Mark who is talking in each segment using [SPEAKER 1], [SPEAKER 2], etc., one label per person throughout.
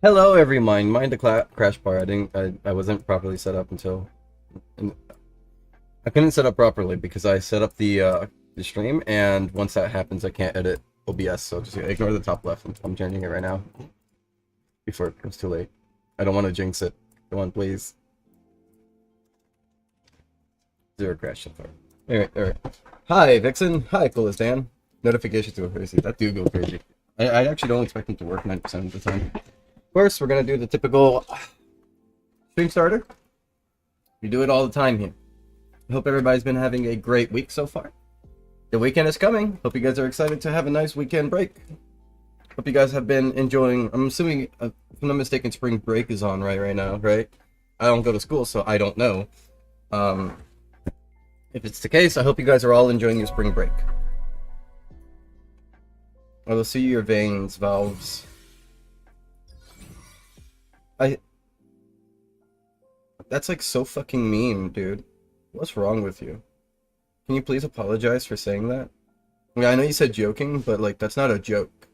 [SPEAKER 1] Hello, everyone. Mind the crash bar. I wasn't properly set up until. And I couldn't set up properly because I set up the stream, and once that happens, I can't edit OBS. So just ignore the top left. I'm changing it right now before it becomes too late. I don't want to jinx it. Come on, please. Zero crash so far. Alright. Hi, Vixen. Hi, coolest Dan. Notifications go crazy. That do go crazy. I actually don't expect them to work 90% of the time. Of course, we're gonna do the typical stream starter. We do it all the time here. I hope everybody's been having a great week so far. The weekend is coming. Hope you guys are excited to have a nice weekend break. Hope you guys have been enjoying. I'm assuming, if I'm not mistaken, spring break is on right now, right? I don't go to school, so I don't know. If it's the case, I hope you guys are all enjoying your spring break. I will see your veins, valves. That's like so fucking mean, dude. What's wrong with you? Can you please apologize for saying that? I mean, I know you said joking, but like, that's not a joke.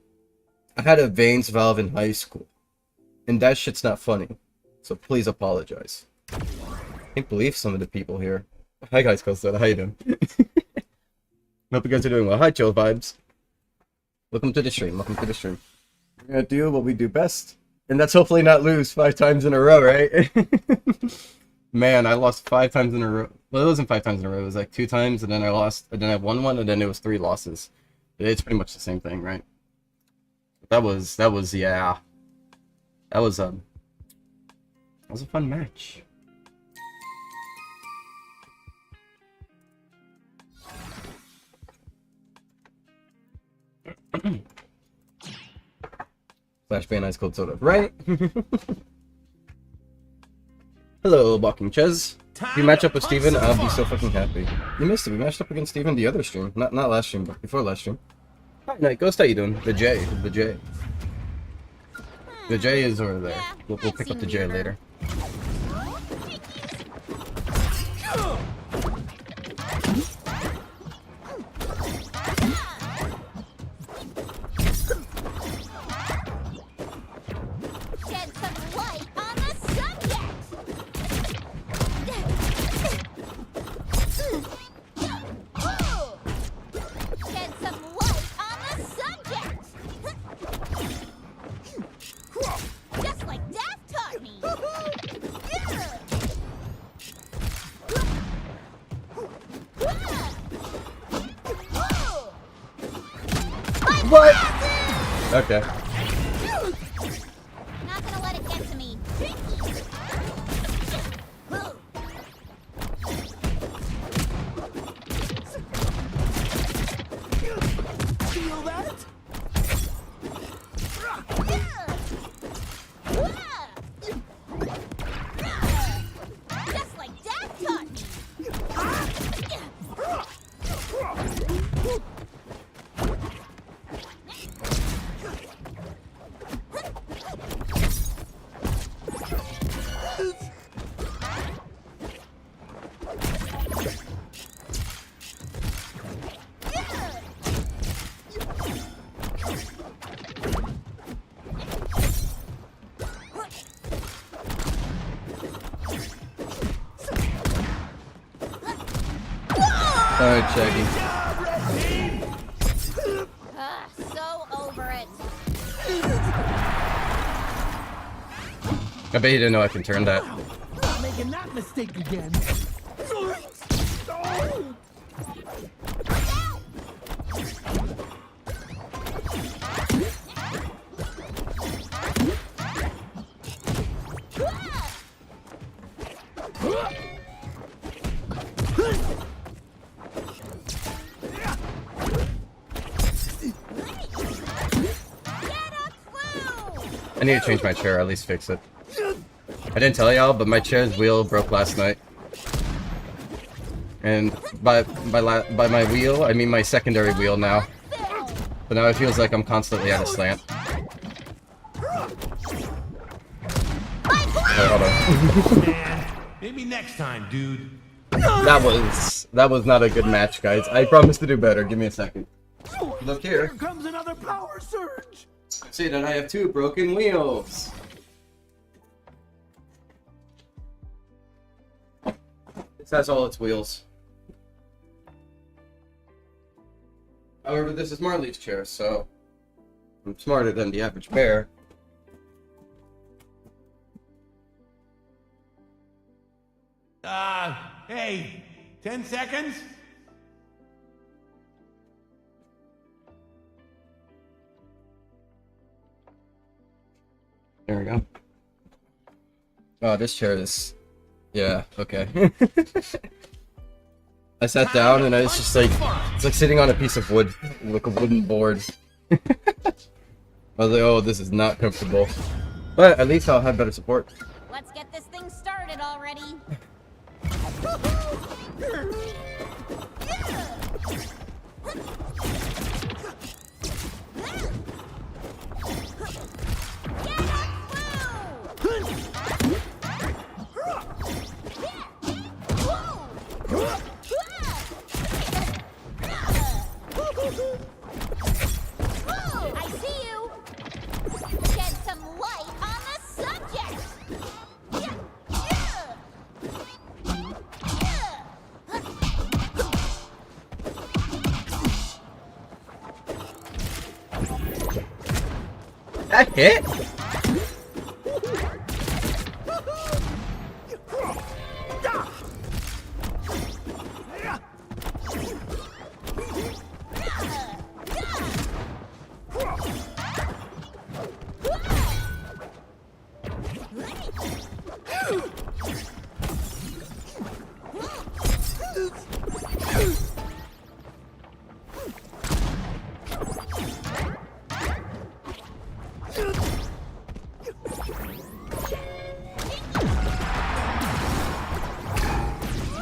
[SPEAKER 1] I had a veins valve in high school, and that shit's not funny. So please apologize. I can't believe some of the people here. Hi guys, Costa. How you doing? Hope you guys are doing well. Hi, Chill Vibes. Welcome to the stream. Welcome to the stream. We're gonna do what we do best. And that's hopefully not lose 5 times in a row, right? Man, I lost 5 times in a row. Well, it wasn't 5 times in a row. It was like 2 times, and then I lost, and then I won one, and then it was 3 losses. It's pretty much the same thing, right? That was yeah. That was a fun match. Flash ban ice cold soda, right? Hello, Walking Ches. If you match up with Steven, I'll be so fucking happy. You missed it. We matched up against Steven the other stream. Not last stream, but before last stream. Hi, Night Ghost, how you doing? The J. The J is over there. We'll pick up the J later. What? Okay.
[SPEAKER 2] Not gonna let it get to me.
[SPEAKER 3] Feel that?
[SPEAKER 2] Just like Dad taught me.
[SPEAKER 1] Alright, Shaggy.
[SPEAKER 2] So over it.
[SPEAKER 1] I bet you didn't know I can turn that.
[SPEAKER 3] Not making that mistake again.
[SPEAKER 1] I need to change my chair, or at least fix it. I didn't tell y'all, but my chair's wheel broke last night. And by my wheel, I mean my secondary wheel now. But now it feels like I'm constantly at a slant. Wait, hold on.
[SPEAKER 4] Maybe next time, dude.
[SPEAKER 1] That was not a good match, guys. I promise to do better. Give me a second. Look here.
[SPEAKER 3] Here comes another power surge.
[SPEAKER 1] See that I have 2 broken wheels. This has all its wheels. However, this is Marley's chair, so I'm smarter than the average bear.
[SPEAKER 4] Hey, 10 seconds?
[SPEAKER 1] There we go. Oh, this chair is... Yeah, okay. I sat down and it's just like... It's like sitting on a piece of wood. Like a wooden board. I was like, oh, this is not comfortable. But at least I'll have better support.
[SPEAKER 2] Let's get this thing started already. I see you. Shed some light on the subject.
[SPEAKER 1] That hit?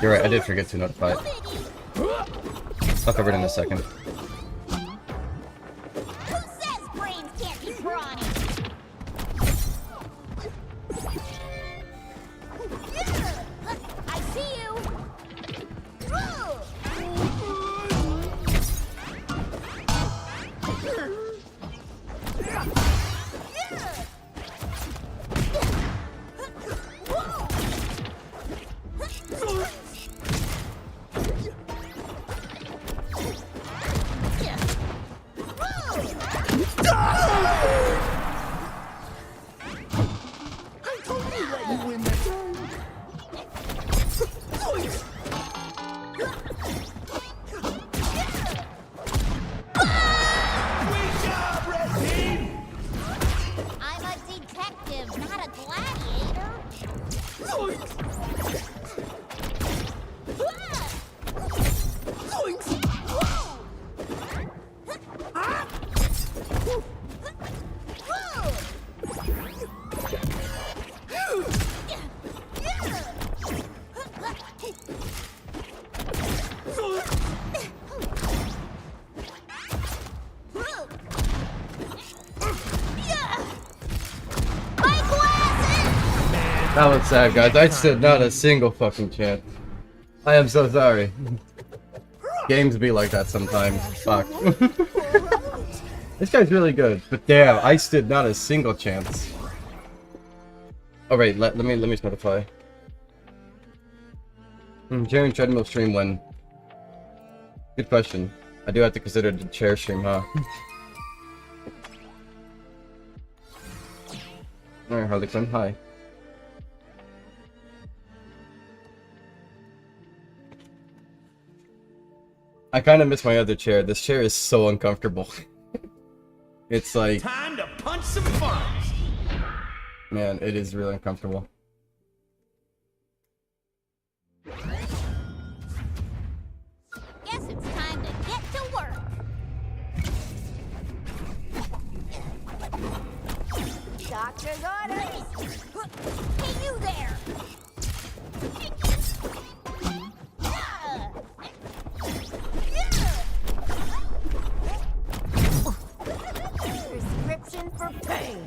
[SPEAKER 1] You're right, I did forget to notify it. I'll cover it in a second.
[SPEAKER 2] Who says brains can't be brawny? I see you.
[SPEAKER 3] I totally let you win that time.
[SPEAKER 4] Great job, Red Team!
[SPEAKER 2] I'm a detective, not a gladiator.
[SPEAKER 1] That was sad, guys. I stood not a single fucking chance. I am so sorry. Games be like that sometimes. Fuck. This guy's really good, but damn, I stood not a single chance. Oh wait, let me notify. Sharing treadmill stream when? Good question. I do have to consider the chair stream, huh? Alright, Harley Quinn, hi. I kind of miss my other chair. This chair is so uncomfortable. It's like...
[SPEAKER 4] Time to punch some farms!
[SPEAKER 1] Man, it is really uncomfortable.
[SPEAKER 2] Guess it's time to get to work. Doctor's orders. Hey, you there. Prescription for pain.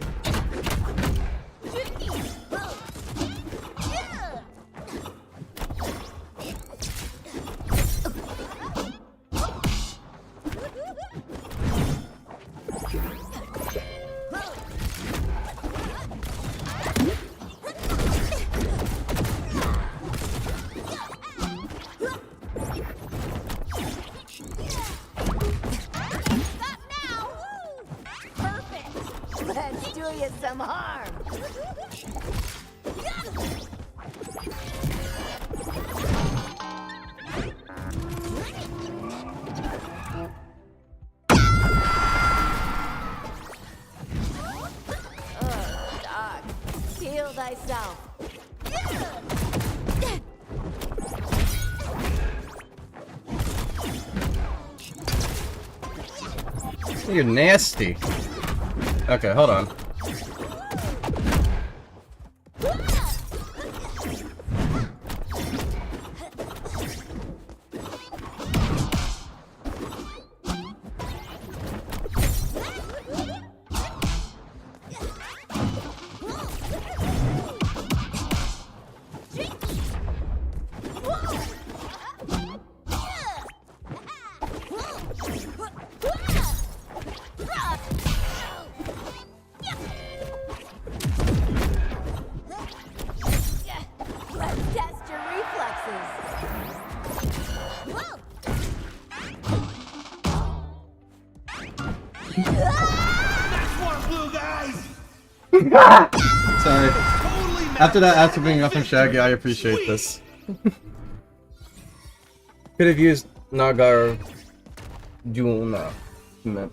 [SPEAKER 2] some harm. Oh, dog. Heal thyself.
[SPEAKER 1] You're nasty. Okay, hold on.
[SPEAKER 2] Let's test your reflexes. Whoa.
[SPEAKER 4] That's one blue, guys.
[SPEAKER 1] Sorry.
[SPEAKER 4] Totally
[SPEAKER 1] After that, after being up from Shaggy, I appreciate this. Could have used Nagar Juna. Nagar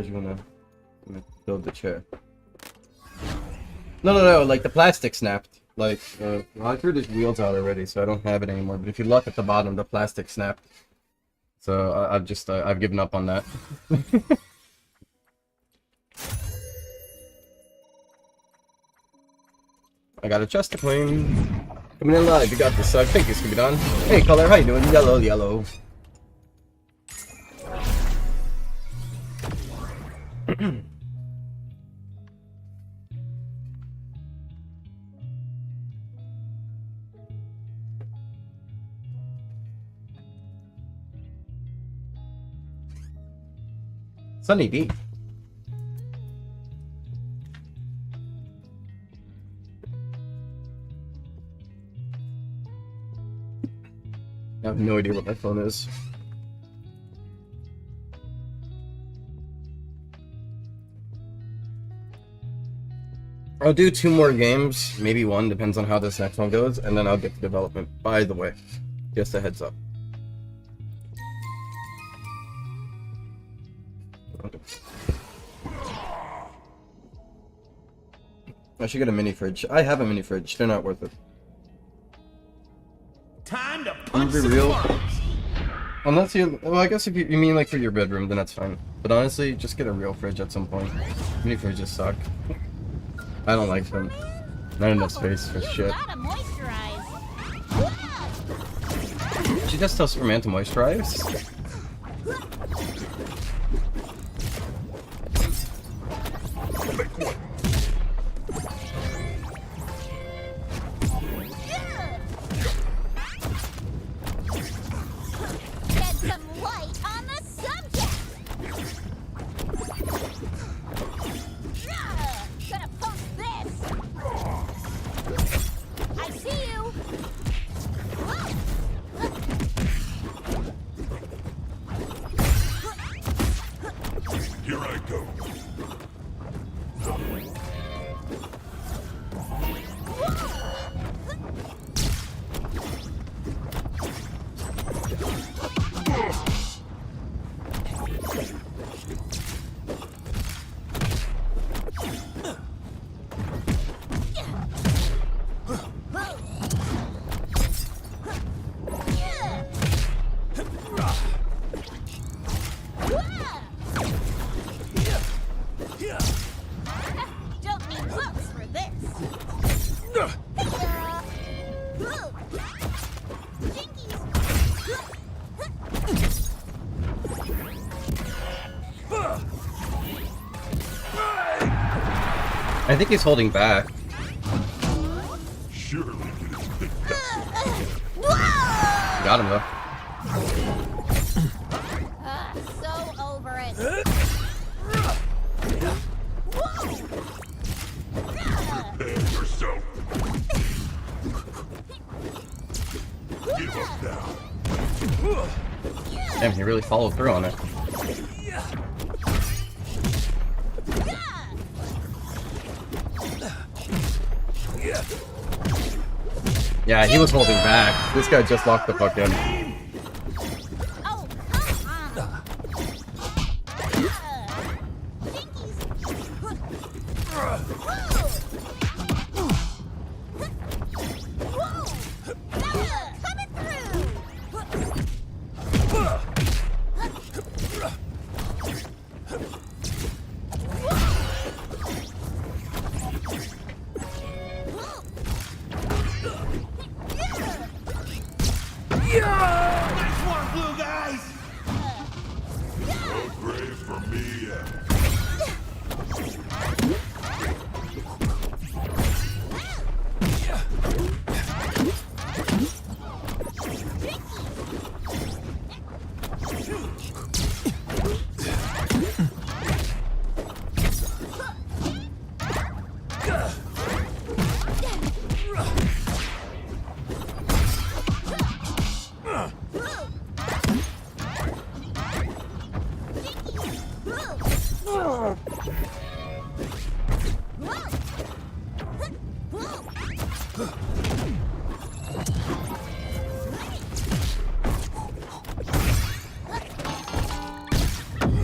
[SPEAKER 1] Juna. Build the chair. No, like the plastic snapped. Like, well, I threw the wheels out already, so I don't have it anymore. But if you look at the bottom, the plastic snapped. So I've given up on that. I got a chest to clean. Coming in live, you got this. Thank you, Scooby Don. Hey, Color, how you doing? Yellow, yellow. Sunny D. I have no idea what my phone is. I'll do 2 more games, maybe 1, depends on how this next one goes, and then I'll get to development. By the way, just a heads up. I should get a mini fridge. I have a mini fridge. They're not worth it.
[SPEAKER 4] Time to
[SPEAKER 1] I'm
[SPEAKER 4] punch
[SPEAKER 1] gonna
[SPEAKER 4] some
[SPEAKER 1] be real.
[SPEAKER 4] farms.
[SPEAKER 1] Unless you, well, I guess if you mean like for your bedroom, then that's fine. But honestly, just get a real fridge at some point. Mini fridges suck. I don't like them. Not enough space for shit.
[SPEAKER 2] Gotta moisturize.
[SPEAKER 1] She just tells Superman to moisturize.
[SPEAKER 2] Shed some light on the subject. Gonna post this. I see you.
[SPEAKER 3] Here I go.
[SPEAKER 2] Don't need books for this.
[SPEAKER 1] I think he's holding back.
[SPEAKER 3] Surely it is big.
[SPEAKER 1] Got him though.
[SPEAKER 2] So over it.
[SPEAKER 3] Prepare yourself. Give up now.
[SPEAKER 1] Damn, he really followed through on it. Yeah, he was holding back. This guy just locked the fuck in.
[SPEAKER 2] Oh, come on. Coming through.
[SPEAKER 4] Nice one, blue guys.
[SPEAKER 3] No grave for me yet.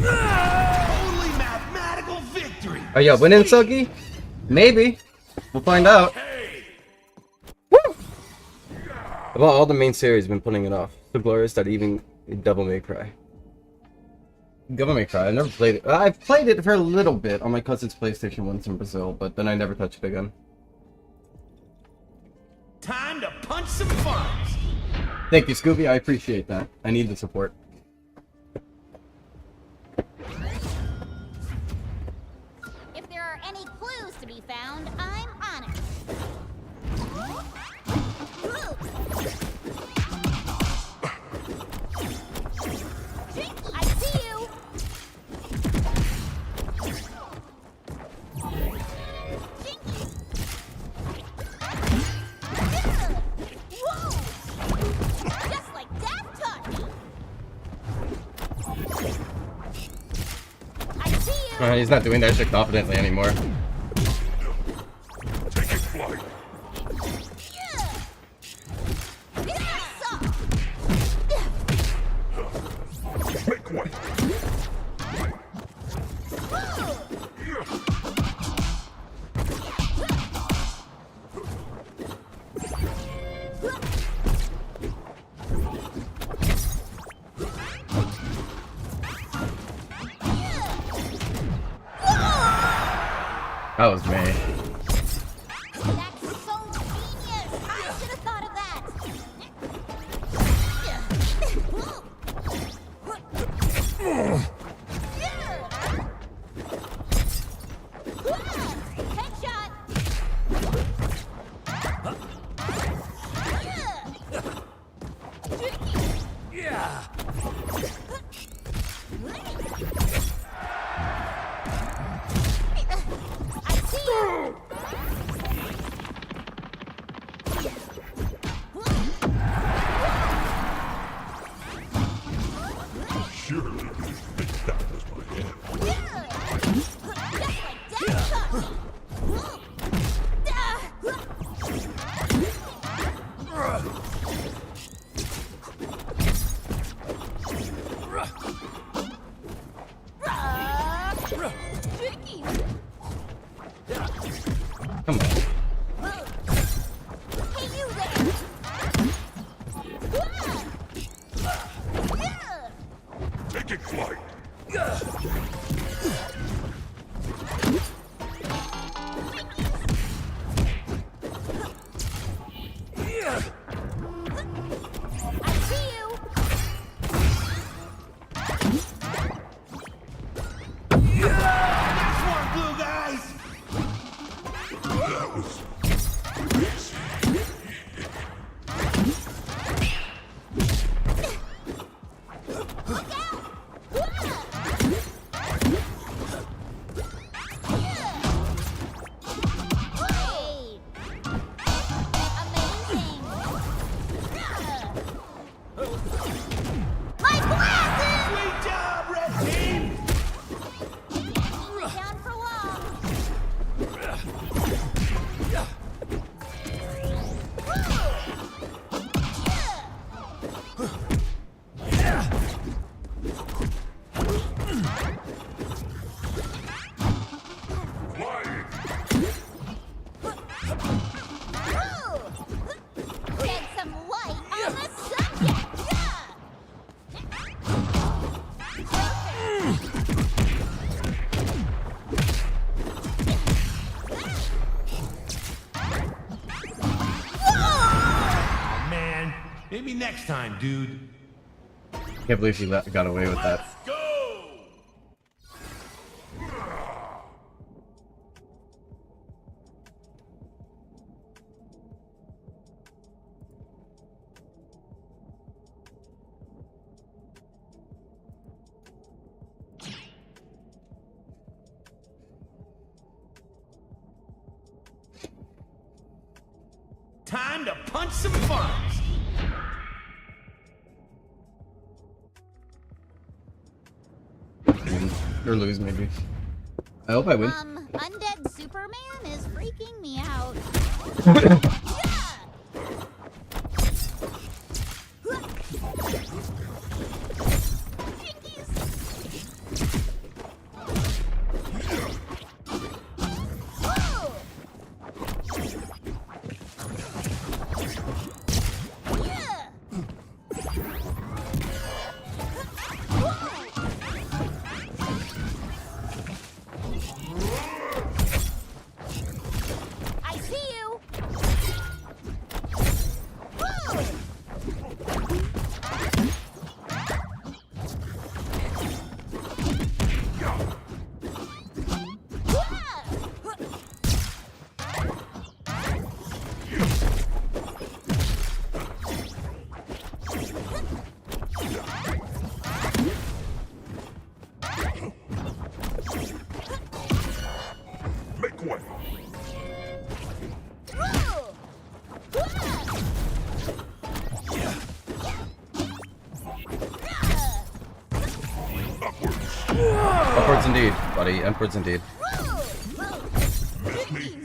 [SPEAKER 4] Totally mathematical victory.
[SPEAKER 1] Are you winning, Suggy? Maybe. We'll find out. Woo! About all the main series, been putting it off. So glorious that even Devil May Cry. Devil May Cry. I never played it. I've played it for a little bit on my cousin's PlayStation once in Brazil, but then I never touched it again.
[SPEAKER 4] Time to punch some farms.
[SPEAKER 1] Thank you, Scooby. I appreciate that. I need the support.
[SPEAKER 2] If there are any clues to be found, I'm on it. I see you. Whoa! Just like Dad taught me. I see you.
[SPEAKER 1] He's not doing that shit confidently anymore.
[SPEAKER 3] Taking flight. Make way.
[SPEAKER 1] That was me.
[SPEAKER 2] That's so genius! I should have thought of that! Headshot! I see you!
[SPEAKER 3] Surely you didn't think that was my end.
[SPEAKER 2] Just like Dad taught me.
[SPEAKER 1] Come on.
[SPEAKER 2] Hey, you there!
[SPEAKER 3] Taking flight.
[SPEAKER 2] I see you!
[SPEAKER 4] Nice one, blue guys.
[SPEAKER 3] That was
[SPEAKER 2] Hey! Amazing! My glasses!
[SPEAKER 4] Sweet job, red team.
[SPEAKER 2] Keep me down for long.
[SPEAKER 4] Maybe next time, dude.
[SPEAKER 1] Can't believe he got away with that.
[SPEAKER 3] Let's go!
[SPEAKER 4] Time to punch some funds.
[SPEAKER 1] Win. Or lose, maybe. I hope I win.
[SPEAKER 2] Undead Superman is freaking me out. I see you.
[SPEAKER 3] Make way!
[SPEAKER 1] Upwards indeed, buddy. Upwards indeed.
[SPEAKER 3] Miss me?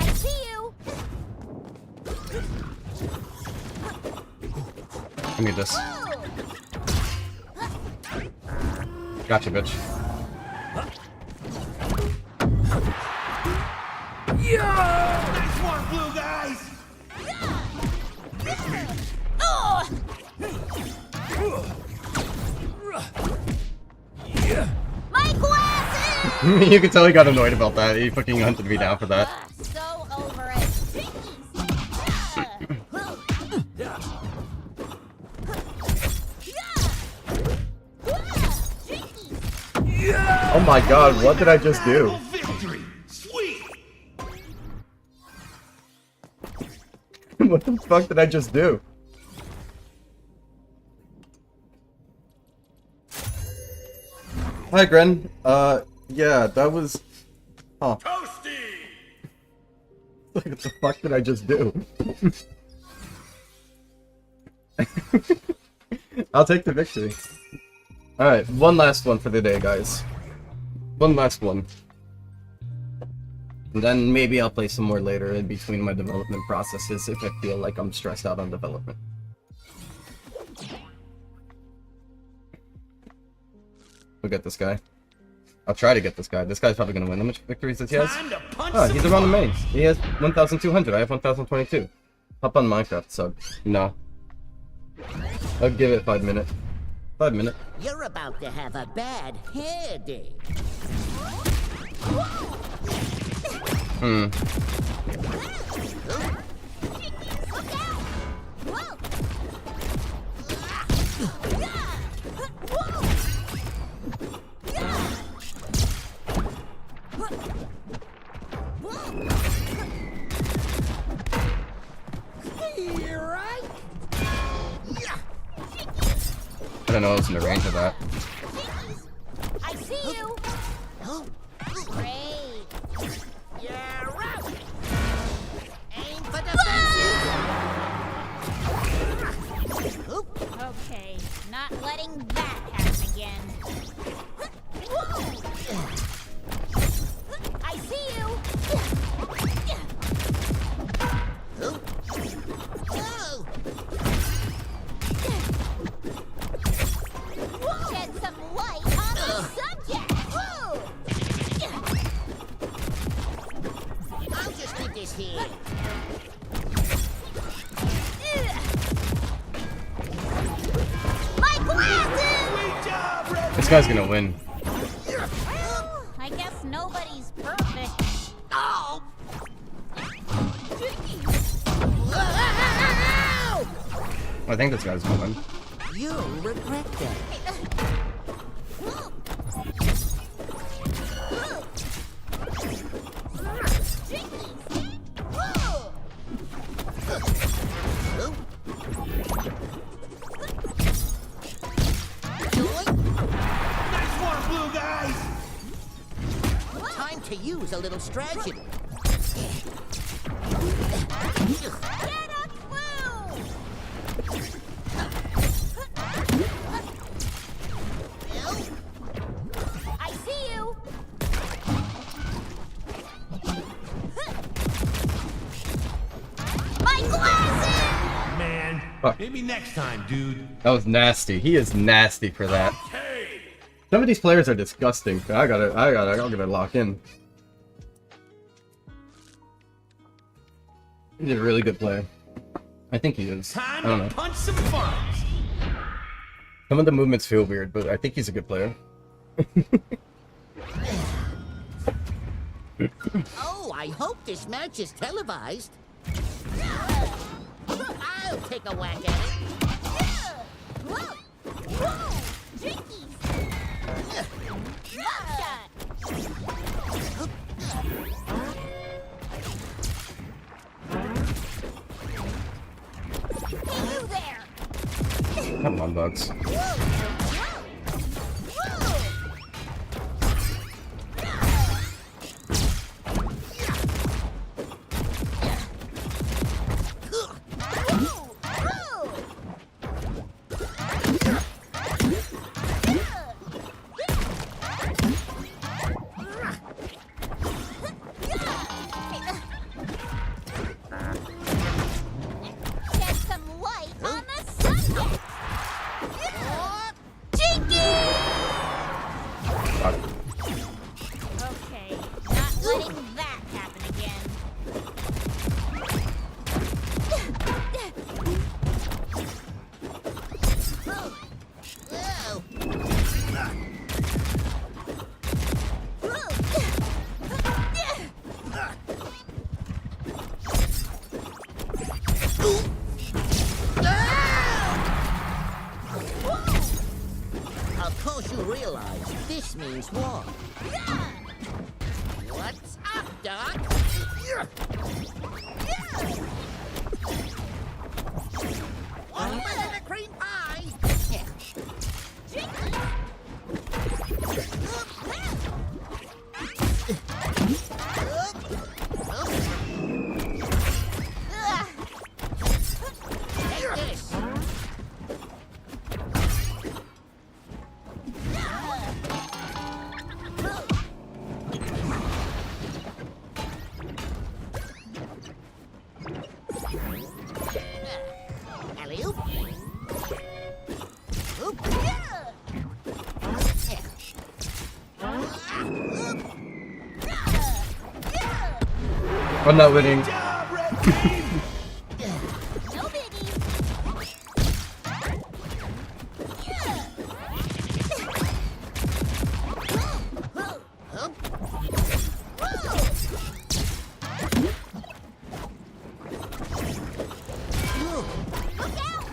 [SPEAKER 2] I see you.
[SPEAKER 1] Give me this. Gotcha, bitch.
[SPEAKER 4] Nice one, blue guys.
[SPEAKER 2] My glasses!
[SPEAKER 1] You can tell he got annoyed about that. He fucking hunted me down for that.
[SPEAKER 2] So over it.
[SPEAKER 1] Oh my god, what did I just do?
[SPEAKER 4] Victory. Sweet.
[SPEAKER 1] What the fuck did I just do? Hi, Gren. Yeah, that was... Huh.
[SPEAKER 3] Toasty!
[SPEAKER 1] What the fuck did I just do? I'll take the victory. Alright, one last one for the day, guys. One last one. And then maybe I'll play some more later in between my development processes if I feel like I'm stressed out on development. We'll get this guy. I'll try to get this guy. This guy's probably gonna win. How much victories does he has?
[SPEAKER 4] Time to punch
[SPEAKER 1] Oh,
[SPEAKER 4] some
[SPEAKER 1] he's around the
[SPEAKER 4] funds.
[SPEAKER 1] main. He has 1,200. I have 1,022. Hop on Minecraft sub. No. I'll give it 5 minutes. 5 minutes.
[SPEAKER 5] You're about to have a bad hair day.
[SPEAKER 1] I don't know what's in the range of that.
[SPEAKER 2] I see you. Great.
[SPEAKER 5] You're out. Aim for the fences.
[SPEAKER 2] Okay, not letting that happen again. I see you.
[SPEAKER 5] Oh.
[SPEAKER 2] My glasses!
[SPEAKER 4] Great job, Repo!
[SPEAKER 1] This guy's gonna win.
[SPEAKER 2] I guess nobody's perfect.
[SPEAKER 5] Oh!
[SPEAKER 1] I think this guy's gonna win.
[SPEAKER 5] You'll regret that.
[SPEAKER 4] Nice one, blue guys!
[SPEAKER 5] Time to use a little strategy.
[SPEAKER 2] Get a clue! I see you! My glasses!
[SPEAKER 4] Man,
[SPEAKER 1] Fuck.
[SPEAKER 4] maybe next time, dude.
[SPEAKER 1] That was nasty. He is nasty for that.
[SPEAKER 3] Hey!
[SPEAKER 1] Some of these players are disgusting. I gotta lock in. He's a really good player. I think he is. I
[SPEAKER 4] Time
[SPEAKER 1] don't
[SPEAKER 4] to
[SPEAKER 1] know.
[SPEAKER 4] punch some funds.
[SPEAKER 1] Some of the movements feel weird, but I think he's a good player.
[SPEAKER 5] Oh, I hope this match is televised. I'll take a whack at it.
[SPEAKER 2] Whoa! Whoa! Jinkies! Drop shot! Hey, you there!
[SPEAKER 1] Come on, Bugs.
[SPEAKER 2] Whoa! Shed some light on the subject! Jinky!
[SPEAKER 1] Fuck.
[SPEAKER 2] Okay, not letting that happen again.
[SPEAKER 5] Whoa. Of course you realize this means war. What's up, Doc? One bite of the cream pie. Take this. Alley-oop. Oop.
[SPEAKER 1] I'm not winning.
[SPEAKER 4] Job, Repo!
[SPEAKER 2] No biggie. Look out!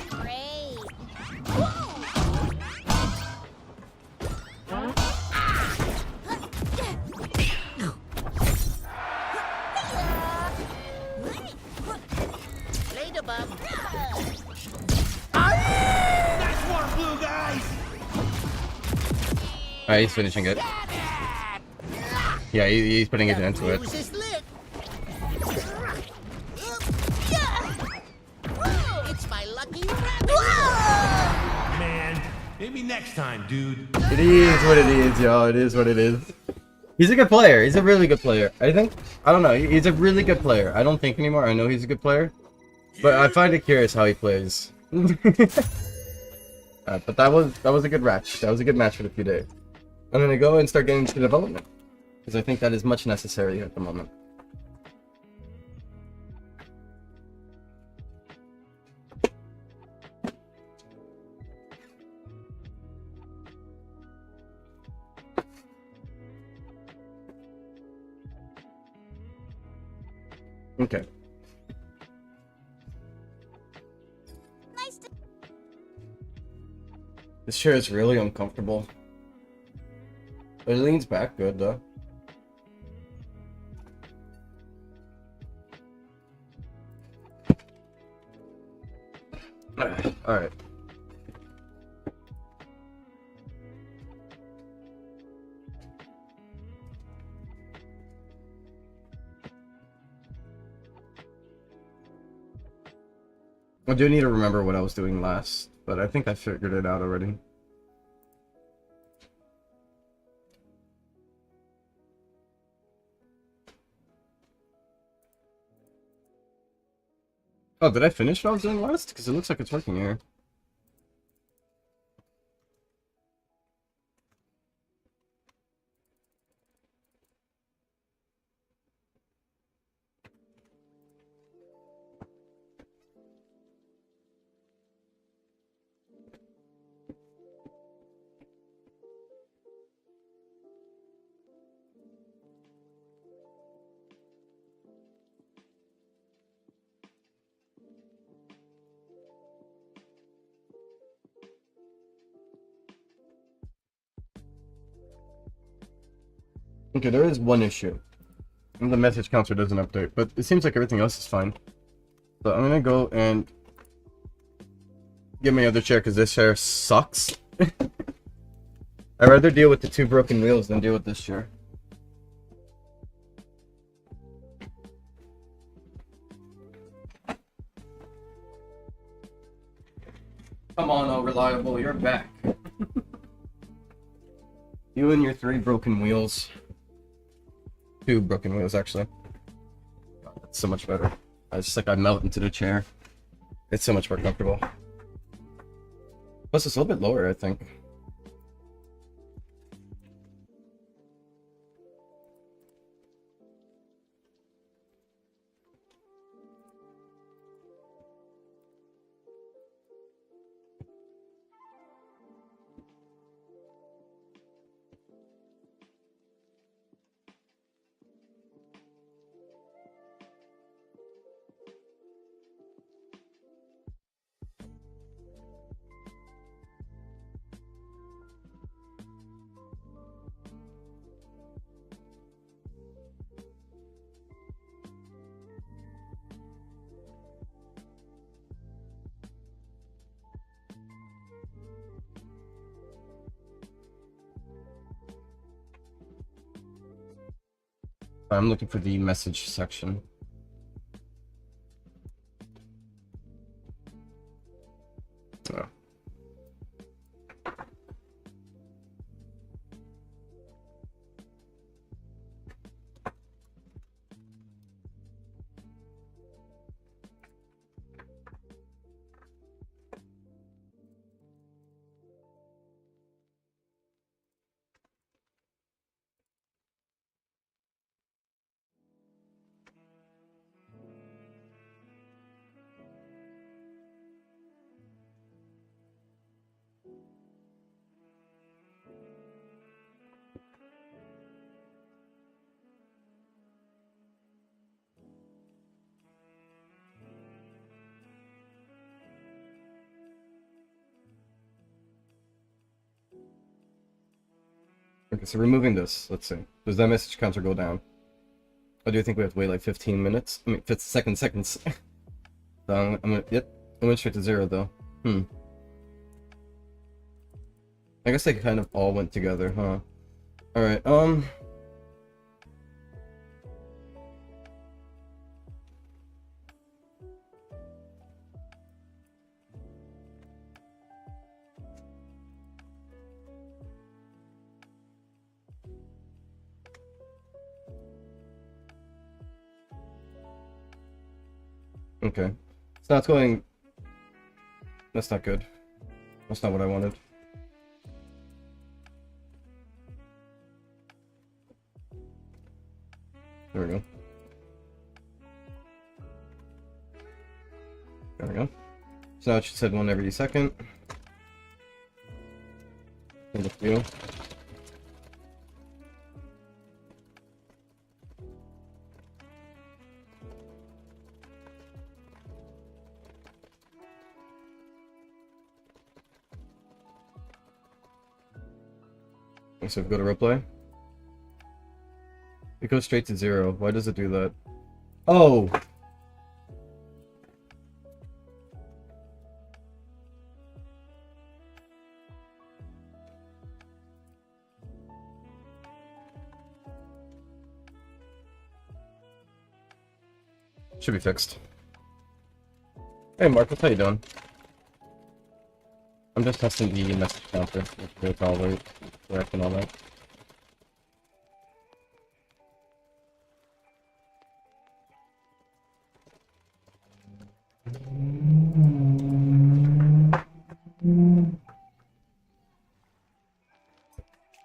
[SPEAKER 2] Great.
[SPEAKER 5] Later, bub.
[SPEAKER 4] Nice one, blue guys!
[SPEAKER 1] Alright, he's finishing it. Yeah, he's putting it into it.
[SPEAKER 5] Fuse is lit. It's my lucky rabbit.
[SPEAKER 4] Man, maybe next time, dude.
[SPEAKER 1] It is what it is, y'all. It is what it is. He's a good player. He's a really good player. I don't know. He's a really good player. I don't think anymore. I know he's a good player. But I find it curious how he plays. But that was a good match. That was a good match for the few days. I'm gonna go and start getting into development because I think that is much necessary at the moment. Okay.
[SPEAKER 2] Nice to
[SPEAKER 1] This chair is really uncomfortable. But it leans back good though. Alright. I do need to remember what I was doing last, but I think I figured it out already. Oh, did I finish what I was doing last? Because it looks like it's working here. Okay, there is one issue. And the message counter doesn't update, but it seems like everything else is fine. So I'm gonna go and get my other chair because this chair sucks. I'd rather deal with the 2 broken wheels than deal with this chair. Come on, oh reliable, you're back. You and your 3 broken wheels. 2 broken wheels, actually. God, that's so much better. It's just like I melt into the chair. It's so much more comfortable. Plus, it's a little bit lower, I think. I'm looking for the message section. Oh. Okay, so removing this, let's see. Does that message counter go down? Or do you think we have to wait like 15 minutes? I mean, 50 seconds. So I'm gonna, yep, I went straight to 0 though. I guess they kind of all went together, huh? Alright, okay. So it's going... That's not good. That's not what I wanted. There we go. There we go. So now it should set one every second. And a few. So go to replay. It goes straight to 0. Why does it do that? Oh! Should be fixed. Hey Marcus, how you doing? I'm just testing the message counter. It's all right, correct and all that.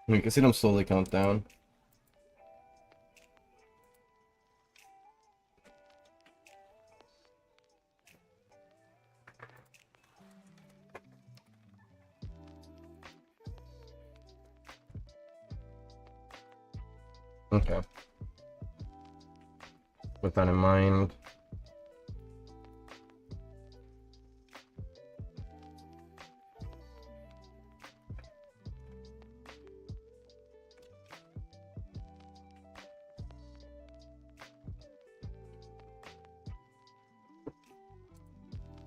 [SPEAKER 1] You can see them slowly count down. Okay. With that in mind.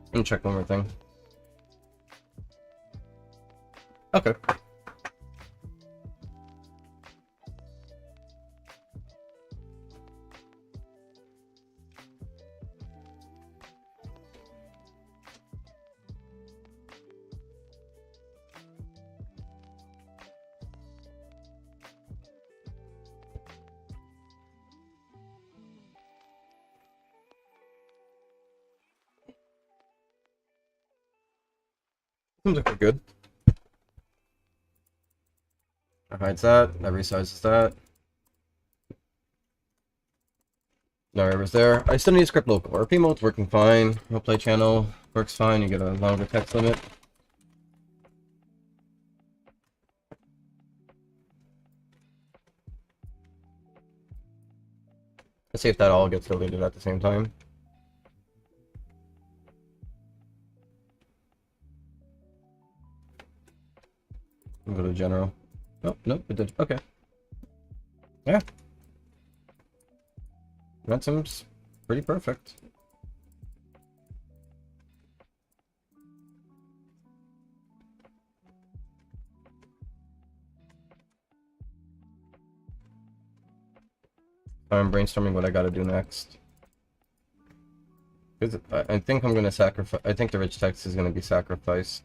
[SPEAKER 1] Let me check one more thing. Okay. Seems like we're good. That hides that. That resizes that. No errors there. I still need to script local RP mode's working fine. Roleplay channel works fine. You get a longer text limit. Let's see if that all gets deleted at the same time. Go to general. Oh, nope, it did. Okay. Yeah. That seems pretty perfect. I'm brainstorming what I gotta do next. Because I think I'm gonna sacrifice. I think the rich text is gonna be sacrificed.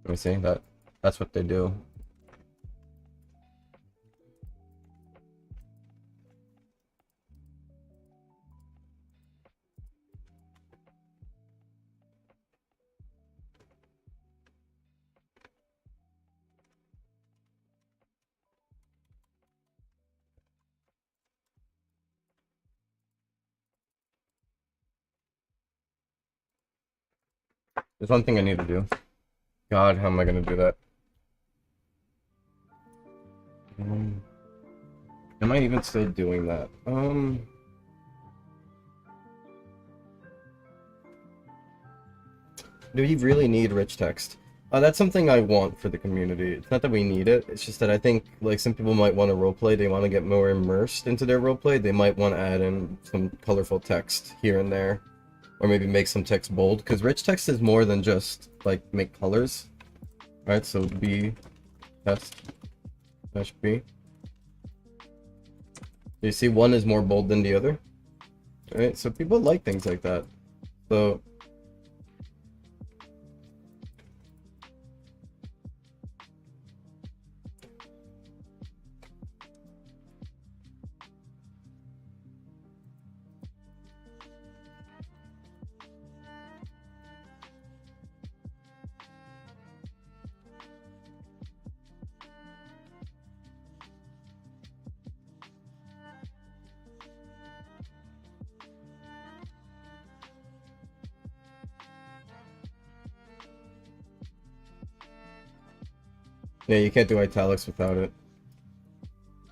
[SPEAKER 1] Let me see that. That's what they do. There's one thing I need to do. God, how am I gonna do that? Am I even still doing that? Do you really need rich text? That's something I want for the community. It's not that we need it. It's just that I think like some people might want to roleplay. They want to get more immersed into their roleplay. They might want to add in some colorful text here and there, or maybe make some text bold. Because rich text is more than just like make colors. All right. So B test dash B. You see, one is more bold than the other. All right. So people like things like that. So. Yeah, you can't do italics without it.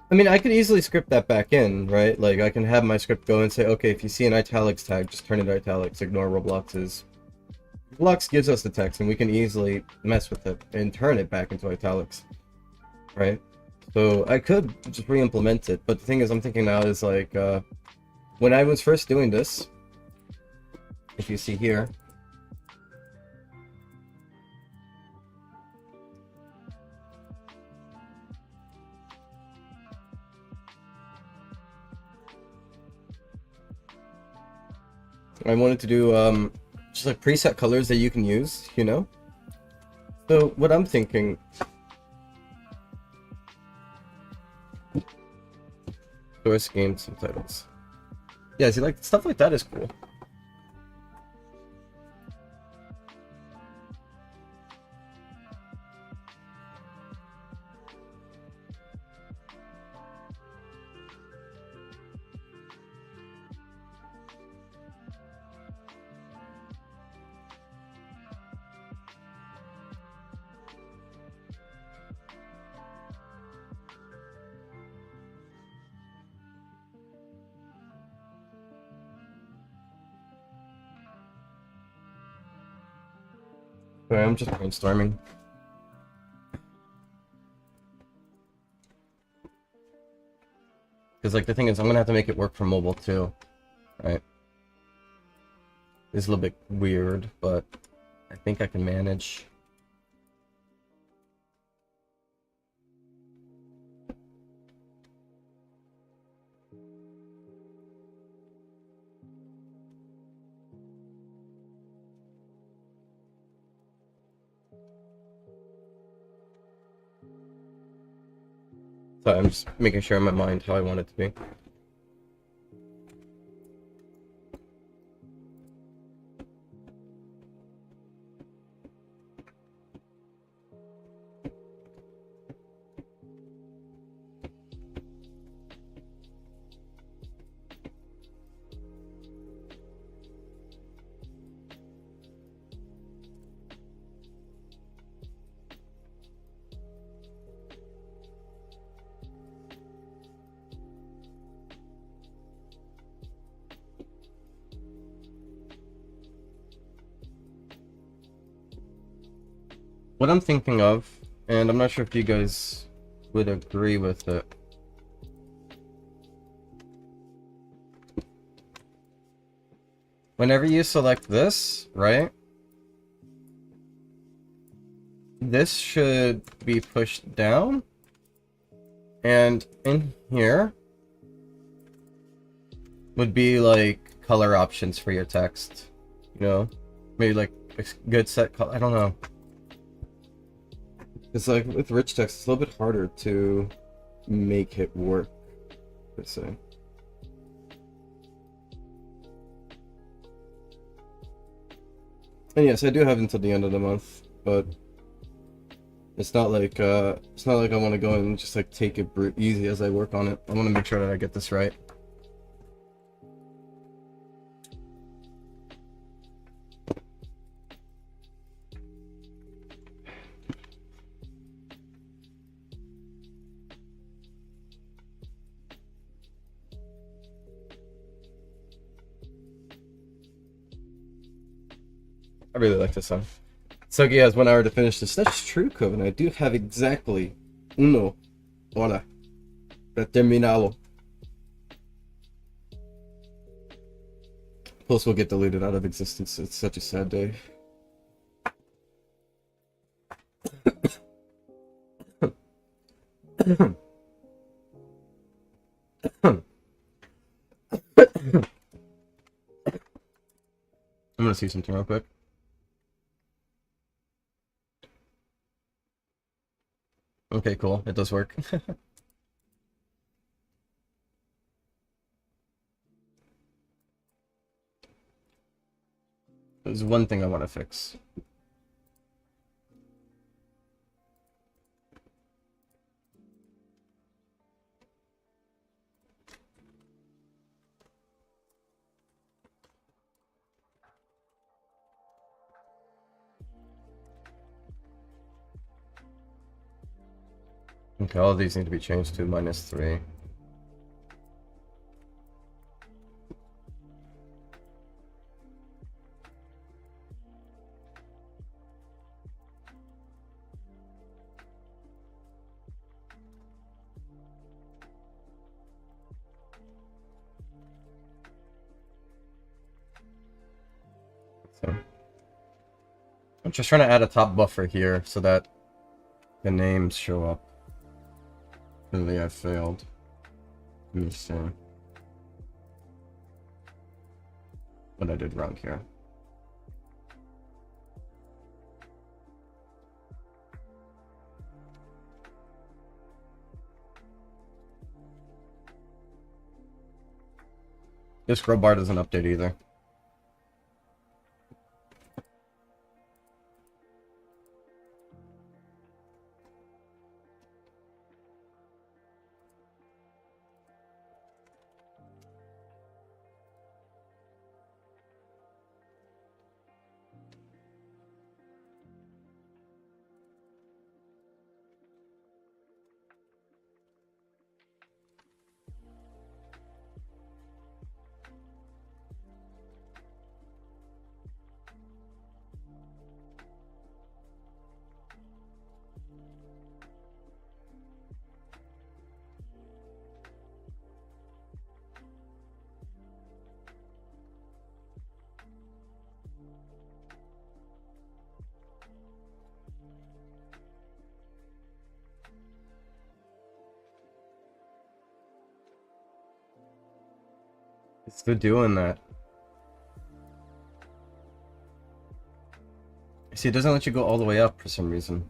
[SPEAKER 1] I mean, I could easily script that back in, right? Like, I can have my script go and say, okay, if you see an italics tag, just turn it to italics, ignore Roblox's. Roblox gives us the text, and we can easily mess with it and turn it back into italics, right? So, I could just re-implement it, but the thing is, I'm thinking now is, like, when I was first doing this, if you see here, I wanted to do just like preset colors that you can use, you know? So what I'm thinking, source game subtitles. Yeah, see, like stuff like that is cool. Sorry, I'm just brainstorming. Because, like, the thing is, I'm gonna have to make it work for mobile, too. Right? It's a little bit weird, but I think I can manage. So I'm just making sure in my mind how I want it to be. What I'm thinking of, and I'm not sure if you guys would agree with it. Whenever you select this, right? This should be pushed down. And in here would be like color options for your text. You know? Maybe like a good set color. I don't know. It's like with rich text, it's a little bit harder to make it work, per se. And yes, I do have until the end of the month, but it's not like I want to go and just like take it easy as I work on it. I want to make sure that I get this right. I really like this song. Suggy has 1 hour to finish this. That's true, Coven. I do have exactly uno hora para terminarlo. Plus, we'll get deleted out of existence. It's such a sad day. I'm gonna see something real quick. Okay, cool. It does work. There's one thing I want to fix. Okay, all of these need to be changed to -3. So, I'm just trying to add a top buffer here so that the names show up. Clearly I failed. Let me see what I did wrong here. This scroll bar doesn't update either. It's still doing that. See, it doesn't let you go all the way up for some reason.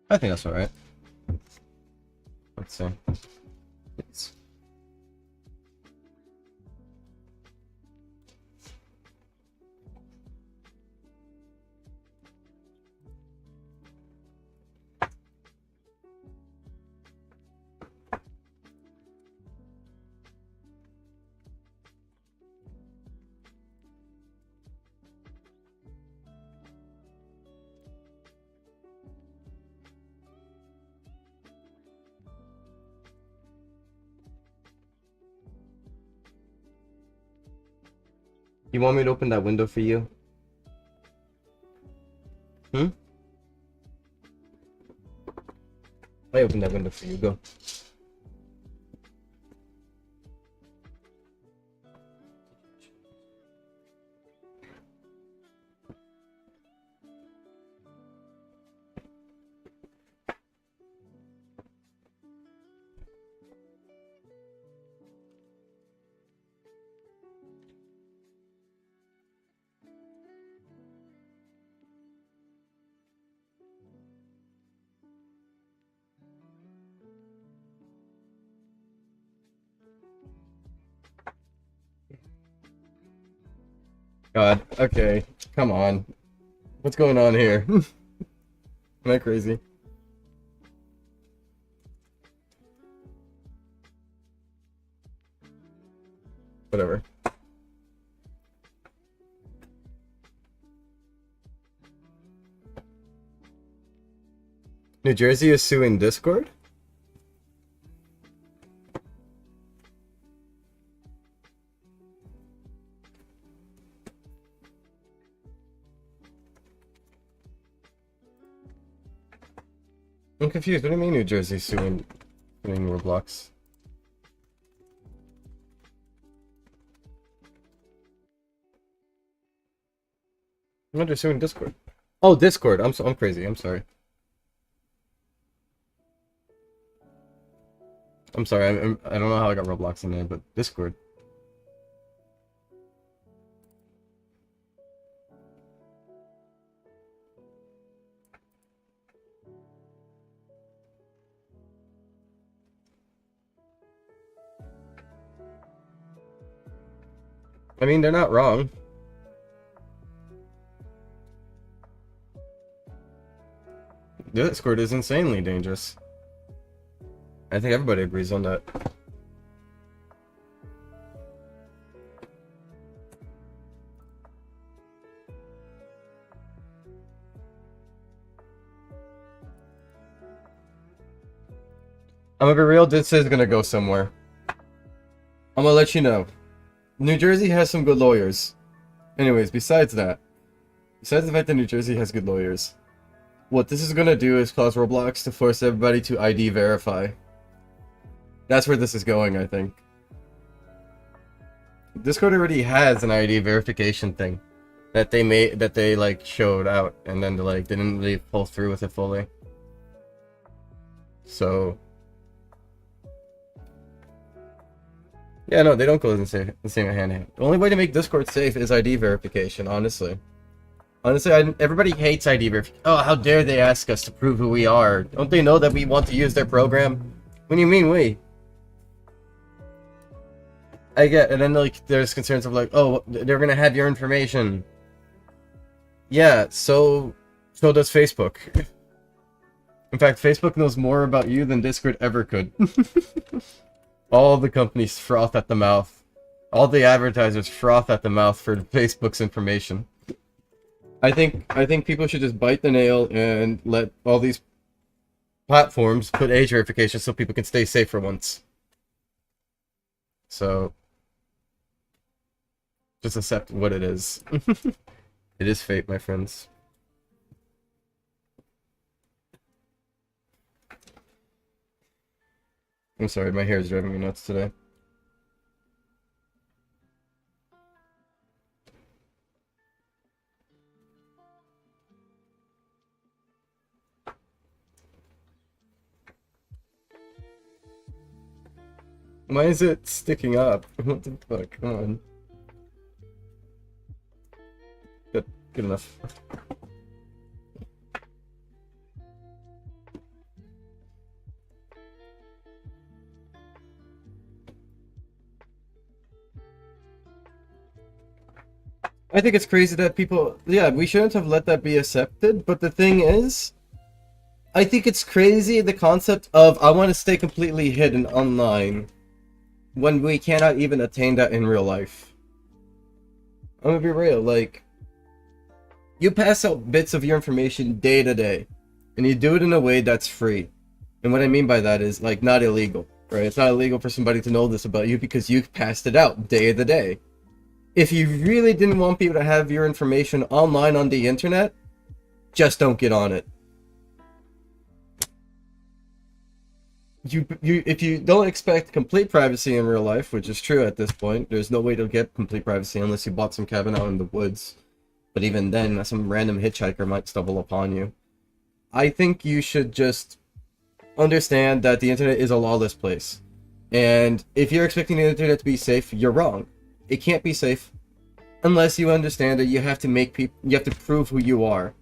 [SPEAKER 1] I think that's alright. Let's see. It's... You want me to open that window for you? Hmm? I opened that window for you. Go. God, okay, come on. What's going on here? Am I crazy? Whatever. New Jersey is suing Discord? I'm confused. What do you mean New Jersey suing Roblox? I'm not suing Discord. Oh, Discord. I'm crazy. I'm sorry. I'm sorry. I don't know how I got Roblox in there, but Discord. I mean, they're not wrong. Discord is insanely dangerous. I think everybody agrees on that. I'm gonna be real, this is gonna go somewhere. I'm gonna let you know. New Jersey has some good lawyers. Anyways, besides the fact that New Jersey has good lawyers, what this is gonna do is cause Roblox to force everybody to ID verify. That's where this is going, I think. Discord already has an ID verification thing that they like showed out, and then they didn't really pull through with it fully. So yeah, no, they don't go in the same hand in hand. The only way to make Discord safe is ID verification, honestly. Honestly, everybody hates ID verification. Oh, how dare they ask us to prove who we are? Don't they know that we want to use their program? What do you mean we? I get, and then like there's concerns of like, oh, they're gonna have your information. Yeah, so does Facebook. In fact, Facebook knows more about you than Discord ever could. All the companies froth at the mouth. All the advertisers froth at the mouth for Facebook's information. I think people should just bite the nail and let all these platforms put age verification so people can stay safe for once. So just accept what it is. It is fate, my friends. I'm sorry, my hair is driving me nuts today. Why is it sticking up? What the fuck? Come on. Good enough. I think it's crazy that people, yeah, we shouldn't have let that be accepted, but the thing is, I think it's crazy the concept of I want to stay completely hidden online when we cannot even attain that in real life. I'm gonna be real, like, you pass out bits of your information day to day, and you do it in a way that's free. And what I mean by that is, like, not illegal, right? It's not illegal for somebody to know this about you because you passed it out day to day. If you really didn't want people to have your information online on the internet, just don't get on it. if you don't expect complete privacy in real life, which is true at this point, there's no way to get complete privacy unless you bought some cabin out in the woods. But even then, some random hitchhiker might stumble upon you. I think you should just understand that the internet is a lawless place. And if you're expecting the internet to be safe, you're wrong. It can't be safe unless you understand that you have to prove who you are.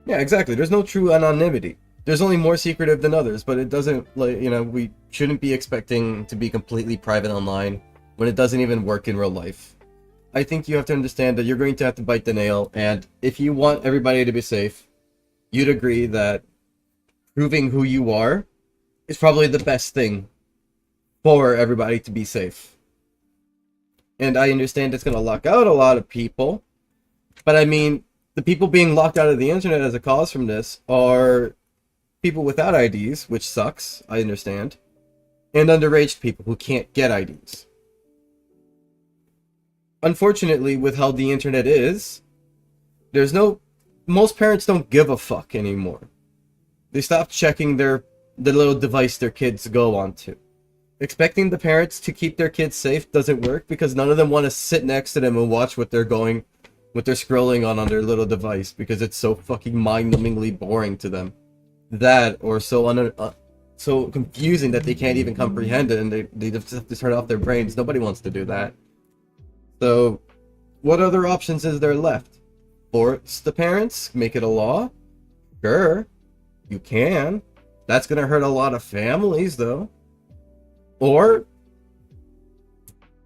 [SPEAKER 1] Yeah, exactly. There's no true anonymity. There's only more secretive than others, but it doesn't, like, you know, we shouldn't be expecting to be completely private online when it doesn't even work in real life. I think you have to understand that you're going to have to bite the nail, and if you want everybody to be safe, you'd agree that proving who you are is probably the best thing for everybody to be safe. And I understand it's going to lock out a lot of people, but I mean, the people being locked out of the internet as a cause from this are people without IDs, which sucks, I understand, and underage people who can't get IDs. Unfortunately, with how the internet is, most parents don't give a fuck anymore. They stop checking the little device their kids go onto. Expecting the parents to keep their kids safe doesn't work because none of them want to sit next to them and watch what they're scrolling on their little device because it's so fucking mind-numbingly boring to them. That, or so confusing that they can't even comprehend it and they just have to turn off their brains. Nobody wants to do that. So, what other options is there left? Force the parents? Make it a law? Sure, you can. That's gonna hurt a lot of families, though. Or,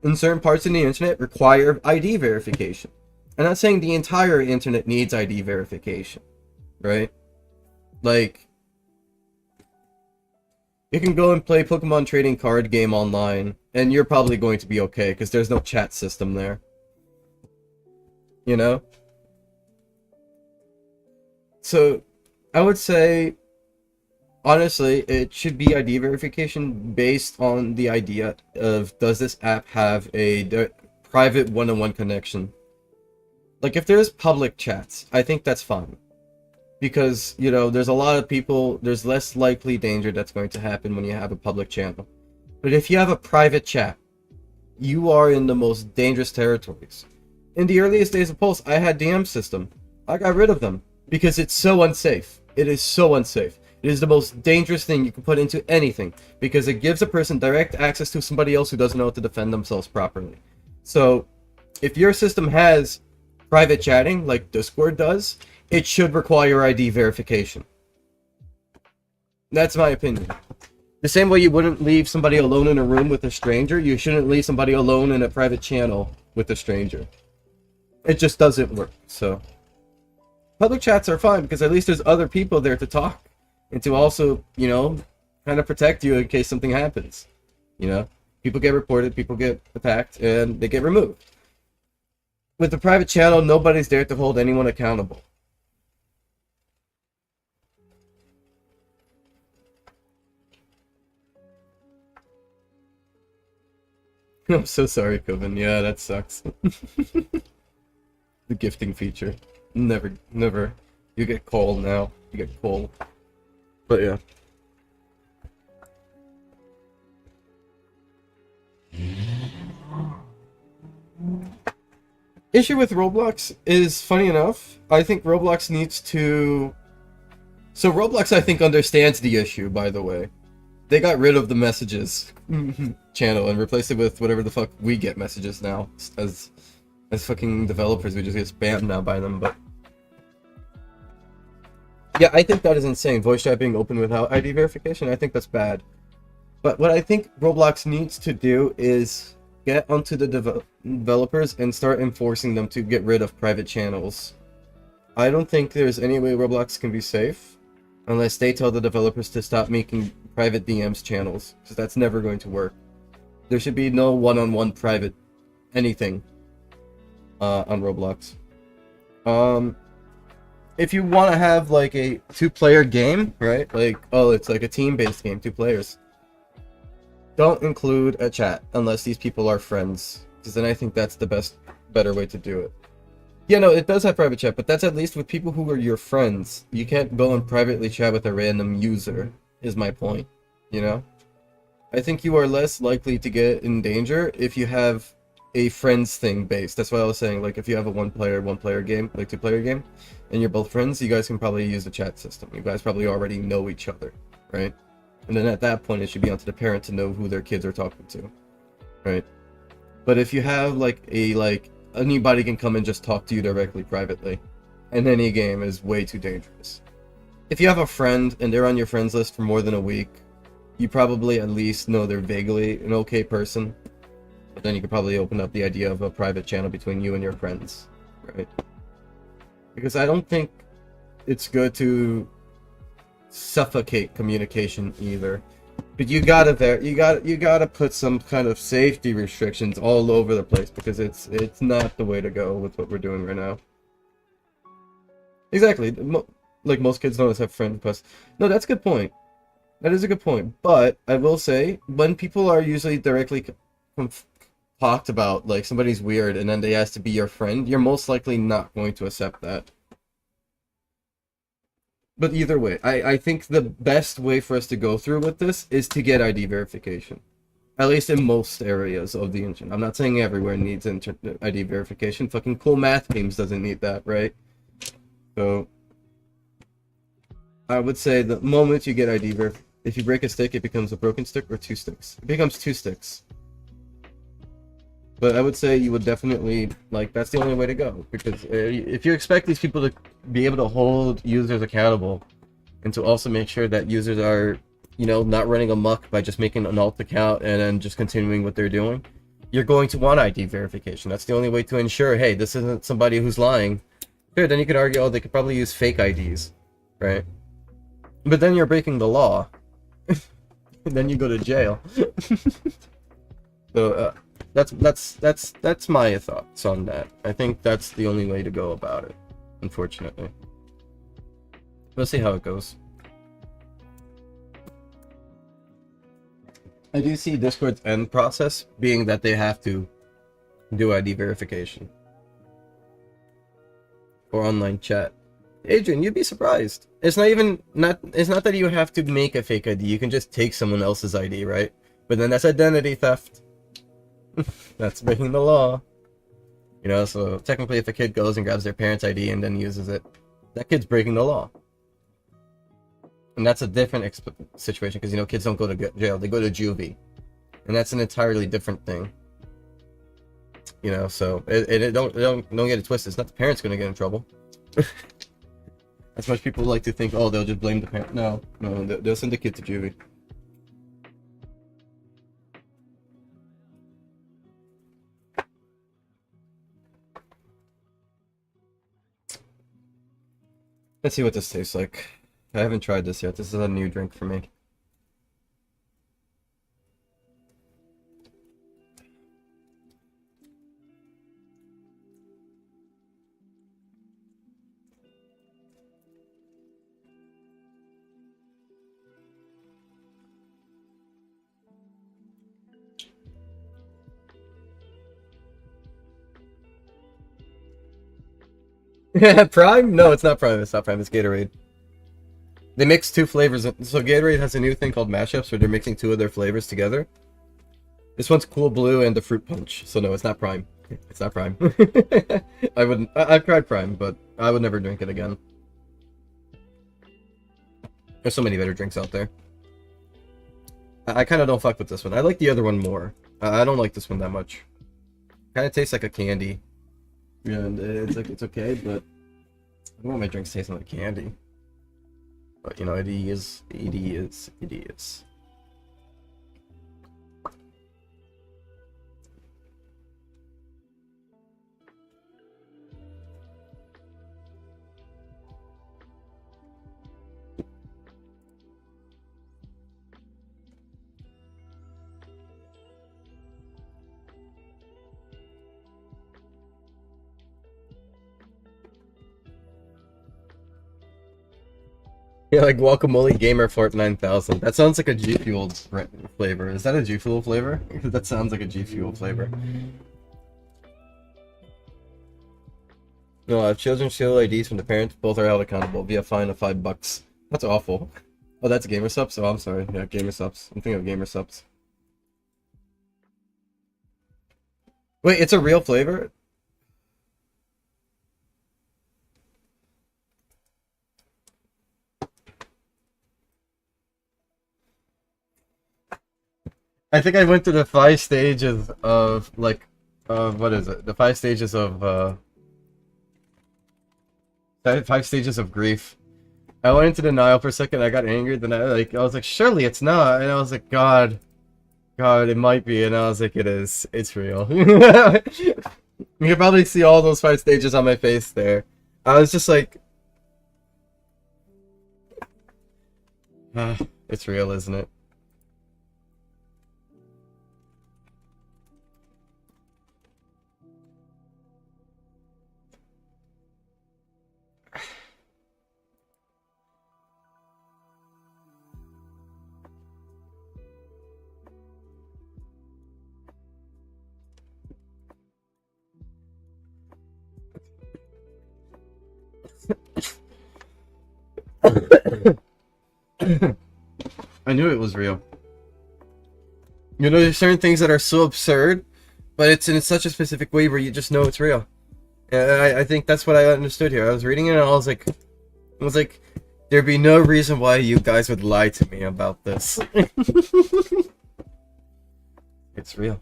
[SPEAKER 1] in certain parts of the internet, require ID verification. I'm not saying the entire internet needs ID verification, right? Like, you can go and play Pokemon trading card game online, and you're probably going to be okay, because there's no chat system there. You know? So, I would say, honestly, it should be ID verification based on the idea of, does this app have a private one-on-one connection? Like, if there's public chats, I think that's fine. Because, you know, there's a lot of people, there's less likely danger that's going to happen when you have a public channel. But if you have a private chat, you are in the most dangerous territories. In the earliest days of Pulse, I had DM system. I got rid of them because it's so unsafe. It is so unsafe. It is the most dangerous thing you can put into anything because it gives a person direct access to somebody else who doesn't know how to defend themselves properly. So, if your system has private chatting, like Discord does, it should require ID verification. That's my opinion. The same way you wouldn't leave somebody alone in a room with a stranger, you shouldn't leave somebody alone in a private channel with a stranger. It just doesn't work, so. Public chats are fine because at least there's other people there to talk and to also, you know, kind of protect you in case something happens. You know, people get reported, people get attacked, and they get removed. With the private channel, nobody's there to hold anyone accountable. I'm so sorry, Coven. Yeah, that sucks. The gifting feature. Never. You get cold now. You get cold. But yeah. Issue with Roblox is, funny enough, I think Roblox needs to... So Roblox, I think, understands the issue, by the way. They got rid of the messages channel and replaced it with whatever the fuck we get messages now. As fucking developers, we just get spammed now by them, but... Yeah, I think that is insane. Voice chat being open without ID verification, I think that's bad. But what I think Roblox needs to do is get onto the developers and start enforcing them to get rid of private channels. I don't think there's any way Roblox can be safe unless they tell the developers to stop making private DMs channels, because that's never going to work. There should be no one-on-one private anything on Roblox. If you want to have like a two-player game, right? Like, oh, it's like a team-based game, 2 players. Don't include a chat unless these people are friends, because then I think that's the better way to do it. Yeah, no, it does have private chat, but that's at least with people who are your friends. You can't go and privately chat with a random user, is my point, you know? I think you are less likely to get in danger if you have a friends thing based. That's what I was saying, like if you have a one player game, like two-player game, and you're both friends, you guys can probably use the chat system. You guys probably already know each other, right? And then at that point, it should be onto the parent to know who their kids are talking to, right? But if you have like anybody can come and just talk to you directly privately, and any game is way too dangerous. If you have a friend and they're on your friends list for more than a week, you probably at least know they're vaguely an okay person. But then you could probably open up the idea of a private channel between you and your friends, right? Because I don't think it's good to suffocate communication either. But you gotta put some kind of safety restrictions all over the place, because it's not the way to go with what we're doing right now. Exactly. Like most kids don't have friend requests. No, that's a good point. That is a good point. But I will say, when people are usually directly talked about, like somebody's weird and then they ask to be your friend, you're most likely not going to accept that. But either way, I think the best way for us to go through with this is to get ID verification. At least in most areas of the internet. I'm not saying everywhere needs ID verification. Fucking Cool Math Games doesn't need that, right? So, I would say the moment you get ID verification, if you break a stick, it becomes a broken stick or 2 sticks. It becomes 2 sticks. But I would say you would definitely, like, that's the only way to go. Because if you expect these people to be able to hold users accountable, and to also make sure that users are, you know, not running amok by just making an alt account and then just continuing what they're doing, you're going to want ID verification. That's the only way to ensure, hey, this isn't somebody who's lying. Sure, then you could argue, oh, they could probably use fake IDs, right? But then you're breaking the law. And then you go to jail. So, that's my thoughts on that. I think that's the only way to go about it, unfortunately. We'll see how it goes. I do see Discord's end process being that they have to do ID verification for online chat. Adrian, you'd be surprised. It's not that you have to make a fake ID. You can just take someone else's ID, right? But then that's identity theft. That's breaking the law. You know, so technically if a kid goes and grabs their parent's ID and then uses it, that kid's breaking the law. And that's a different situation, because, you know, kids don't go to jail, they go to juvie. And that's an entirely different thing. You know, so don't get it twisted. It's not the parents going to get in trouble. As much people like to think, oh, they'll just blame the parent. No, they'll send the kid to juvie. Let's see what this tastes like. I haven't tried this yet. This is a new drink for me. Prime? No, it's not Prime. It's not Prime. It's Gatorade. They mix 2 flavors. So Gatorade has a new thing called mashups, where they're mixing 2 of their flavors together. This one's Cool Blue and the Fruit Punch. So no, it's not Prime. It's not Prime. I've tried Prime, but I would never drink it again. There's so many better drinks out there. I kind of don't fuck with this one. I like the other one more. I don't like this one that much. Kind of tastes like a candy. Yeah, and it's okay, but I don't want my drinks tasting like candy. But you know, it is. Yeah, like Guacamole Gamer Fort 9000. That sounds like a G Fuel flavor. Is that a G Fuel flavor? That sounds like a G Fuel flavor. No, if children steal IDs from the parents, both are held accountable via fine of $5. That's awful. Oh, that's gamer subs? Oh, I'm sorry. Yeah, gamer subs. I'm thinking of gamer subs. Wait, it's a real flavor? I think I went through the 5 stages of, like, what is it? The 5 stages of, 5 stages of grief. I went into denial for a second, I got angry, then I was like, surely it's not, and I was like, God, it might be, and I was like, it is. It's real. You can probably see all those 5 stages on my face there. I was just like, it's real, isn't it? I knew it was real. You know, there's certain things that are so absurd, but it's in such a specific way where you just know it's real. And I think that's what I understood here. I was reading it and I was like, there'd be no reason why you guys would lie to me about this. It's real.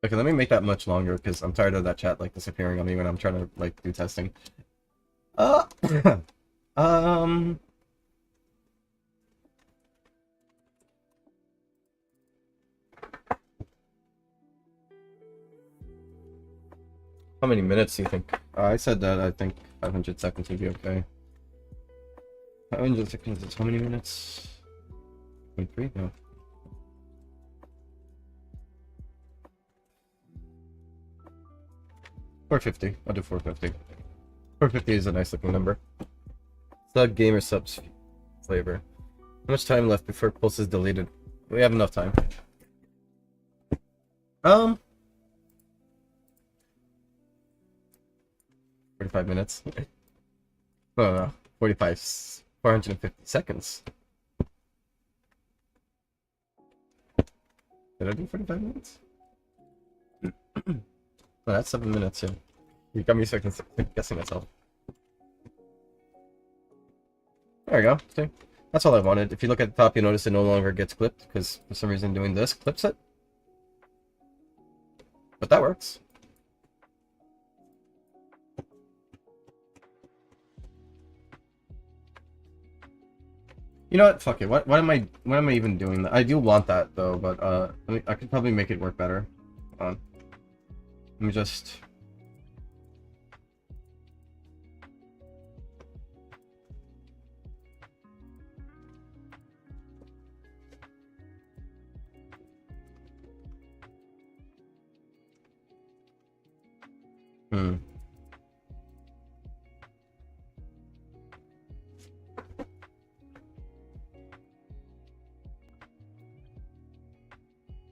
[SPEAKER 1] Okay, let me make that much longer because I'm tired of that chat like disappearing on me when I'm trying to like do testing. Uh, um, how many minutes do you think? I said that I think 500 seconds would be okay. 500 seconds is how many minutes? 23? No. 450. I'll do 450. 450 is a nice looking number. Sub gamer subs flavor. How much time left before Pulse is deleted? We have enough time. 45 minutes. No. 450 seconds. Did I do 45 minutes? Oh, that's 7 minutes, yeah. You got me second guessing myself. There we go. See? That's all I wanted. If you look at the top, you notice it no longer gets clipped, because for some reason doing this clips it. But that works. You know what? Fuck it. What am I even doing? I do want that though, but I could probably make it work better. Hold on. Let me just...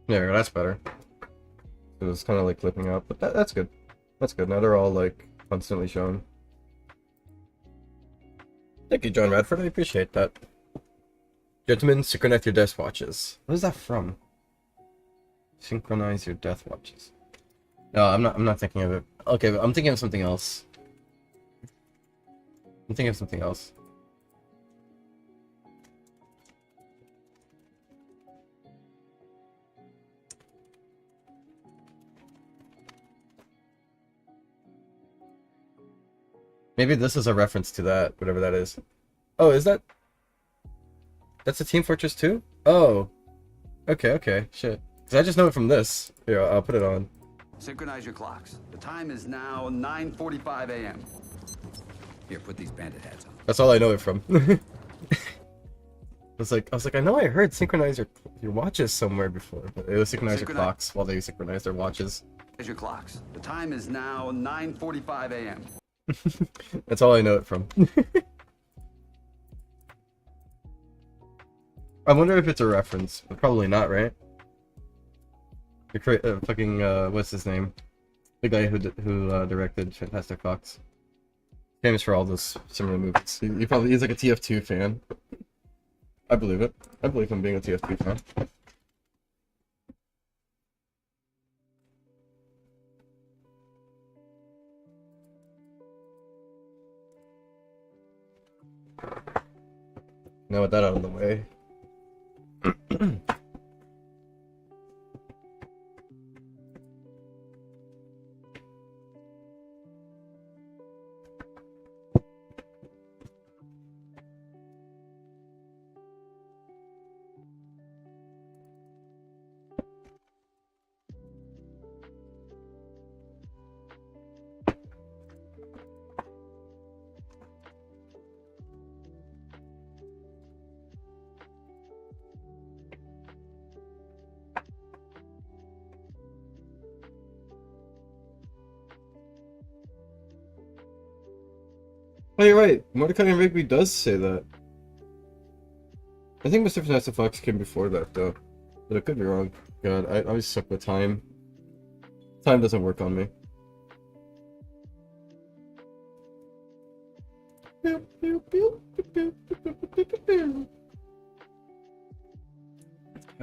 [SPEAKER 1] There, that's better. It was kind of like clipping out, but that's good. That's good. Now they're all like constantly shown. Thank you, John Radford. I appreciate that. Gentlemen, synchronize your death watches. What is that from? Synchronize your death watches. No, I'm not thinking of it. Okay, but I'm thinking of something else. I'm thinking of something else. Maybe this is a reference to that, whatever that is. Oh, is that... That's a Team Fortress 2? Oh. Okay, shit. 'Cause I just know it from this. Here, I'll put it on.
[SPEAKER 6] Synchronize your clocks. The time is now 9:45 a.m. Here, put these bandit hats on.
[SPEAKER 1] That's all I know it from. I was like, I know I heard synchronize your watches somewhere before, but it was synchronize your clocks while they synchronize their watches.
[SPEAKER 6] Synchronize your clocks. The time is now 9:45 a.m.
[SPEAKER 1] That's all I know it from. I wonder if it's a reference. Probably not, right? The fucking what's his name? The guy who directed Fantastic Fox. Famous for all those similar movies. He's like a TF2 fan. I believe it. I believe him being a TF2 fan. Now with that out of the way. Oh, you're right. Mordecai and Rigby does say that. I think Mr. Fantastic Fox came before that, though. But I could be wrong. God, I always suck with time. Time doesn't work on me. I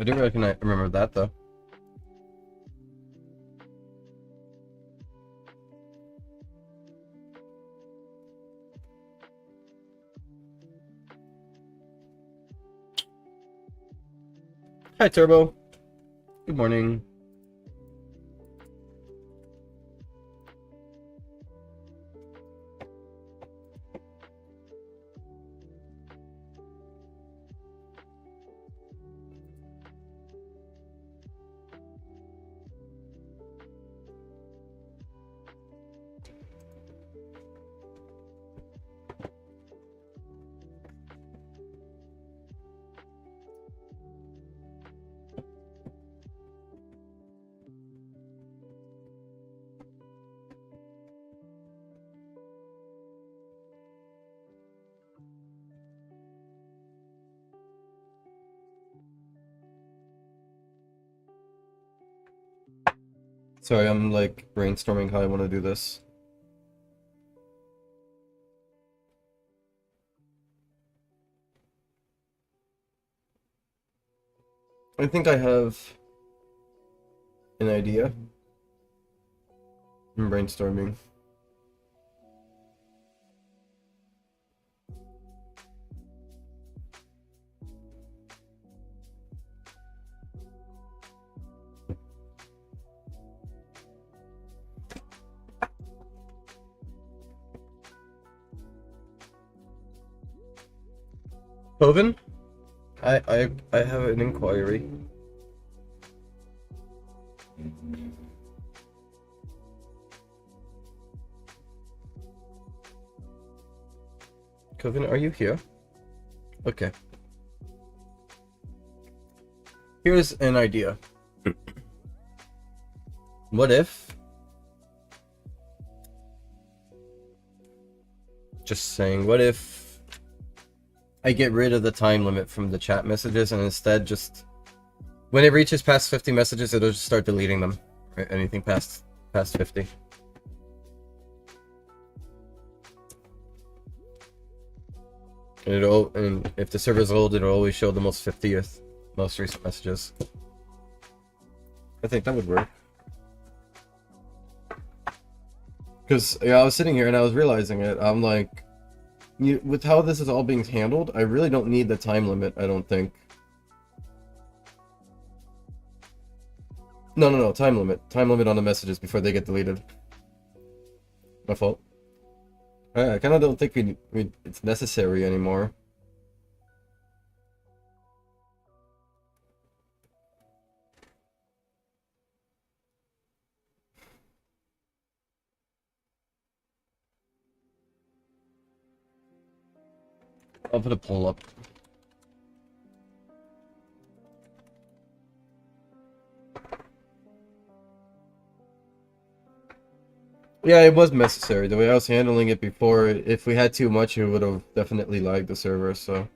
[SPEAKER 1] do remember that, though. Hi, Turbo. Good morning. Sorry, I'm like brainstorming how I want to do this. I think I have an idea. I'm brainstorming. Hoven? I have an inquiry. Coven, are you here? Okay. Here's an idea. What if... Just saying, what if I get rid of the time limit from the chat messages and instead just... When it reaches past 50 messages, it'll just start deleting them. Right? Anything past 50. And if the server's old, it'll always show the most 50th, most recent messages. I think that would work. Because yeah, I was sitting here and I was realizing it. I'm like, with how this is all being handled, I really don't need the time limit, I don't think. No, time limit. Time limit on the messages before they get deleted. My fault. I kind of don't think it's necessary anymore. I'll put a poll up. Yeah, it was necessary. The way I was handling it before, if we had too much, it would have definitely lagged the server, so.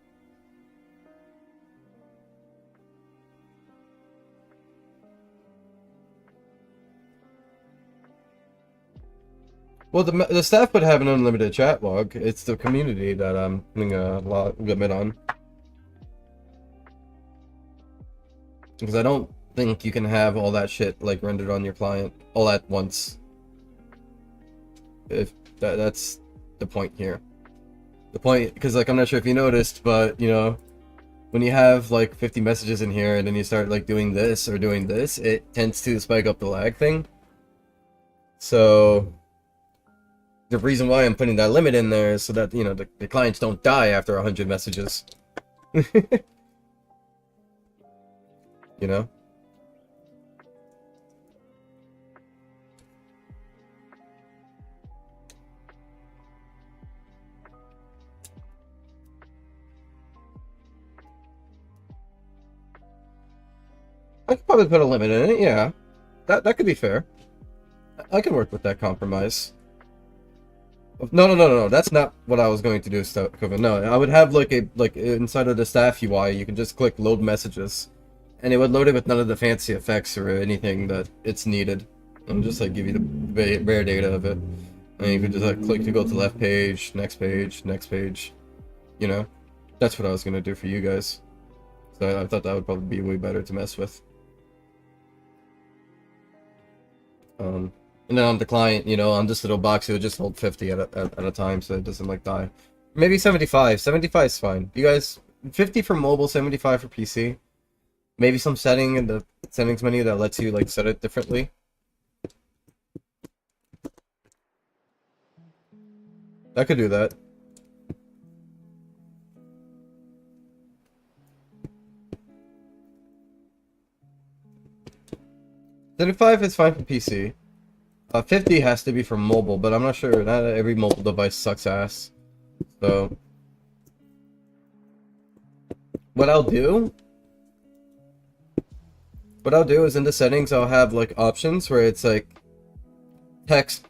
[SPEAKER 1] Well, the staff would have an unlimited chat log. It's the community that I'm putting a limit on. Because I don't think you can have all that shit, like, rendered on your client all at once. If that's the point here. The point, because like I'm not sure if you noticed, but you know, when you have like 50 messages in here and then you start like doing this or doing this, it tends to spike up the lag thing. So the reason why I'm putting that limit in there is so that, you know, the clients don't die after 100 messages. You know? I could probably put a limit in it, yeah. That could be fair. I can work with that compromise. No. That's not what I was going to do, Kevin. No, I would have like inside of the staff UI, you can just click load messages, and it would load it with none of the fancy effects or anything that it's needed, and just like give you the bare data of it. And you could just like click to go to the left page, next page, next page. You know, that's what I was gonna do for you guys. So I thought that would probably be way better to mess with. And then on the client, you know, on this little box, it would just hold 50 at a time, so it doesn't like die. Maybe 75. 75 is fine. You guys, 50 for mobile, 75 for PC. Maybe some setting in the settings menu that lets you like set it differently. I could do that. $75 is fine for PC. 50 has to be for mobile, but I'm not sure. Not every mobile device sucks ass. So, what I'll do is in the settings, I'll have like options where it's like text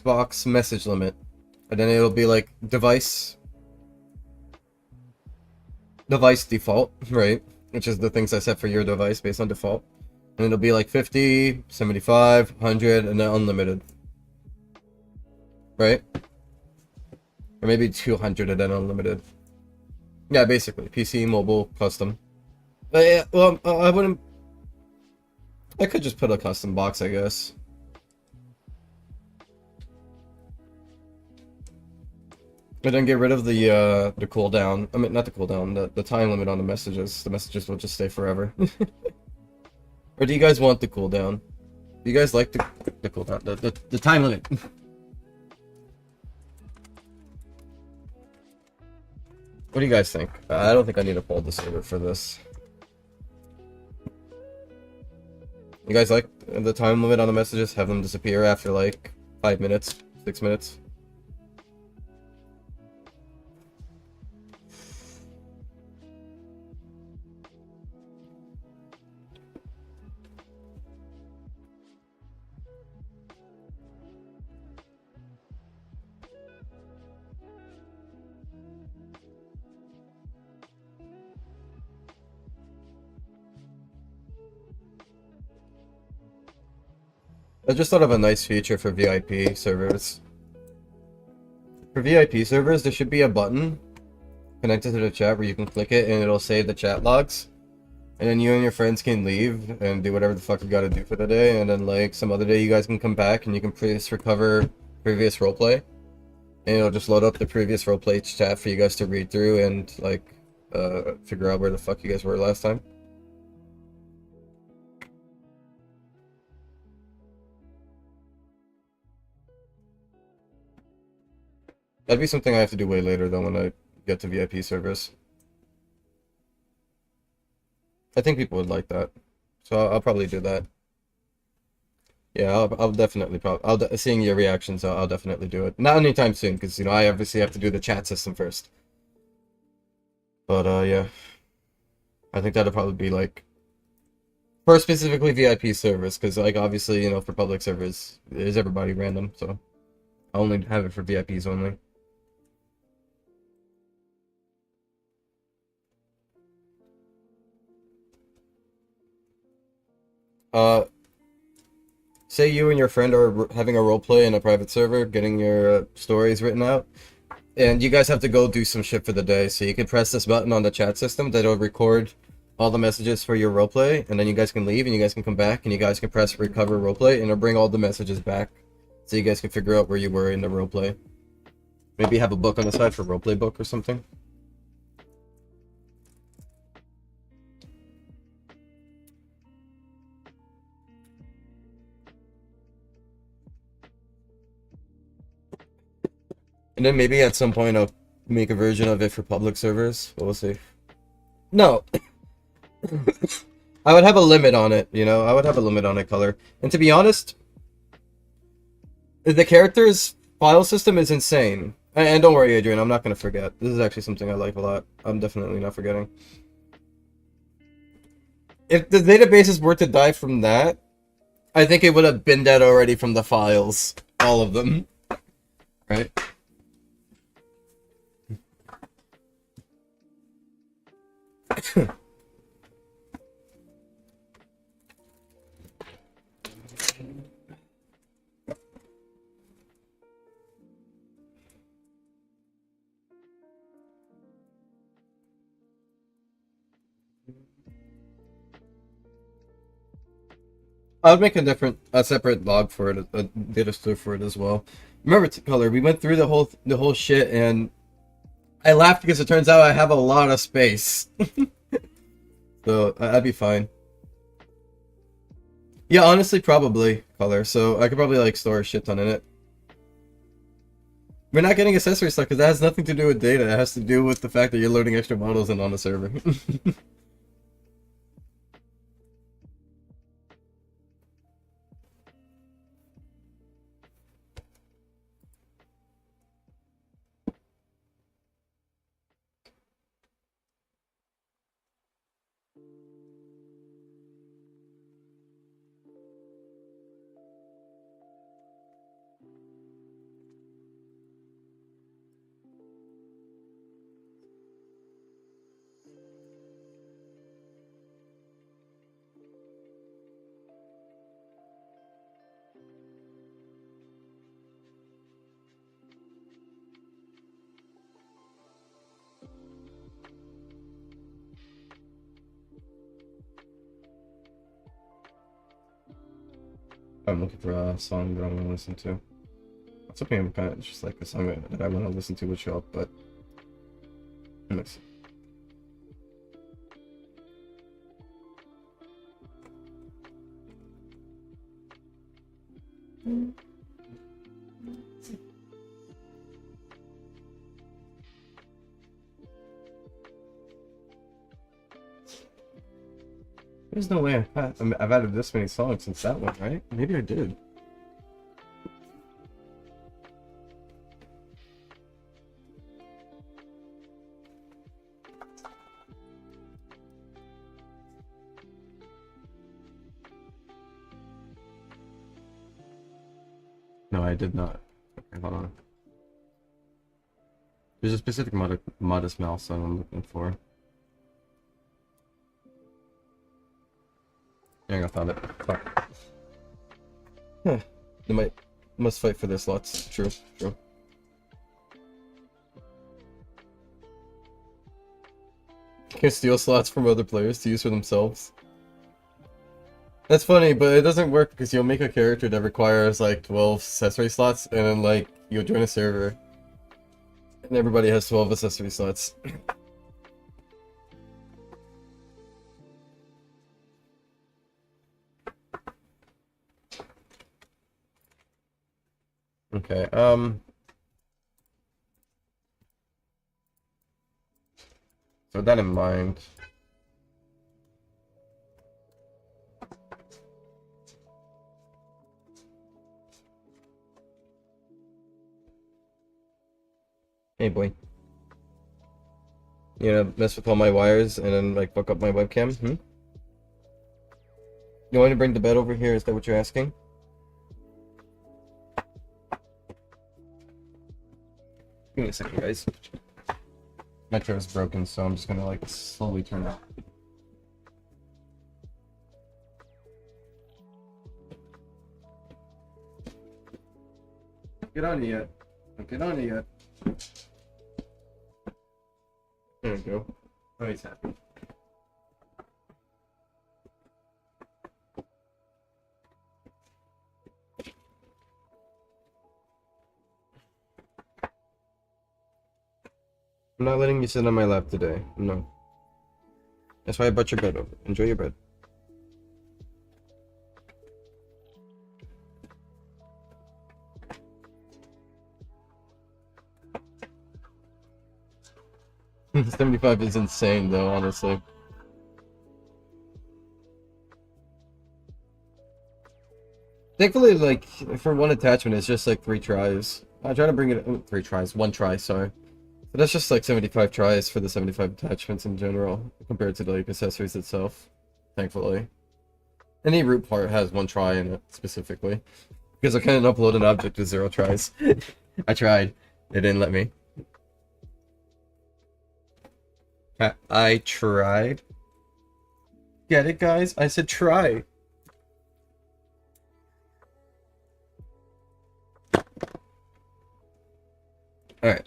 [SPEAKER 1] box message limit, and then it'll be like device default, right? Which is the things I set for your device based on default. And it'll be like 50, 75, 100, and then unlimited. Right? Or maybe 200 and then unlimited. Yeah, basically. PC, mobile, custom. But yeah, well, I wouldn't... I could just put a custom box, I guess. And then get rid of the cooldown. I mean, not the cooldown, the time limit on the messages. The messages will just stay forever. Or do you guys want the cooldown? Do you guys like the cooldown? The time limit. What do you guys think? I don't think I need to pull the server for this. You guys like the time limit on the messages? Have them disappear after like 5 minutes, 6 minutes? I just thought of a nice feature for VIP servers. For VIP servers, there should be a button connected to the chat where you can click it and it'll save the chat logs. And then you and your friends can leave and do whatever the fuck you gotta do for the day. And then like some other day you guys can come back and you can recover previous roleplay. And it'll just load up the previous roleplay chat for you guys to read through and like figure out where the fuck you guys were last time. That'd be something I have to do way later though when I get to VIP servers. I think people would like that, so I'll probably do that. Yeah, I'll definitely seeing your reactions, I'll definitely do it. Not anytime soon, because you know I obviously have to do the chat system first. But yeah, I think that'll probably be like for specifically VIP servers, because like obviously for public servers is everybody random, so I only have it for VIPs only. Uh, say you and your friend are having a role play in a private server, getting your stories written out, and you guys have to go do some shit for the day. So you can press this button on the chat system that'll record all the messages for your roleplay, and then you guys can leave and you guys can come back and you guys can press recover roleplay and it'll bring all the messages back, so you guys can figure out where you were in the roleplay. Maybe have a book on the side for roleplay book or something. And then maybe at some point I'll make a version of it for public servers, but we'll see. No. I would have a limit on it, I would have a limit on it, Color. And to be honest, the character's file system is insane. And don't worry, Adrian, I'm not going to forget. This is actually something I like a lot. I'm definitely not forgetting. If the databases were to die from that, I think it would have been dead already from the files. All of them. Right? I would make a separate log for it, a data store for it as well. Remember, Color, we went through the whole shit, and I laughed because it turns out I have a lot of space. So I'd be fine. Yeah, honestly, probably, Color. So I could probably like store a shit ton in it. We're not getting accessory stuff because that has nothing to do with data. It has to do with the fact that you're loading extra models in on the server. I'm looking for a song that I want to listen to. It's okay, I'm kind of just like a song that I want to listen to would show up, but let's see. There's no way I've added this many songs since that one, right? Maybe I did. No, I did not. Okay, hold on. There's a specific Modest Mouse song I'm looking for. Dang, I found it. Fuck. Huh. They must fight for their slots. True, true. Can steal slots from other players to use for themselves. That's funny, but it doesn't work because you'll make a character that requires like 12 accessory slots, and then like you'll join a server, and everybody has 12 accessory slots. Okay, so with that in mind, hey boy. You know, mess with all my wires and then like fuck up my webcam? Hmm? You want me to bring the bed over here? Is that what you're asking? Give me a second, guys. My chair is broken, so I'm just gonna like slowly turn it. Get on it yet. Don't get on it yet. There we go. Oh, he's happy. I'm not letting you sit on my lap today. No. That's why I brought your bed over. Enjoy your bed. $75 is insane, though, honestly. Thankfully, like, for one attachment, it's just like 3 tries. I try to bring it 3 tries, 1 try, sorry. But that's just like 75 tries for the 75 attachments in general, compared to like accessories itself. Thankfully. Any root part has 1 try in it, specifically. Because I couldn't upload an object with 0 tries. I tried. It didn't let me. I tried. Get it, guys? I said try. Alright.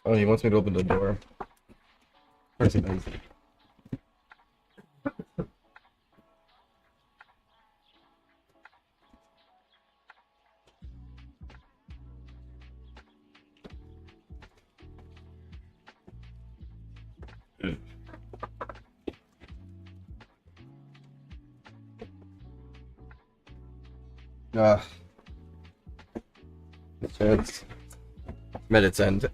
[SPEAKER 1] Oh, he wants me to open the door. Of course he does. Ah. It's met its end.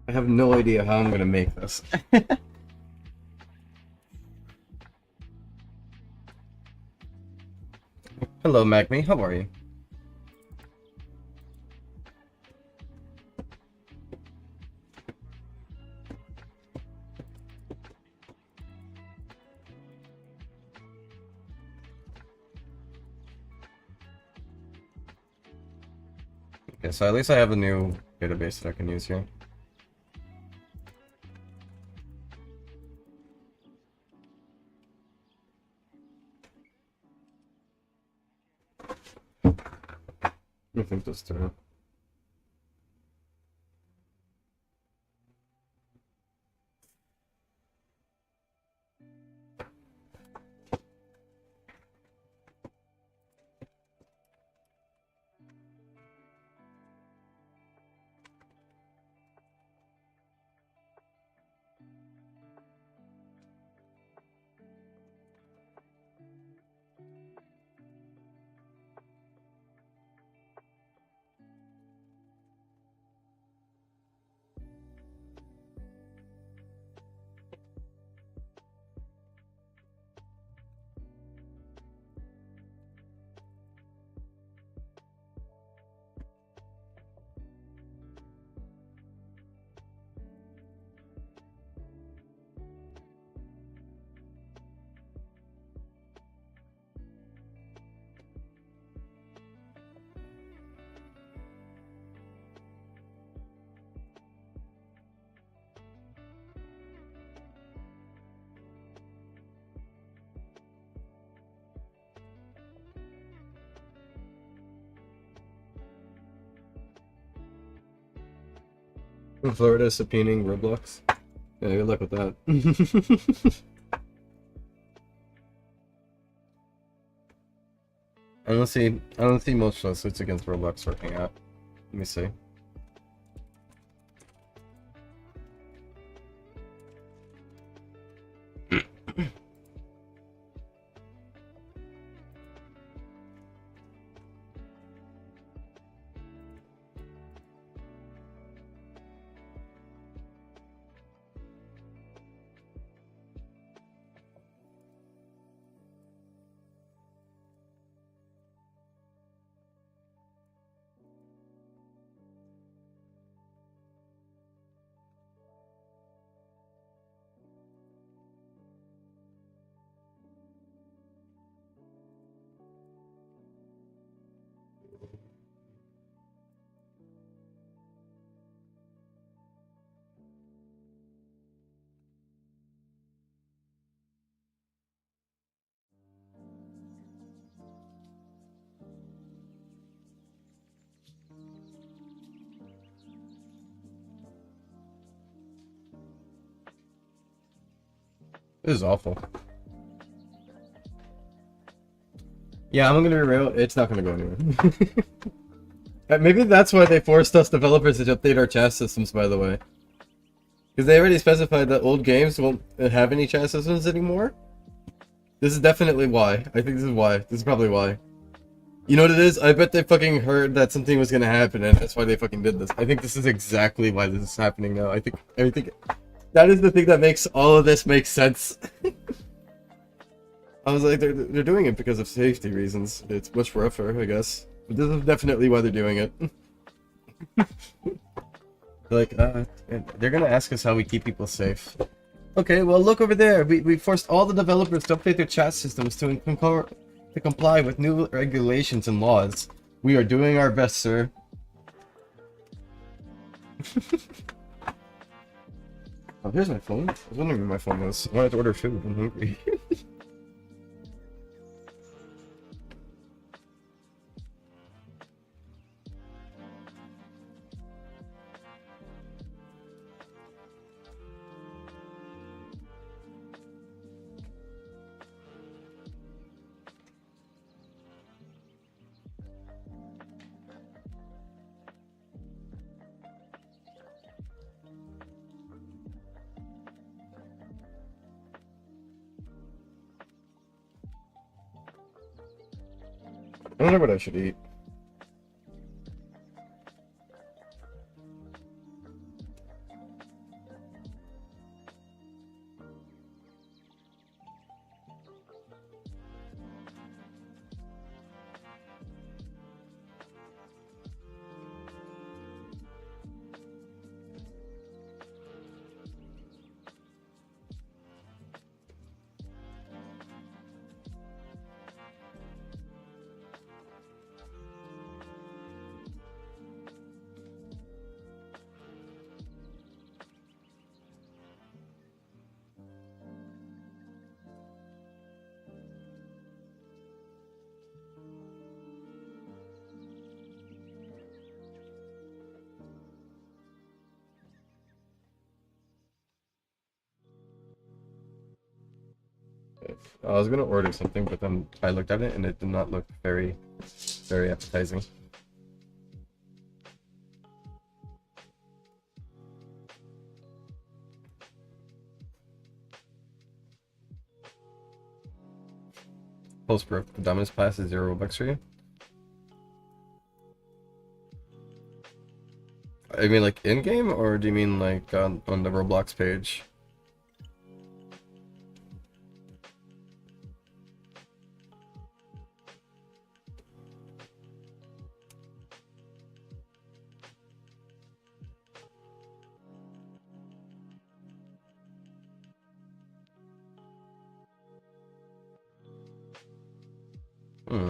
[SPEAKER 1] I have no idea how I'm gonna make this. Hello, Magme. How are you? Okay, so at least I have a new database that I can use here. Let me think this through. Florida subpoenaing Roblox. Yeah, good luck with that. I don't see most lawsuits against Roblox working out. Let me see. This is awful. Yeah, I'm gonna be real. It's not gonna go anywhere. Maybe that's why they forced us developers to update our chat systems, by the way. Because they already specified that old games won't have any chat systems anymore. This is definitely why. I think this is why. This is probably why. You know what it is? I bet they fucking heard that something was gonna happen, and that's why they fucking did this. I think this is exactly why this is happening now. I think that is the thing that makes all of this make sense. I was like, they're doing it because of safety reasons. It's much rougher, I guess. But this is definitely why they're doing it. Like, they're gonna ask us how we keep people safe. Okay, well look over there. We forced all the developers to update their chat systems to comply with new regulations and laws. We are doing our best, sir. Oh, here's my phone. I was wondering where my phone was. I wanted to order food. I'm hungry. I don't know what I should eat. I was gonna order something, but then I looked at it and it did not look very, very appetizing. Post broke. The Dominus Pass is 0 Robux for you. I mean, like in game, or do you mean like on the Roblox page? Hmm.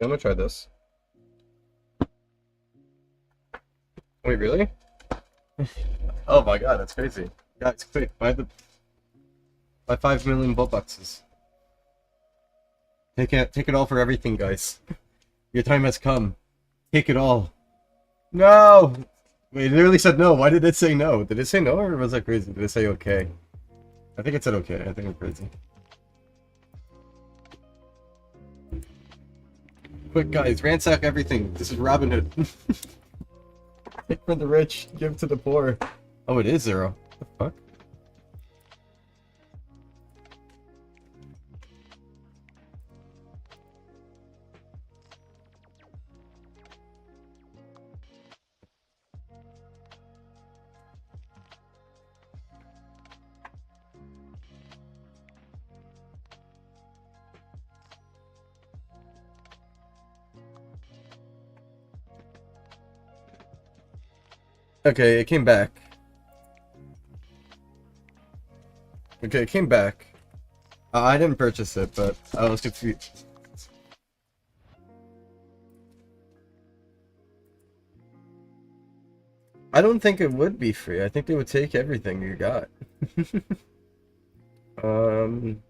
[SPEAKER 1] I'm gonna try this. Wait, really? Oh my god, that's crazy. Guys, quick, buy 5 million butt boxes. Take it all for everything, guys. Your time has come. Take it all. No! Wait, it literally said no. Why did it say no? Did it say no, or was that crazy? Did it say okay? I think it said okay. I think I'm crazy. Quick, guys, ransack everything. This is Robin Hood. Take from the rich, give to the poor. Oh, it is 0. What the fuck? Okay, it came back. Okay, it came back. I didn't purchase it, but I was confused. I don't think it would be free. I think they would take everything you got. um...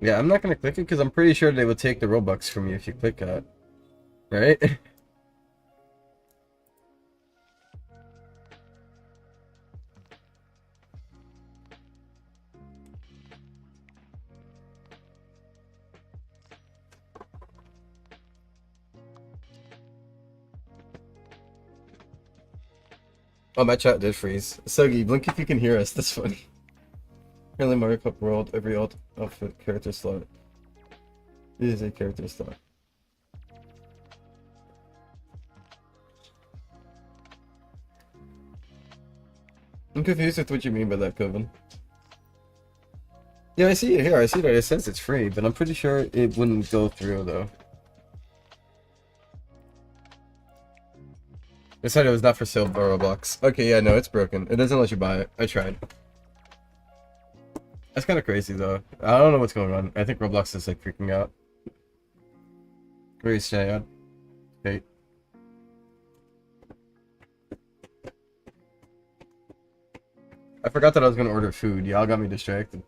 [SPEAKER 1] Yeah, I'm not gonna click it because I'm pretty sure they would take the Robux from you if you click that. Right? Oh, my chat did freeze. Suggy, blink if you can hear us. That's funny. Apparently Mario Kart World, every alt outfit character slot. It is a character slot. I'm confused with what you mean by that, Kevin. Yeah, I see it here. I see that it says it's free, but I'm pretty sure it wouldn't go through, though. It said it was not for sale for Roblox. Okay, yeah, no, it's broken. It doesn't let you buy it. I tried. That's kind of crazy, though. I don't know what's going on. I think Roblox is, like, freaking out. Where you stay at? Okay. I forgot that I was gonna order food. Y'all got me distracted.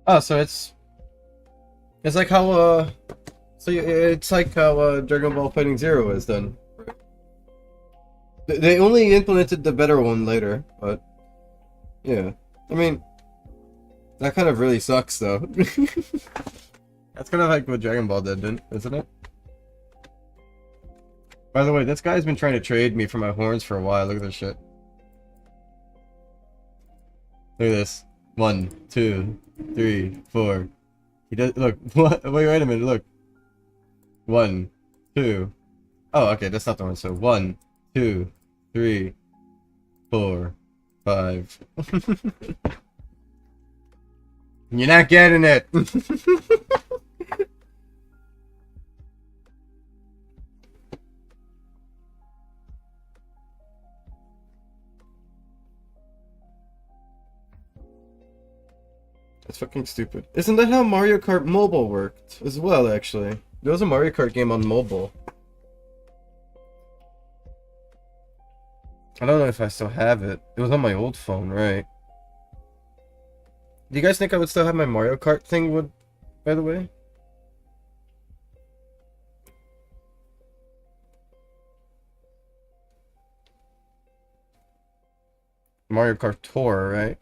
[SPEAKER 1] Oh, so it's like how it's like how Dragon Ball Fighting Zero is then. They only implemented the better one later, but yeah. I mean, that kind of really sucks though. That's kind of like what Dragon Ball did, isn't it? By the way, this guy's been trying to trade me for my horns for a while. Look at this shit. Look at this. 1, 2, 3, 4. He does. Look. What? Wait a minute. Look. 1, 2. Oh, okay. That's not the one. So 1, 2, 3, 4, 5. You're not getting it. It's fucking stupid. Isn't that how Mario Kart Mobile worked as well, actually? There was a Mario Kart game on mobile. I don't know if I still have it. It was on my old phone, right? Do you guys think I would still have my Mario Kart thing, by the way? Mario Kart Tour, right?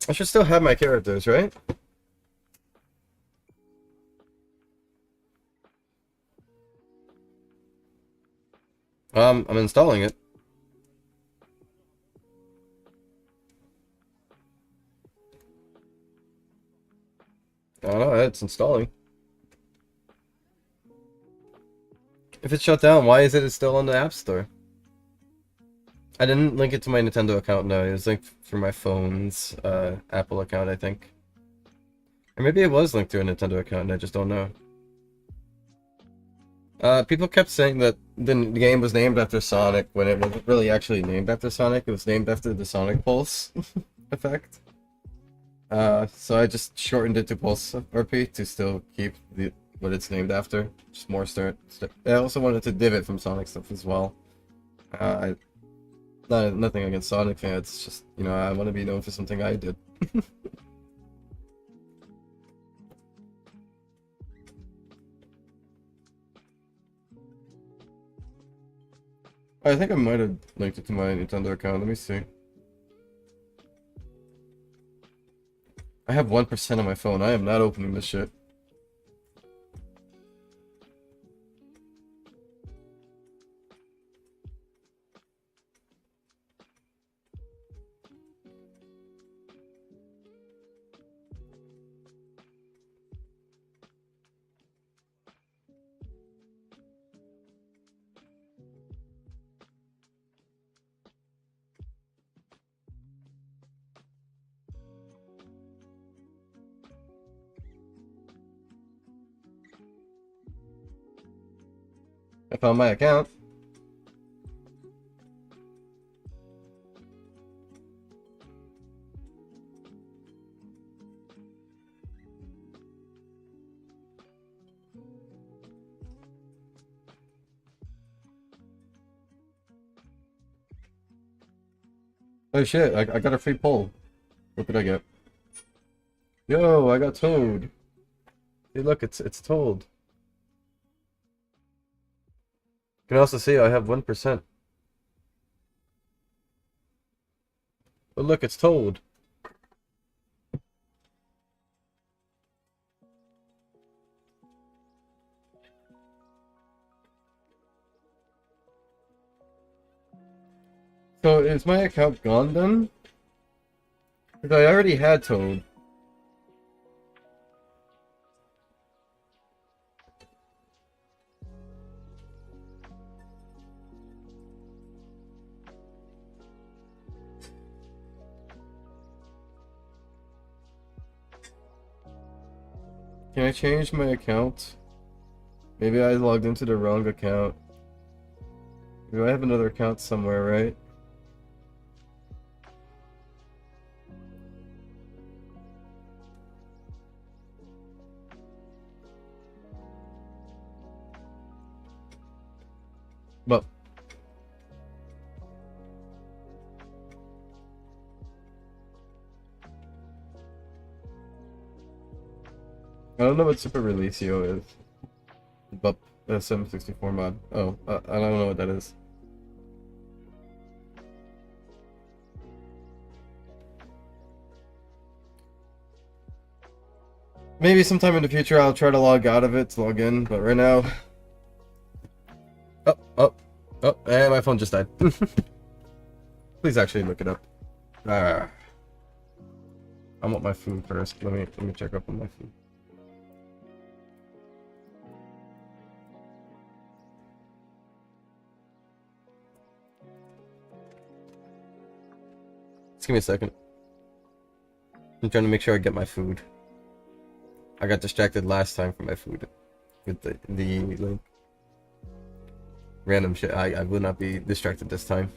[SPEAKER 1] I should still have my characters, right? I'm installing it. I don't know, it's installing. If it's shut down, why is it still on the App Store? I didn't link it to my Nintendo account, no. It was linked through my phone's Apple account, I think. Or maybe it was linked to a Nintendo account and I just don't know. People kept saying that the game was named after Sonic when it wasn't really actually named after Sonic. It was named after the Sonic Pulse effect. So I just shortened it to Pulse RP to still keep what it's named after. Just more I also wanted to divot from Sonic stuff as well. Nothing against Sonic fans, it's just, you know, I want to be known for something I did. I think I might have linked it to my Nintendo account, let me see. I have 1% on my phone, I am not opening this shit. I found my account. Oh shit, I got a free poll. What did I get? Yo, I got Toad. Hey look, it's Toad. You can also see I have 1%. But look, it's Toad. So is my account gone then? Because I already had Toad. Can I change my account? Maybe I logged into the wrong account. Maybe I have another account somewhere, right? But I don't know what Super Releasio is. But 764 mod. Oh, I don't know what that is. Maybe sometime in the future I'll try to log out of it to log in, but right now... Oh, and my phone just died. Please actually look it up. I want my food first. Let me check up on my food. Just give me a second. I'm trying to make sure I get my food. I got distracted last time from my food with the link. Random shit. I will not be distracted this time.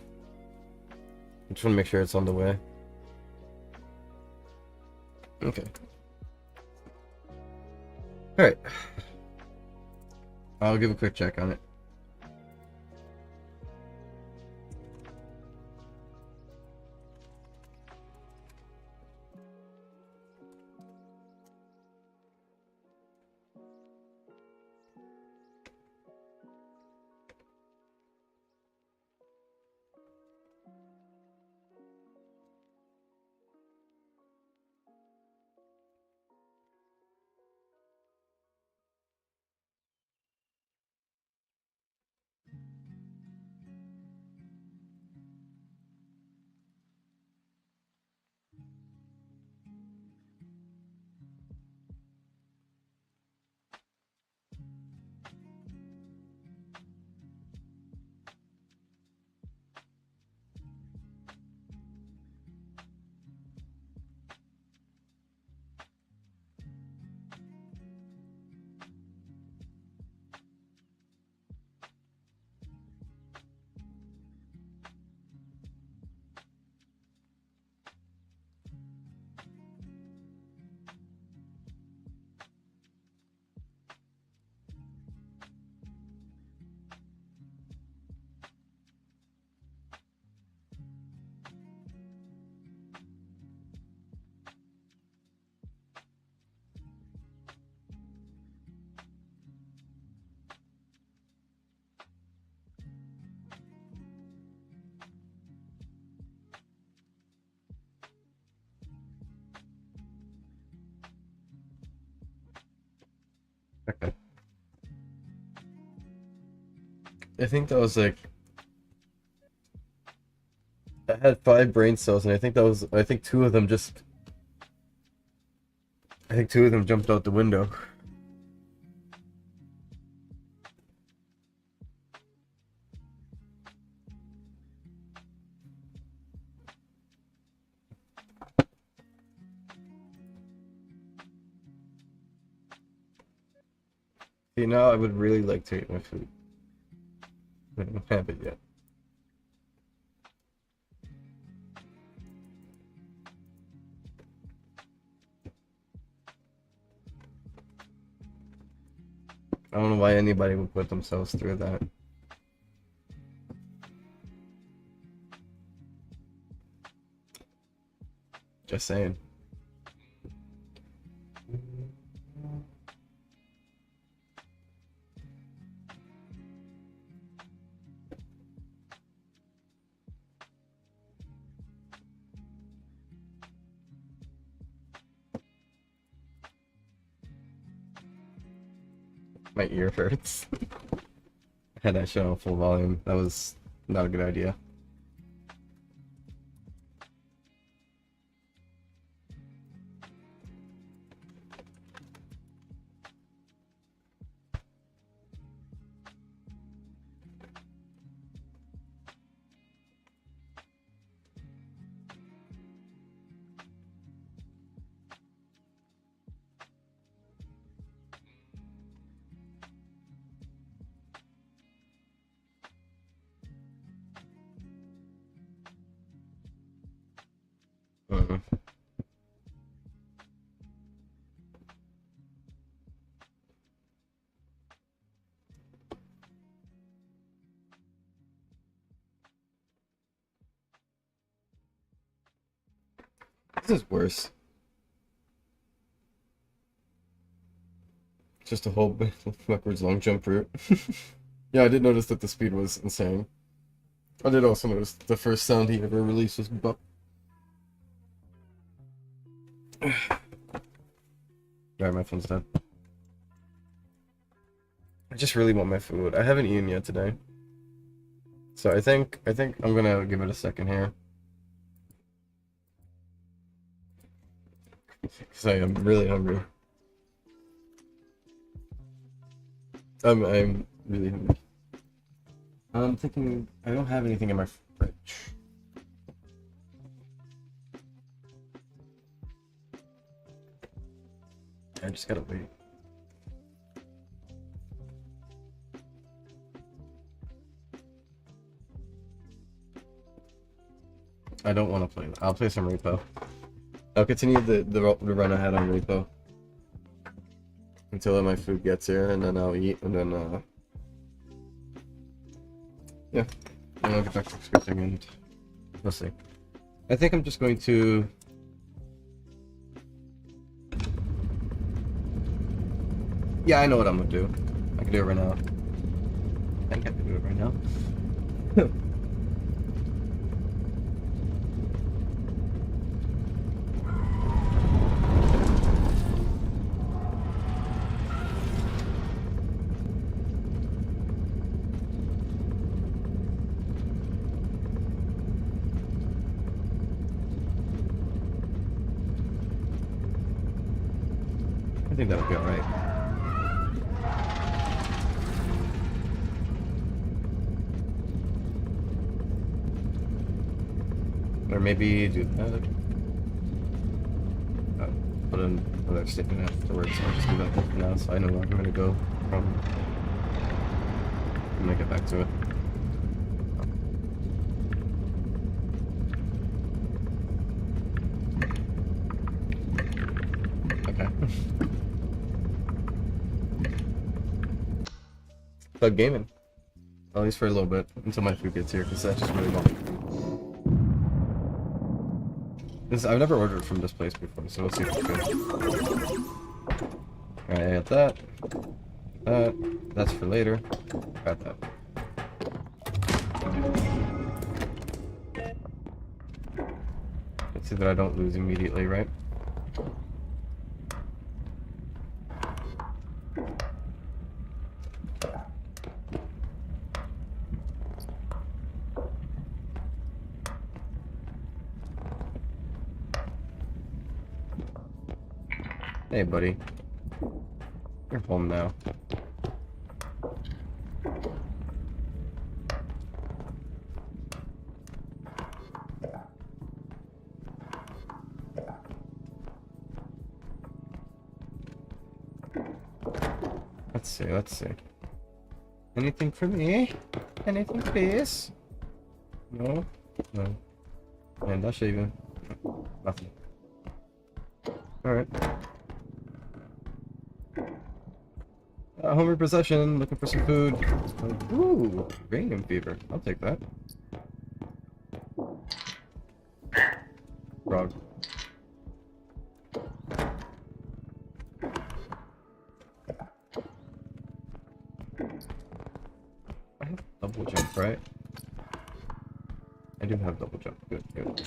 [SPEAKER 1] I just want to make sure it's on the way. Okay. Alright. I'll give a quick check on it. Okay. I think that was like I had 5 brain cells, and I think two of them jumped out the window. See, now I would really like to eat my food. I don't have it yet. I don't know why anybody would put themselves through that. Just saying. My ear hurts. I had that shit on full volume. That was not a good idea. Mhm. This is worse. Just a whole backwards long jump route. Yeah, I did notice that the speed was insane. I did also notice the first sound he ever released was bup. Alright, my phone's dead. I just really want my food. I haven't eaten yet today. So I think I'm gonna give it a second here. Because I am really hungry. I'm really hungry. I'm thinking I don't have anything in my fridge. I just gotta wait. I don't want to play that. I'll play some Repo. I'll continue the run I had on Repo until my food gets here, and then I'll eat, and then yeah, and I'll get back to scripting, and we'll see. I think I'm just going to. Yeah, I know what I'm gonna do. I can do it right now. I think I can do it right now. I think that'll be alright. Or maybe do that. Put in another statement afterwards. I'll just do that for now, so I know where I'm gonna go from when I get back to it. Okay. Bug gaming. At least for a little bit, until my food gets here, because that's just really long. I've never ordered from this place before, so we'll see if it's good. Alright, I got that. That's for later. Got that. Let's see that I don't lose immediately, right? Hey, buddy. You're home now. Let's see. Anything for me? Anything, please? No? No. And I'll show you. Nothing. Alright. Home repossession, looking for some food. Ooh, radium fever. I'll take that. Frog. I have double jump, right? I do have double jump. Good, good.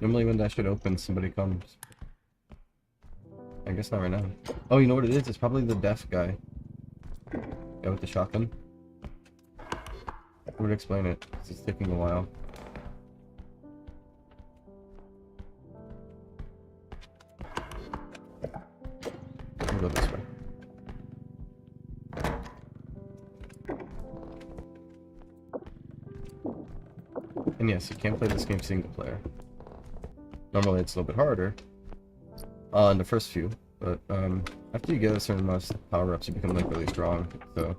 [SPEAKER 1] Normally when that should open, somebody comes. I guess not right now. Oh, you know what it is? It's probably the deaf guy. Guy with the shotgun. I would explain it, 'cause it's taking a while. We'll go this way. And yes, you can't play this game single player. Normally it's a little bit harder in the first few, but after you get a certain amount of power-ups, you become like really strong, so...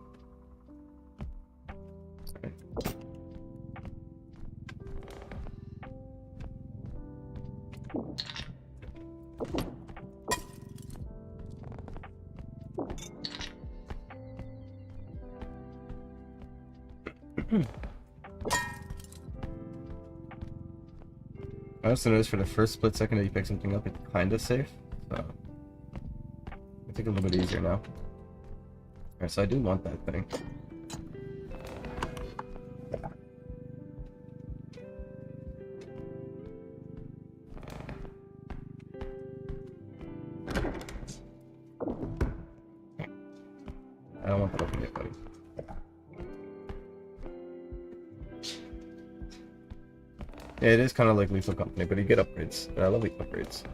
[SPEAKER 1] Okay. I also noticed for the first split second that you pick something up, it's kind of safe, so I think a little bit easier now. Alright, so I do want that thing. I don't want that open yet, buddy. Yeah, it is kind of like Lethal Company, but you get upgrades. And I love upgrades.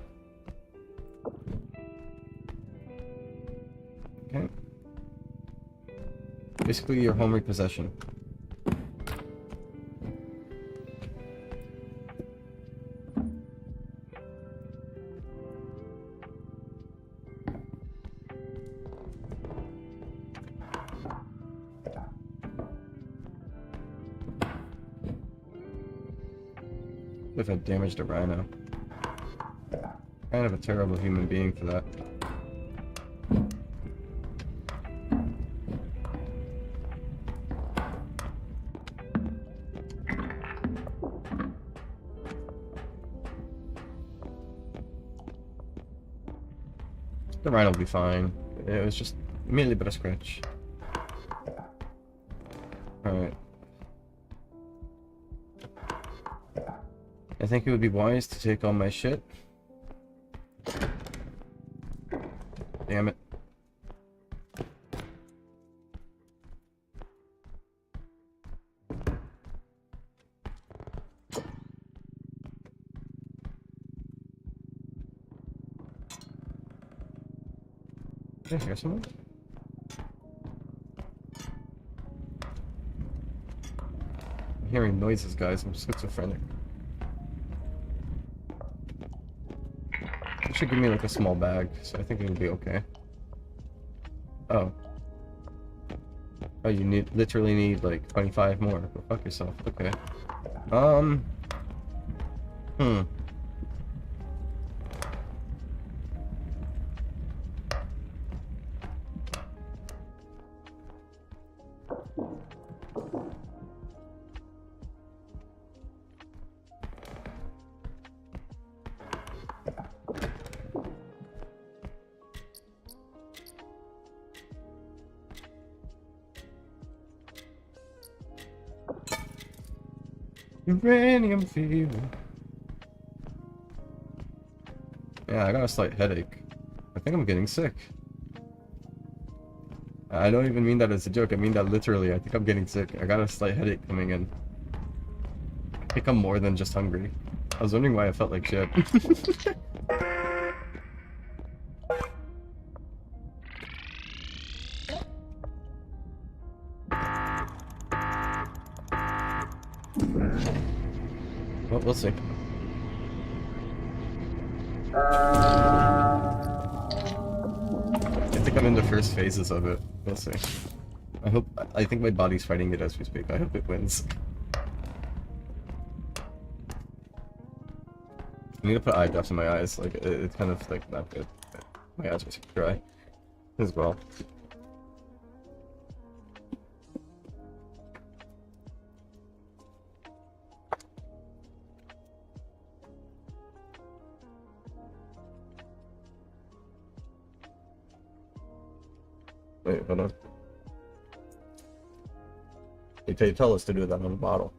[SPEAKER 1] Okay. Basically, your home repossession. If I damaged a rhino. Kind of a terrible human being for that. The rhino will be fine. It was just immediately but a scratch. Alright. I think it would be wise to take all my shit. Damn it. Did I hear someone? I'm hearing noises, guys. I'm schizophrenic. It should give me like a small bag, so I think it'll be okay. Oh. Oh, you literally need like 25 more. Go fuck yourself. Okay. Uranium fever. Yeah, I got a slight headache. I think I'm getting sick. I don't even mean that as a joke, I mean that literally. I think I'm getting sick. I got a slight headache coming in. I think I'm more than just hungry. I was wondering why I felt like shit. Well, we'll see. I think I'm in the first phases of it. We'll see. I think my body's fighting it as we speak. I hope it wins. I need to put eye drops in my eyes. Like, it's kind of, like, not good. My eyes are super dry as well. Wait, hold on. They tell us to do that on the bottle.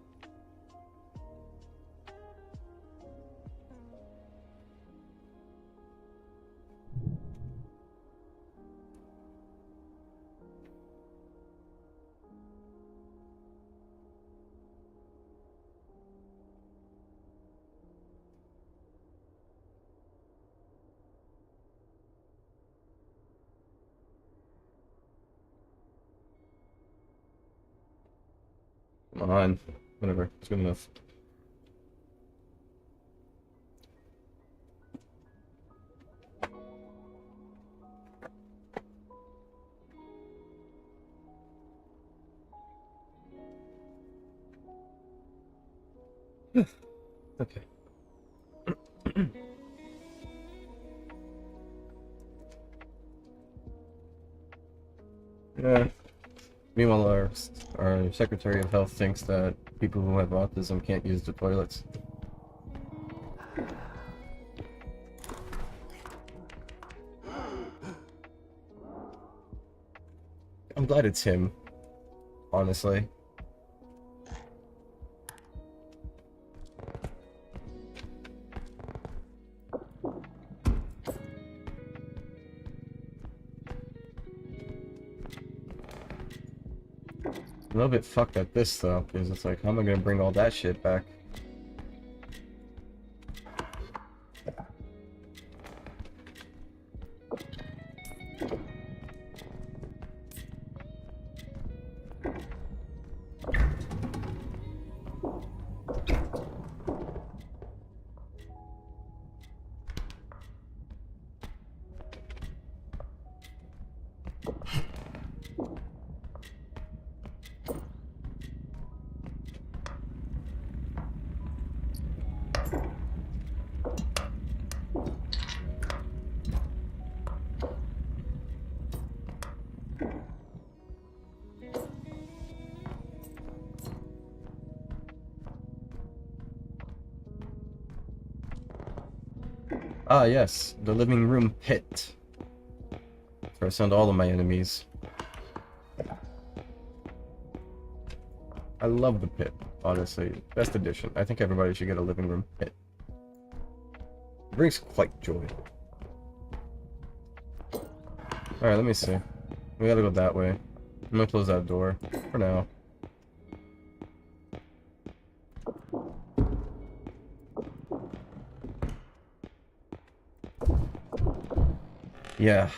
[SPEAKER 1] Come on. Whatever. It's good enough. Okay. Yeah. Meanwhile, our Secretary of Health thinks that people who have autism can't use the toilets. I'm glad it's him, honestly. A little bit fucked at this though, because it's like, how am I gonna bring all that shit back? Ah, yes, the living room pit. Where I send all of my enemies. I love the pit, honestly. Best addition. I think everybody should get a living room pit. It brings quite joy. Alright, let me see. We gotta go that way. I'm gonna close that door for now. Yeah.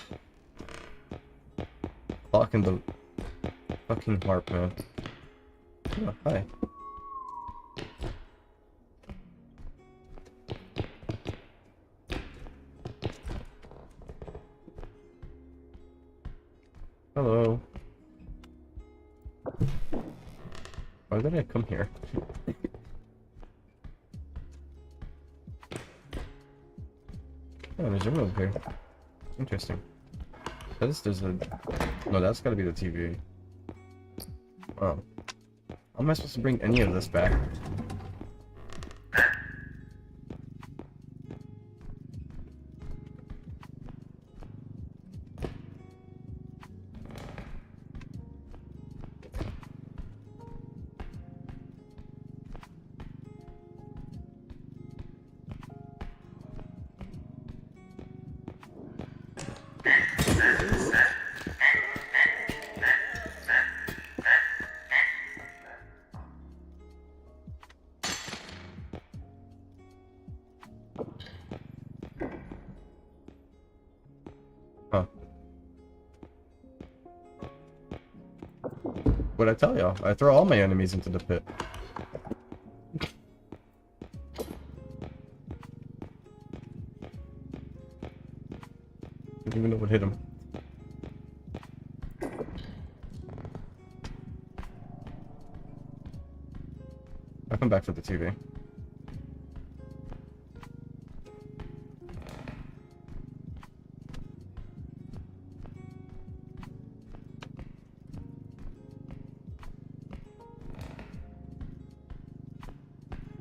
[SPEAKER 1] Locking the fucking harp, man. Oh, hi. Hello. Why did I come here? Oh, there's a room over here. Interesting. There's a... No, that's gotta be the TV. Oh. How am I supposed to bring any of this back? Huh. What'd I tell y'all? I throw all my enemies into the pit. Didn't even know what hit him. I'll come back for the TV.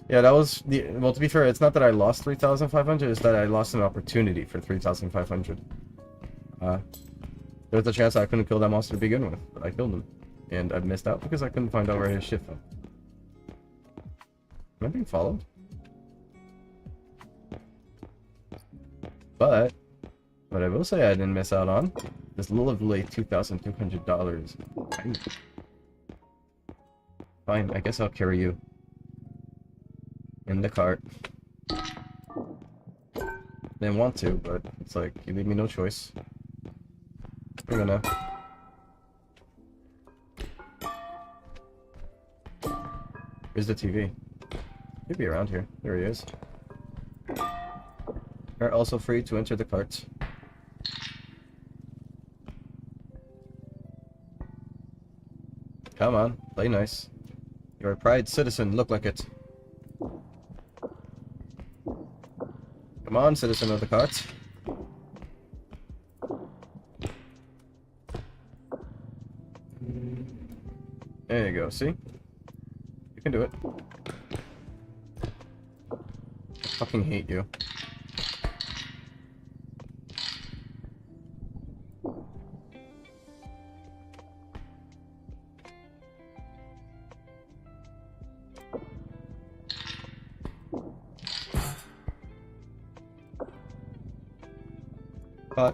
[SPEAKER 1] Yeah, that was the... Well, to be fair, it's not that I lost 3,500, it's that I lost an opportunity for 3,500. There was a chance I couldn't kill that monster to begin with, but I killed him. And I missed out because I couldn't find out where his shit fell. Am I being followed? But what I will say I didn't miss out on is lovely $2,200. Fine, I guess I'll carry you in the cart. Didn't want to, but it's like you leave me no choice. We're gonna... Where's the TV? He'd be around here. There he is. You're also free to enter the cart. Come on, play nice. You're a pride citizen, look like it. Come on, citizen of the cart. There you go, see? You can do it. I fucking hate you.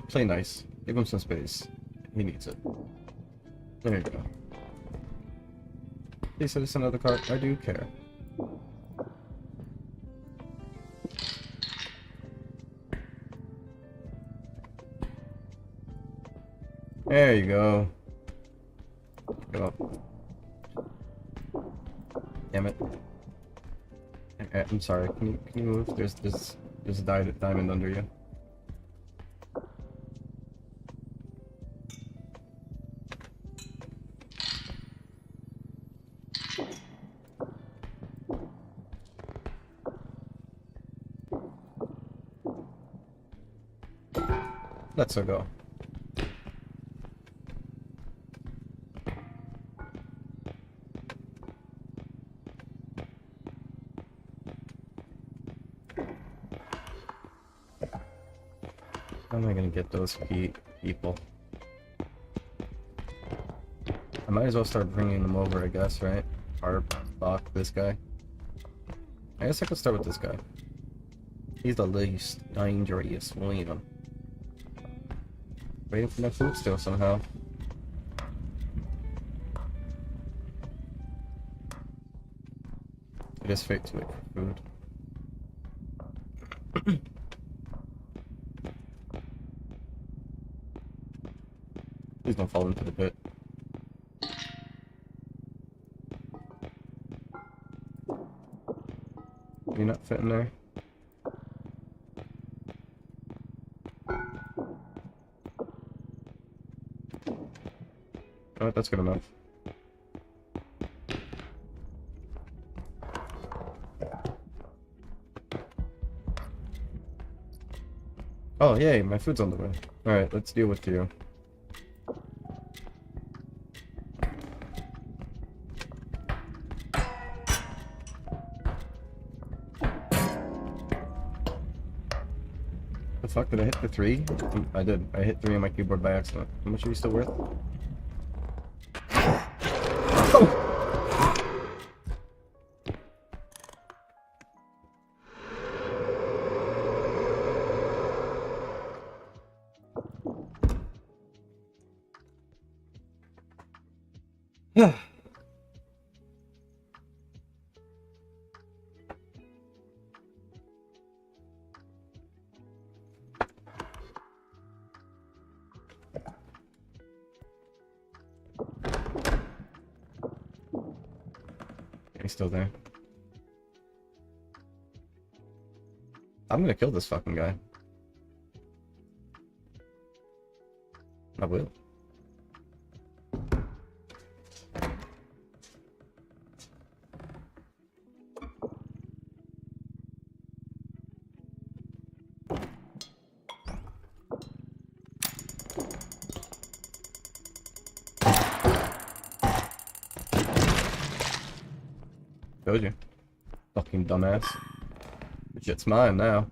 [SPEAKER 1] Play nice. Give him some space. He needs it. There you go. Please citizen of the car. I do care. There you go. Go up. Damn it. I'm sorry. Can you move? There's a diamond under you. Let's go. How am I gonna get those people? I might as well start bringing them over, I guess, right? Harp, Bach, this guy. I guess I could start with this guy. He's the least dangerous one. Waiting for my food still somehow. It is fate to wait for food. Please don't fall into the pit. You're not fitting there. Alright, that's good enough. Oh, yay, my food's on the way. Alright, let's deal with you. The fuck, did I hit the 3? I did. I hit 3 on my keyboard by accident. How much are you still worth? Oh! He's still there. I'm gonna kill this fucking guy. I will. Told you. Fucking dumbass. The shit's mine now.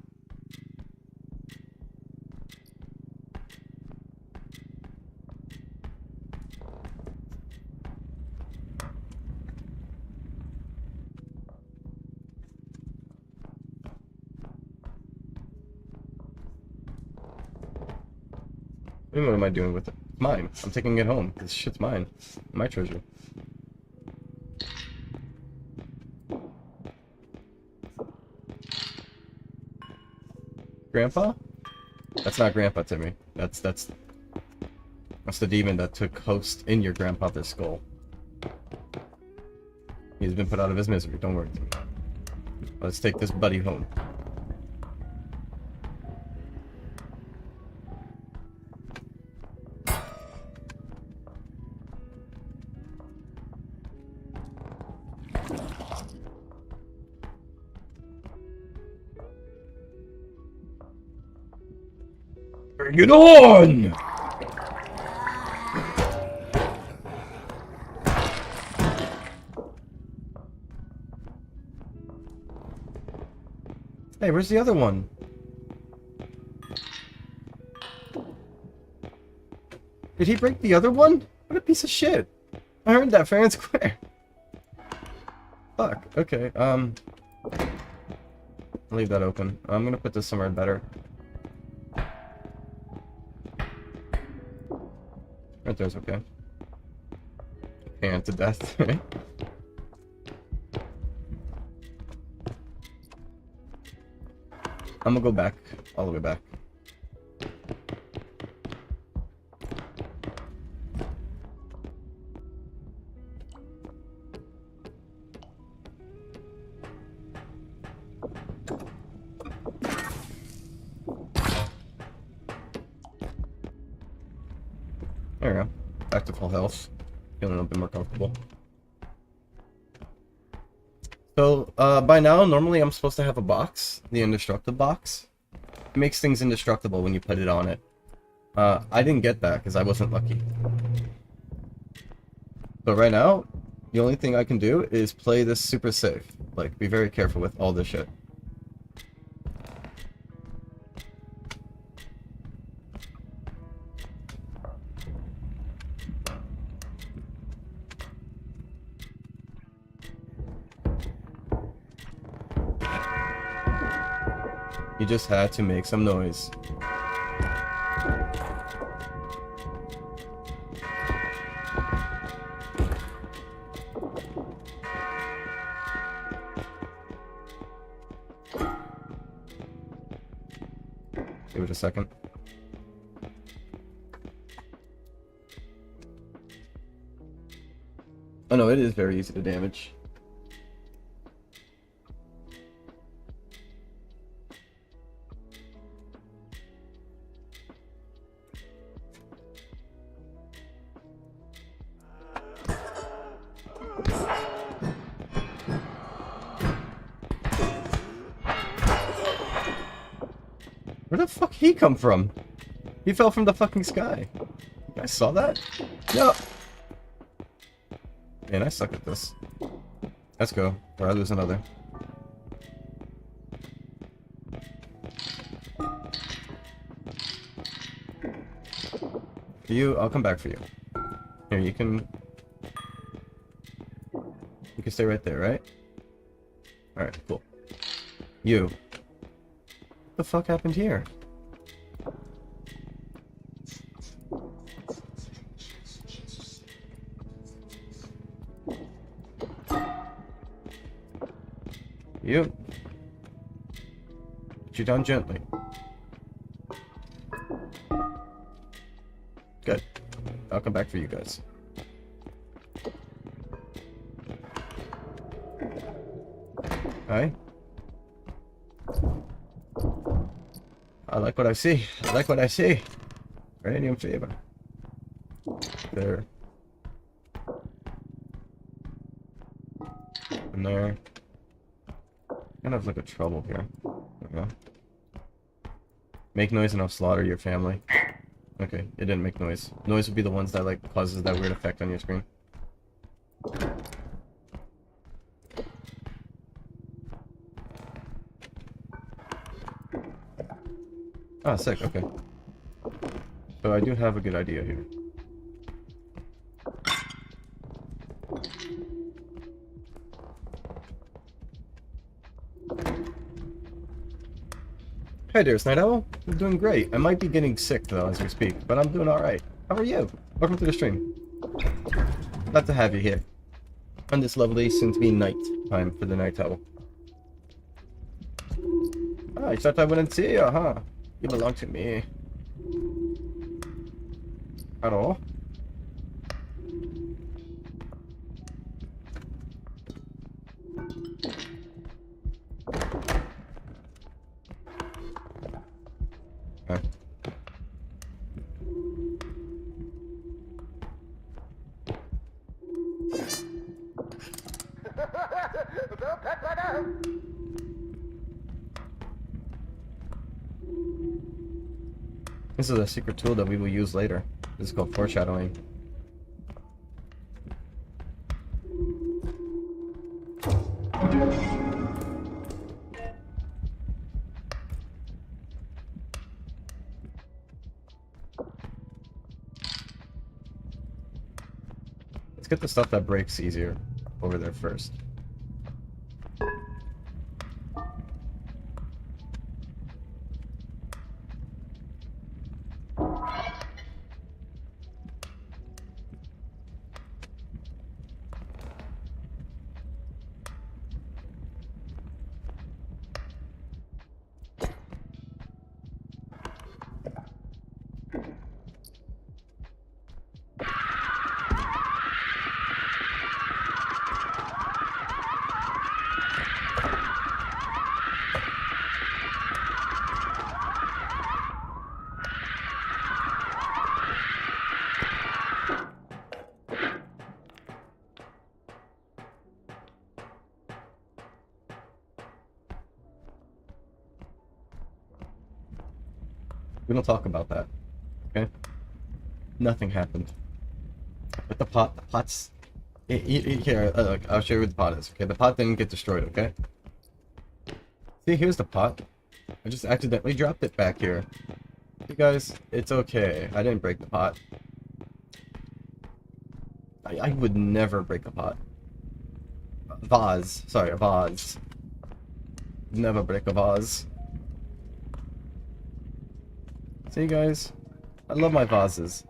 [SPEAKER 1] What am I doing with it? Mine. I'm taking it home. This shit's mine. My treasure. Grandpa? That's not Grandpa, Timmy. That's the demon that took host in your grandfather's skull. He's been put out of his misery. Don't worry, Timmy. Let's take this buddy home. Bring it on! Hey, where's the other one? Did he break the other one? What a piece of shit. I heard that fair and square. Fuck, okay, I'll leave that open. I'm gonna put this somewhere better. Right there's okay. And to death, right? I'm gonna go back, all the way back. There we go. Back to full health. Feeling a little bit more comfortable. So, by now, normally I'm supposed to have a box. The indestructible box. It makes things indestructible when you put it on it. I didn't get that because I wasn't lucky. But right now, the only thing I can do is play this super safe. Like, be very careful with all this shit. You just had to make some noise. Give it a second. Oh no, it is very easy to damage. Where the fuck he come from? He fell from the fucking sky. You guys saw that? No. Man, I suck at this. Let's go, or I lose another. For you, I'll come back for you. Here, you can stay right there, right? Alright, cool. You. What the fuck happened here? You. Put you down gently. Good. I'll come back for you guys. Hi. I like what I see. I like what I see. Radium fever. There. And there. Kind of like a trouble here. There we go. Make noise and I'll slaughter your family. Okay, it didn't make noise. Noise would be the ones that like causes that weird effect on your screen. Ah, sick, okay. So I do have a good idea here. Hey there, Night Owl. I'm doing great. I might be getting sick though as we speak, but I'm doing alright. How are you? Welcome to the stream. Glad to have you here. On this lovely soon-to-be night time for the Night Owl. Ah, you thought I wouldn't see you, huh? You belong to me. At all? Okay. This is a secret tool that we will use later. This is called foreshadowing. Let's get the stuff that breaks easier over there first. We don't talk about that. Okay? Nothing happened. But the pot's... Here, look, I'll show you where the pot is. Okay, the pot didn't get destroyed, okay? See, here's the pot. I just accidentally dropped it back here. You guys, it's okay. I didn't break the pot. I would never break a pot. Vase. Sorry, a vase. Never break a vase. See, guys? I love my vases.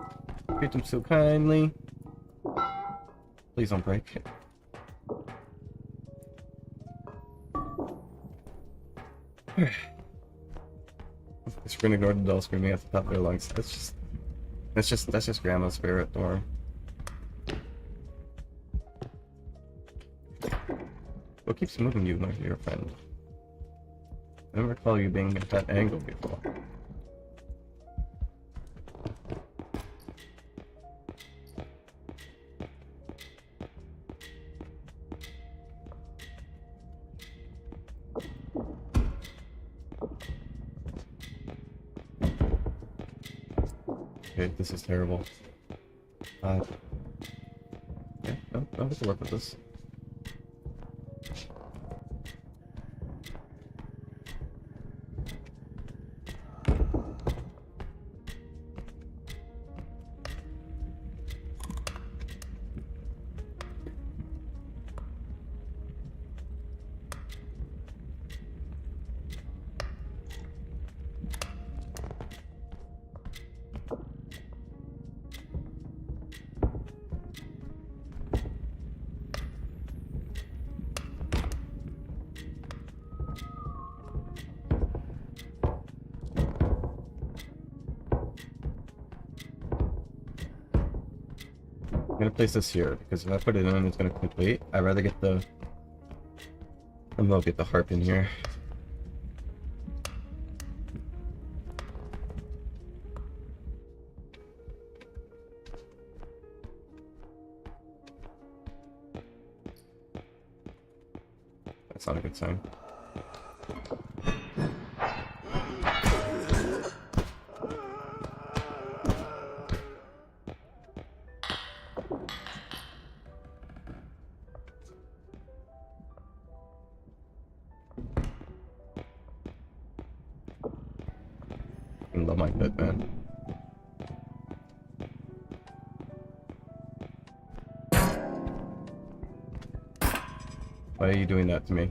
[SPEAKER 1] Treat them so kindly. Please don't break. Just gonna ignore the doll screaming at the top of their lungs. That's just grandma's spirit, or. What keeps moving you, my dear friend? I don't recall you being at that angle before. Okay, this is terrible. Yeah, no, I'll get to work with this. I'm gonna place this here because if I put it in, it's gonna complete. I'd rather get the. I'm gonna get the harp in here. That's not a good sign. I love my pet, man. Why are you doing that to me?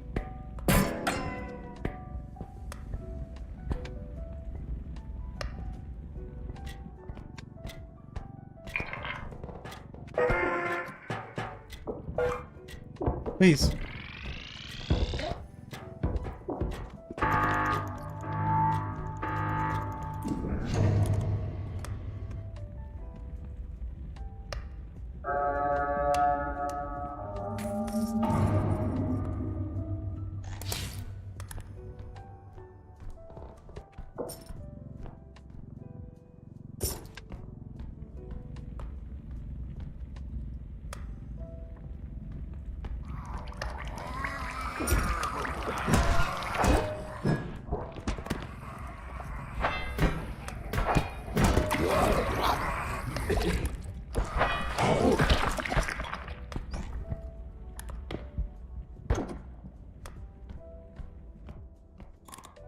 [SPEAKER 1] Please.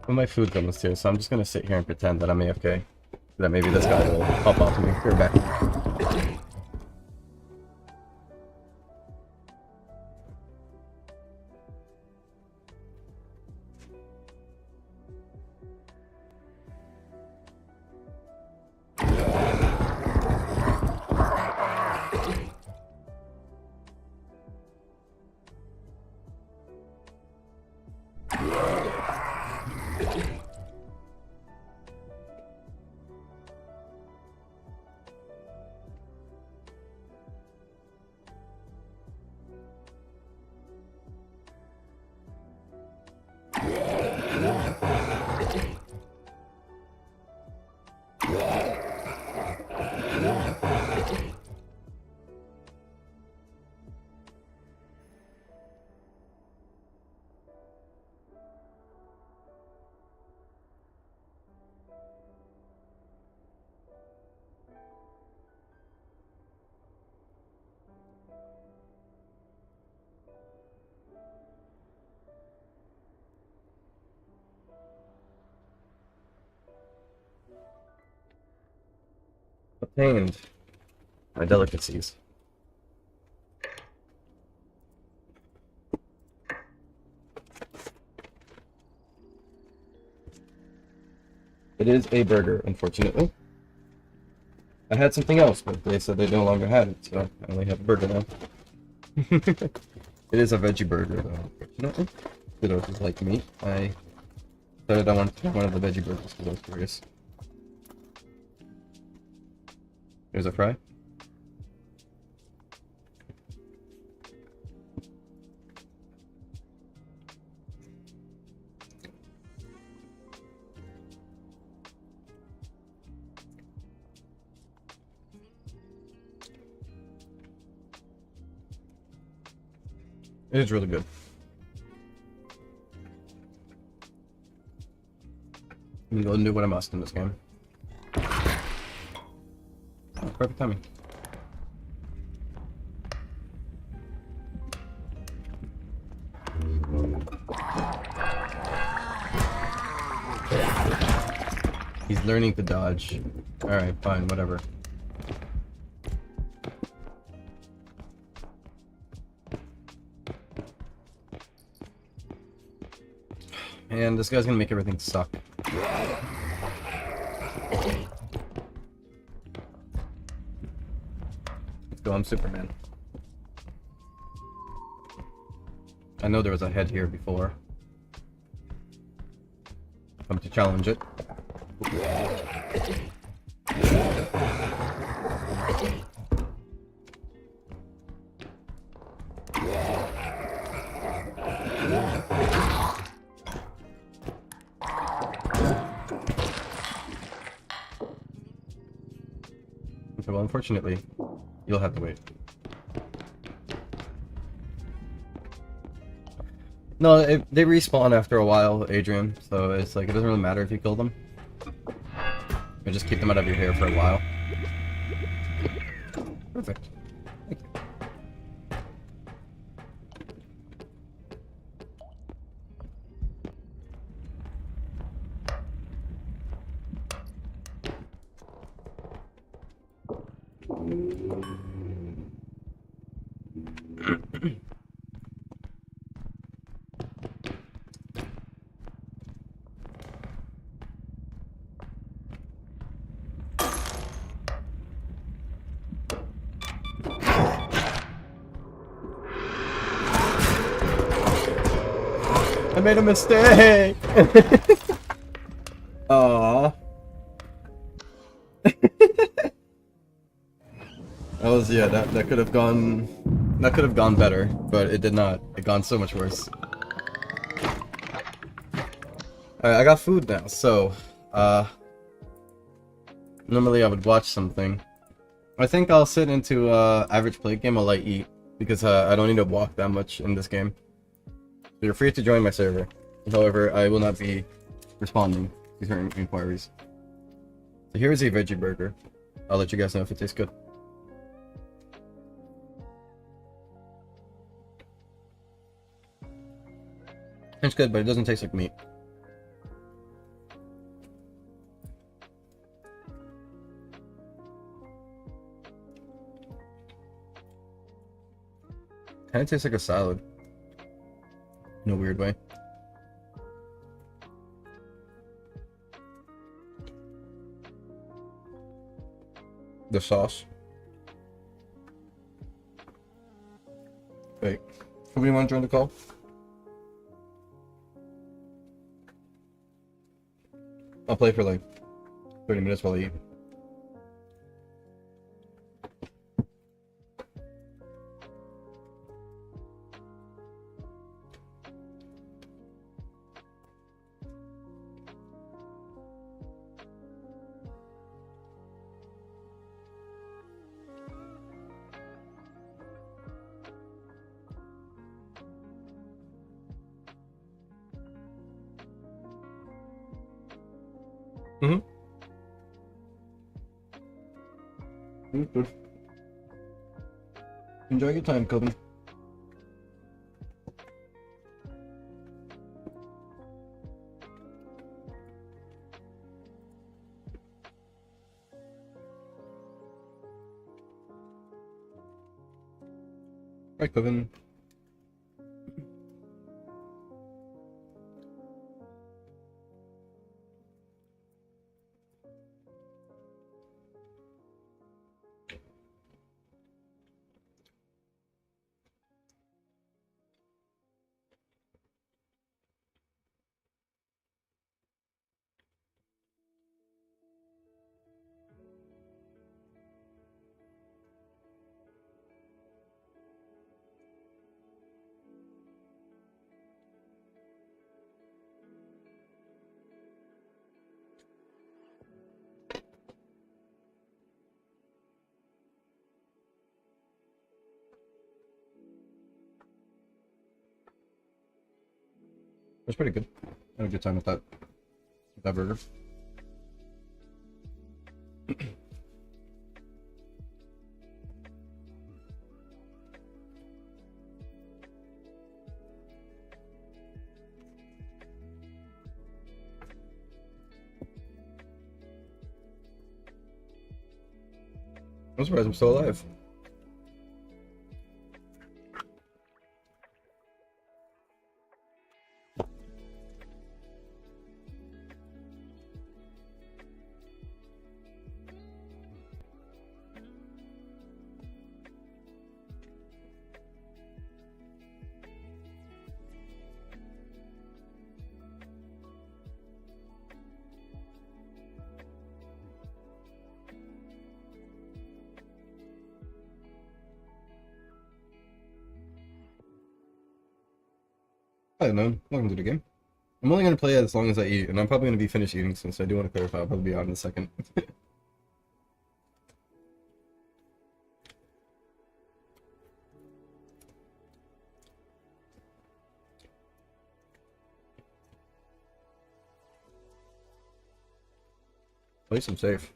[SPEAKER 1] Well, my food's almost here, so I'm just gonna sit here and pretend that I'm AFK. That maybe this guy will pop off to me. You're back. Pained. My delicacies. It is a burger, unfortunately. I had something else, but they said they no longer had it, so I only have a burger now. It is a veggie burger, though, unfortunately. Kiddos is like meat. I decided I wanted to try one of the veggie burgers because I was curious. Here's a fry. It is really good. I'm gonna go do what I must in this game. Oh, perfect timing. He's learning to dodge. Alright, fine, whatever. Man, this guy's gonna make everything suck. Let's go, I'm Superman. I know there was a head here before. Come to challenge it. Okay, well, unfortunately, you'll have to wait. No, they respawn after a while, Adrian, so it's like, it doesn't really matter if you kill them. You just keep them out of your hair for a while. Perfect. Thank you. I made a mistake! Aww. That was, yeah, that could have gone... That could have gone better, but it did not. It gone so much worse. Alright, I got food now, so... Normally I would watch something. I think I'll sit into average play game while I eat, because I don't need to walk that much in this game. So you're free to join my server. However, I will not be responding to certain inquiries. So here is a veggie burger. I'll let you guys know if it tastes good. It's good, but it doesn't taste like meat. Kinda tastes like a salad. In a weird way. The sauce. Wait. Somebody want to join the call? I'll play for like 30 minutes while I eat. Good. Enjoy your time, Coven. Right, Coven. It was pretty good. I had a good time with that burger. I'm surprised I'm still alive. I don't know. Welcome to the game. I'm only going to play as long as I eat, and I'm probably going to be finished eating since I do want to clarify. I'll probably be out in a second. At least I'm safe.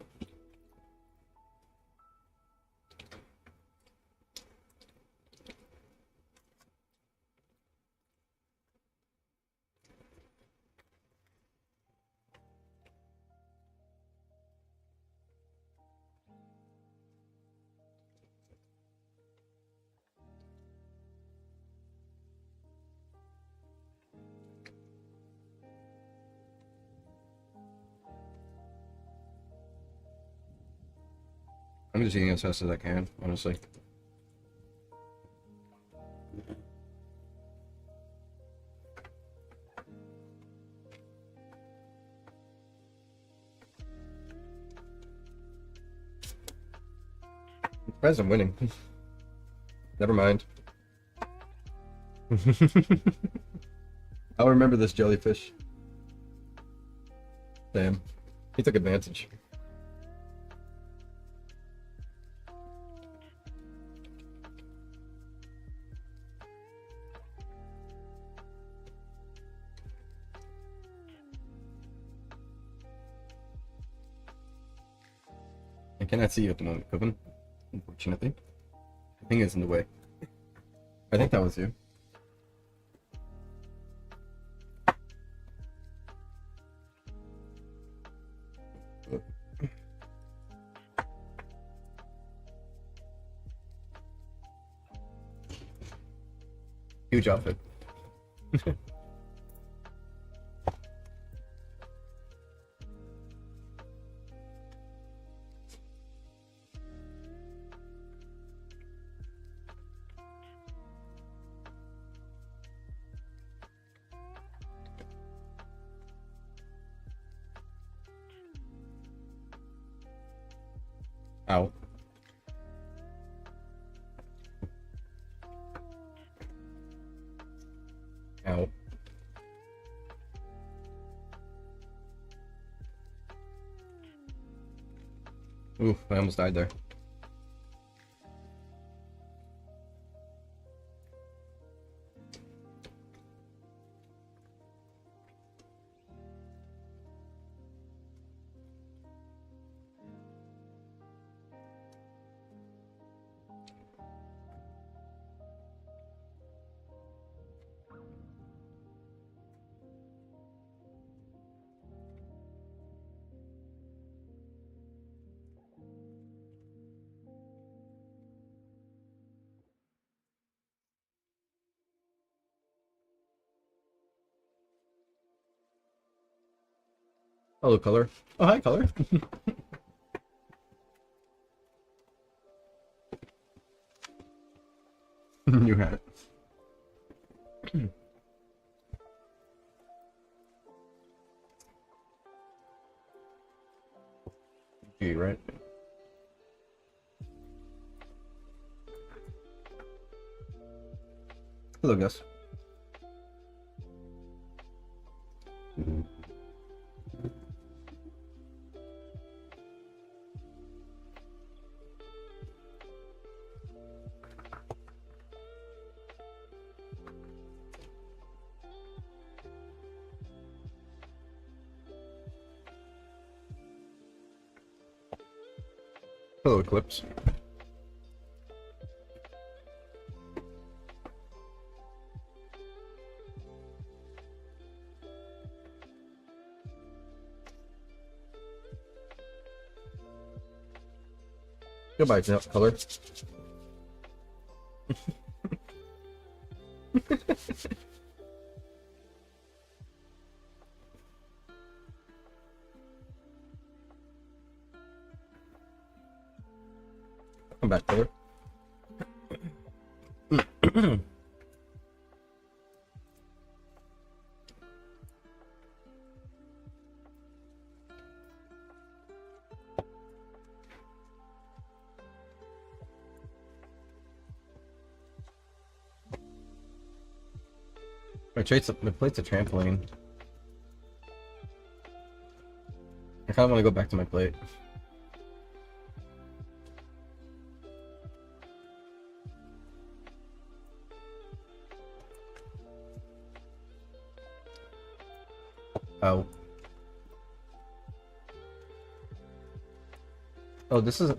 [SPEAKER 1] I'm just eating as fast as I can, honestly. I'm surprised I'm winning. Never mind. I'll remember this jellyfish. Damn. He took advantage. I cannot see you at the moment, Coven. Unfortunately. The thing is in the way. I think that was you. Huge outfit. Ow. Ow. Ooh, I almost died there. Hello, color. Oh, hi, color. New hat. G, right? Hello, Gus. Hello, Eclipse. Goodbye, color. Come back, color. My plate's a trampoline. I kind of want to go back to my plate. Oh. Oh, this is...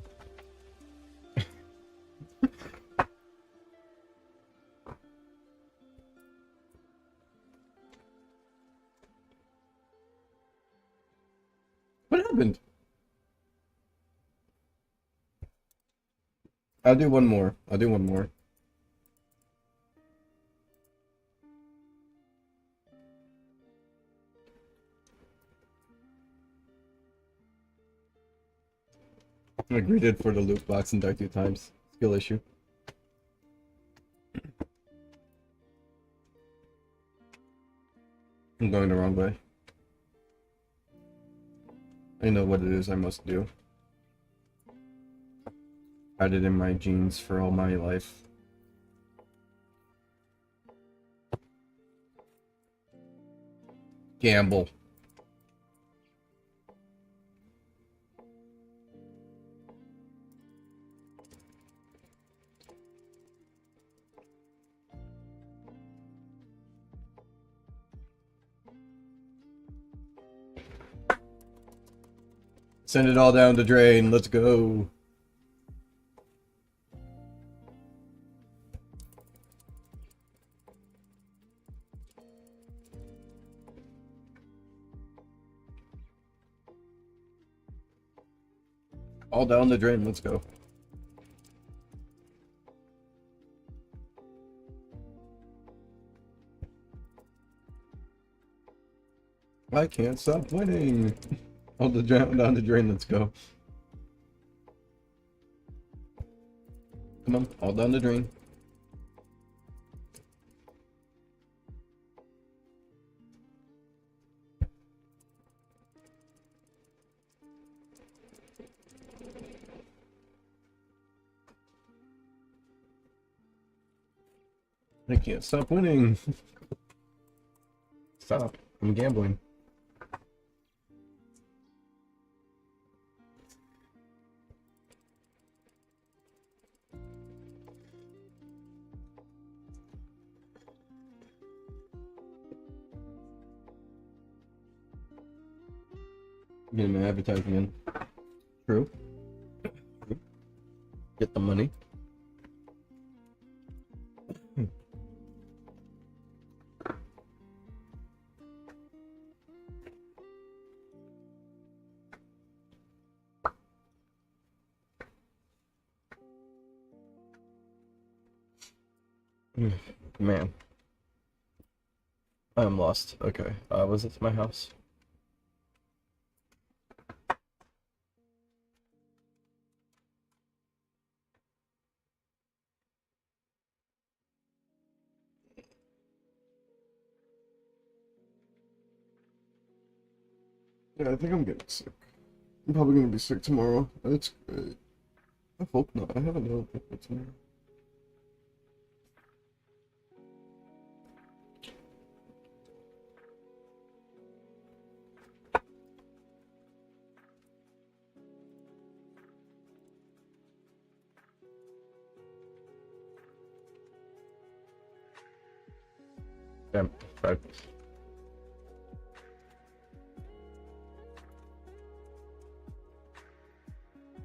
[SPEAKER 1] What happened? I'll do one more. I'll do one more. I greeted for the loot box and died 2 times. Skill issue. I'm going the wrong way. I know what it is I must do. Had it in my genes for all my life. Gamble. Send it all down the drain. Let's go. All down the drain. Let's go. I can't stop winning. All the down the drain. Let's go. Come on, all down the drain. I can't stop winning. Stop. I'm gambling. Getting my advertising in. True. Get the money. Man. I'm lost. Okay. Was this my house? Yeah, I think I'm getting sick. I'm probably gonna be sick tomorrow. That's great. I hope not. I have a little bit tomorrow. Damn, right.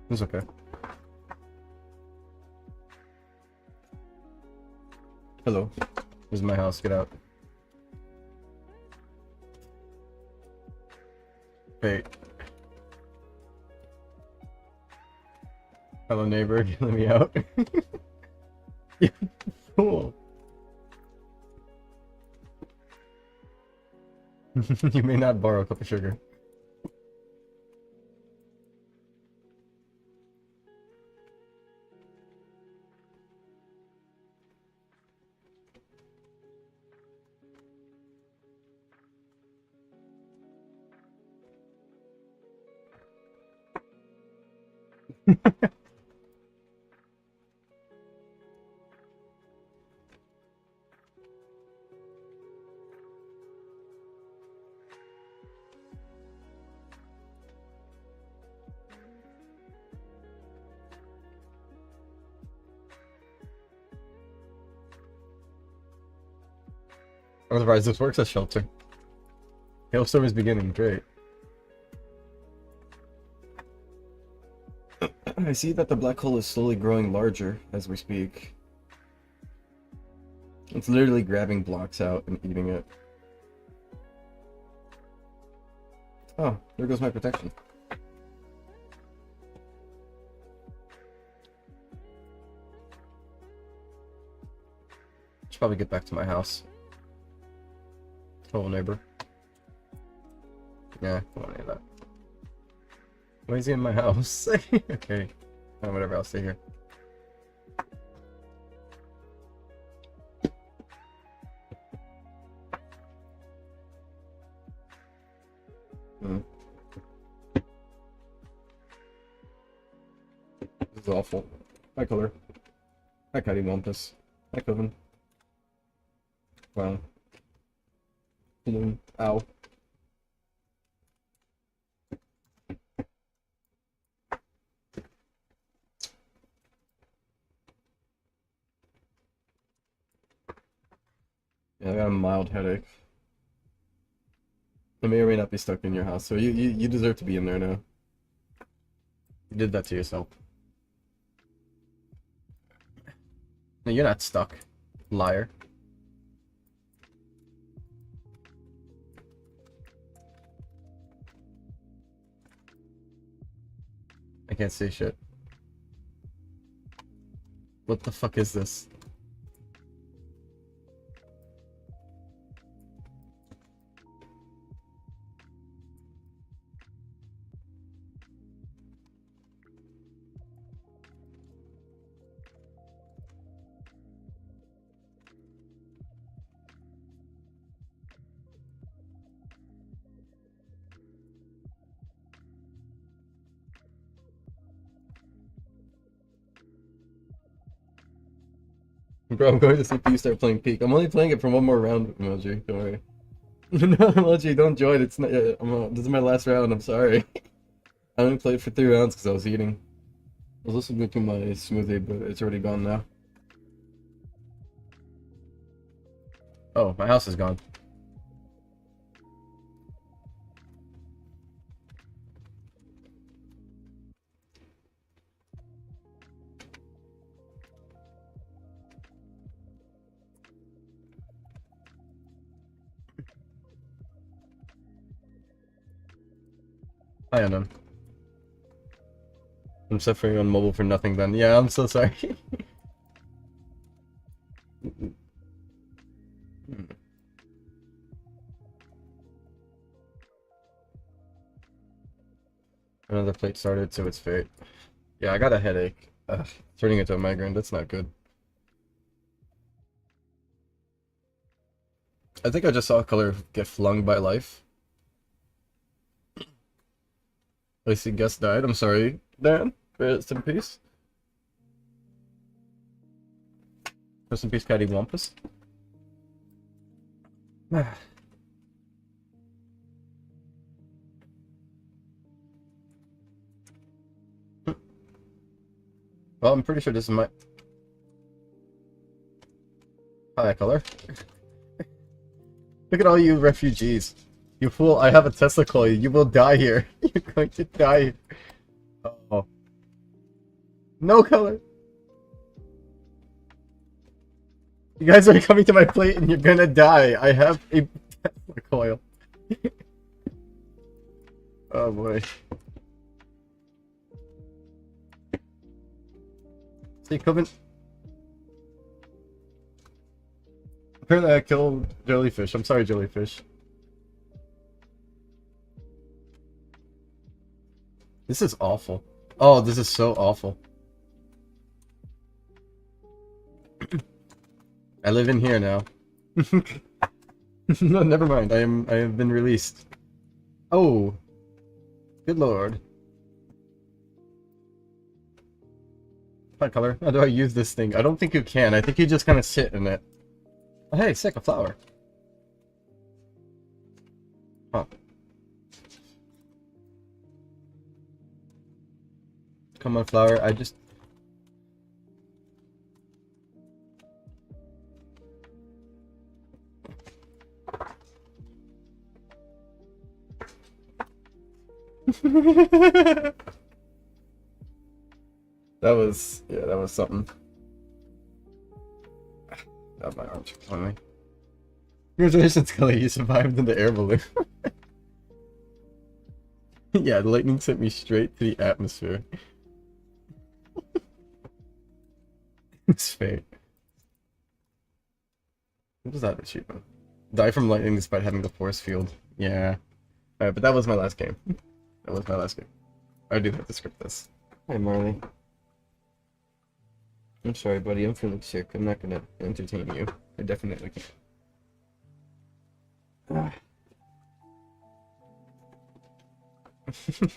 [SPEAKER 1] It's okay. Hello. This is my house. Get out. Wait. Hello, neighbor. Let me out. You fool. You may not borrow a cup of sugar. I'm surprised this works as shelter. Hailstorm is beginning. Great. I see that the black hole is slowly growing larger as we speak. It's literally grabbing blocks out and eating it. Oh, there goes my protection. Should probably get back to my house. Hello, neighbor. Yeah, I don't want any of that. Why is he in my house? Okay. Oh, whatever, I'll stay here. Hmm. This is awful. Hi, Color. Hi, Caddy Wampus. Hi, Coven. Wow. Balloon. Ow. Yeah, I got a mild headache. I may or may not be stuck in your house, so you deserve to be in there now. You did that to yourself. No, you're not stuck, liar. I can't see shit. What the fuck is this? Bro, I'm going to sleep. You start playing Peak. I'm only playing it for one more round, emoji. Don't worry. No, emoji, don't join. It's not. This is my last round. I'm sorry. I only played for 3 rounds because I was eating. I was listening to my smoothie, but it's already gone now. Oh, my house is gone. Hi, Anand. I'm suffering on mobile for nothing then. Yeah, I'm so sorry. Another plate started, so it's fate. Yeah, I got a headache. Ugh, turning into a migraine, that's not good. I think I just saw a color get flung by life. I see Gus died. I'm sorry, Dan. Rest in peace. Rest in peace, Caddy Wampus. Well, I'm pretty sure this is my... Hi, color. Look at all you refugees. You fool, I have a Tesla coil. You will die here. You're going to die here. Oh. No color. You guys are coming to my plate and you're gonna die. I have a Tesla coil. Oh boy. See, Coven. Apparently I killed Jellyfish. I'm sorry, Jellyfish. This is awful. Oh, this is so awful. I live in here now. No, never mind. I have been released. Oh. Good lord. What color? How do I use this thing? I don't think you can. I think you just kind of sit in it. Oh, hey, sick, a flower. Huh. Come on, flower. I just... that was something. God, my arms are killing me. Congratulations, Kelly, you survived in the air balloon. Yeah, the lightning sent me straight to the atmosphere. It's fate. What was that achievement? Die from lightning despite having the force field. Yeah. Alright, but that was my last game. That was my last game. I do have to script this. Hi, Marley. I'm sorry, buddy. I'm feeling sick. I'm not gonna entertain you. I definitely can't.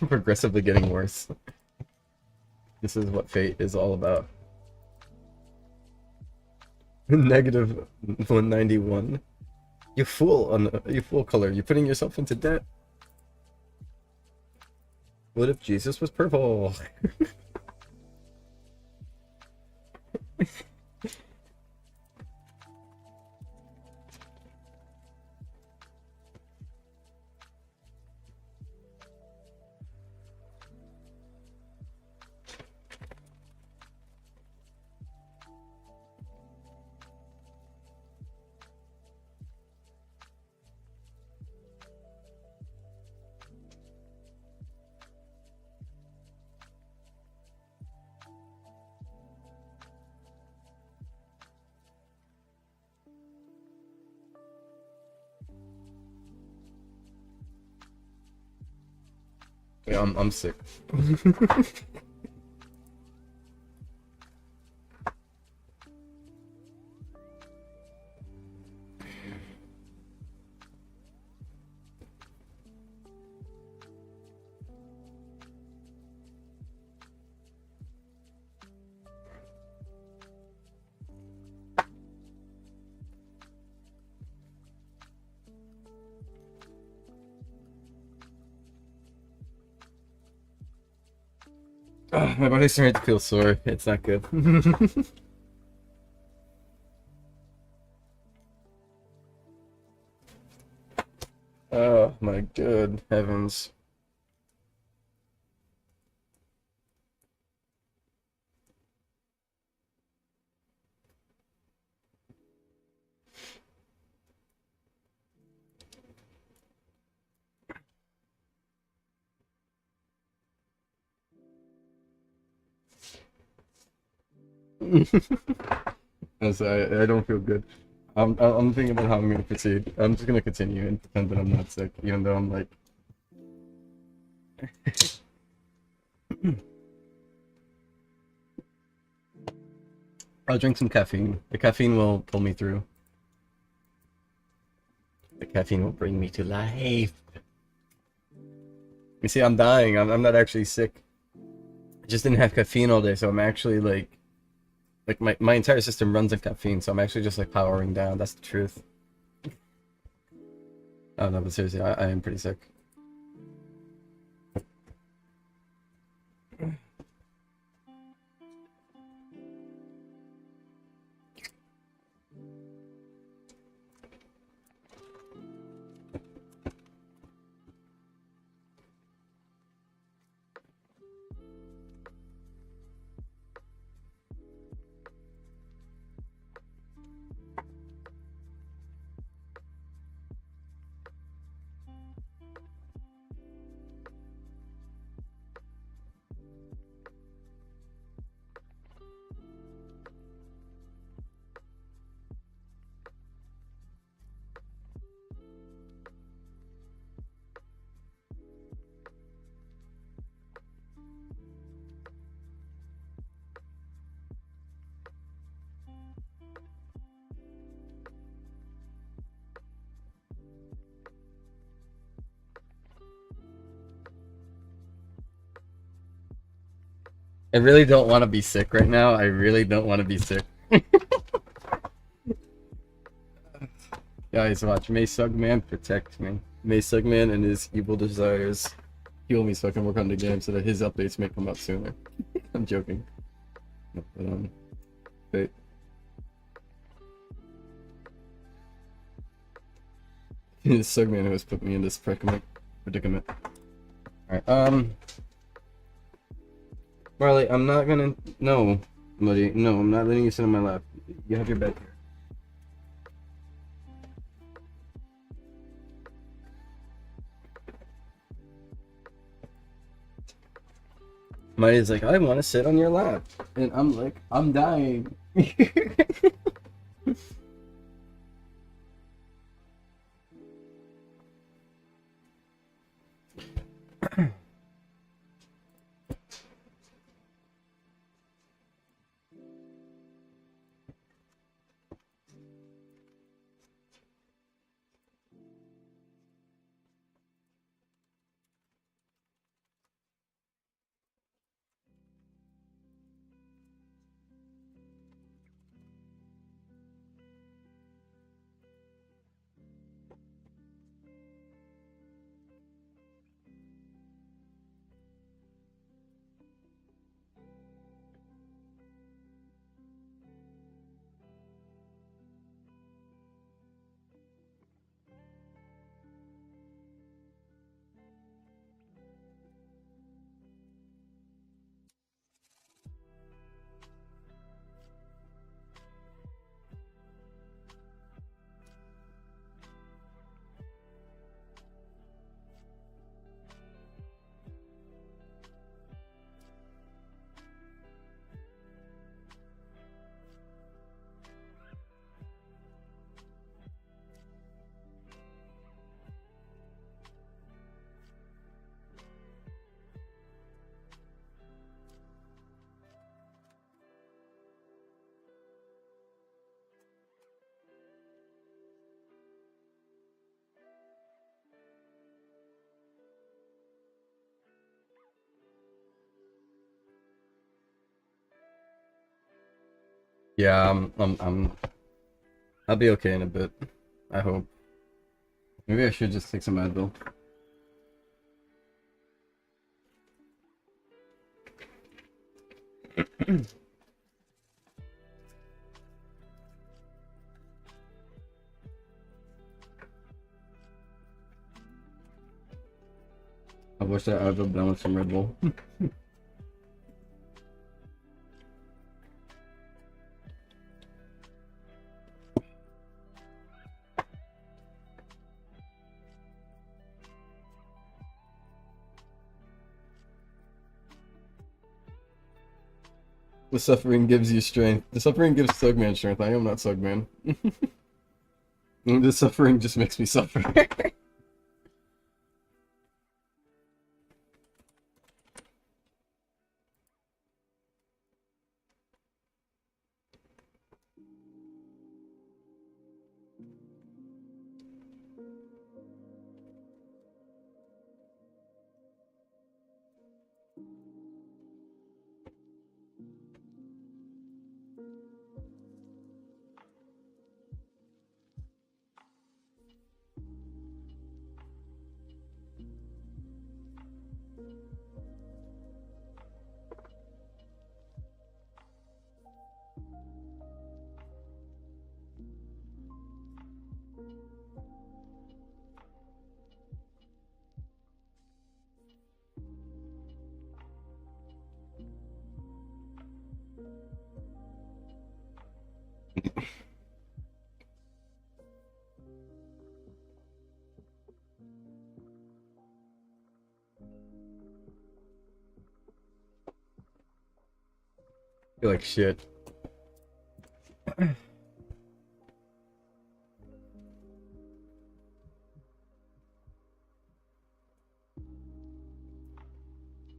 [SPEAKER 1] Progressively getting worse. This is what fate is all about. Negative 191. You fool, you fool color. You're putting yourself into debt. What if Jesus was purple? Yeah, I'm sick. My body's starting to feel sore. It's not good. Oh my good heavens. I don't feel good. I'm thinking about how I'm gonna proceed. I'm just gonna continue and pretend that I'm not sick, even though I'm like. I'll drink some caffeine. The caffeine will pull me through. The caffeine will bring me to life. You see, I'm dying. I'm not actually sick. I just didn't have caffeine all day, so I'm actually like my entire system runs on caffeine, so I'm actually just like powering down. That's the truth. Oh no, but seriously, I am pretty sick. I really don't want to be sick right now. I really don't want to be sick. Guys, watch. May Sugman protect me. May Sugman and his evil desires heal me so I can work on the game so that his updates may come out sooner. I'm joking. No, but, wait. It's Sugman who has put me in this predicament. Alright, Marley, I'm not gonna... No, buddy. No, I'm not letting you sit on my lap. You have your bed here. Marty's like, I want to sit on your lap. And I'm like, I'm dying. Yeah, I'll be okay in a bit. I hope. Maybe I should just take some Advil. I wish that Advil down with some Red Bull. The suffering gives you strength. The suffering gives Sugman strength. I am not Sugman. The suffering just makes me suffer. Feel like shit.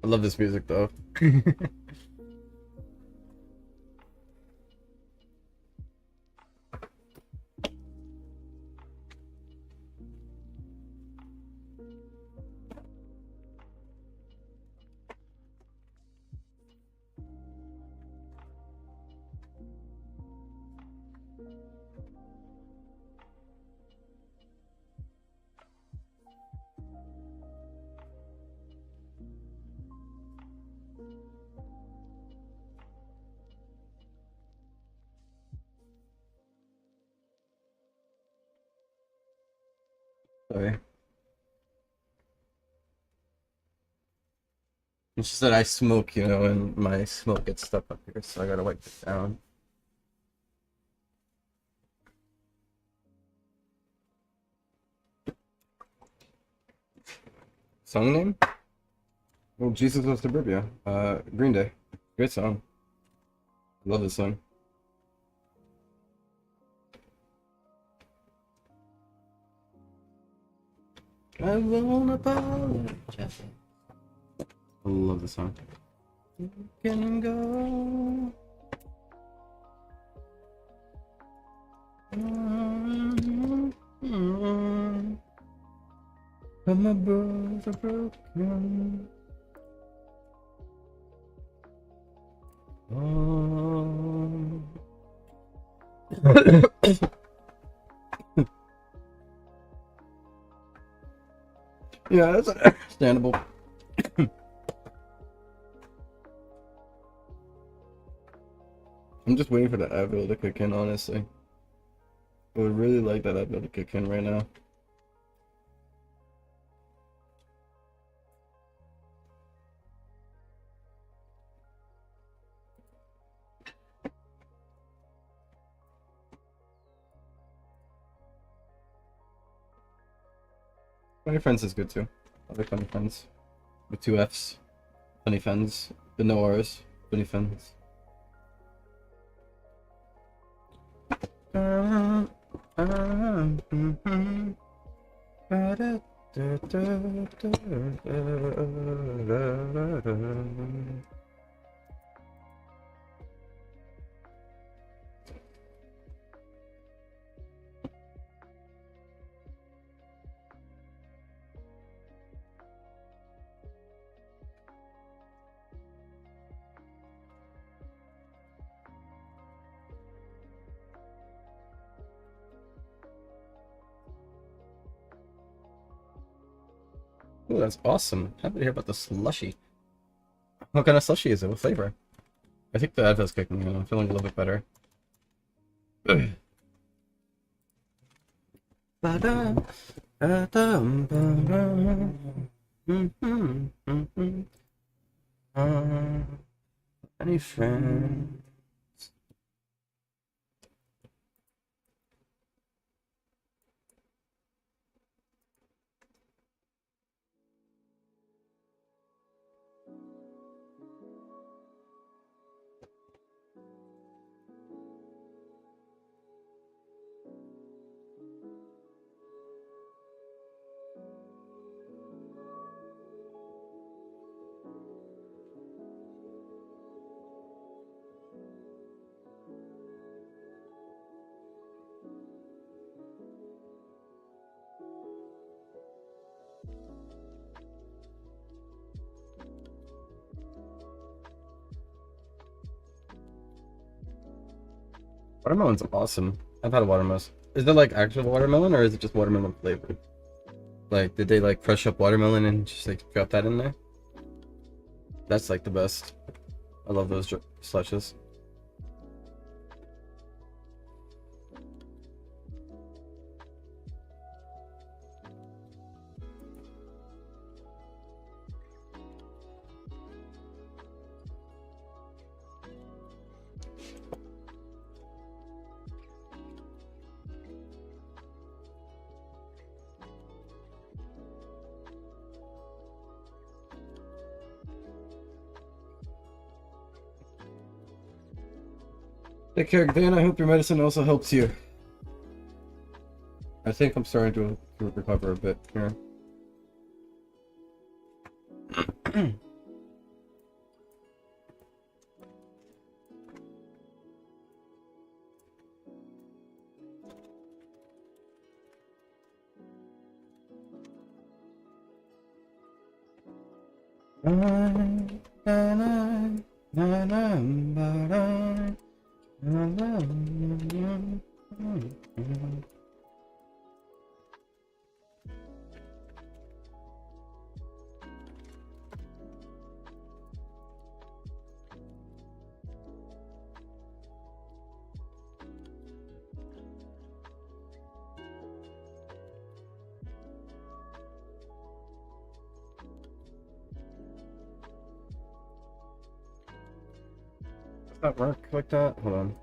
[SPEAKER 1] I love this music though. Sorry. It's just that I smoke, you know, and my smoke gets stuck up here, so I gotta wipe it down. Song name? Well, Jesus Was Suburbia. Green Day. Great song. Love this song. I won't apologize. I love this song. You can go. But my bones are broken. Oh. Yeah, that's understandable. I'm just waiting for the Advil to kick in, honestly. I would really like that Advil to kick in right now. Funny Friends is good too. I like Funny Friends. With 2 F's. Funny Friends. With no R's. Funny Friends. Ooh, that's awesome. Happy to hear about the slushy. What kind of slushy is it? What flavor? I think the Advil's kicking in. I'm feeling a little bit better. Any friend? Watermelon's awesome. I've had a watermelon. Is it like actual watermelon or is it just watermelon flavored? Like, did they like crush up watermelon and just like drop that in there? That's like the best. I love those slushes. Take care, Dan. I hope your medicine also helps you. I think I'm starting to recover a bit here. Does that work like that? Hold on.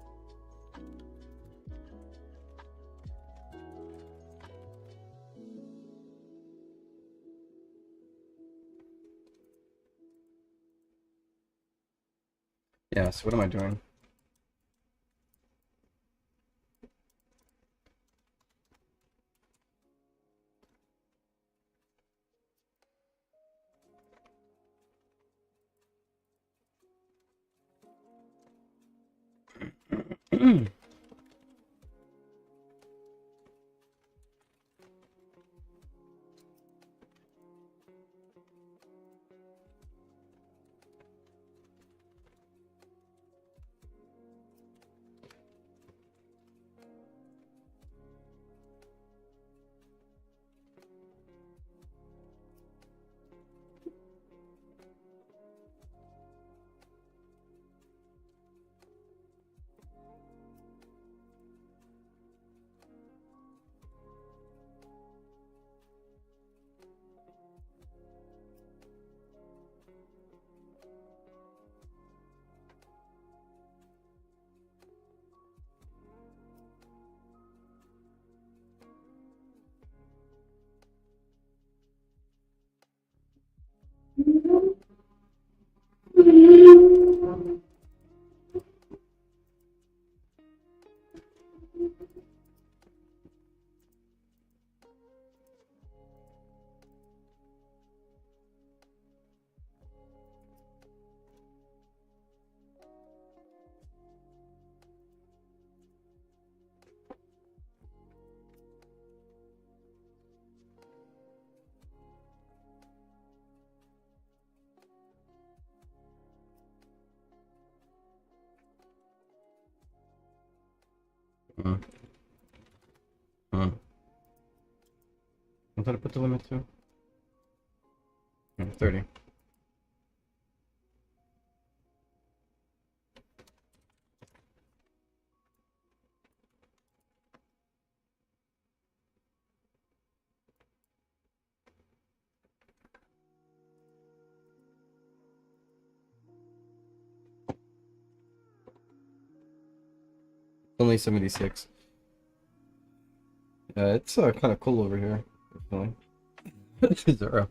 [SPEAKER 1] Yeah, so what am I doing? Hmm. Hmm. What did I put the limit to? Yeah, 30. Only 76. Yeah, it's kind of cool over here. Definitely. 0.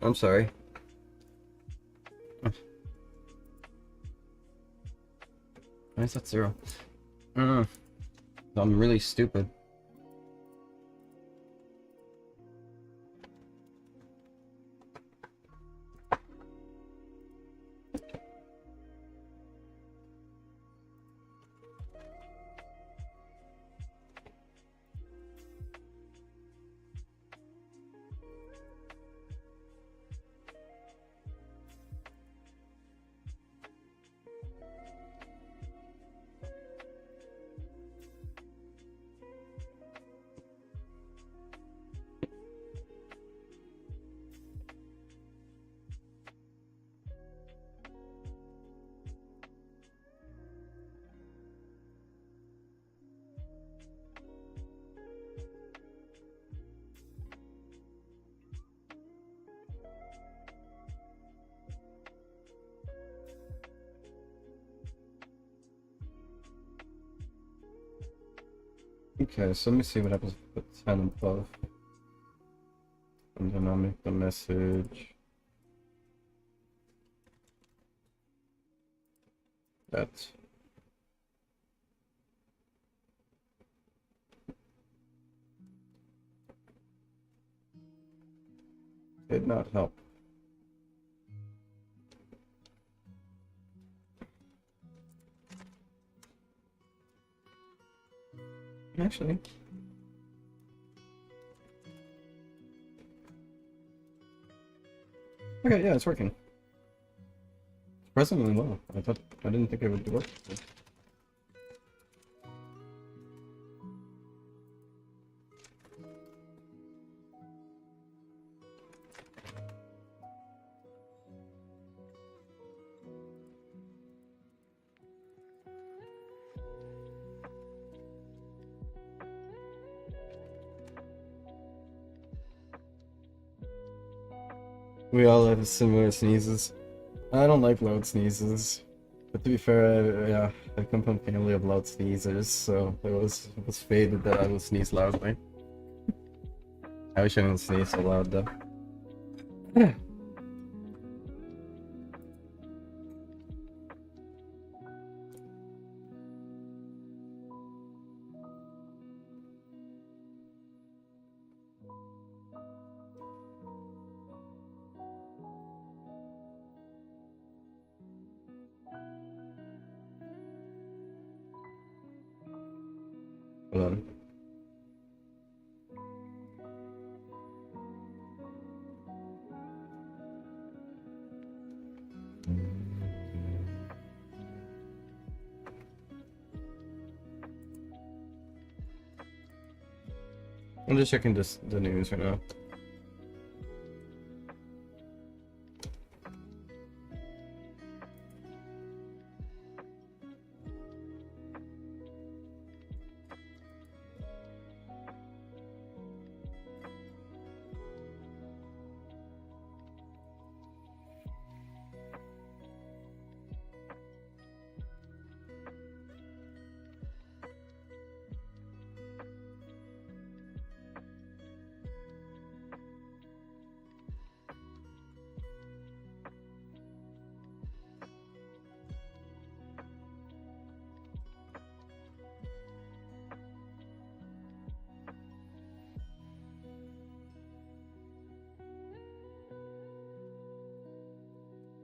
[SPEAKER 1] I'm sorry. Why is that 0? I'm really stupid. Okay, so let me see what happens with 10 above. And then I'll make the message. That. Did not help. Actually. Okay, yeah, it's working. Surprisingly well. I didn't think it would work. We all have similar sneezes. I don't like loud sneezes. But to be fair, yeah, I come from a family of loud sneezers, so it was fated that I would sneeze loudly. I wish I didn't sneeze so loud though. Yeah. Hold on. I'm just checking the news right now.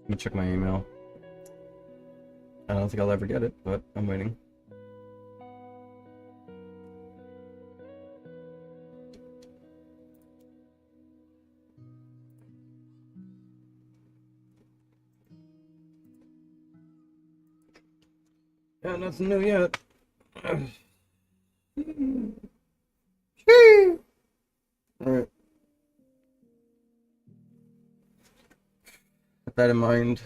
[SPEAKER 1] Let me check my email. I don't think I'll ever get it, but I'm waiting. Yeah, nothing new yet. Alright. Keep that in mind.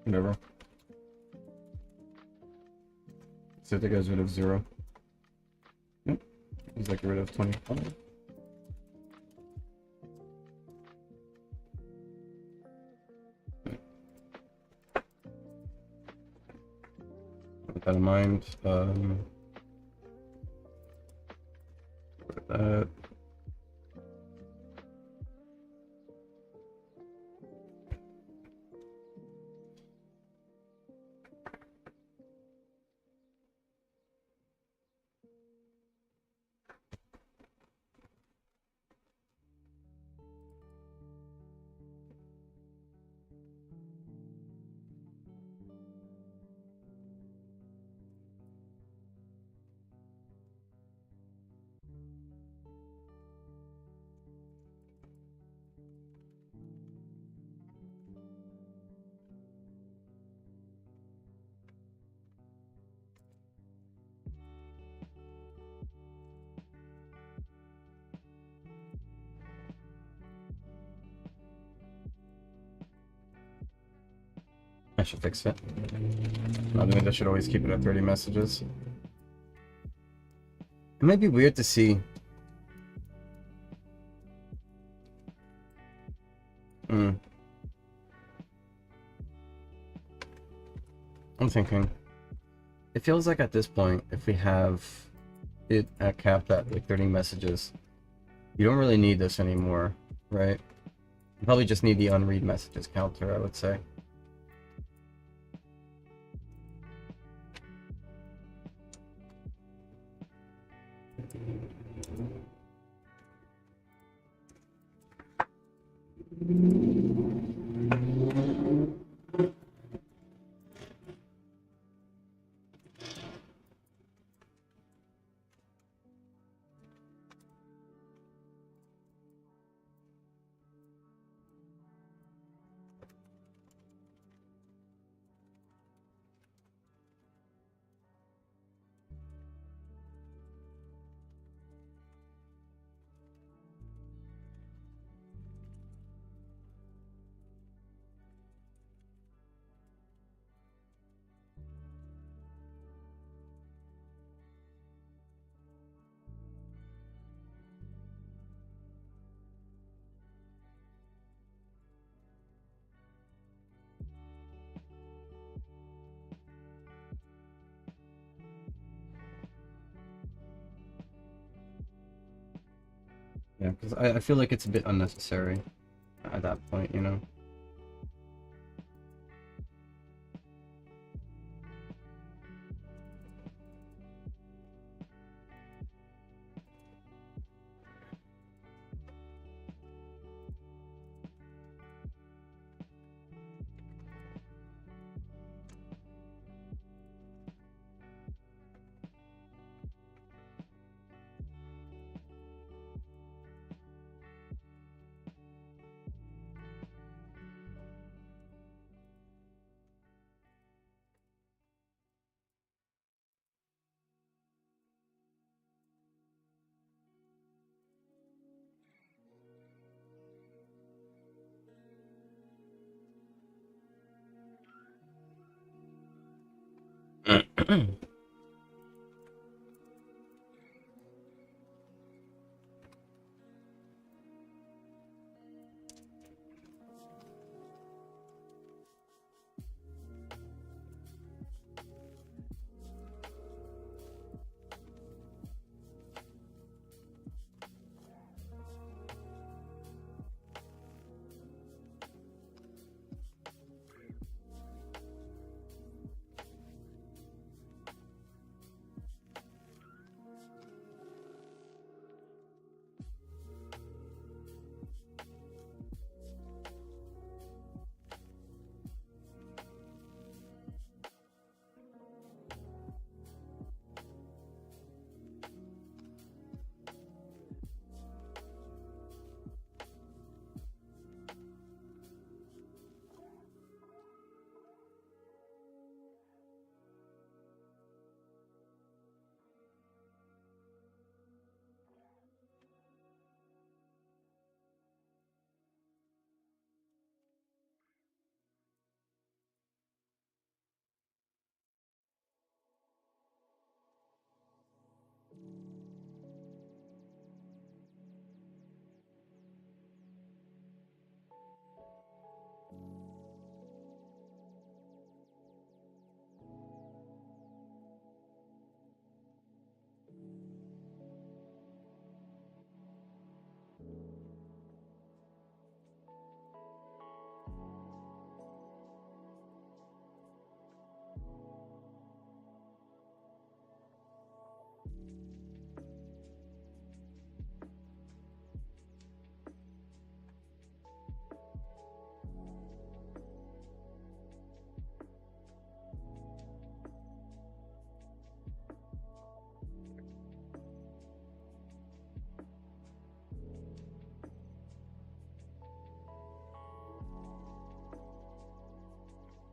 [SPEAKER 1] Whatever. So I think I was rid of 0. Yep. He's like rid of 25. With that in mind, that. I should fix it. I think I should always keep it at 30 messages. It might be weird to see. I'm thinking. It feels like at this point, if we have it at capped at like 30 messages, you don't really need this anymore, right? You probably just need the unread messages counter, I would say. Yeah, because I feel like it's a bit unnecessary at that point, you know?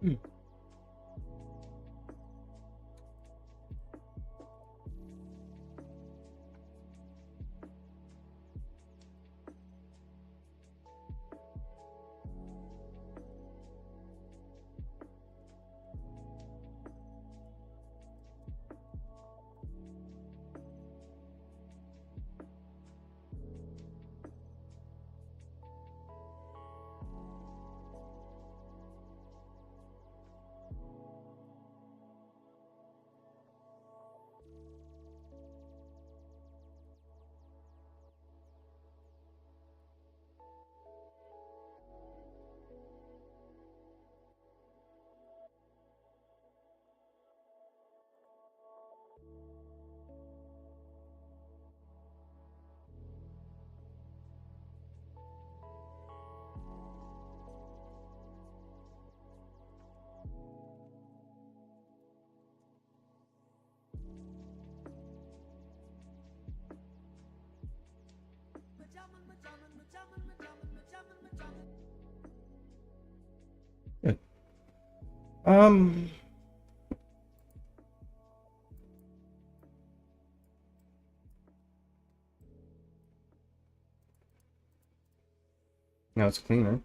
[SPEAKER 1] Good. Um. Now it's cleaner.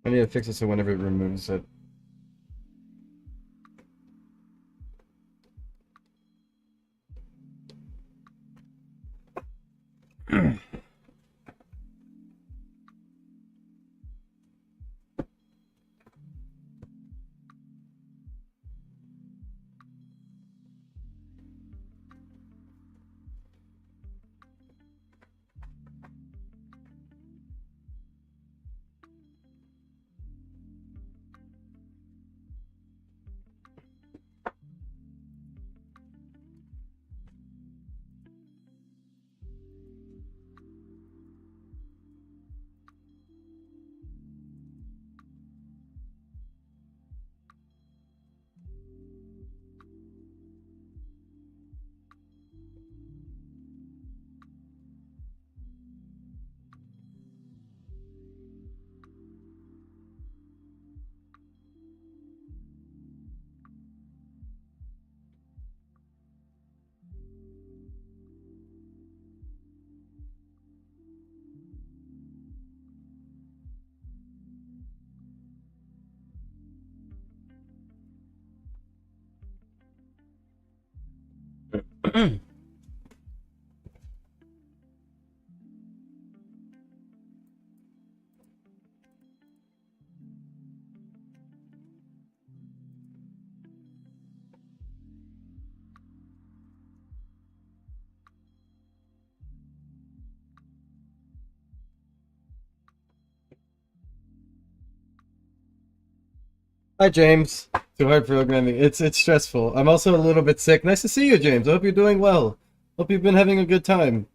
[SPEAKER 1] I need to fix it so whenever it removes it. Hi, James. Too hard programming. It's stressful. I'm also a little bit sick. Nice to see you, James. I hope you're doing well. Hope you've been having a good time.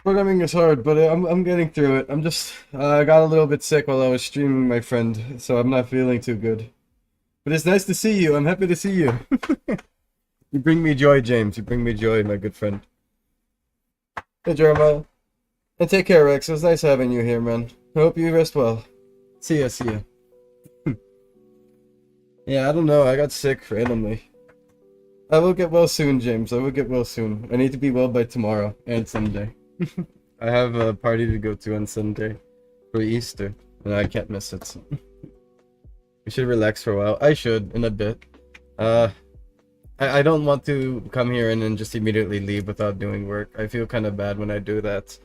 [SPEAKER 1] Programming is hard, but I'm getting through it. I'm just I got a little bit sick while I was streaming, my friend, so I'm not feeling too good. But it's nice to see you. I'm happy to see you. You bring me joy, James. You bring me joy, my good friend. Hey, Jeremiah. And take care, Rex. It was nice having you here, man. I hope you rest well. See ya, see ya. Yeah, I don't know. I got sick randomly. I will get well soon, James. I will get well soon. I need to be well by tomorrow and Sunday. I have a party to go to on Sunday for Easter, and I can't miss it. So. We should relax for a while. I should, in a bit. I don't want to come here and then just immediately leave without doing work. I feel kind of bad when I do that.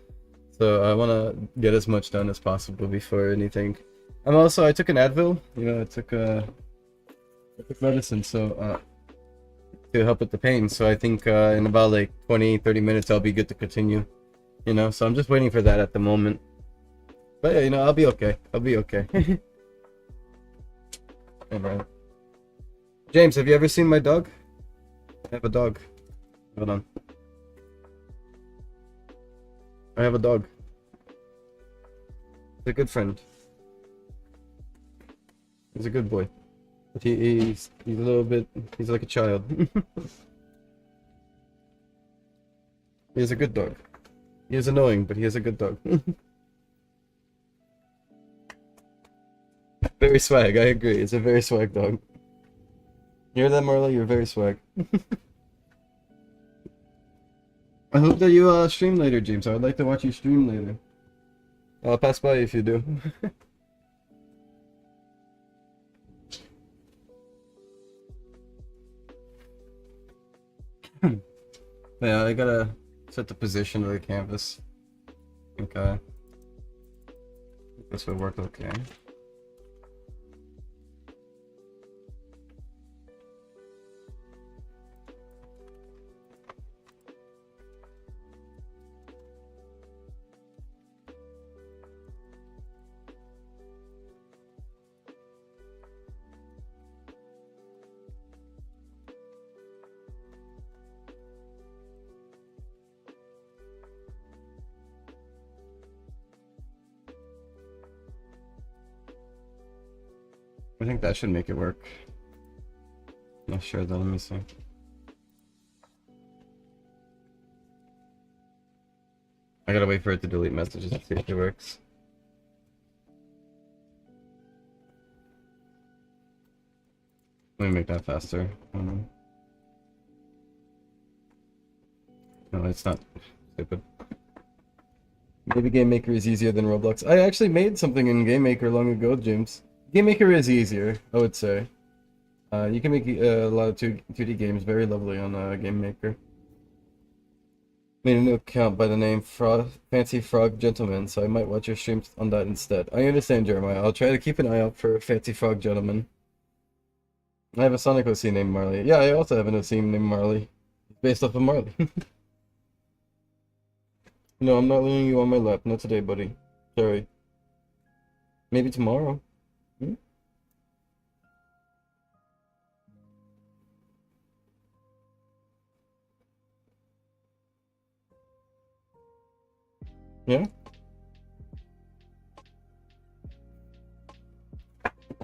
[SPEAKER 1] So I want to get as much done as possible before anything. I took an Advil. You know, I took medicine, so to help with the pain. So I think in about like 20-30 minutes I'll be good to continue. You know, so I'm just waiting for that at the moment. But yeah, you know, I'll be okay. I'll be okay. Alright. James, have you ever seen my dog? I have a dog. Hold on. I have a dog. He's a good friend. He's a good boy. But he's a little bit, he's like a child. He is a good dog. He is annoying, but he is a good dog. Very swag, I agree. It's a very swag dog. You hear that, Marla? You're very swag. I hope that you stream later, James. I would like to watch you stream later. I'll pass by if you do. Yeah, I gotta set the position of the canvas. Okay. This would work okay. I think that should make it work. Not sure though, let me see. I gotta wait for it to delete messages to see if it works. Let me make that faster. No, it's not. Stupid. Maybe Game Maker is easier than Roblox. I actually made something in Game Maker long ago, James. Game Maker is easier, I would say. You can make a lot of 2D games very lovely on Game Maker. Made a new account by the name Fancy Frog Gentleman, so I might watch your streams on that instead. I understand, Jeremiah. I'll try to keep an eye out for Fancy Frog Gentleman. I have a Sonic OC named Marley. Yeah, I also have an OC named Marley. Based off of Marley. No, I'm not leaving you on my lap. Not today, buddy. Sorry. Maybe tomorrow. Hmm? Yeah?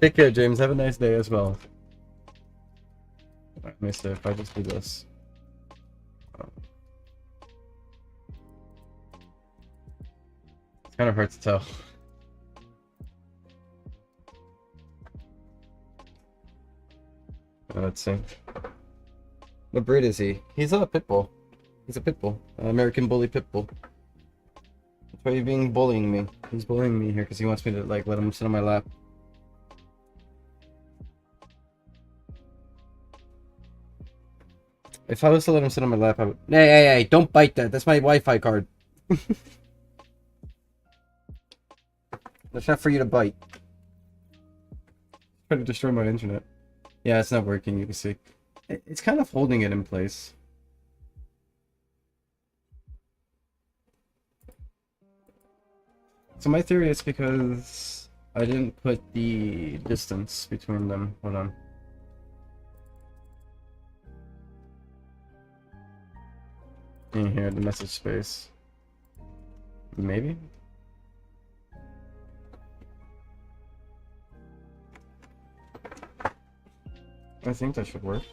[SPEAKER 1] Take care, James. Have a nice day as well. Alright, let me see if I just do this. It's kind of hard to tell. Let's see. What breed is he? He's a pit bull. He's a pit bull. American bully pit bull. That's why he's bullying me. He's bullying me here because he wants me to like let him sit on my lap. If I was to let him sit on my lap, I would. Hey! Don't bite that. That's my Wi-Fi card. That's not for you to bite. Trying to destroy my internet. Yeah, it's not working. You can see. It's kind of holding it in place. So my theory is because I didn't put the distance between them. Hold on. In here, the message space. Maybe? I think that should work.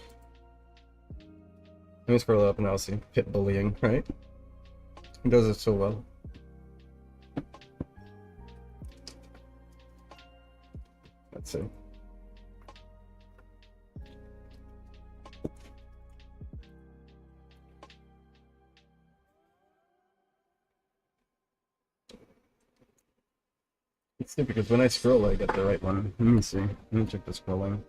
[SPEAKER 1] Let me scroll up and I'll see. Pit bullying, right? He does it so well. Let's see. It's stupid because when I scroll, I get the right one. Let me see. Let me check the scrolling.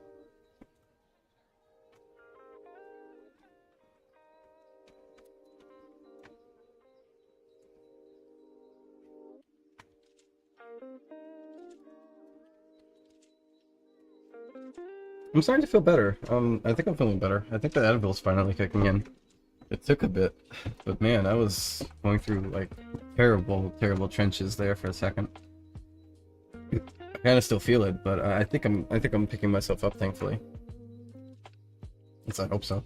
[SPEAKER 1] I'm starting to feel better. I think I'm feeling better. I think the Advil's finally kicking in. It took a bit, but man, I was going through like terrible, terrible trenches there for a second. I kind of still feel it, but I think I'm picking myself up, thankfully. At least I hope so.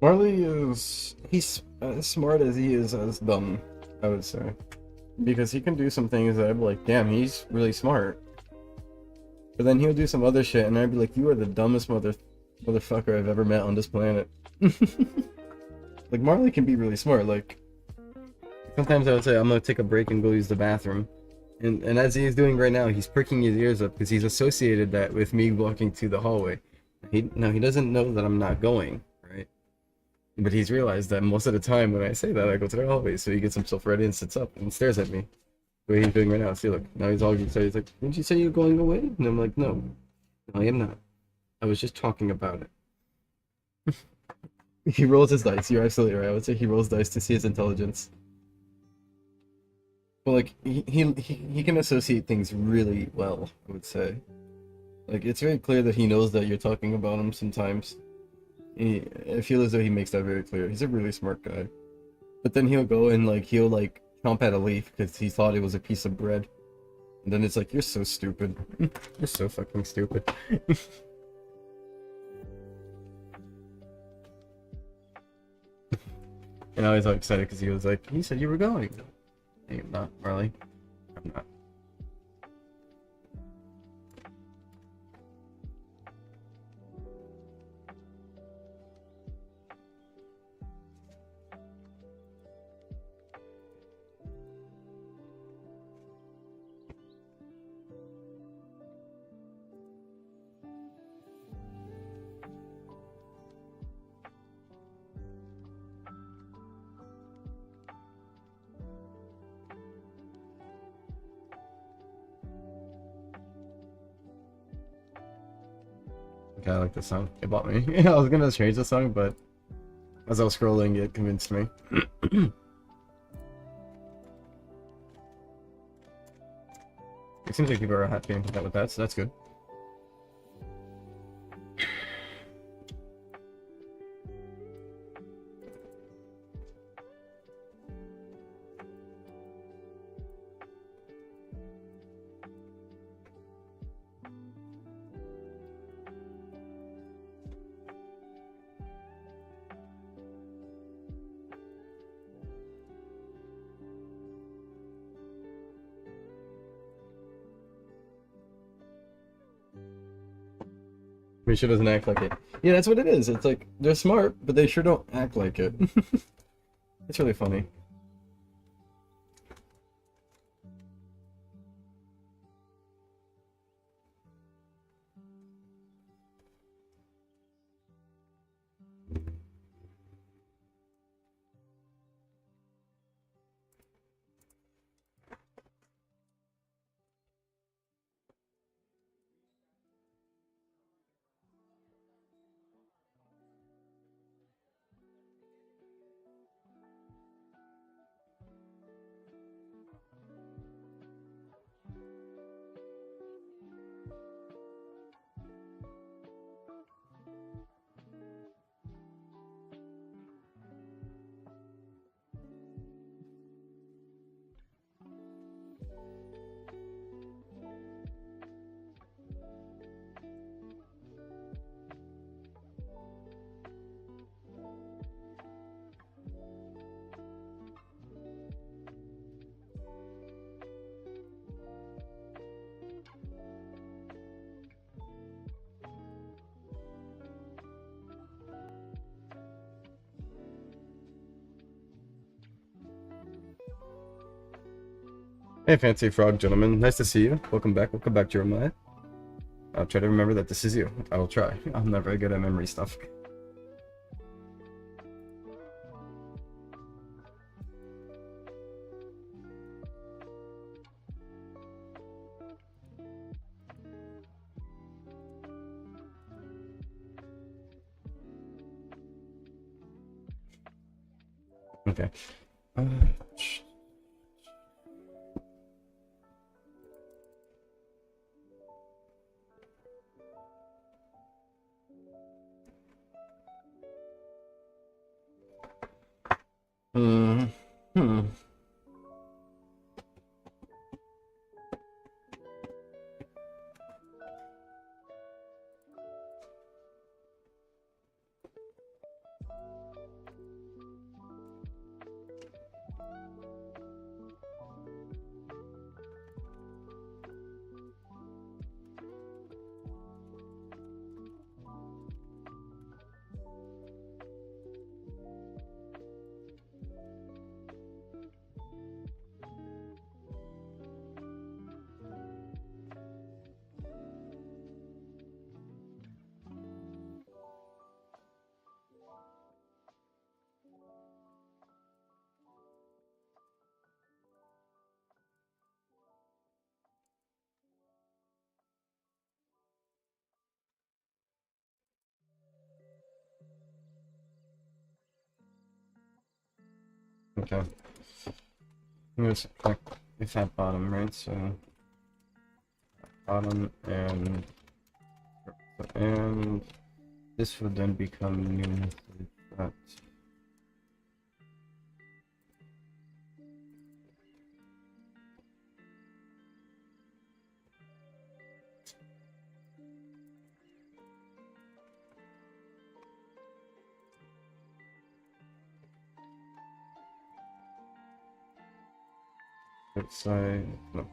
[SPEAKER 1] Marley is he's as smart as he is as dumb, I would say, because he can do some things that I'd be like, damn, he's really smart. But then he'll do some other shit, and I'd be like, you are the dumbest motherfucker I've ever met on this planet. Like Marley can be really smart. Like sometimes I would say I'm gonna take a break and go use the bathroom, and as he is doing right now, he's pricking his ears up because he's associated that with me walking to the hallway. He doesn't know that I'm not going, right? But he's realized that most of the time when I say that, I go to the hallway, so he gets himself ready and sits up and stares at me. The way he's doing right now. See, look, now he's all excited. He's like, didn't you say you're going away? And I'm like, no, I am not. I was just talking about it. He rolls his dice. You're absolutely right. I would say he rolls dice to see his intelligence. Well, like, he can associate things really well, I would say. Like, it's very clear that he knows that you're talking about him sometimes. I feel as though he makes that very clear. He's a really smart guy. But then he'll go and, like, he'll, like, chomp at a leaf because he thought it was a piece of bread. And then it's like, you're so stupid. You're so fucking stupid. And I was all excited because he was like, he said you were going. Hey, I'm not, Marley. I'm not. Okay, I like this song. It bought me. I was gonna change the song, but as I was scrolling, it convinced me. It seems like people are happy with that, so that's good. We sure doesn't act like it. Yeah, that's what it is. It's like, they're smart, but they sure don't act like it. It's really funny. Hey, Fancy Frog gentlemen, nice to see you. Welcome back Jeremiah. I'll try to remember that this is you. I will try. I'm not very good at memory stuff. Okay. Hmm. Okay. I'm gonna click if at bottom, right? So bottom and this would then become new method that. Let's say no.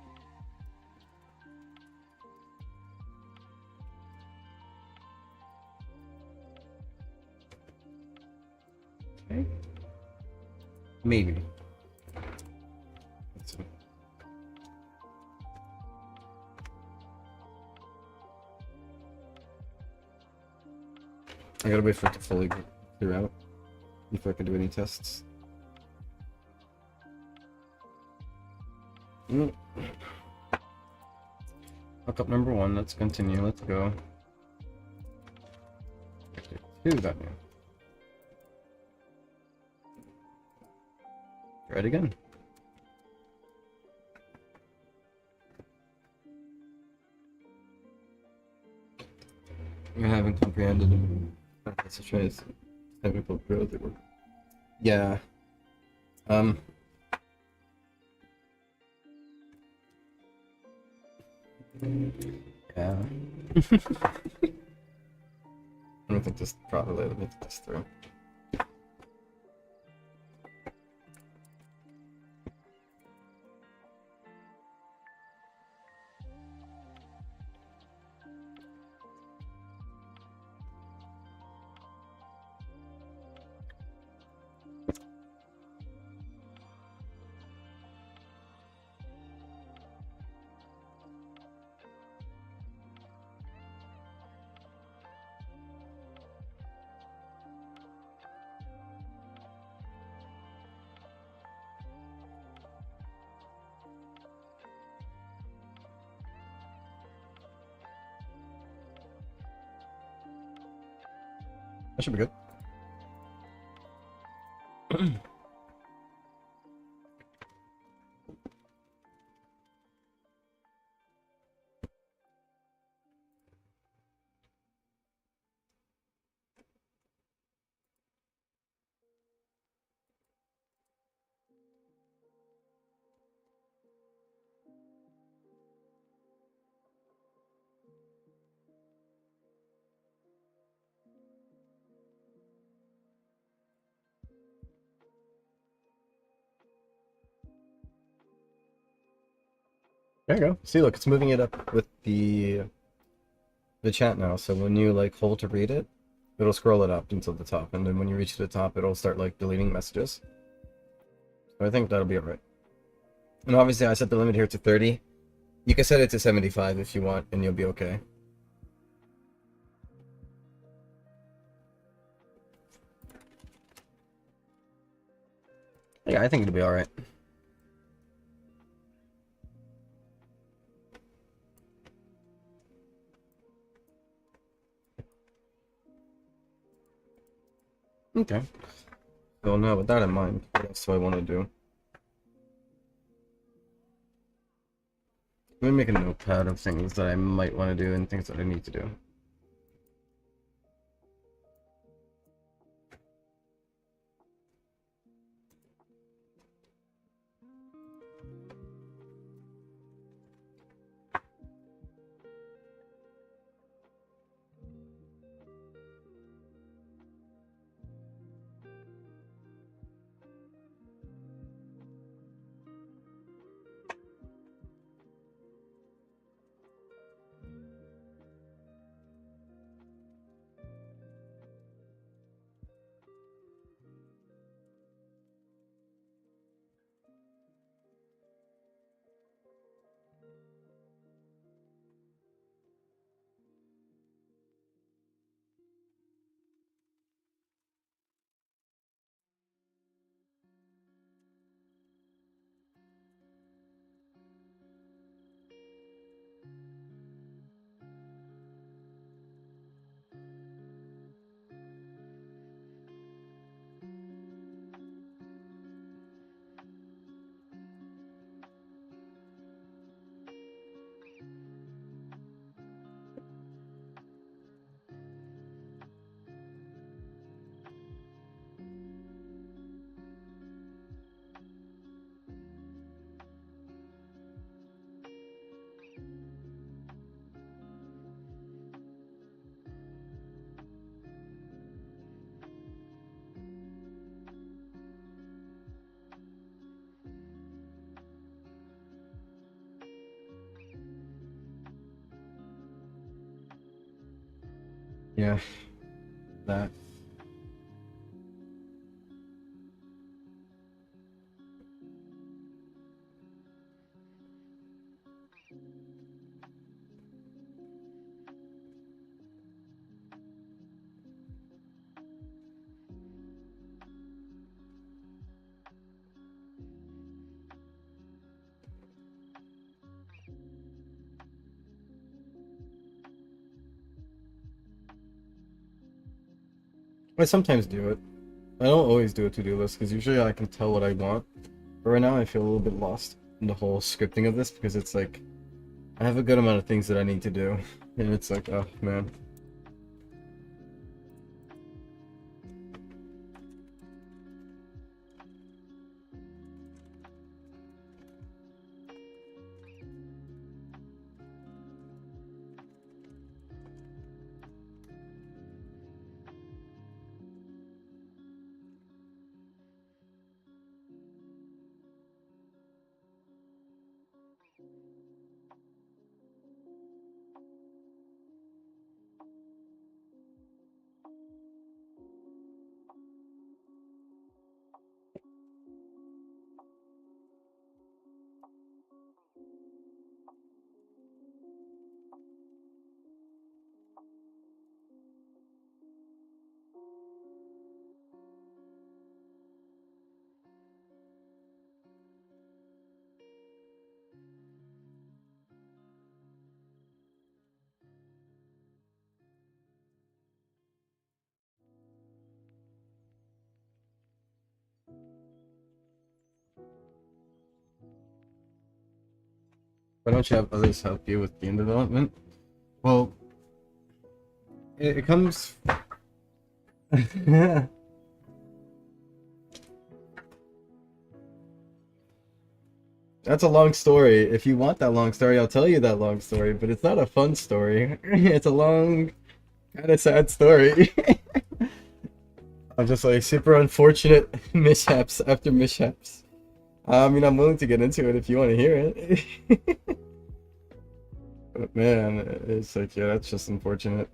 [SPEAKER 1] Okay. Maybe. Let's see. I gotta wait for it to fully clear out before I can do any tests. Fuck up number 1, let's continue, let's go. Do that now. Try it again. You haven't comprehended it. That's a choice. Technical growth. Yeah. Yeah. I don't think this probably let me get this through. That should be good. There you go. See, look, it's moving it up with the chat now. So when you like hold to read it, it'll scroll it up until the top, and then when you reach the top, it'll start like deleting messages. So I think that'll be alright. And obviously, I set the limit here to 30. You can set it to 75 if you want, and you'll be okay. Yeah, I think it'll be alright. Okay. So now with that in mind, what else do I want to do? Let me make a notepad of things that I might want to do and things that I need to do. Yeah, that. I sometimes do it. I don't always do a to-do list because usually I can tell what I want. But right now I feel a little bit lost in the whole scripting of this because it's like I have a good amount of things that I need to do, and it's like, oh man. Why don't you have others help you with game development? Well, it comes. That's a long story. If you want that long story, I'll tell you that long story, but it's not a fun story. It's a long, kind of sad story. I'm just like super unfortunate mishaps after mishaps. I mean, I'm willing to get into it if you want to hear it. But man, it's like, yeah, that's just unfortunate.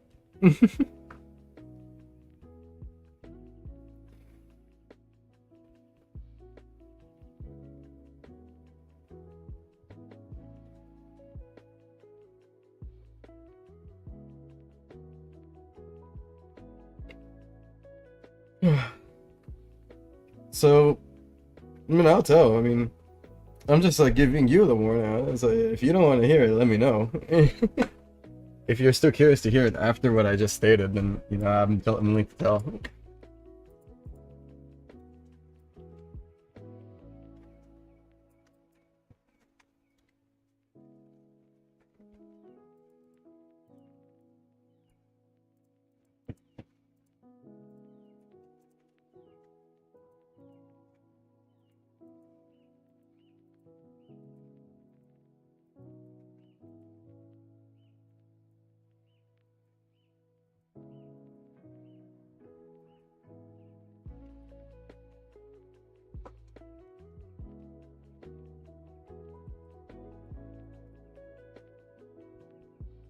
[SPEAKER 1] So, I mean, I'll tell. I mean, I'm just like giving you the warning. It's like, if you don't want to hear it, let me know. If you're still curious to hear it after what I just stated, then, you know, I'm willing to tell.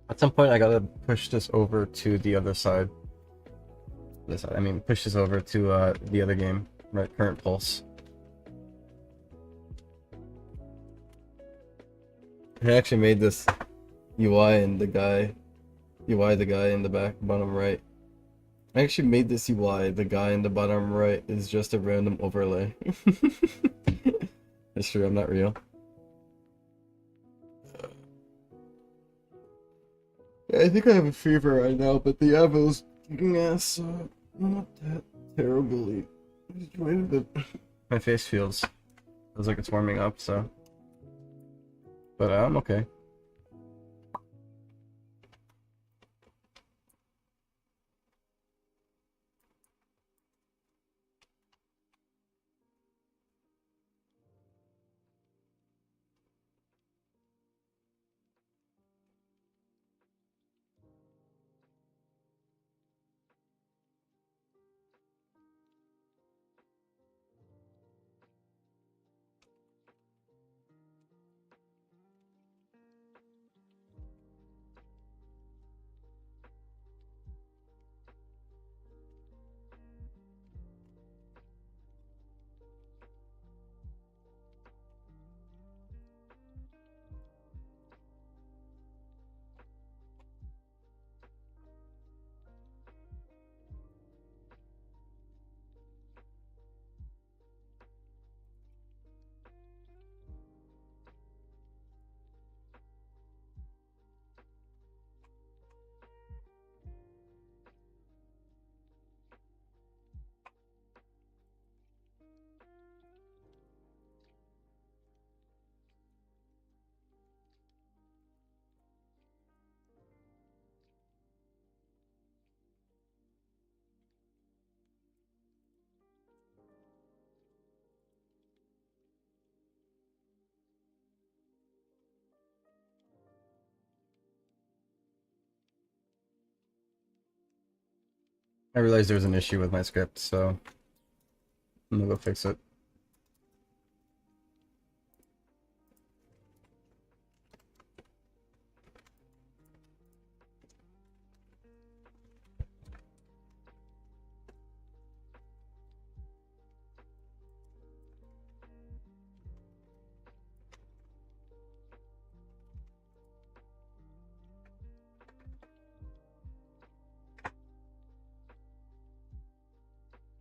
[SPEAKER 1] At some point, I gotta push this over to the other side. This side, I mean, push this over to the other game, right? Current pulse. I actually made this UI and the guy in the back bottom right. I actually made this UI. The guy in the bottom right is just a random overlay. That's true. I'm not real. I think I have a fever right now, but the Evo's kicking ass, so not that terribly. My face feels like it's warming up, so. But I'm okay. I realized there was an issue with my script, so I'm gonna go fix it.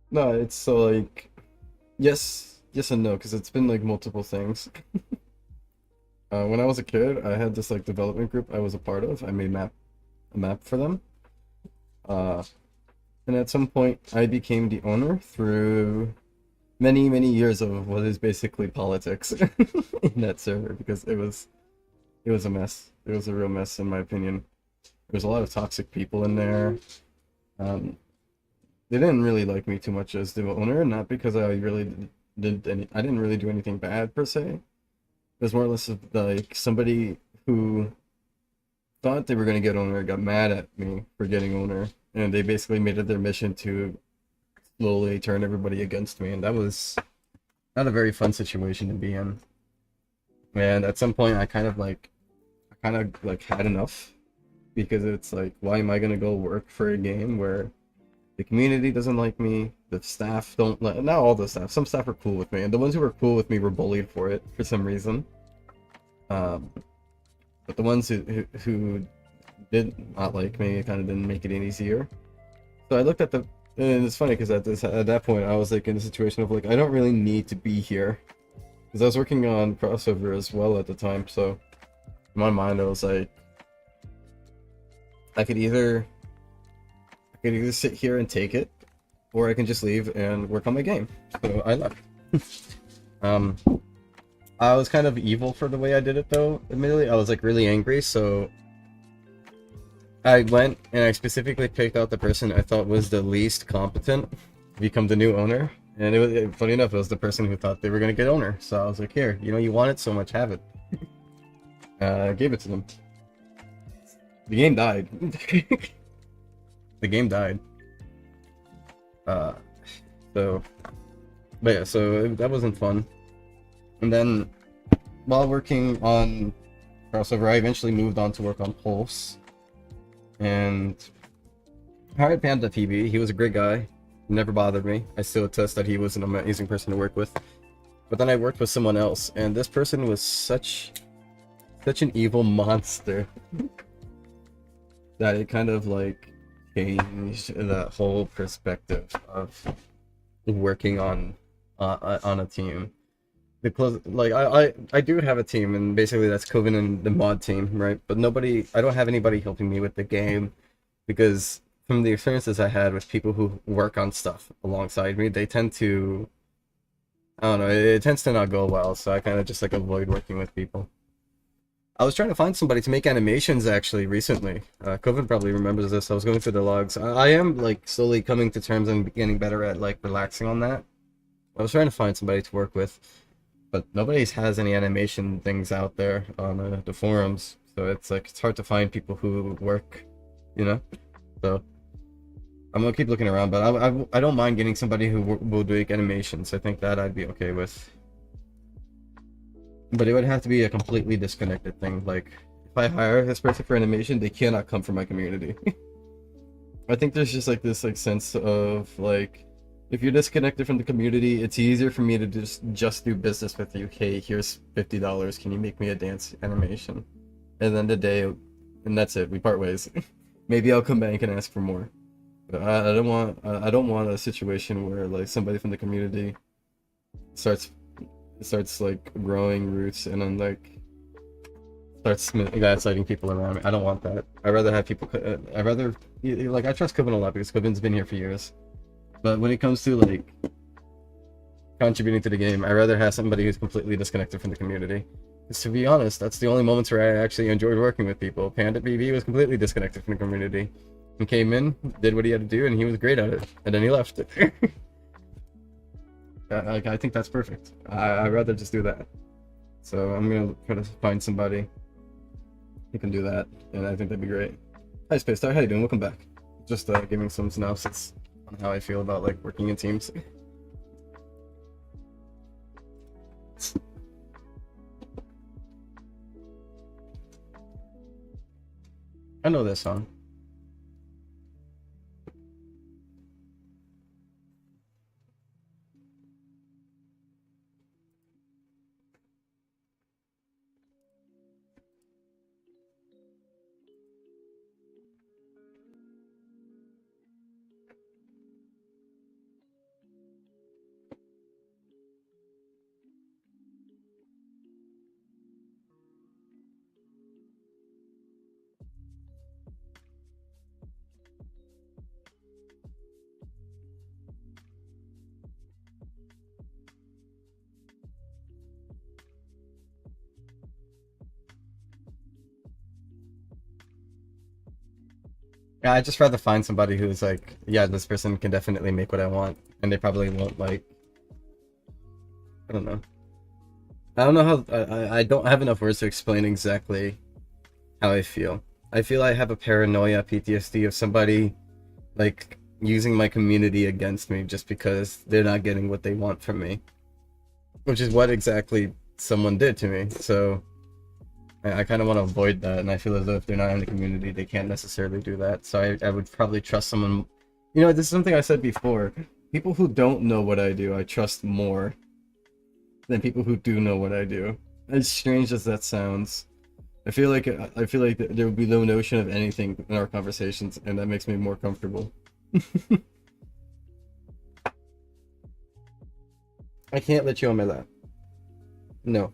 [SPEAKER 1] No, it's so like yes and no, because it's been like multiple things. When I was a kid, I had this like development group I was a part of. I made a map for them. Uh, and at some point, I became the owner through many years of what is basically politics in that server because it was a mess. It was a real mess in my opinion. There was a lot of toxic people in there. Um, they didn't really like me too much as the owner, not because I really I didn't really do anything bad per se. It was more or less of, like somebody who thought they were gonna get owner got mad at me for getting owner, and they basically made it their mission to slowly turn everybody against me, and that was not a very fun situation to be in. And at some point, I kind of like had enough because it's like, why am I gonna go work for a game where the community doesn't like me, the staff don't like, not all the staff, some staff are cool with me, and the ones who were cool with me were bullied for it for some reason. But the ones who did not like me kind of didn't make it any easier. So I looked at the, and it's funny because at that point I was like in a situation of like, I don't really need to be here because I was working on crossover as well at the time. So in my mind I was like, I could either sit here and take it, or I can just leave and work on my game. So I left. I was kind of evil for the way I did it though, admittedly. I was like really angry, so I went and I specifically picked out the person I thought was the least competent to become the new owner. And it was, funny enough, it was the person who thought they were gonna get owner. So I was like, here, you know, you want it so much, have it. I gave it to them. The game died. The game died. So, but yeah, so that wasn't fun. And then, while working on crossover, I eventually moved on to work on Pulse. And hired Panda PB. He was a great guy. Never bothered me. I still attest that he was an amazing person to work with. But then I worked with someone else, and this person was such an evil monster that it kind of like changed that whole perspective of working on a team. Because like I do have a team, and basically that's Coven and the mod team, right? But I don't have anybody helping me with the game, because from the experiences I had with people who work on stuff alongside me, they tend to, I don't know, it tends to not go well, so I kind of just like avoid working with people. I was trying to find somebody to make animations actually recently. Coven probably remembers this. I was going through the logs. I am like slowly coming to terms and getting better at like relaxing on that. I was trying to find somebody to work with, but nobody has any animation things out there on the forums. So it's like, it's hard to find people who work, you know? So I'm gonna keep looking around, but I don't mind getting somebody who will do animations. I think that I'd be okay with. But it would have to be a completely disconnected thing. Like, if I hire this person for animation, they cannot come from my community. I think there's just like this like sense of like, if you're disconnected from the community, it's easier for me to just do business with you. Hey, here's $50. Can you make me a dance animation? And then the day, and that's it. We part ways. Maybe I'll come back and ask for more. But I don't want a situation where like somebody from the community starts like growing roots and then like starts gaslighting people around me. I don't want that. I'd rather have people. I'd rather like, I trust Coven a lot because Coven's been here for years. But when it comes to like contributing to the game, I'd rather have somebody who's completely disconnected from the community. Because to be honest, that's the only moments where I actually enjoyed working with people. Panda BB was completely disconnected from the community. He came in, did what he had to do, and he was great at it. And then he left. I think that's perfect. I'd rather just do that. So I'm gonna try to find somebody who can do that, and I think that'd be great. Hi Space Star, how you doing? Welcome back. Just giving some synopsis. on how I feel about like working in teams. I know this song. Yeah, I'd just rather find somebody who's like, yeah, this person can definitely make what I want, and they probably won't like, I don't know. I don't know how, I don't have enough words to explain exactly how I feel. I feel I have a paranoia PTSD of somebody like using my community against me just because they're not getting what they want from me, which is what exactly someone did to me. So I kind of want to avoid that, and I feel as though if they're not in the community, they can't necessarily do that. So I would probably trust someone. You know, this is something I said before. People who don't know what I do, I trust more than people who do know what I do. As strange as that sounds, I feel like there would be no notion of anything in our conversations, and that makes me more comfortable. I can't let you on my lap. No.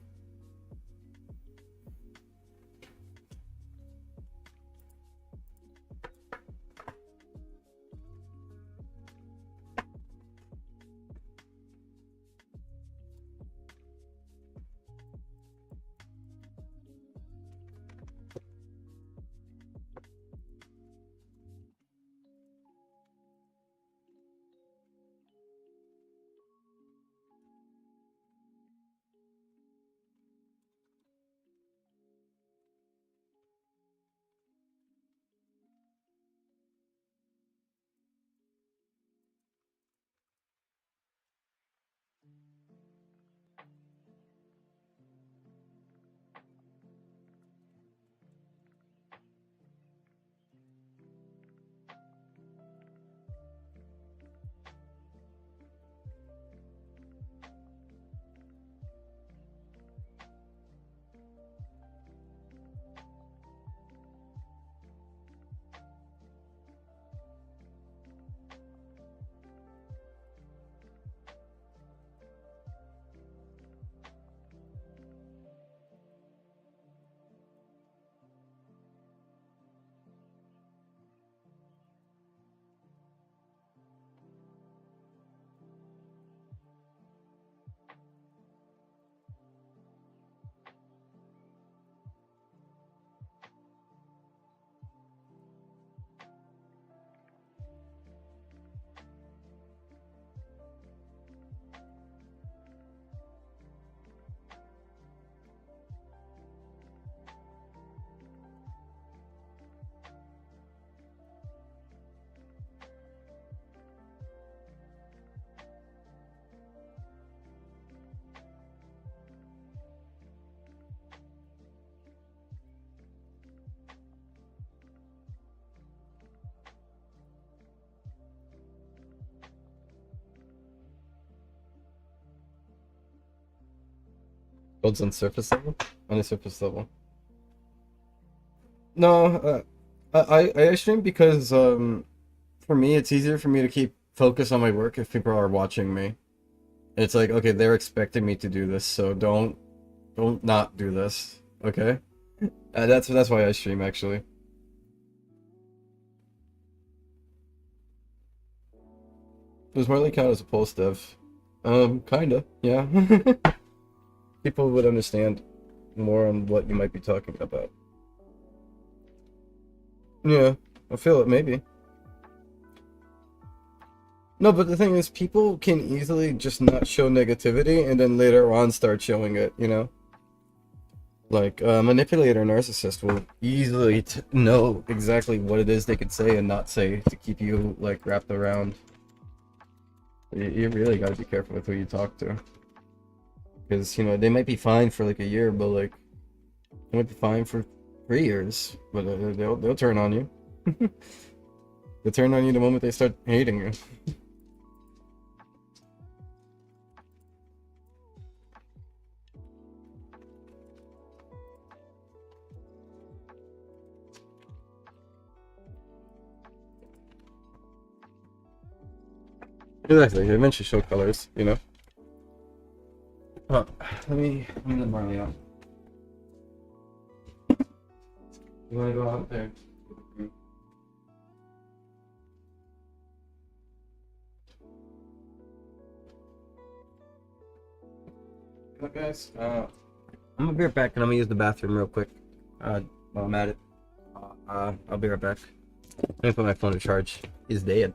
[SPEAKER 1] Builds on surface level? On a surface level. No, I stream because for me it's easier for me to keep focus on my work if people are watching me. It's like, okay, they're expecting me to do this, so don't not do this, okay? That's why I stream actually. It was more like count as a pulse dev. Kinda, yeah. People would understand more on what you might be talking about. Yeah, I feel it, maybe. No, but the thing is, people can easily just not show negativity and then later on start showing it, you know? Like, a manipulator narcissist will easily know exactly what it is they could say and not say to keep you, like, wrapped around. You really gotta be careful with who you talk to. Because, you know, they might be fine for like a year, but like, they might be fine for 3 years, but they'll turn on you. They'll turn on you the moment they start hating you. Exactly, they eventually show colors, you know? Let me let Marley out. You wanna go out there? Look, guys, I'm gonna be right back and I'm gonna use the bathroom real quick. While I'm at it. I'll be right back. Let me put my phone to charge. It's dead.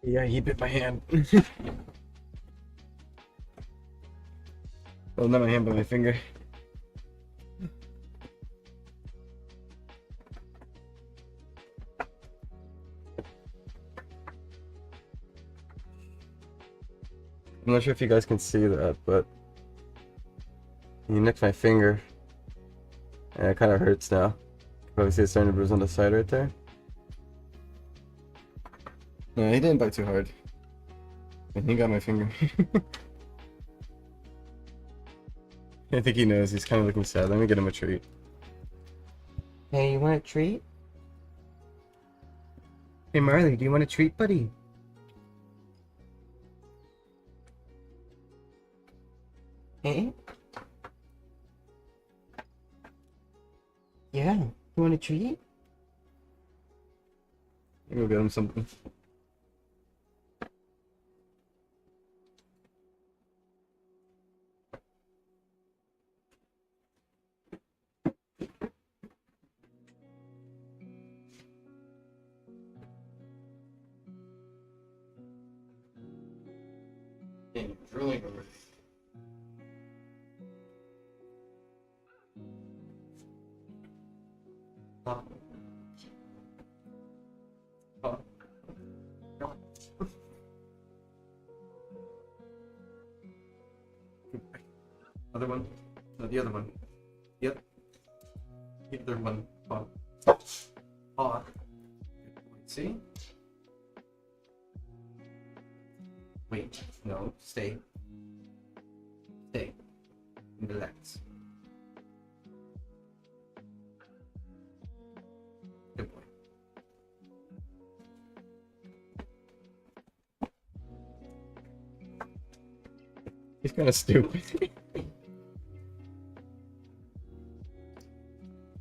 [SPEAKER 1] Yeah, he bit my hand. Well, not my hand, but my finger. I'm not sure if you guys can see that, but he nicked my finger. And it kind of hurts now. Probably see it's starting to bruise on the side right there. No, he didn't bite too hard. And he got my finger. I think he knows. He's kind of looking sad. Let me get him a treat. Hey, you want a treat? Hey, Marley, do you want a treat, buddy? Hey? Yeah, you want a treat? I'll go get him something. Drooling over this. Other one? No, the other one. Yep. The other one. Paw. See? Wait. No. Stay. Stay. Relax. Good boy. He's kind of stupid.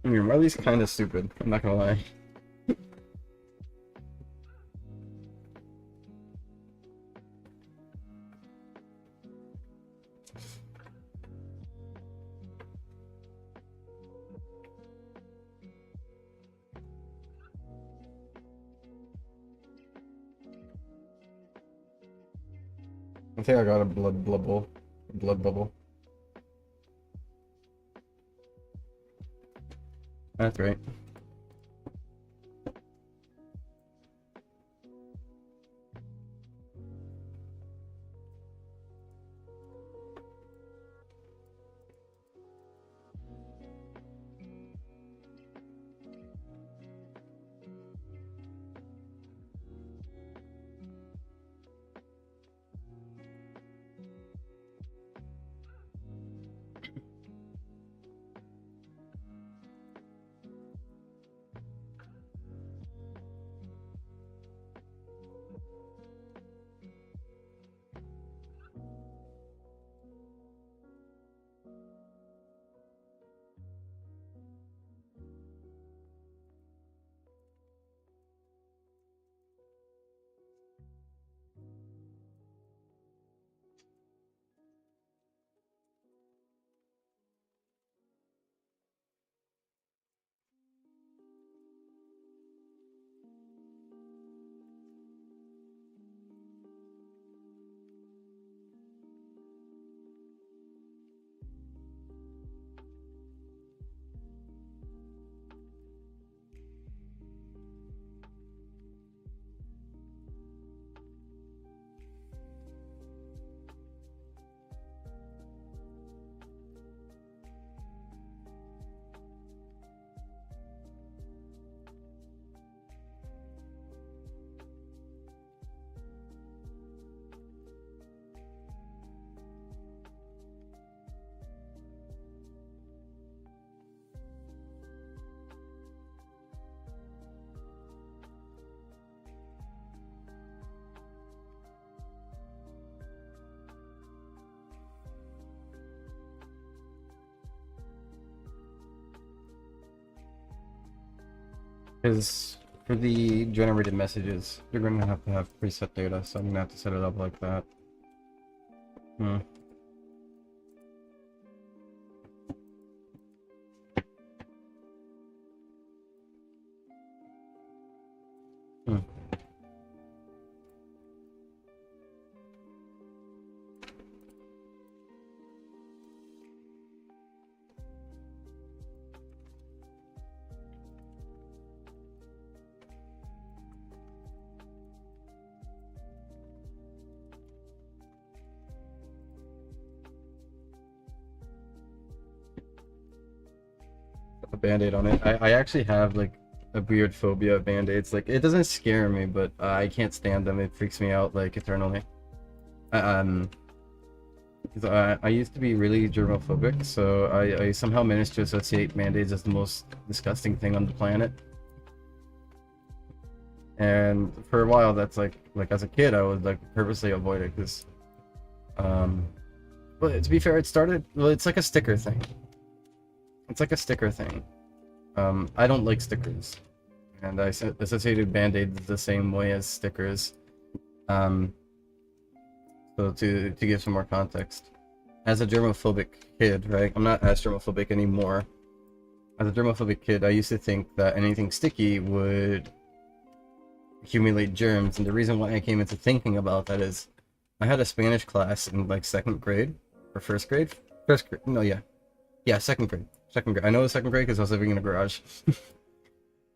[SPEAKER 1] I mean, Marley's kind of stupid. I'm not gonna lie. I think I got a blood bubble. Blood bubble. That's right. Because for the generated messages, you're going to have preset data, so I'm going to have to set it up like that. Hmm. band-aid on it. I actually have like a weird phobia of band-aids. Like it doesn't scare me, but I can't stand them. It freaks me out like eternally. I, um, 'Cause I used to be really germophobic, so I somehow managed to associate band-aids as the most disgusting thing on the planet. And for a while, that's like as a kid, I would like purposely avoid it because, but to be fair, it started. Well, it's like a sticker thing. It's like a sticker thing. I don't like stickers, and I associated band-aids the same way as stickers. So to give some more context, as a germophobic kid, right? I'm not as germophobic anymore. As a germophobic kid, I used to think that anything sticky would accumulate germs, and the reason why I came into thinking about that is I had a Spanish class in like second grade or first grade. First grade, no, yeah, second grade. Second grade. I know it was second grade because I was living in a garage.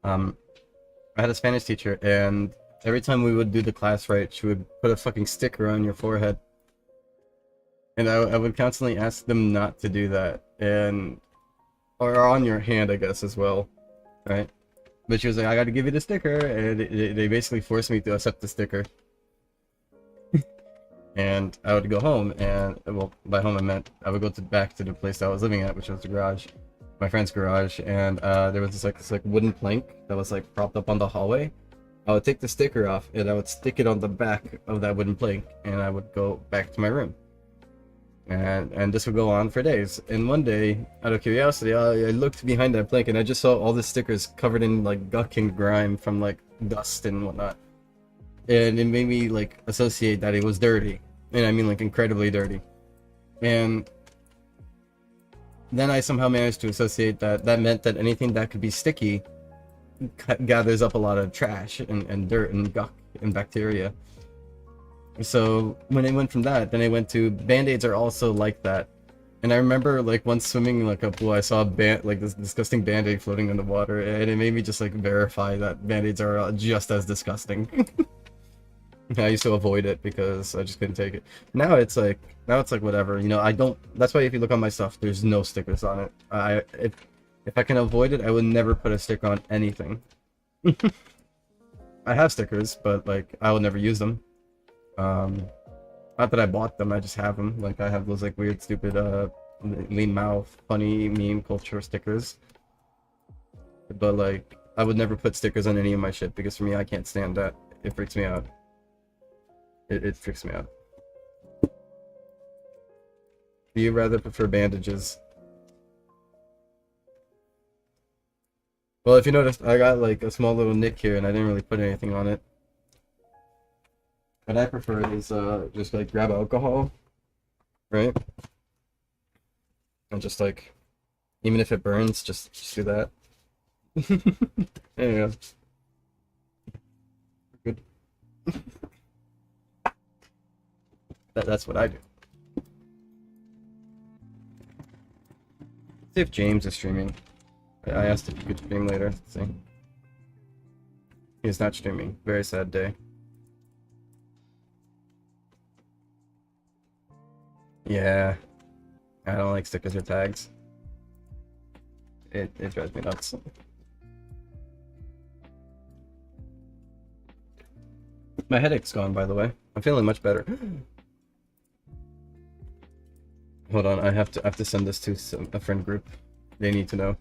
[SPEAKER 1] I had a Spanish teacher, and every time we would do the class right, she would put a fucking sticker on your forehead. And I would constantly ask them not to do that, or on your hand, I guess, as well, right? But she was like, I gotta give you the sticker, and they basically forced me to accept the sticker. And I would go home, and, well, by home I meant I would go back to the place I was living at, which was the garage, my friend's garage, and there was this wooden plank that was like propped up on the hallway. I would take the sticker off, and I would stick it on the back of that wooden plank, and I would go back to my room. And this would go on for days. And one day, out of curiosity, I looked behind that plank and I just saw all the stickers covered in like guck and grime from like dust and whatnot. And it made me like associate that it was dirty. And I mean like incredibly dirty. And then I somehow managed to associate that meant that anything that could be sticky gathers up a lot of trash and dirt and guck and bacteria. So when it went from that, then I went to band-aids are also like that. And I remember like once swimming in like a pool, I saw this disgusting band-aid floating in the water, and it made me just like verify that band-aids are just as disgusting. I used to avoid it because I just couldn't take it. Now it's like whatever, you know. I don't. That's why if you look on my stuff, there's no stickers on it. If I can avoid it, I would never put a sticker on anything. I have stickers, but like I will never use them. Not that I bought them, I just have them. Like I have those like weird, stupid, lean mouth, funny meme culture stickers. But like, I would never put stickers on any of my shit because for me, I can't stand that. It freaks me out. It freaks me out. Do you rather prefer bandages? Well, if you noticed, I got like a small little nick here and I didn't really put anything on it. What I prefer is just like grab alcohol, right? And just like, even if it burns, just do that. There you go. Good. That's what I do. See if James is streaming. I asked if he could stream later. Let's see. He's not streaming. Very sad day. Yeah, I don't like stickers or tags. It drives me nuts. My headache's gone, by the way. I'm feeling much better. Hold on, I have to send this to a friend group. They need to know.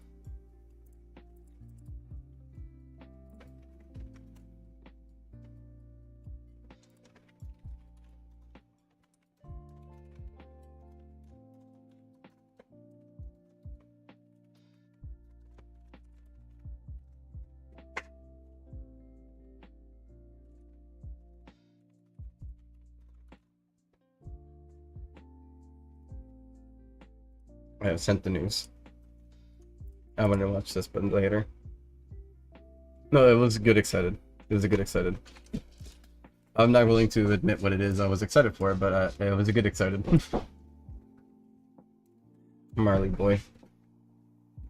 [SPEAKER 1] I have sent the news. I want to watch this, but later. No, it was good excited. It was a good excited. I'm not willing to admit what it is I was excited for, but it was a good excited. Marley boy.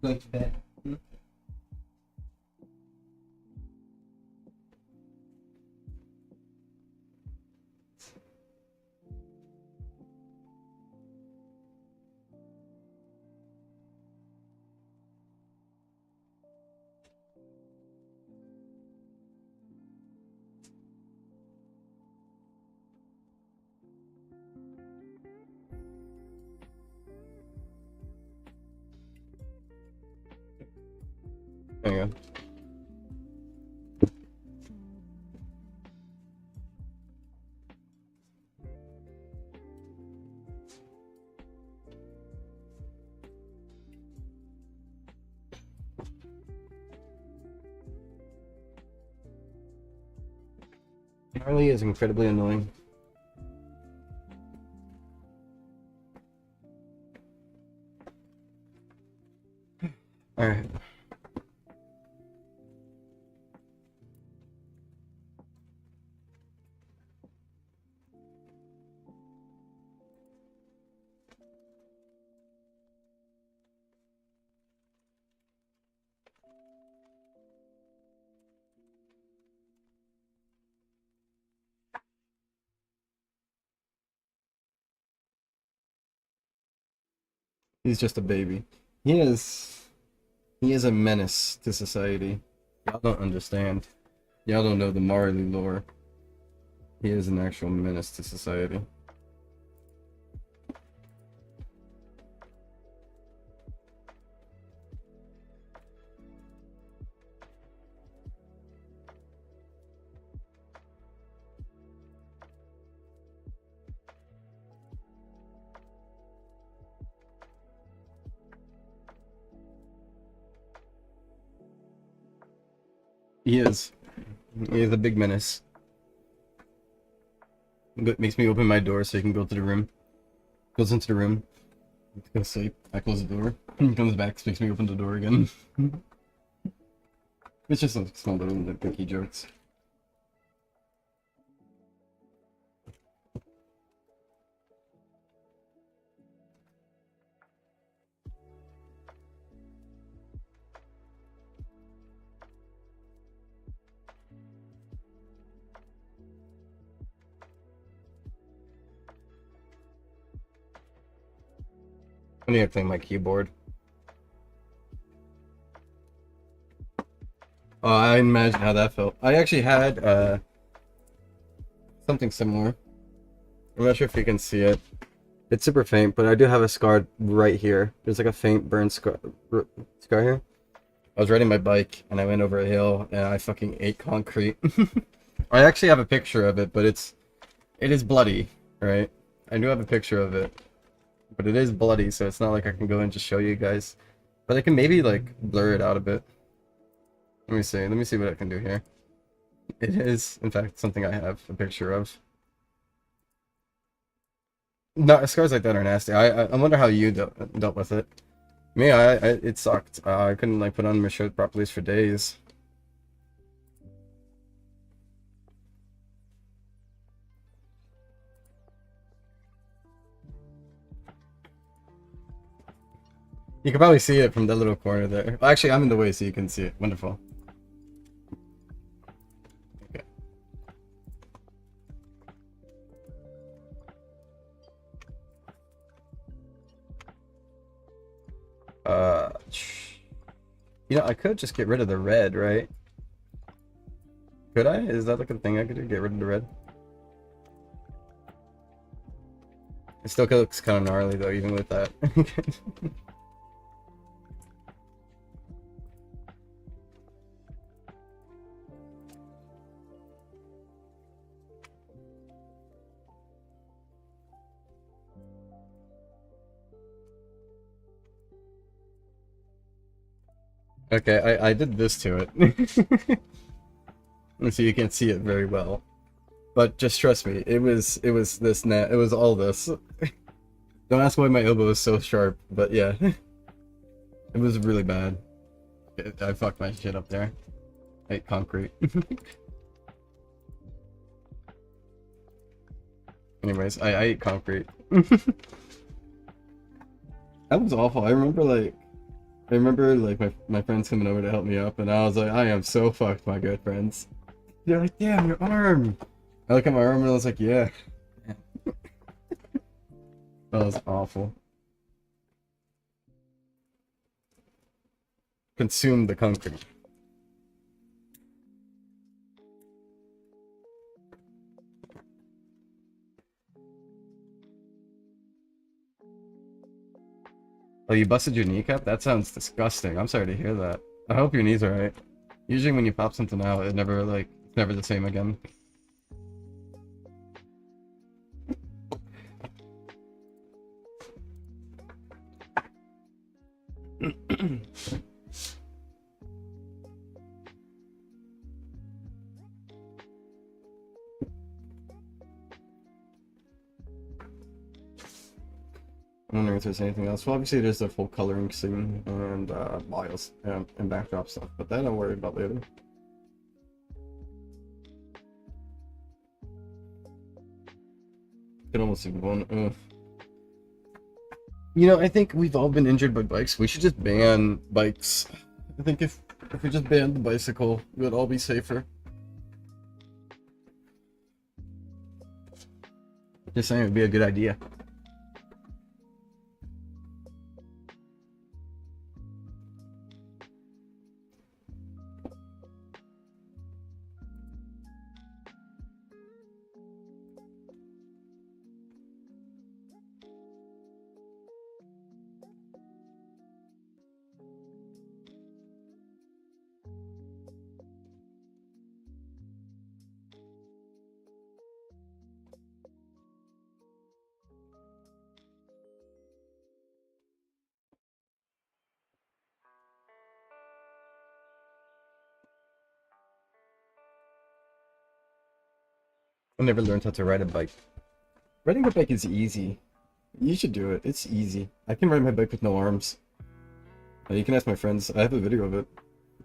[SPEAKER 1] Going to bed. There you go. Harley is incredibly annoying. Alright. He's just a baby. He is a menace to society. Y'all don't understand. Y'all don't know the Marley lore. He is an actual menace to society. He is. He is a big menace. Makes me open my door so he can go to the room. Goes into the room. Goes to sleep. I close the door. He comes back, makes me open the door again. It's just some small little nitpicky jokes. I need to clean my keyboard. Oh, I imagine how that felt. I actually had something similar. I'm not sure if you can see it. It's super faint, but I do have a scar right here. There's like a faint burn scar here. I was riding my bike and I went over a hill and I fucking ate concrete. I actually have a picture of it, but it is bloody, right? I do have a picture of it. But it is bloody, so it's not like I can go and just show you guys. But I can maybe like blur it out a bit. Let me see what I can do here. It is, in fact, something I have a picture of. No, scars like that are nasty. I wonder how you dealt with it. Me, it sucked. I couldn't like put on my shirt properly for days. You can probably see it from that little corner there. Well, actually, I'm in the way so you can see it. Wonderful. Okay. You know, I could just get rid of the red, right? Could I? Is that like a thing I could do? Get rid of the red? It still looks kind of gnarly though, even with that. Okay, I did this to it. So you can't see it very well. But just trust me, it was this it was all this. Don't ask why my elbow is so sharp, but yeah. It was really bad. I fucked my shit up there. I ate concrete. Anyways, I ate concrete. That was awful. I remember like my friends coming over to help me up, and I was like, I am so fucked, my good friends. They're like, damn, your arm. I look at my arm and I was like, yeah. That was awful. Consume the concrete. Oh, you busted your kneecap? That sounds disgusting. I'm sorry to hear that. I hope your knees are right. Usually when you pop something out, it never like it's never the same again. I'm wondering if there's anything else. Well, obviously there's the full coloring scene and bios and backdrop stuff, but that I'll worry about later. Could almost see one. You know, I think we've all been injured by bikes. We should just ban bikes. I think if we just banned the bicycle, we'd all be safer. Just saying, it'd be a good idea. I never learned how to ride a bike. Riding a bike is easy. You should do it. It's easy. I can ride my bike with no arms. You can ask my friends. I have a video of it.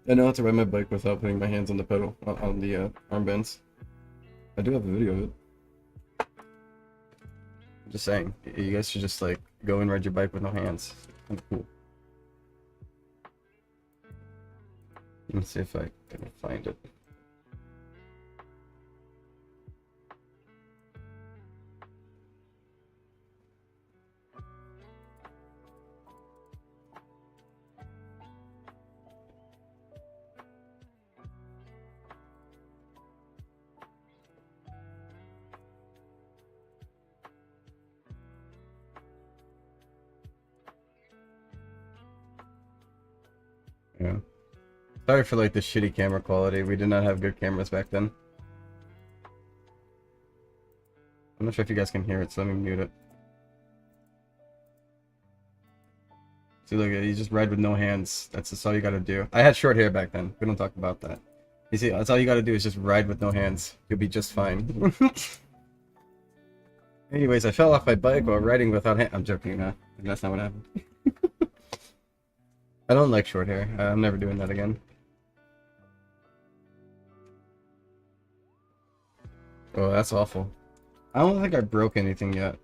[SPEAKER 1] I know how to ride my bike without putting my hands on the pedal, on the armbands. I do have a video of it. I'm just saying, you guys should just like go and ride your bike with no hands. Kind of cool. Let's see if I can find it. Yeah. Sorry for like the shitty camera quality. We did not have good cameras back then. I'm not sure if you guys can hear it, so let me mute it. See, look, you just ride with no hands. That's all you gotta do. I had short hair back then. We don't talk about that. You see, that's all you gotta do is just ride with no hands. You'll be just fine. Anyways, I fell off my bike while riding without hands. I'm joking, nah. That's not what happened. I don't like short hair. I'm never doing that again. Oh, that's awful. I don't think I broke anything yet.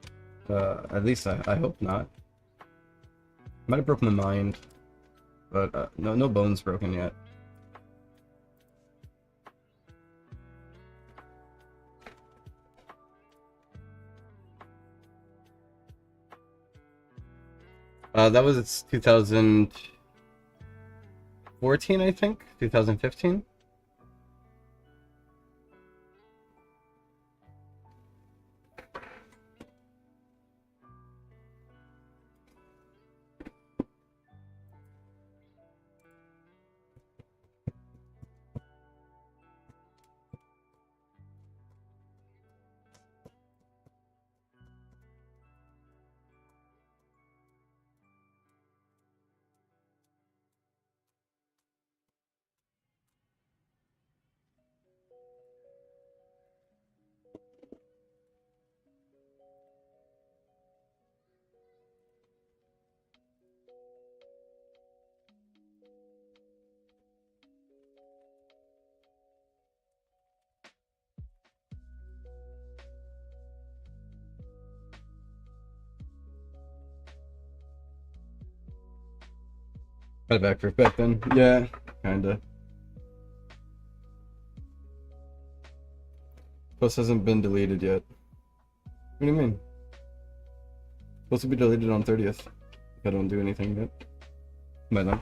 [SPEAKER 1] At least I hope not. Might have broken the mind, but no bones broken yet. That was its 2014, I think, 2015. Had a backflip back then. Yeah, kinda. Plus hasn't been deleted yet. What do you mean? Supposed to be deleted on 30th. If I don't do anything yet. By then.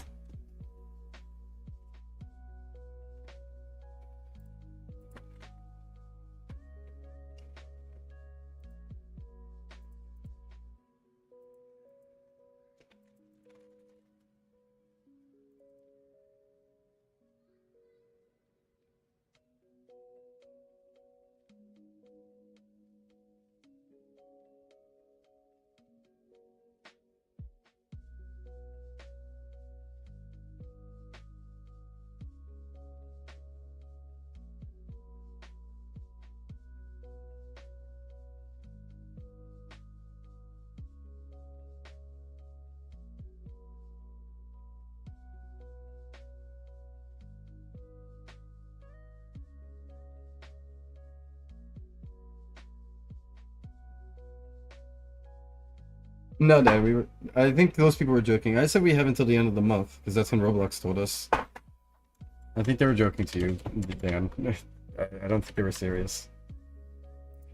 [SPEAKER 1] No, Dad, we were. I think those people were joking. I said we have until the end of the month because that's when Roblox told us. I think they were joking to you, Dan. I don't think they were serious.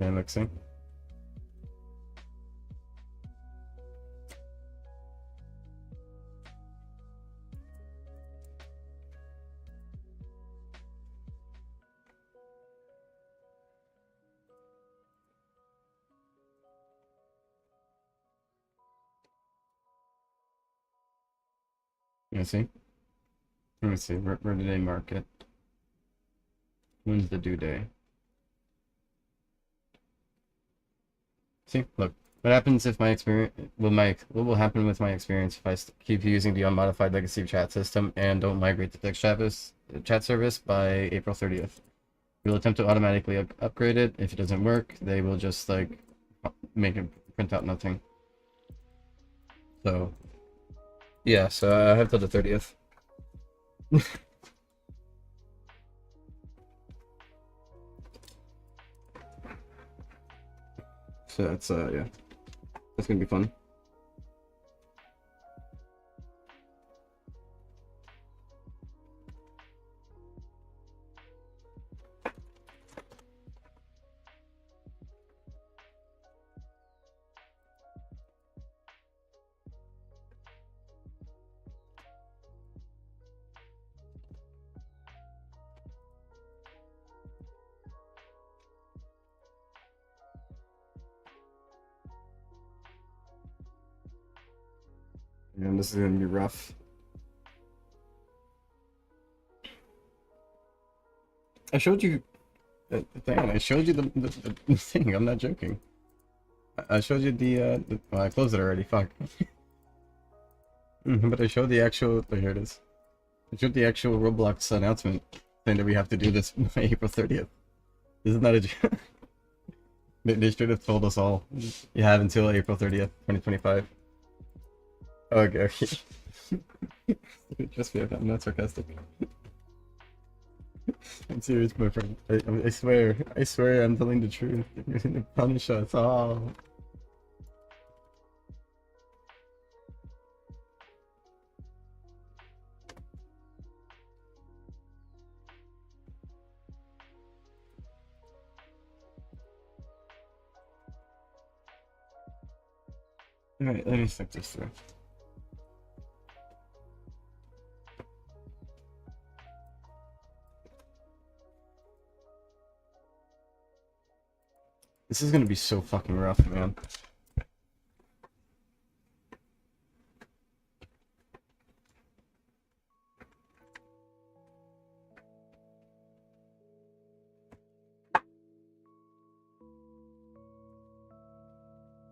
[SPEAKER 1] Okay, look, see. You see? Let me see. Where did they mark it? When's the due day? See, look. What happens if my experience? What will happen with my experience if I keep using the unmodified legacy chat system and don't migrate to text chat service by April 30th? We will attempt to automatically upgrade it. If it doesn't work, they will just like make it print out nothing. So, yeah. So I have till the 30th. So that's yeah, that's gonna be fun. And this is gonna be rough. I showed you, Dan. I showed you the thing. I'm not joking. I showed you the well, I closed it already. Fuck. But I showed the actual. Oh, here it is. I showed the actual Roblox announcement saying that we have to do this by April 30th. Isn't that a joke? They should have told us all. You have until April 30th, 2025. Okay, okay. Just me, I'm not sarcastic. I'm serious, my friend. I swear I'm telling the truth. You're gonna punish us all. Alright, let me stick this through. This is gonna be so fucking rough, man.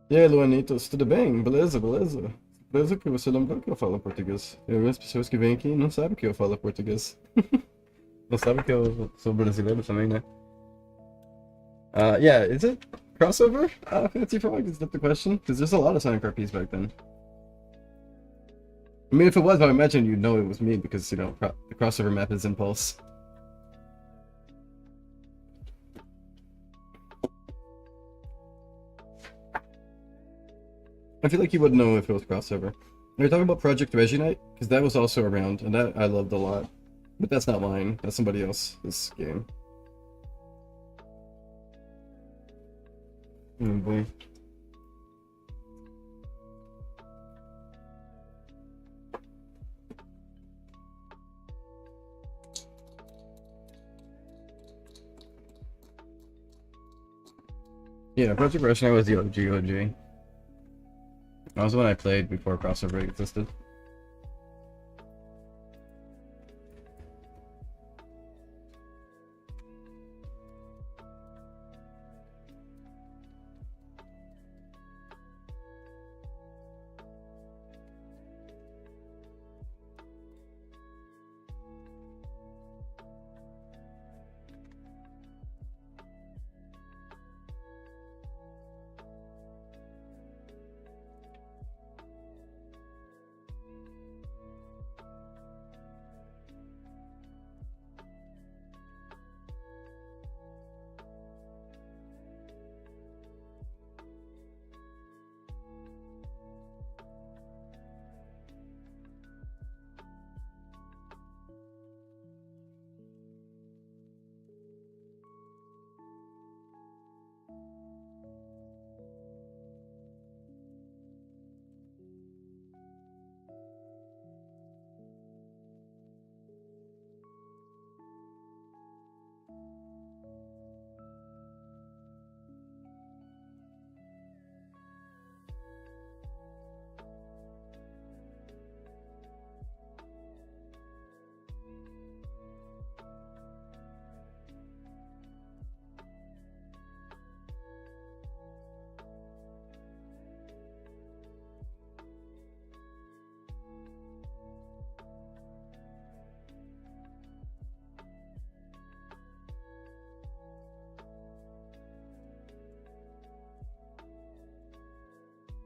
[SPEAKER 1] E aí, Luanitos, tudo bem? Beleza, beleza? Beleza que você lembrou que eu falo português. Eu vejo as pessoas que vêm aqui e não sabem que eu falo português. Não sabem que eu sou brasileiro também, né? Yeah, is it crossover? Fancy Frog, is that the question? Because there's a lot of Sonic RPs back then. I mean, if it was, I imagine you'd know it was me because, you know, the crossover map is Impulse. I feel like you would know if it was crossover. Are you talking about Project Reginite? Because that was also around, and that I loved a lot. But that's not mine. That's somebody else's game. Oh boy. Yeah, Project Reginite was the OG. That was the one I played before crossover existed.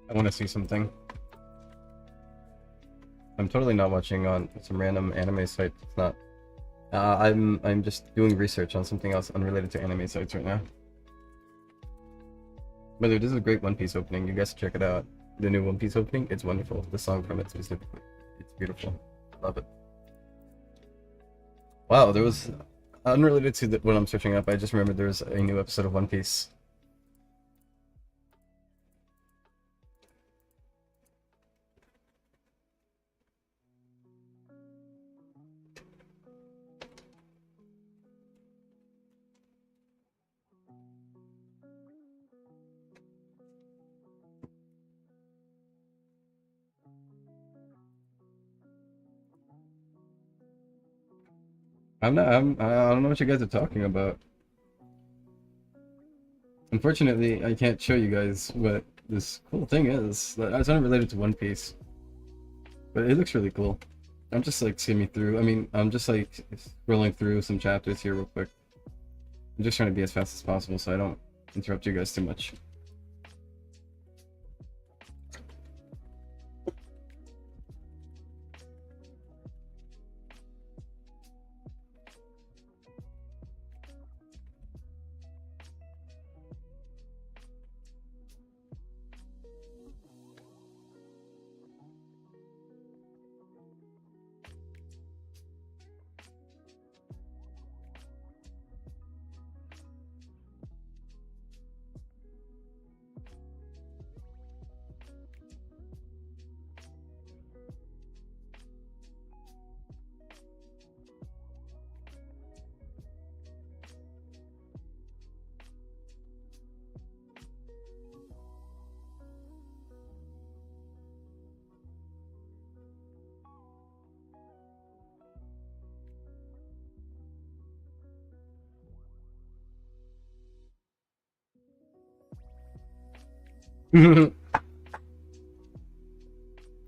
[SPEAKER 1] I want to see something. I'm totally not watching on some random anime site. It's not. I'm just doing research on something else unrelated to anime sites right now. By the way, this is a great One Piece opening. You guys should check it out. The new One Piece opening, it's wonderful. The song from it specifically, it's beautiful. Love it. Wow, there was unrelated to what I'm searching up. I just remembered there was a new episode of One Piece. I'm not. I don't know what you guys are talking about. Unfortunately, I can't show you guys what this cool thing is. It's unrelated to One Piece, but it looks really cool. I'm just like skimming through. I mean, I'm just like scrolling through some chapters here real quick. I'm just trying to be as fast as possible so I don't interrupt you guys too much.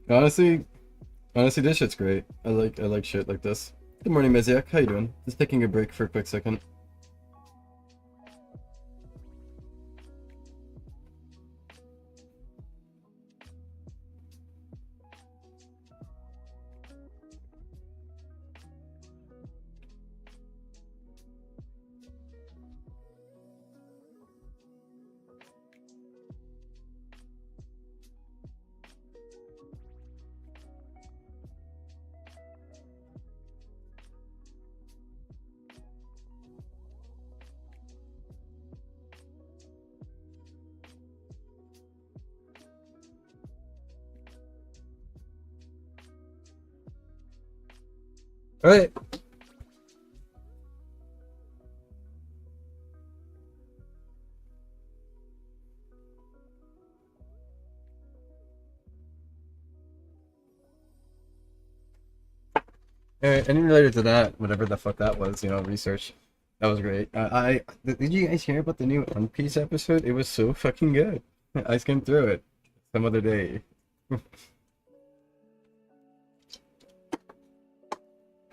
[SPEAKER 1] Honestly, honestly, this shit's great. I like shit like this. Good morning, Meziak. How you doing? Just taking a break for a quick second. All right. Alright, and related to that, whatever the fuck that was, research. That was great. Did you guys hear about the new One Piece episode? It was so fucking good. I skimmed through it some other day.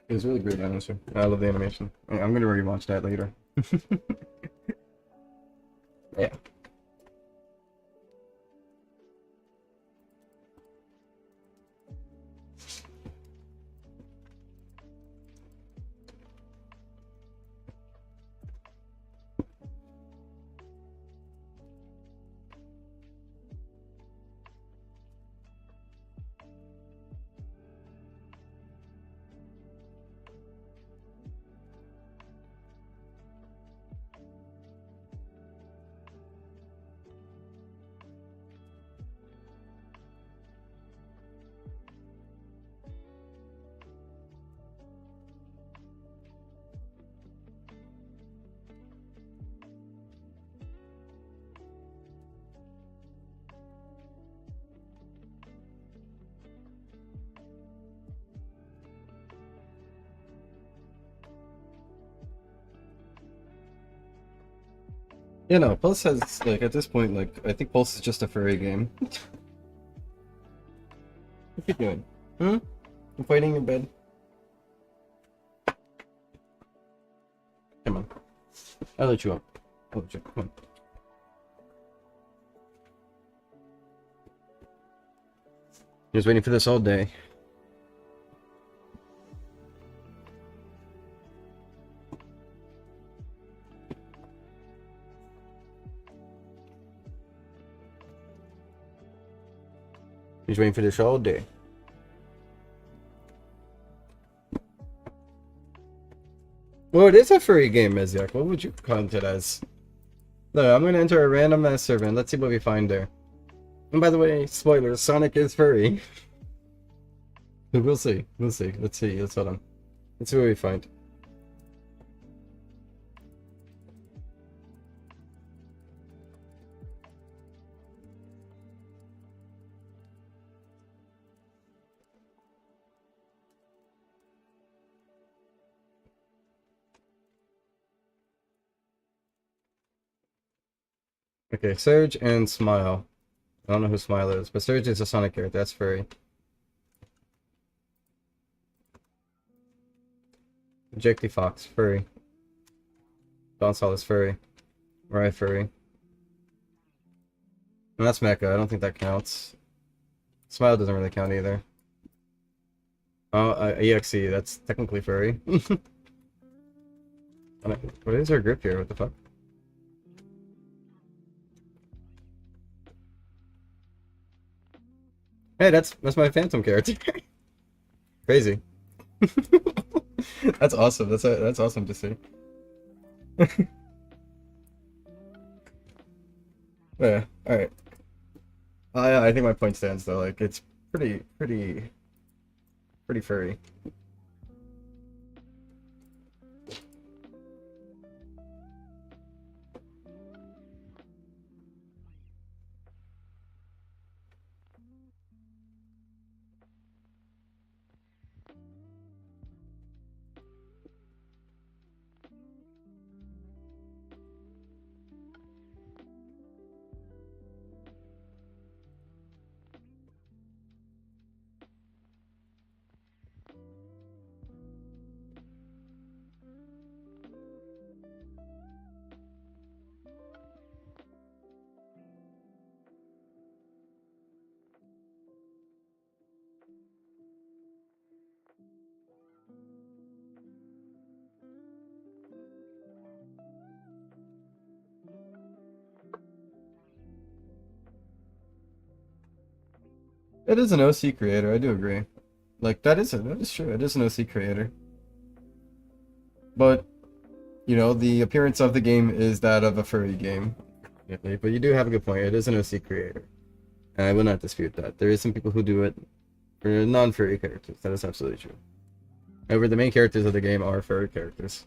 [SPEAKER 1] It was really great, honestly. I love the animation. I'm gonna rewatch that later. Yeah. Yeah, no, Pulse has, like, at this point, like, I think Pulse is just a furry game. What you doing? Hmm? You fighting in bed? Come on. I'll let you up. I'll let you. Come on. Just waiting for this all day. He's waiting for this all day. Well, it is a furry game, Mezyak. What would you count it as? No, I'm gonna enter a random ass server and let's see what we find there. And by the way, spoilers, Sonic is furry. We'll see. We'll see. Let's see. Let's hold on. Let's see what we find. Okay, Surge and Smile. I don't know who Smile is, but Surge is a Sonic character. That's furry. Jake the Fox, furry. Donsal is furry. Mariah, furry. And that's Mecha. I don't think that counts. Smile doesn't really count either. Oh, EXE. That's technically furry. What is our grip here? What the fuck? Hey, that's my Phantom character. Crazy. That's awesome. That's awesome to see. Yeah. All right. I think my point stands though. Like it's pretty furry. It is an OC creator, I do agree. Like that is true. It is an OC creator. But you know, the appearance of the game is that of a furry game. Definitely. But you do have a good point. It is an OC creator. And I will not dispute that. There is some people who do it for non-furry characters. That is absolutely true. However, the main characters of the game are furry characters.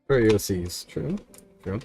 [SPEAKER 1] Furry OCs, true. True.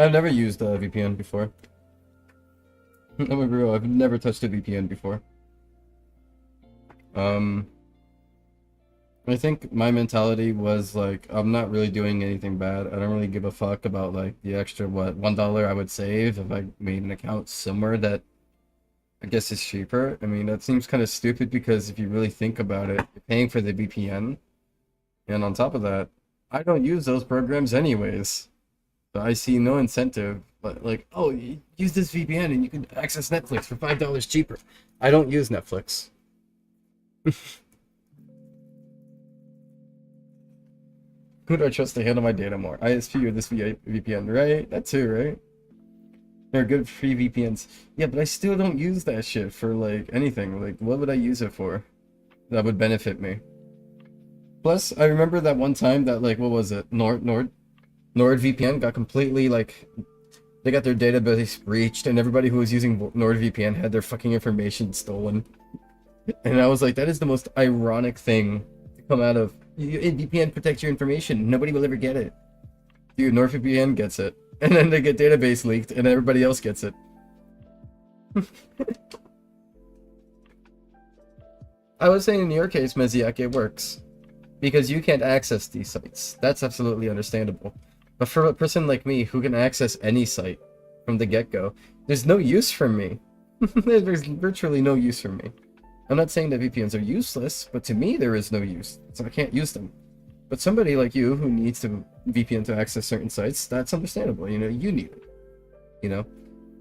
[SPEAKER 1] I've never used a VPN before. I'm a real. I've never touched a VPN before. I think my mentality was like, I'm not really doing anything bad. I don't really give a fuck about like the extra what $1 I would save if I made an account somewhere that I guess is cheaper. I mean, that seems kind of stupid because if you really think about it, you're paying for the VPN, and on top of that, I don't use those programs anyways. So I see no incentive, but like, oh, use this VPN and you can access Netflix for $5 cheaper. I don't use Netflix. Who do I trust to handle my data more? ISP or this VPN, right? That too, right? They're good free VPNs. Yeah, but I still don't use that shit for like anything. Like, what would I use it for? That would benefit me. Plus, I remember that one time that like, what was it? NordVPN got completely like, they got their database breached, and everybody who was using NordVPN had their fucking information stolen. And I was like, that is the most ironic thing to come out of. VPN protects your information. Nobody will ever get it. Dude, NordVPN gets it. And then they get database leaked, and everybody else gets it. I was saying in your case, Meziak, it works. Because you can't access these sites. That's absolutely understandable. But for a person like me who can access any site from the get-go, there's no use for me. There's virtually no use for me. I'm not saying that VPNs are useless, but to me there is no use, so I can't use them. But somebody like you who needs to VPN to access certain sites, that's understandable. You know, you need it. You know,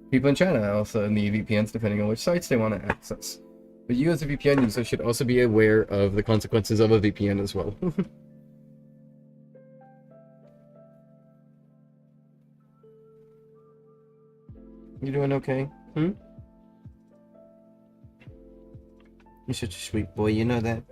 [SPEAKER 1] people in China also need VPNs depending on which sites they want to access. But you as a VPN user should also be aware of the consequences of a VPN as well. You doing okay? Hmm? You're such a sweet boy, you know that?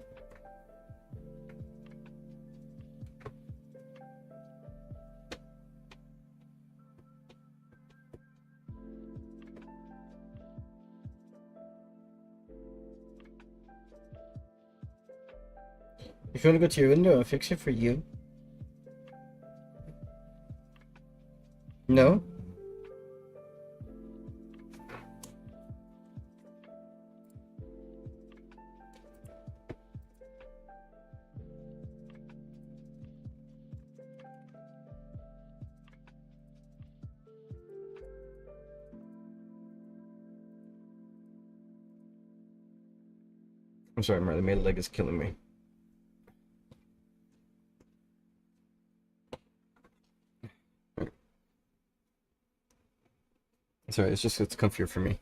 [SPEAKER 1] If you want to go to your window, I'll fix it for you. No? I'm sorry, Marley, my leg is killing me. Sorry, it's just, it's comfier for me.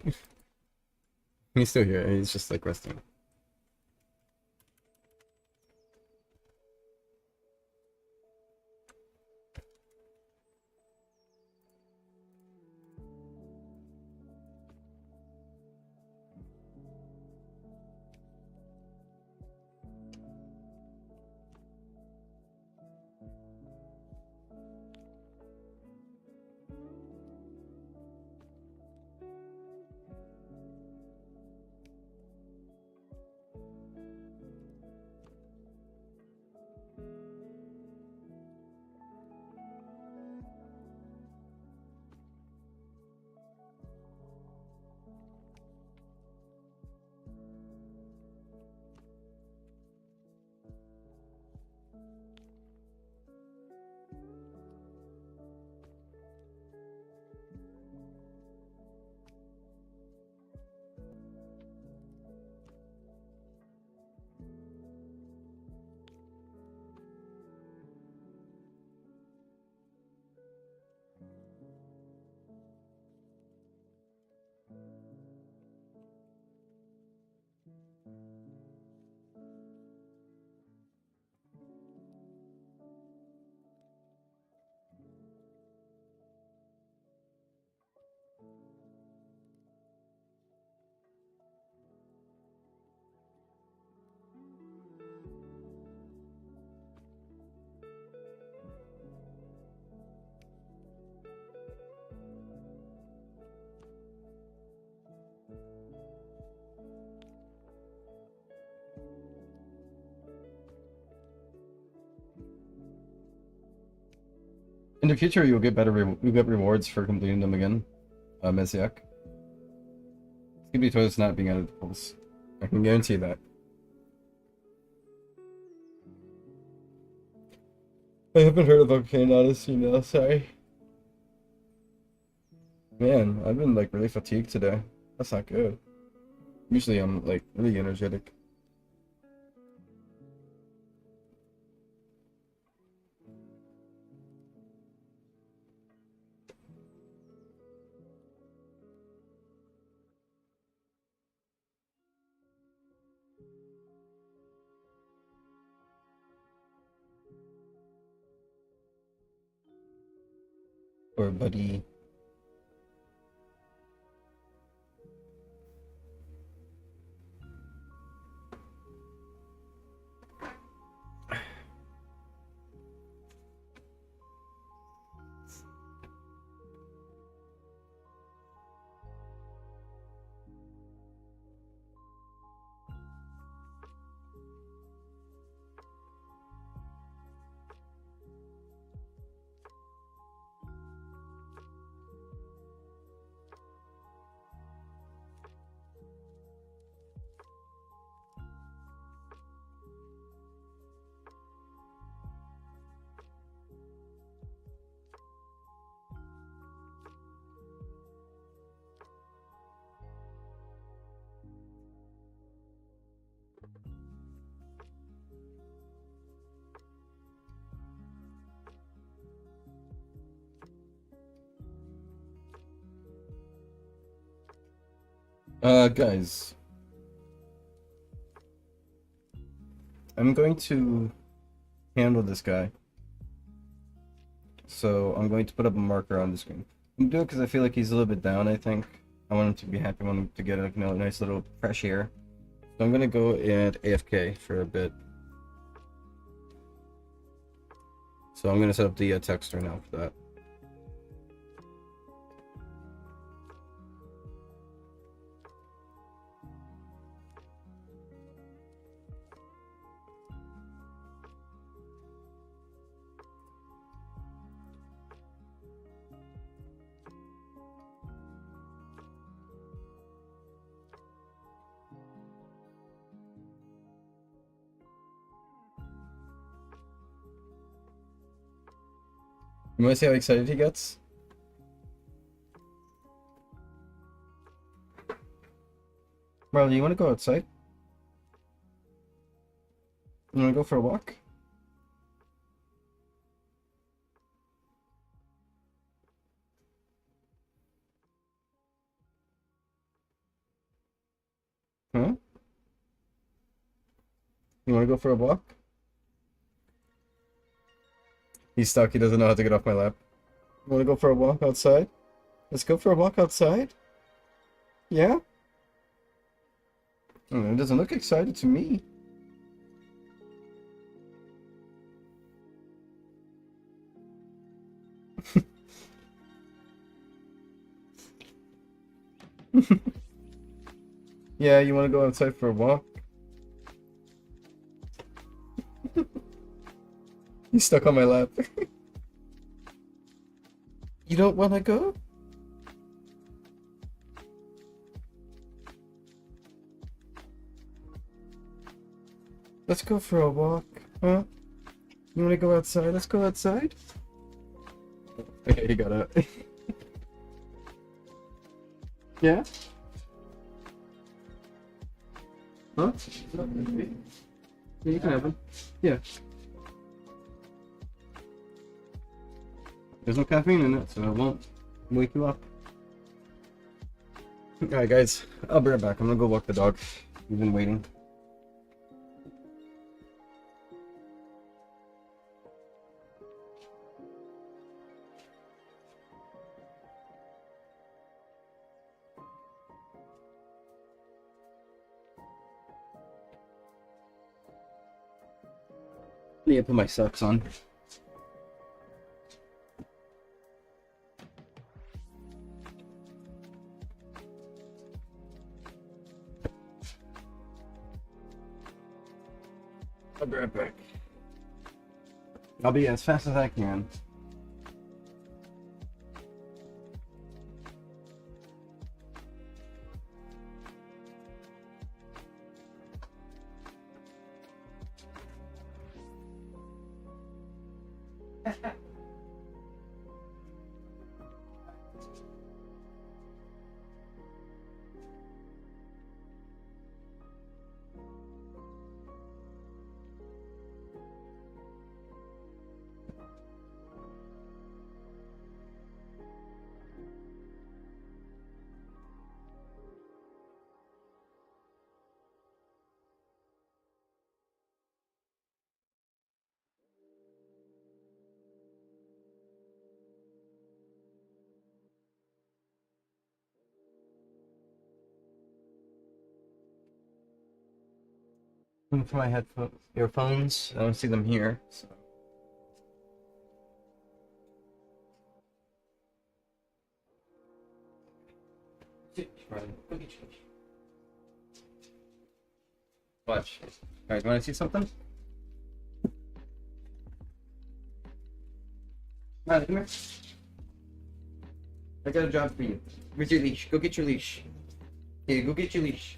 [SPEAKER 1] He's still here, he's just like resting. In the future, you'll get you'll get rewards for completing them again. Messiak. It's gonna be towards not being out of the pulse. I can guarantee that. I haven't heard of Arcane Odyssey now, sorry. Man, I've been like really fatigued today. That's not good. Usually I'm like really energetic. Or buddy. Guys, I'm going to handle this guy. So I'm going to put up a marker on the screen. I'm doing it because I feel like he's a little bit down, I think. I want him to be happy, I want him to get like, a nice little fresh air. So I'm gonna go and AFK for a bit. So I'm gonna set up the texter now for that. You wanna see how excited he gets? Marley, you wanna go outside? You wanna go for a walk? Huh? You wanna go for a walk? He's stuck, he doesn't know how to get off my lap. You wanna go for a walk outside? Let's go for a walk outside? Yeah? It doesn't look excited to me. Yeah, you wanna go outside for a walk? He's stuck on my lap. You don't wanna go? Let's go for a walk, huh? You wanna go outside? Let's go outside? Okay, he got out. Yeah? Huh? Yeah, you can have him. Yeah. There's no caffeine in it, so I won't wake you up. Alright guys, I'll be right back. I'm gonna go walk the dog. We've been waiting. I need to put my socks on. I'll be right back. I'll be as fast as I can. For my headphones, earphones. I don't see them here. So. Watch. Alright, you want to see something? Riley, come here. I got a job for you. Where's your leash? Go get your leash. Here, go get your leash.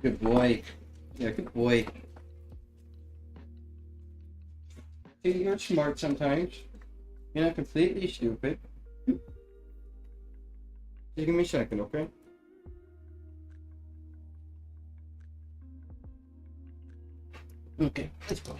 [SPEAKER 1] Good boy. Yeah, good boy. See, you're smart sometimes. You're not completely stupid. Just give me a second, okay? Okay, let's go.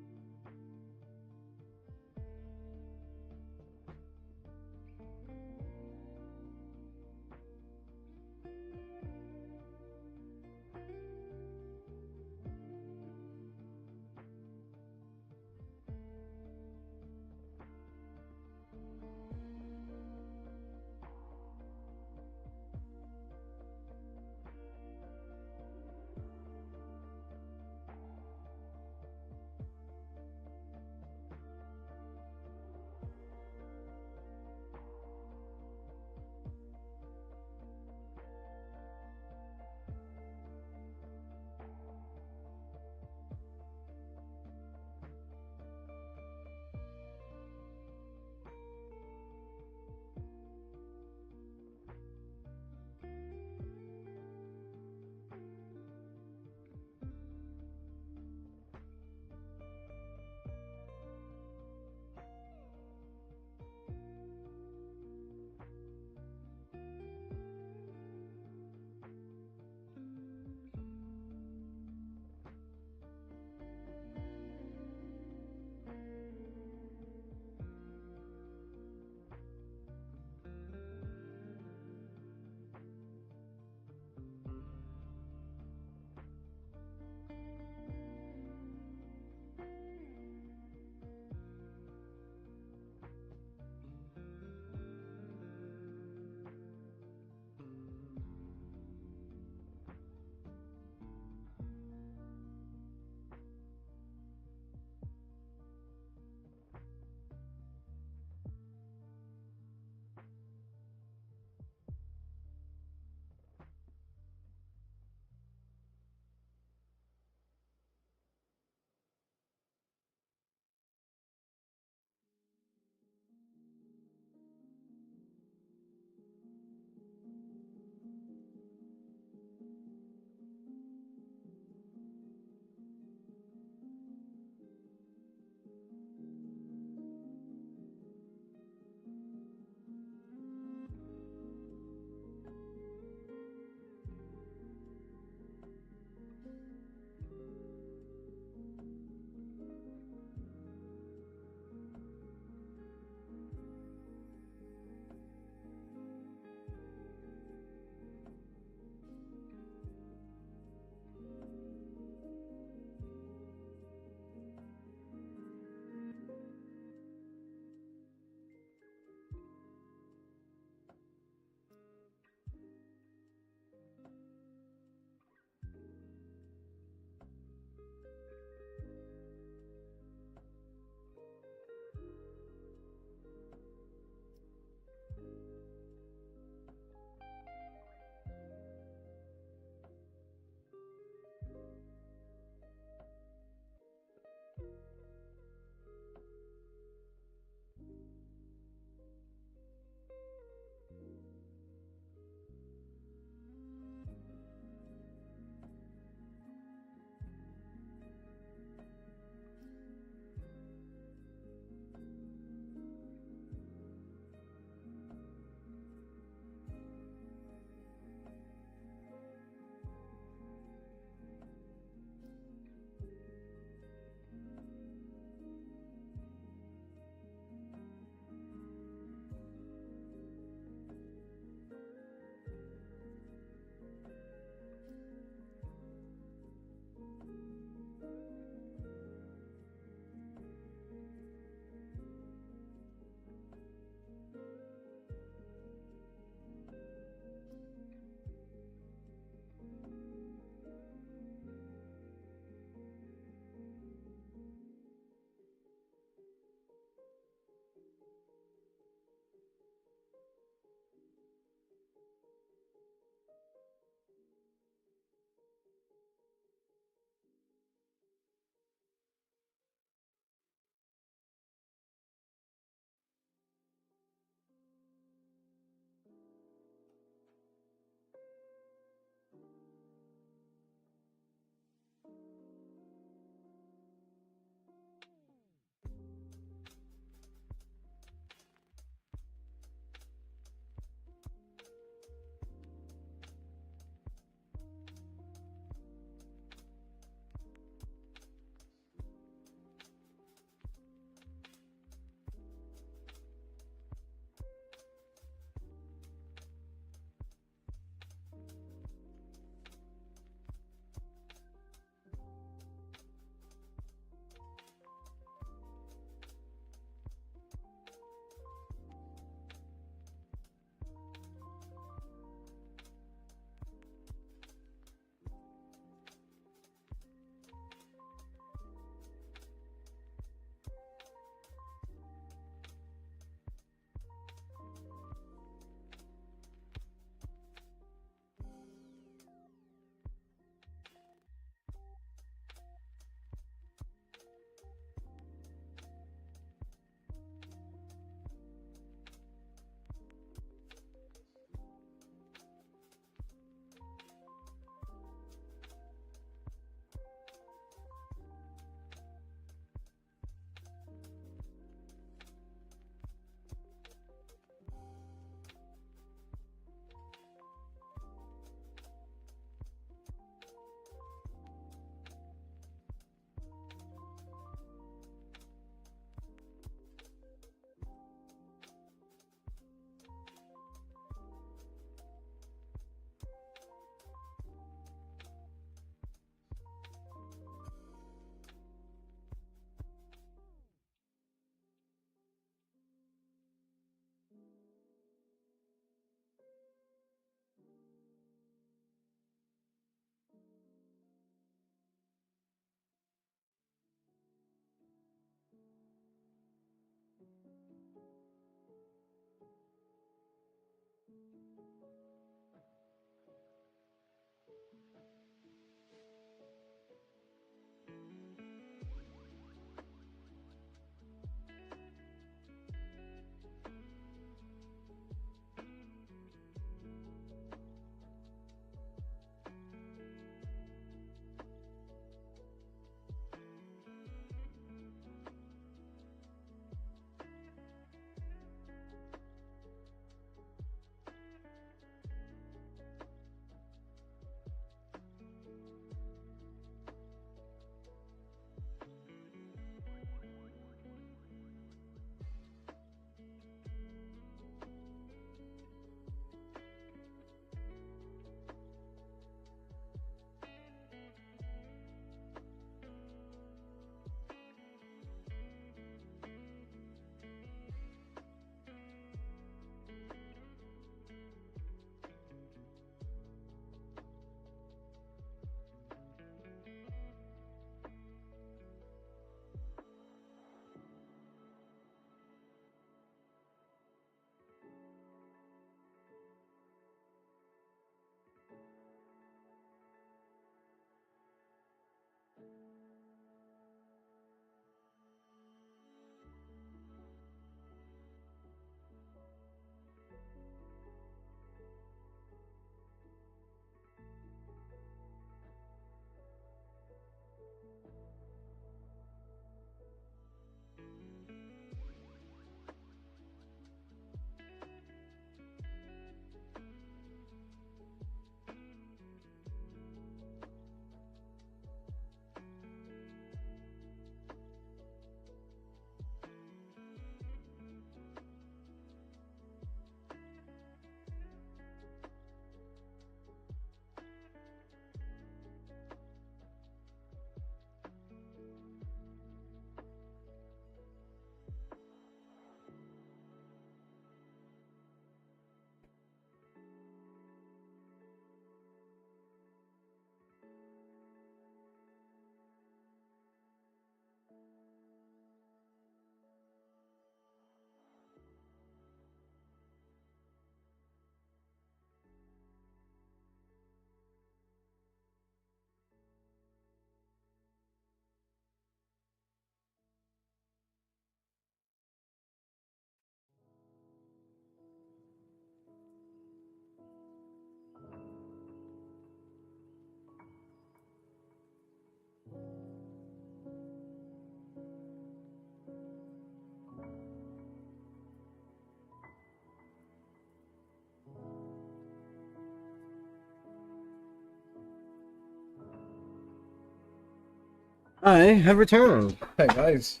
[SPEAKER 1] I have returned. Hey guys.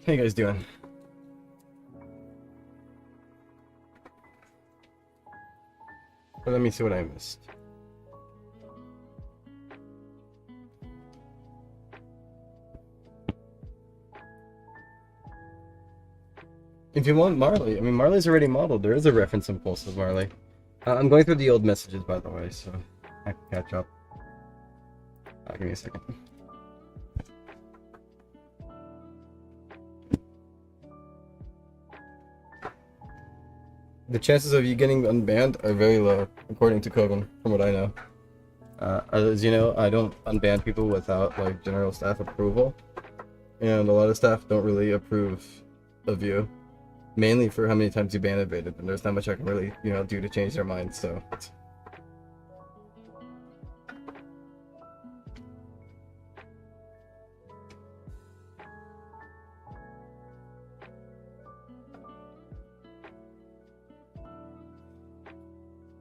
[SPEAKER 1] How you guys doing? Well, let me see what I missed. If you want Marley, I mean Marley's already modeled. There is a reference in Pulse of Marley. I'm going through the old messages, by the way, so I can catch up. Give me a second. The chances of you getting unbanned are very low, according to Kogan, from what I know. As you know, I don't unban people without like general staff approval, and a lot of staff don't really approve of you, mainly for how many times you ban evaded, and there's not much I can really, do to change their minds. So.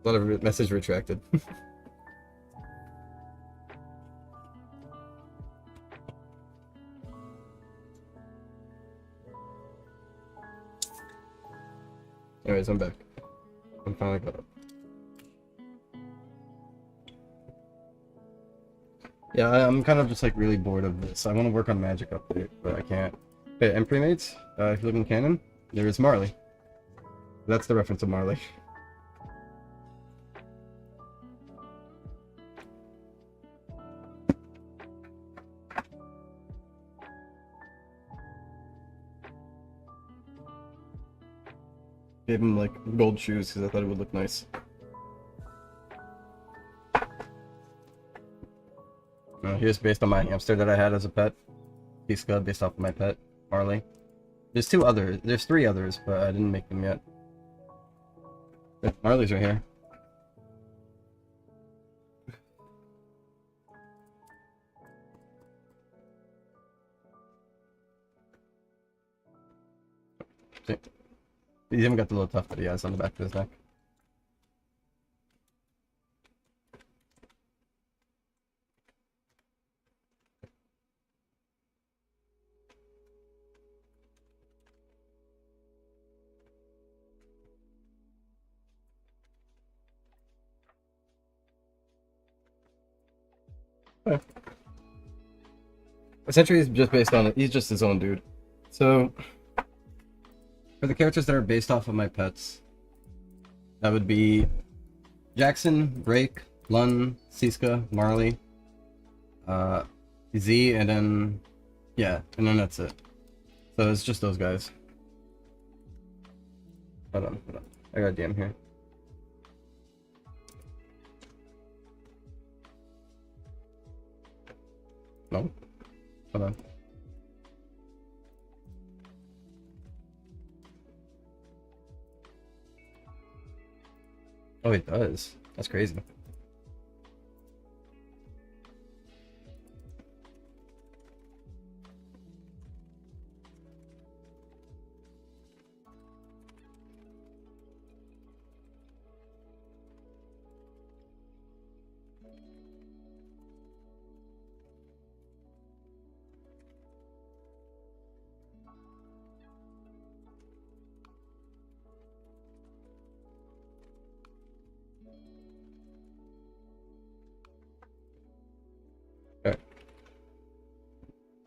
[SPEAKER 1] A lot of message retracted. Anyways, I'm back. I'm finally caught up. Yeah, I'm kind of just like really bored of this. I want to work on Magic Update, but I can't. Hey, and Premates, if you look in canon, there is Marley. That's the reference of Marley. Gave him like gold shoes because I thought it would look nice. Here's based on my hamster that I had as a pet. Kiska based off of my pet, Marley. There's three others, but I didn't make them yet. But Marley's right here. See? He even got the little tuft that he has on the back of his neck. Okay. Essentially, he's just based on it. He's just his own dude. So, for the characters that are based off of my pets, that would be Jackson, Drake, Lun, Siska, Marley, Z, and then, yeah, and then that's it. So it's just those guys. Hold on. I got a DM here. No? Hold on. Oh, it does. That's crazy.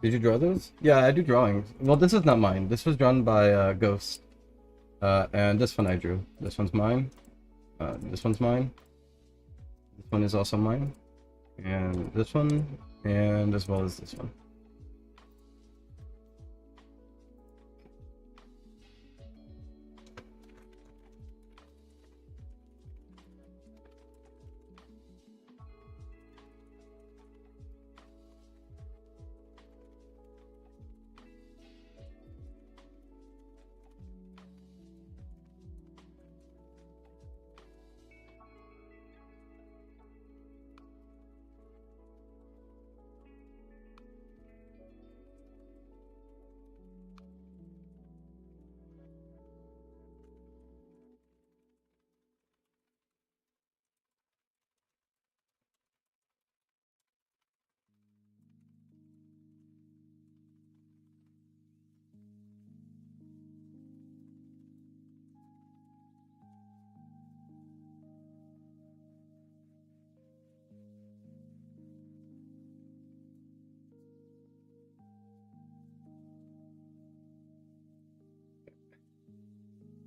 [SPEAKER 1] Did you draw those? Yeah, I do drawings. Well, this is not mine. This was drawn by Ghost. And this one I drew. This one's mine. This one's mine. This one is also mine. And this one. And as well as this one.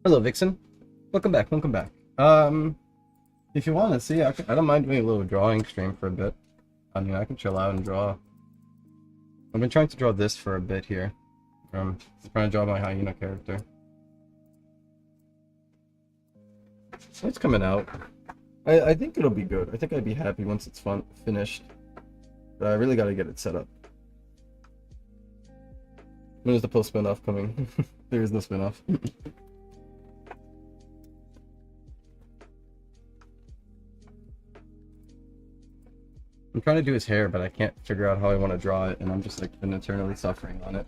[SPEAKER 1] Hello, Vixen. Welcome back. Welcome back. If you want to see, I don't mind doing a little drawing stream for a bit. I mean, I can chill out and draw. I've been trying to draw this for a bit here. Trying to draw my hyena character. It's coming out. I think it'll be good. I think I'd be happy once it's finished. But I really gotta get it set up. When is the post spin-off coming? There is no spin-off. I'm trying to do his hair, but I can't figure out how I want to draw it, and I'm just like been eternally suffering on it.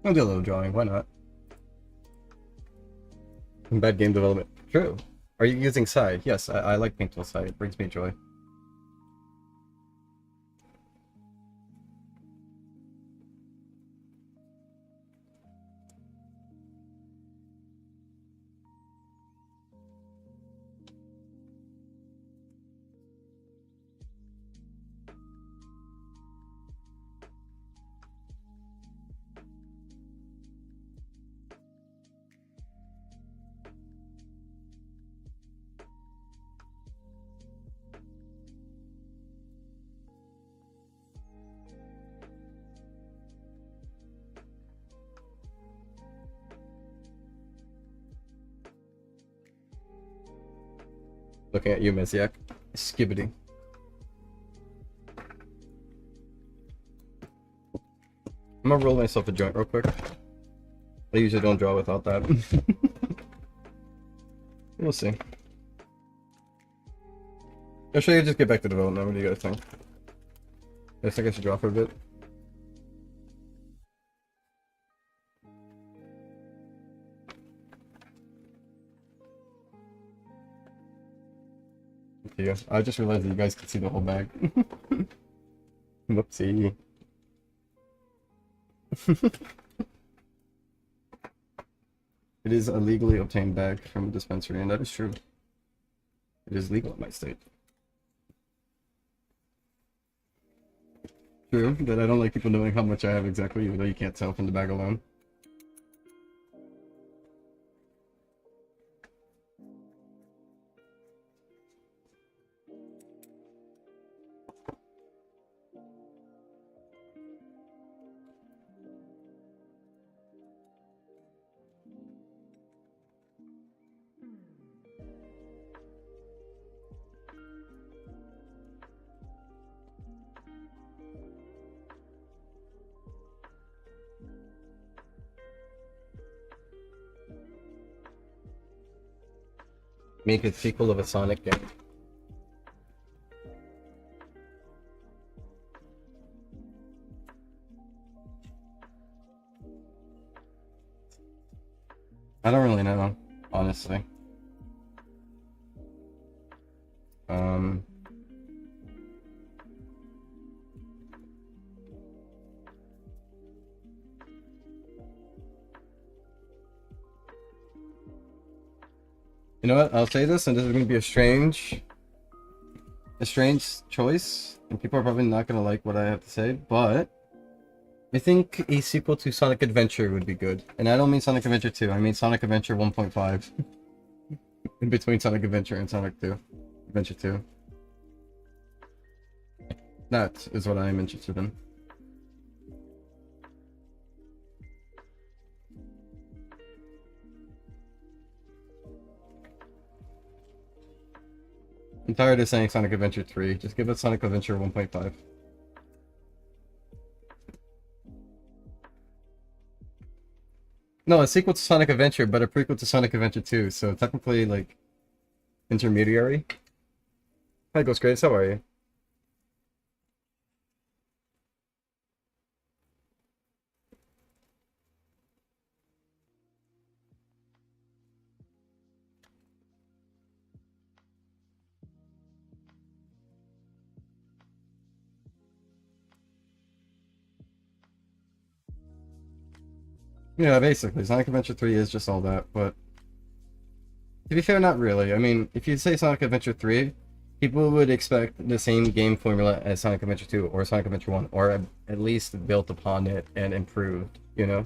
[SPEAKER 1] I'll do a little drawing, why not? Bad game development. True. Are you using Sai? Yes, I like Paint Tool Sai. It brings me joy. Looking at you, Messiak. Skibbity. I'm gonna roll myself a joint real quick. I usually don't draw without that. We'll see. Or should I just get back to development? What do you guys think? I think I should draw for a bit. You. I just realized that you guys could see the whole bag. Whoopsie. It is a legally obtained bag from a dispensary, and that is true. It is legal in my state. True, that I don't like people knowing how much I have exactly, even though you can't tell from the bag alone. Make a sequel of a Sonic game. I don't really know, honestly. You know what? I'll say this, and this is going to be a strange choice, and people are probably not going to like what I have to say, but I think a sequel to Sonic Adventure would be good. And I don't mean Sonic Adventure 2, I mean Sonic Adventure 1.5. In between Sonic Adventure and Sonic 2. Adventure 2. That is what I am interested in. I'm tired of saying Sonic Adventure 3. Just give it Sonic Adventure 1.5. No, a sequel to Sonic Adventure, but a prequel to Sonic Adventure 2, so technically, like, intermediary. Hi, Ghost Grace. How are you? Yeah, basically, Sonic Adventure 3 is just all that, but to be fair, not really. I mean, if you say Sonic Adventure 3, people would expect the same game formula as Sonic Adventure 2 or Sonic Adventure 1, or at least built upon it and improved, you know?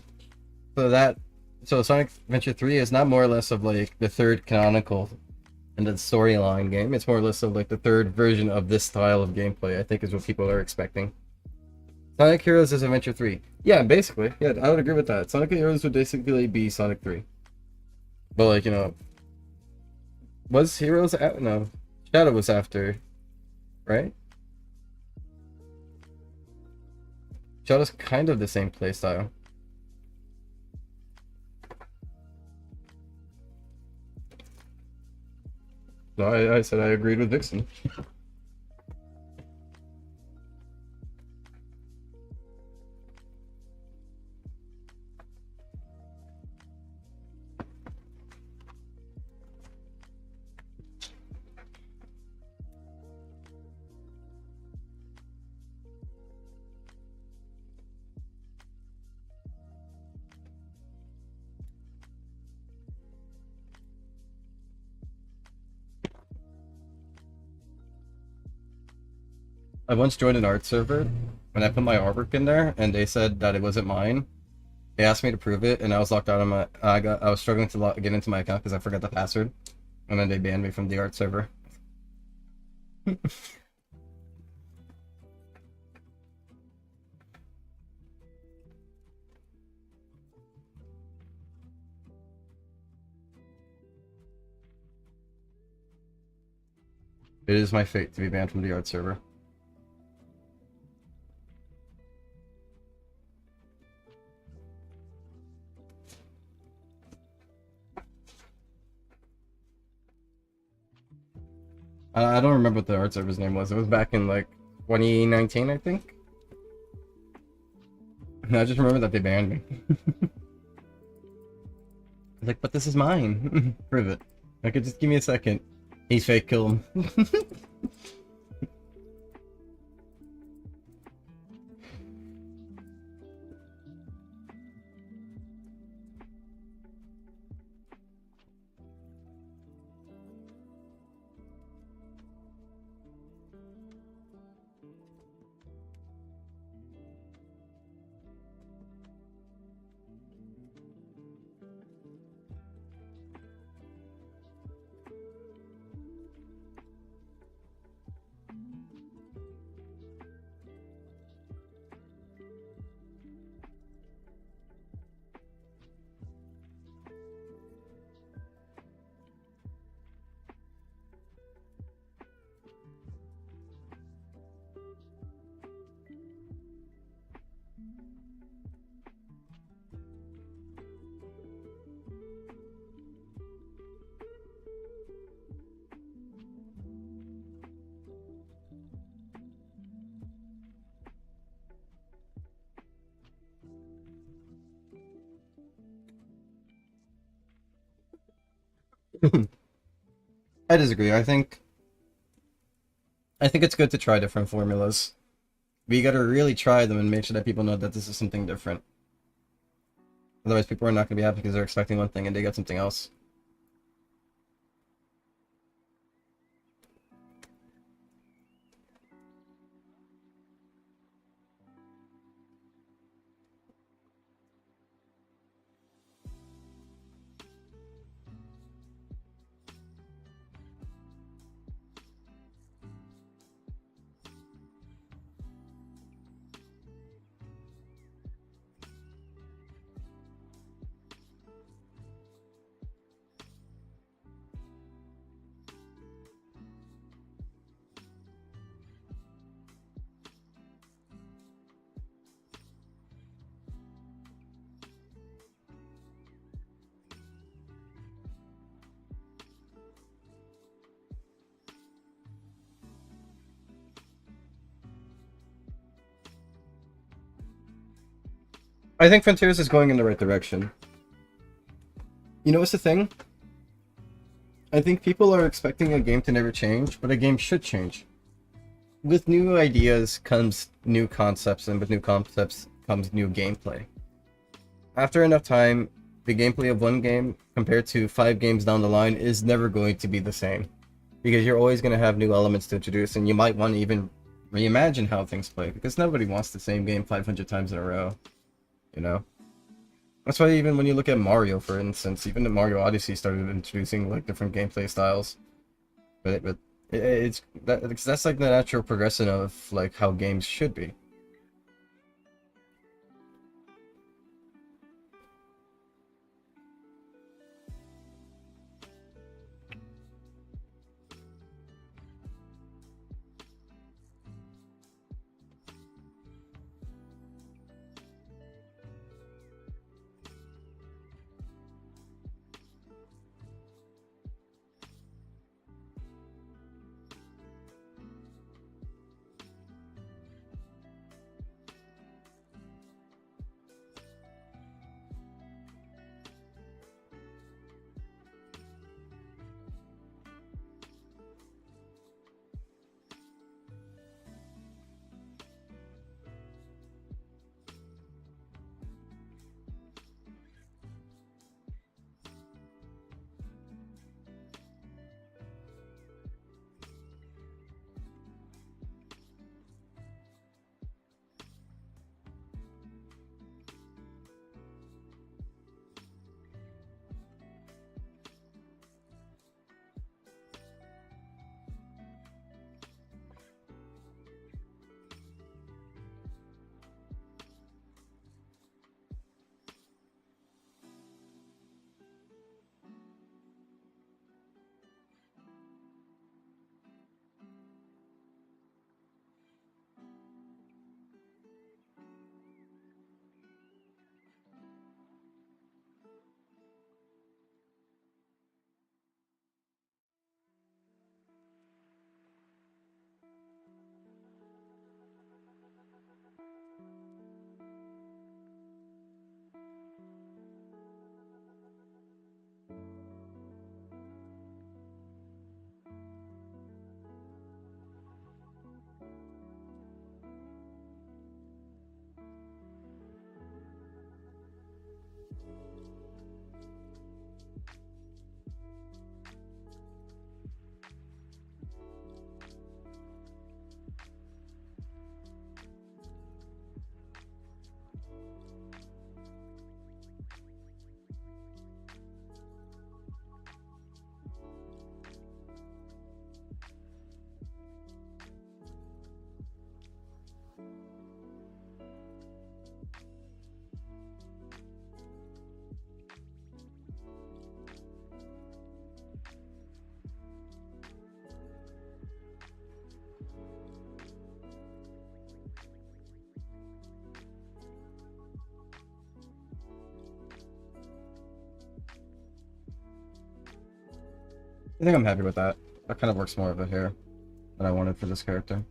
[SPEAKER 1] So that, so Sonic Adventure 3 is not more or less of like the third canonical in the storyline game. It's more or less of like the third version of this style of gameplay, I think is what people are expecting. Sonic Heroes is Adventure 3. Yeah, basically. Yeah, I would agree with that. Sonic Heroes would basically be Sonic 3. But like, you know, was Heroes no. Shadow was after, right? Shadow's kind of the same playstyle. No, I said I agreed with Vixen. I once joined an art server and I put my artwork in there and they said that it wasn't mine. They asked me to prove it and I was locked out of my I was struggling to get into my account because I forgot the password and then they banned me from the art server. It is my fate to be banned from the art server. I don't remember what the art server's name was. It was back in like 2019, I think. And I just remember that they banned me. I was like, but this is mine. Prove it. I could just give me a second. He's fake, kill him. I disagree. I think it's good to try different formulas. But you gotta really try them and make sure that people know that this is something different. Otherwise, people are not gonna be happy because they're expecting one thing and they get something else. I think Frontiers is going in the right direction. You know what's the thing? I think people are expecting a game to never change, but a game should change. With new ideas comes new concepts, and with new concepts comes new gameplay. After enough time, the gameplay of one game compared to 5 games down the line is never going to be the same. Because you're always going to have new elements to introduce, and you might want to even reimagine how things play, because nobody wants the same game 500 times in a row, you know? That's why even when you look at Mario, for instance, even the Mario Odyssey started introducing like different gameplay styles. That's like the natural progression of like how games should be. I think I'm happy with that. That kind of works more over here than I wanted for this character.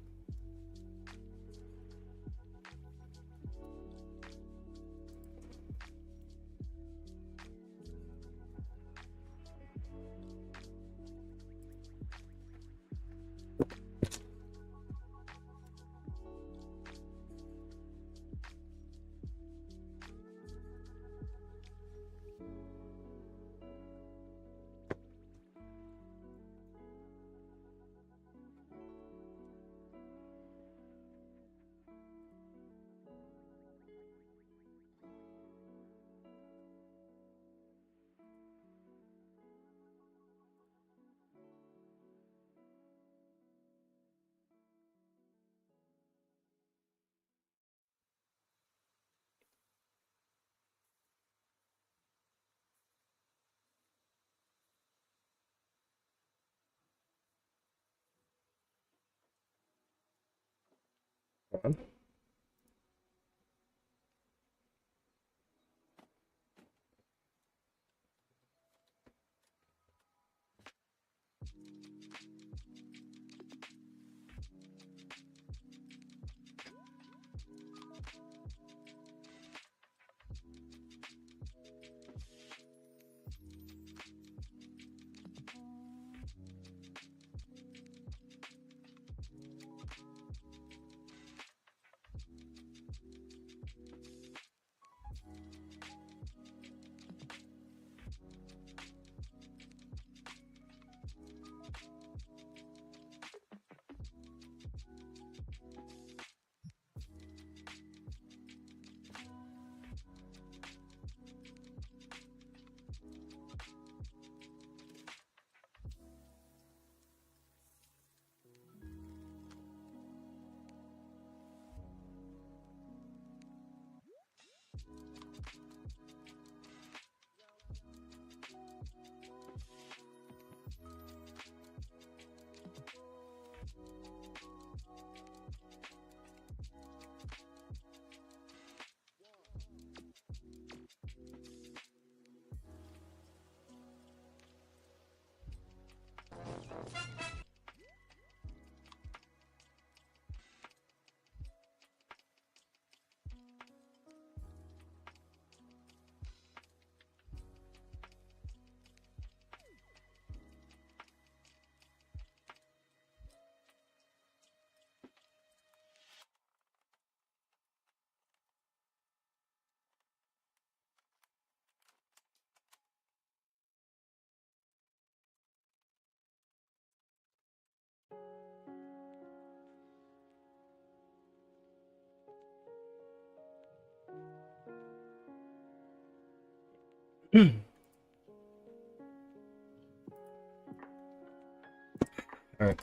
[SPEAKER 1] Alright.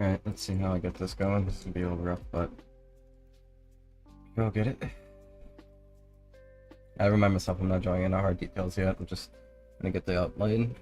[SPEAKER 1] Alright, let's see how I get this going. This will be a little rough, but you'll get it. I remind myself I'm not drawing into hard details yet. I'm just gonna get the outline.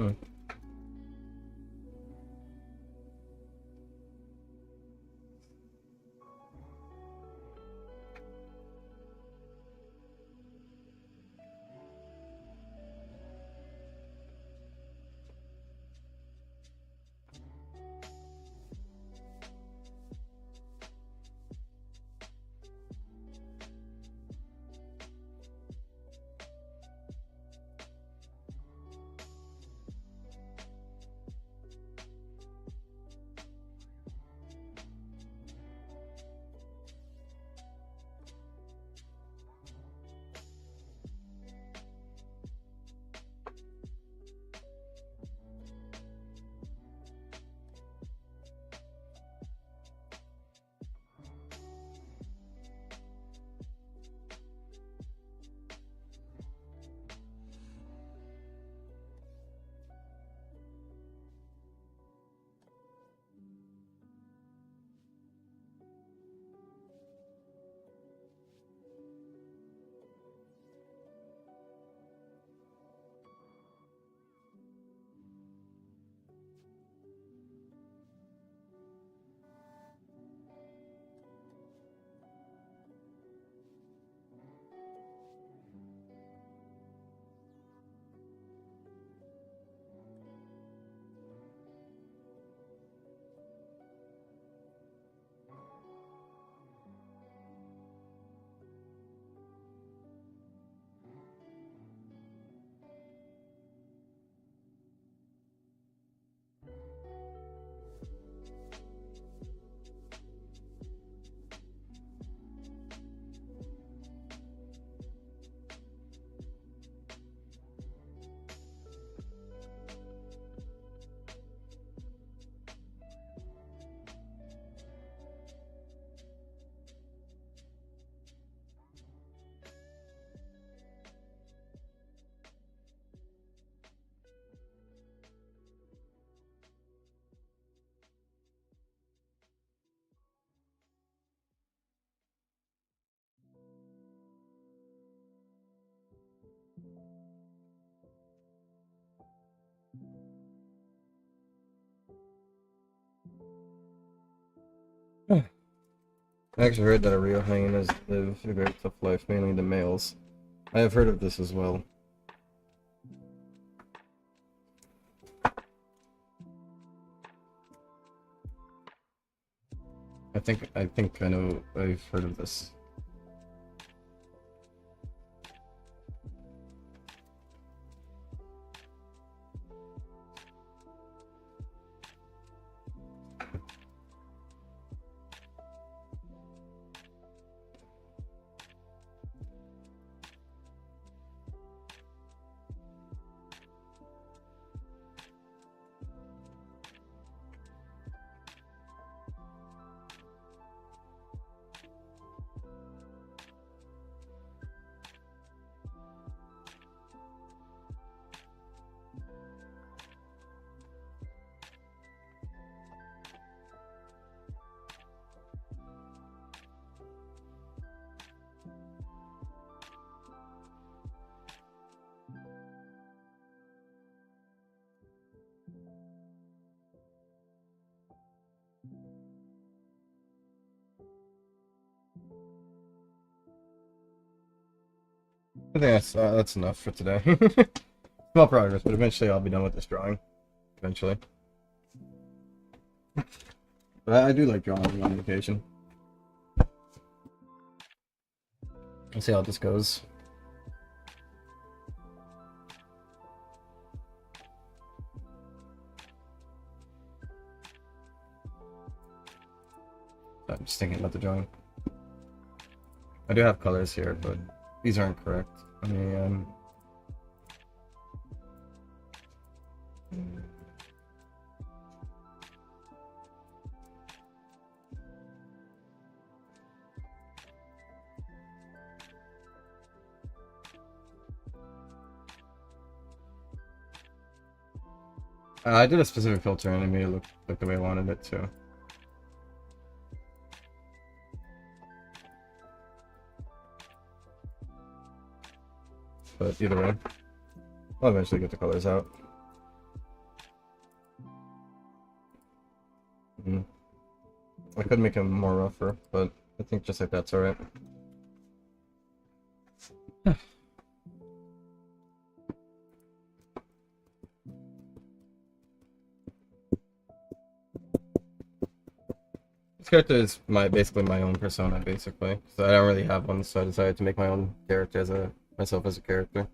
[SPEAKER 1] Hmm. I actually heard that real hyenas live a very tough life, mainly the males. I have heard of this as well. I know I've heard of this. I think that's enough for today. Small progress, but eventually I'll be done with this drawing. Eventually. But I do like drawing on vacation. Let's see how this goes. I'm just thinking about the drawing. I do have colors here, but these aren't correct. I mean, I did a specific filter and it made it look the way I wanted it to. But either way, I'll eventually get the colors out. Mm. I could make him more rougher, but I think just like that's alright. This character is basically my own persona, basically. So I don't really have one, so I decided to make my own character myself as a character.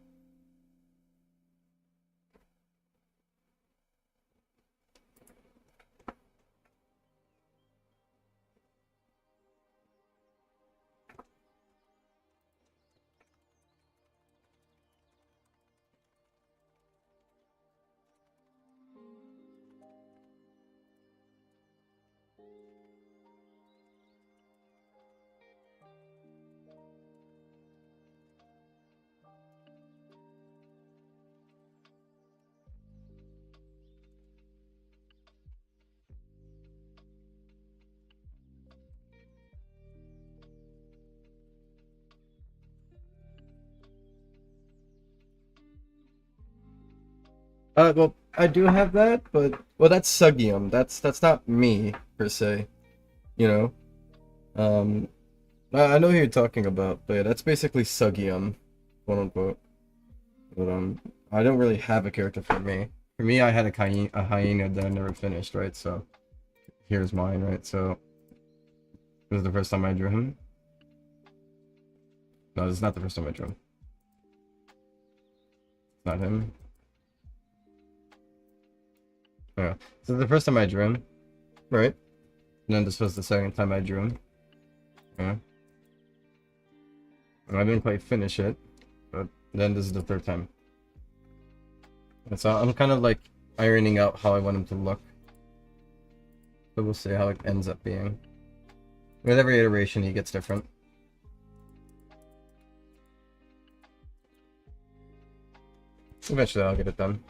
[SPEAKER 1] Well, I do have that, but well, that's Sugium. That's not me per se. You know. I know who you're talking about, but yeah, that's basically Sugium, quote unquote. But I don't really have a character for me. For me, I had a hyena that I never finished, right? So here's mine, right? So this is the first time I drew him. No, this is not the first time I drew him. It's not him. Yeah. So the first time I drew him, right? And then this was the second time I drew him. Yeah. And I didn't quite finish it, but then this is the third time. And so I'm kind of like ironing out how I want him to look. So we'll see how it ends up being. With every iteration, he gets different. Eventually, I'll get it done.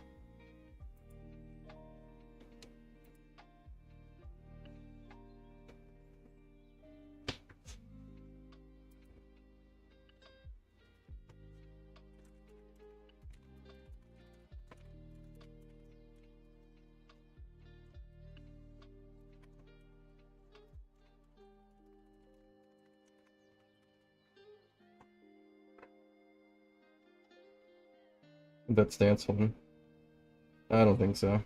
[SPEAKER 1] That's dance one. I don't think so.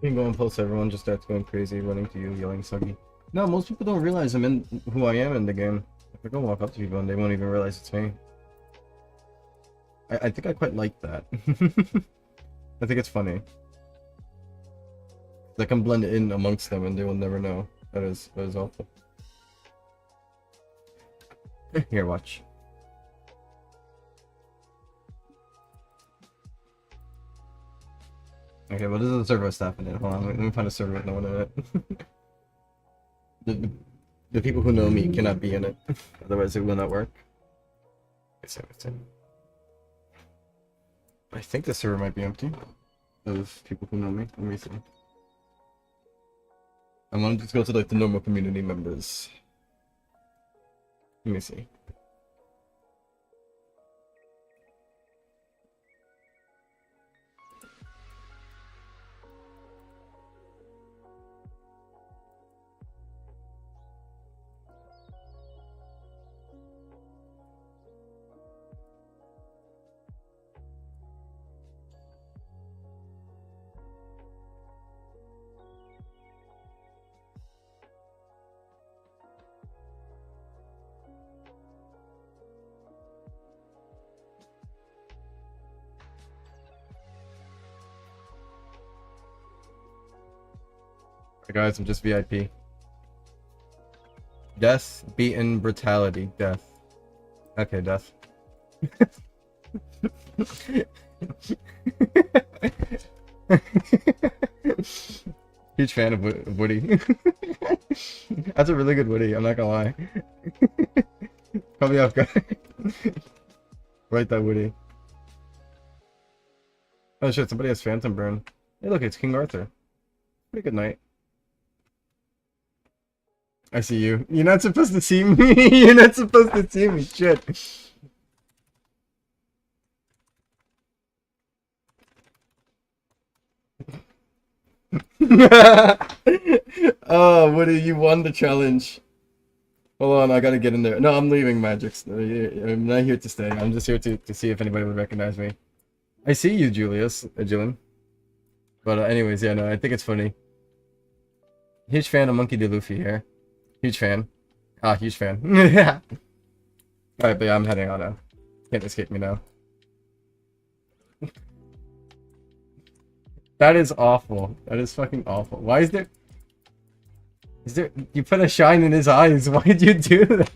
[SPEAKER 1] You can go and post everyone just starts going crazy, running to you, yelling Suggy. No, most people don't realize I'm in who I am in the game. If I go walk up to people and they won't even realize it's me. I think I quite like that. I think it's funny. I can blend in amongst them and they will never know. That is awful. Here, watch. Okay, well this is a server with staff in it. Hold on, let me find a server with no one in it. the people who know me cannot be in it, otherwise it will not work. I think the server might be empty of people who know me. Let me see. I'm gonna just go to like the normal community members. Let me see. Guys, I'm just VIP. Death, beaten, brutality, death. Okay, death. Huge fan of Woody. That's a really good Woody, I'm not gonna lie. Call me off guard. Write that Woody. Oh shit, somebody has Phantom Burn. Hey look, it's King Arthur. Pretty good night. I see you. You're not supposed to see me. You're not supposed to see me. Shit. Oh, Woody, you won the challenge. Hold on, I gotta get in there. No, I'm leaving Magix. I'm not here to stay. I'm just here to see if anybody would recognize me. I see you, Julian. But anyways, yeah, no, I think it's funny. Huge fan of Monkey D. Luffy here. Huge fan. Huge fan. Alright, but yeah, I'm heading out now. Can't escape me now. That is awful. That is fucking awful. Why is there... You put a shine in his eyes. Why did you do that?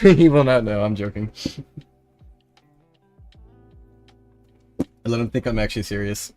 [SPEAKER 1] He will not know, I'm joking. I let him think I'm actually serious.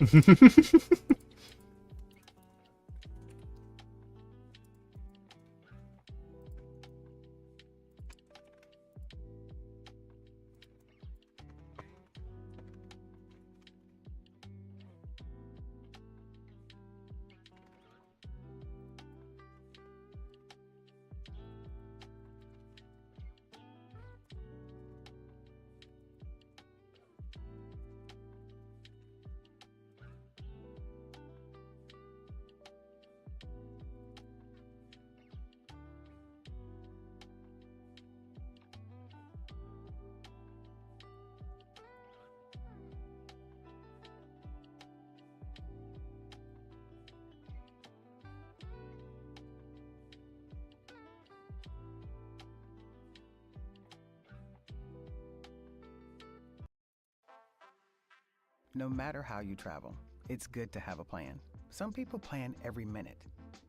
[SPEAKER 7] No matter how you travel, it's good to have a plan. Some people plan every minute.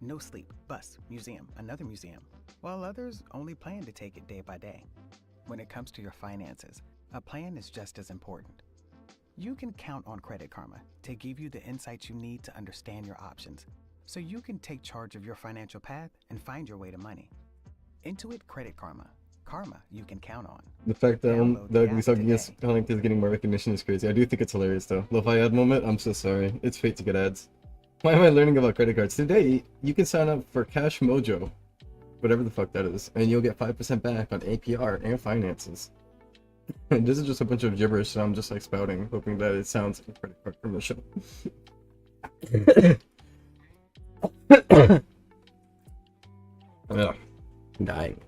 [SPEAKER 7] No sleep, bus, museum, another museum, while others only plan to take it day by day. When it comes to your finances, a plan is just as important. You can count on Credit Karma to give you the insights you need to understand your options, so you can take charge of your financial path and find your way to money. Intuit Credit Karma. Karma you can count on.
[SPEAKER 1] The fact that
[SPEAKER 7] Download the app
[SPEAKER 1] Suggys is getting more recognition is crazy. I do think it's hilarious though. Lo-fi ad moment, I'm so sorry. It's fate to get ads. Why am I learning about credit cards? Today, you can sign up for Cash Mojo, whatever the fuck that is, and you'll get 5% back on APR and finances. And this is just a bunch of gibberish that I'm just like spouting, hoping that it sounds like a credit card commercial. Ugh, I'm dying.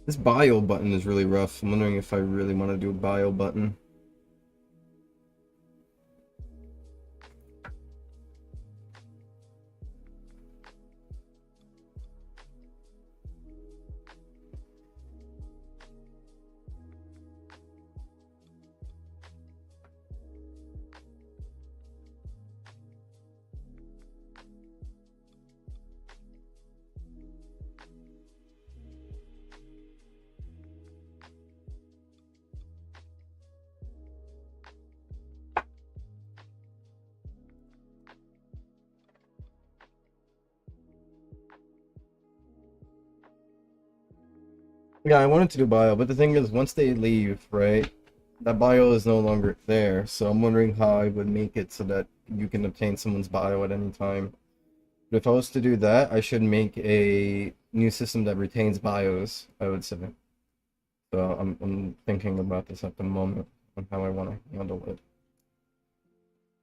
[SPEAKER 1] This bio button is really rough. I'm wondering if I really want to do a bio button. Yeah, I wanted to do bio, but the thing is, once they leave, right, that bio is no longer there. So I'm wondering how I would make it so that you can obtain someone's bio at any time. But if I was to do that, I should make a new system that retains bios, I would say. So I'm thinking about this at the moment on how I want to handle it.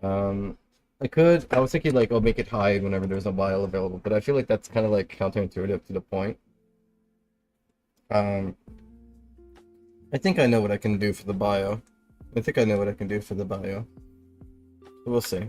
[SPEAKER 1] I was thinking like, I'll make it hide whenever there's a bio available, but I feel like that's kind of like counterintuitive to the point. Um, I think I know what I can do for the bio. I think I know what I can do for the bio. We'll see.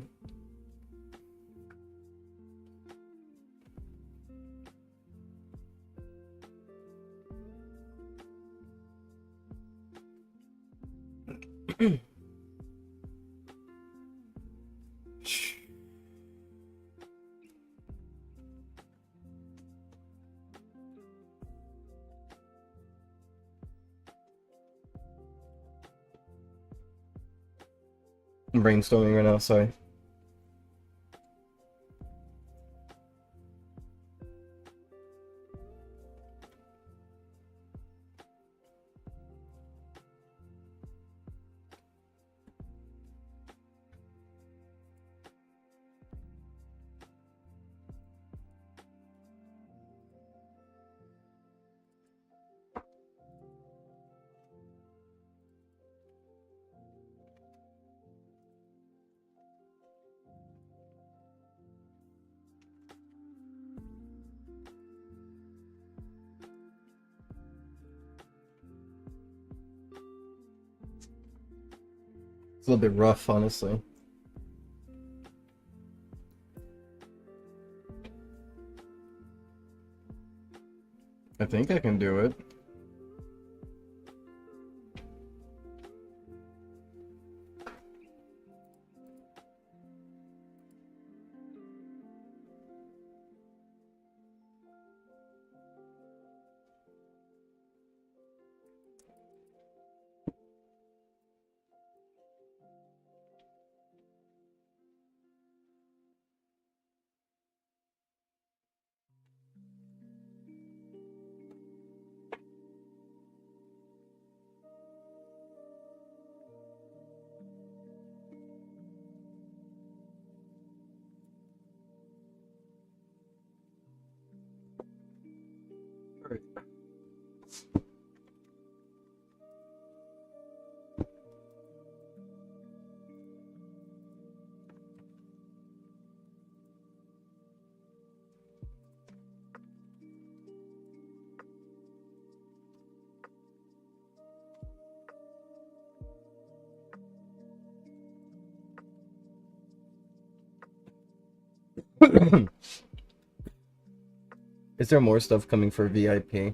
[SPEAKER 1] I'm brainstorming right now, sorry. It's a little bit rough, honestly. I think I can do it. Is there more stuff coming for VIP?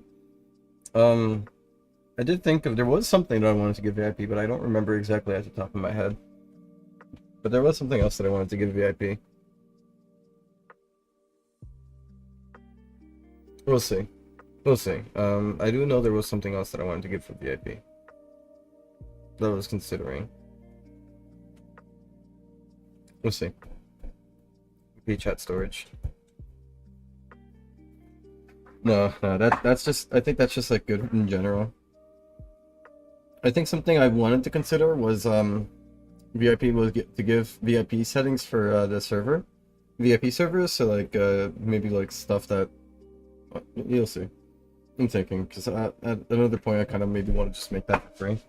[SPEAKER 1] I did think of there was something that I wanted to give VIP, but I don't remember exactly at the top of my head. But there was something else that I wanted to give VIP. We'll see. We'll see. I do know there was something else that I wanted to give for VIP. That I was considering. We'll see. VChat storage. No, that's just, I think that's just like good in general. I think something I wanted to consider was VIP was to give VIP settings for the server, VIP servers. So like maybe like stuff that you'll see. I'm thinking because at another point I kind of maybe want to just make that free.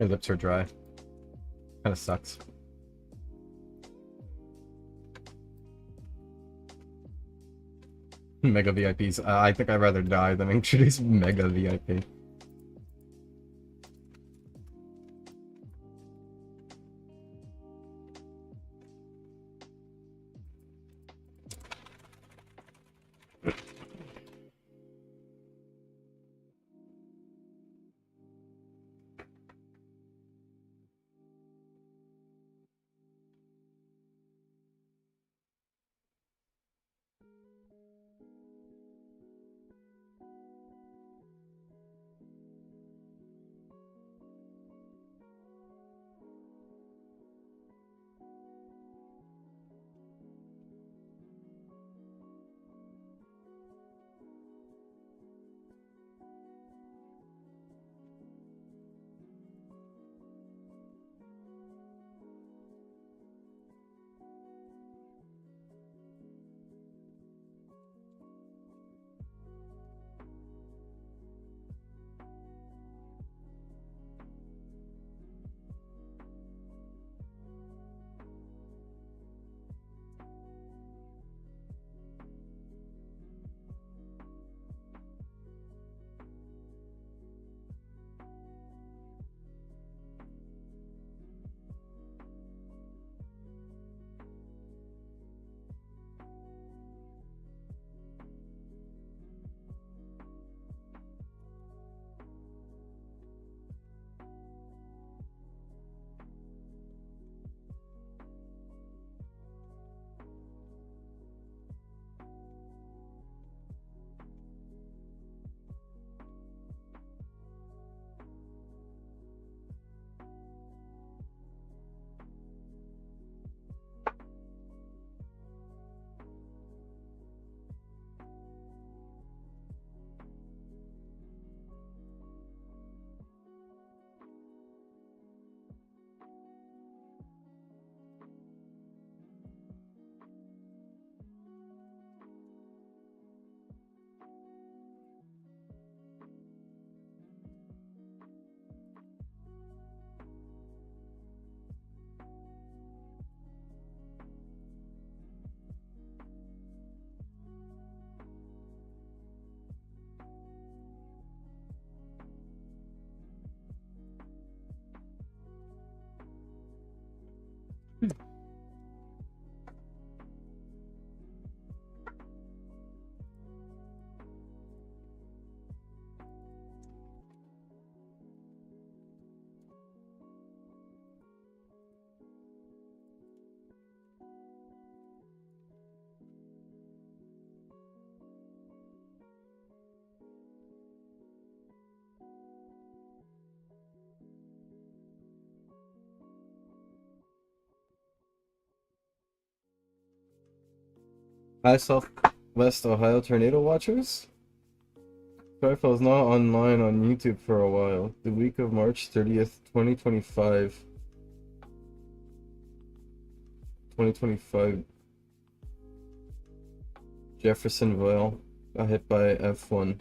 [SPEAKER 1] My lips are dry. Kind of sucks. Mega VIPs. I think I'd rather die than introduce Mega VIP. Hi, Southwest Ohio tornado watchers. Skyfall's not online on YouTube for a while. The week of March 30th, 2025. 2025. Jeffersonville got hit by F1.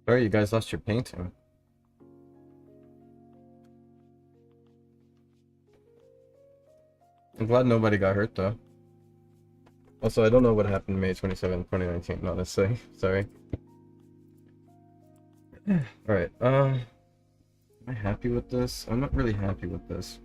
[SPEAKER 1] Sorry, you guys lost your painting. I'm glad nobody got hurt though. Also, I don't know what happened May 27, 2019, honestly. Sorry. Alright, am I happy with this? I'm not really happy with this.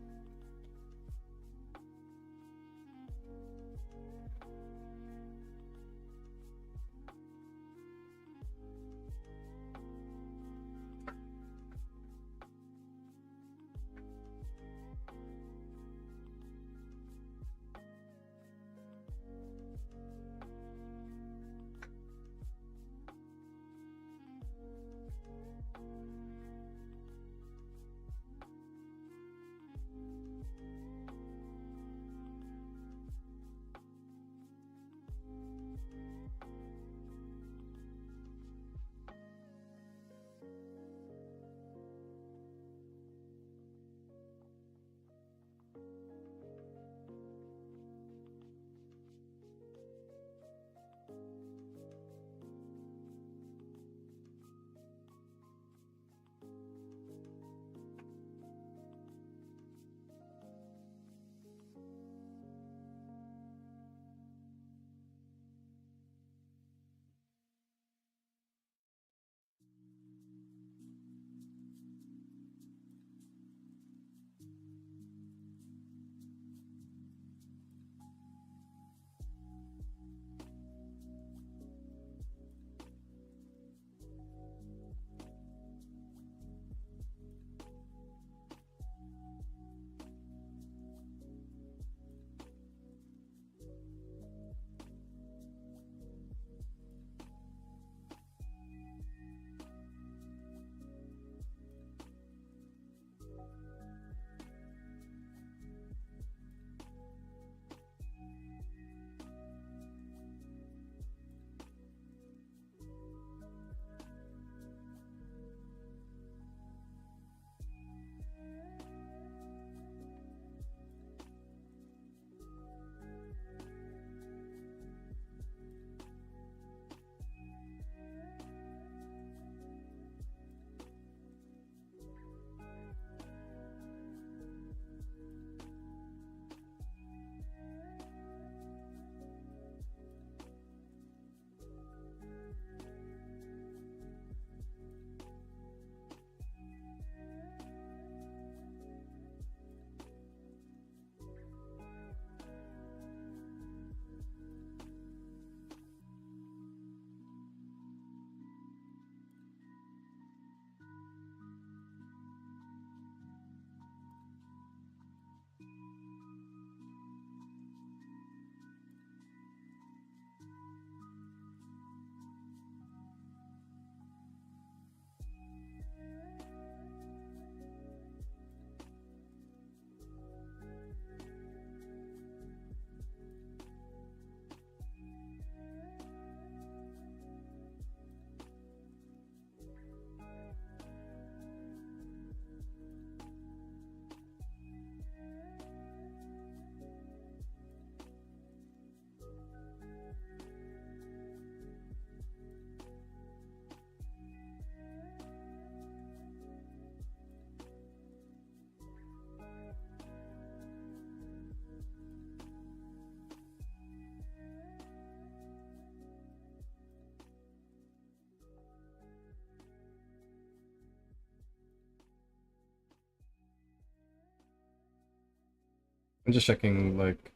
[SPEAKER 1] I'm just checking like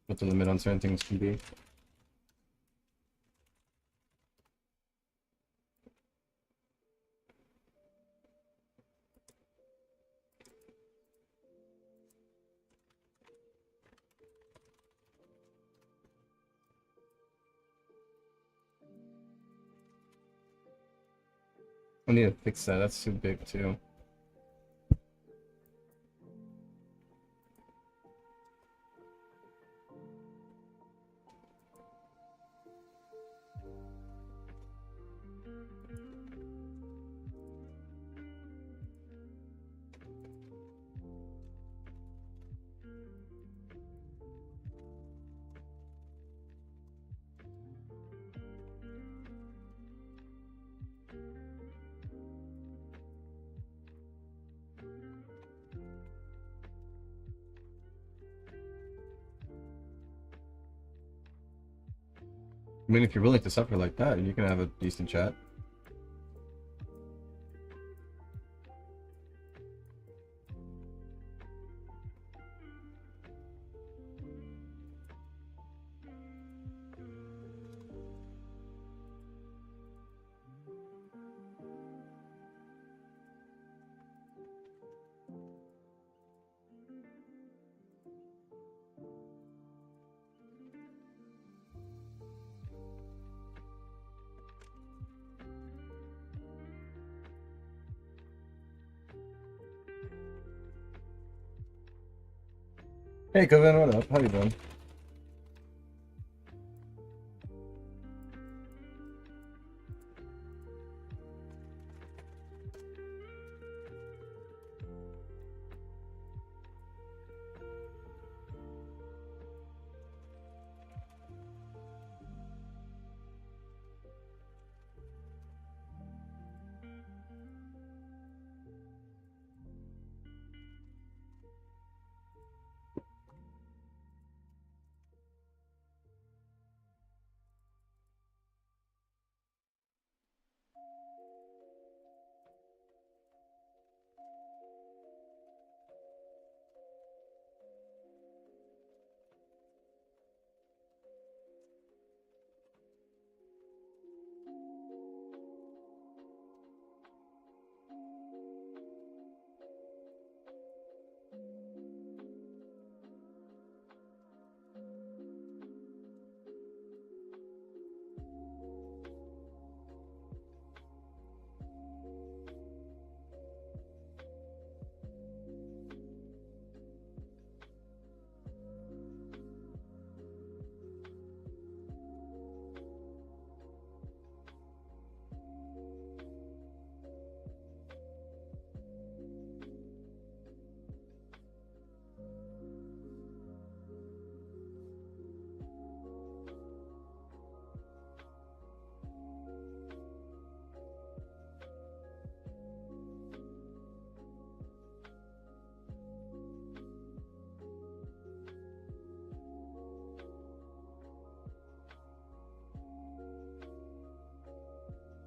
[SPEAKER 1] what the limit on certain things can be. I need to fix that. That's too big too. I mean, if you're willing to suffer like that, you can have a decent chat. Hey, Kevin, what up? How you doing?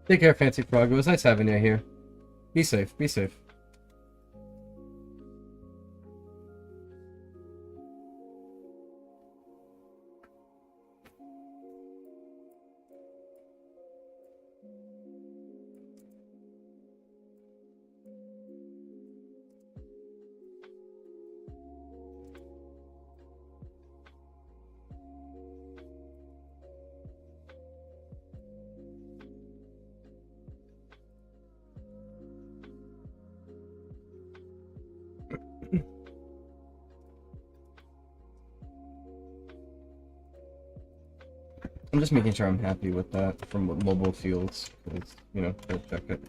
[SPEAKER 1] Take care, Fancy Frog. It was nice having you here. Be safe. Be safe. I'm just making sure I'm happy with that from what mobile fields, because, you know, they'll check it.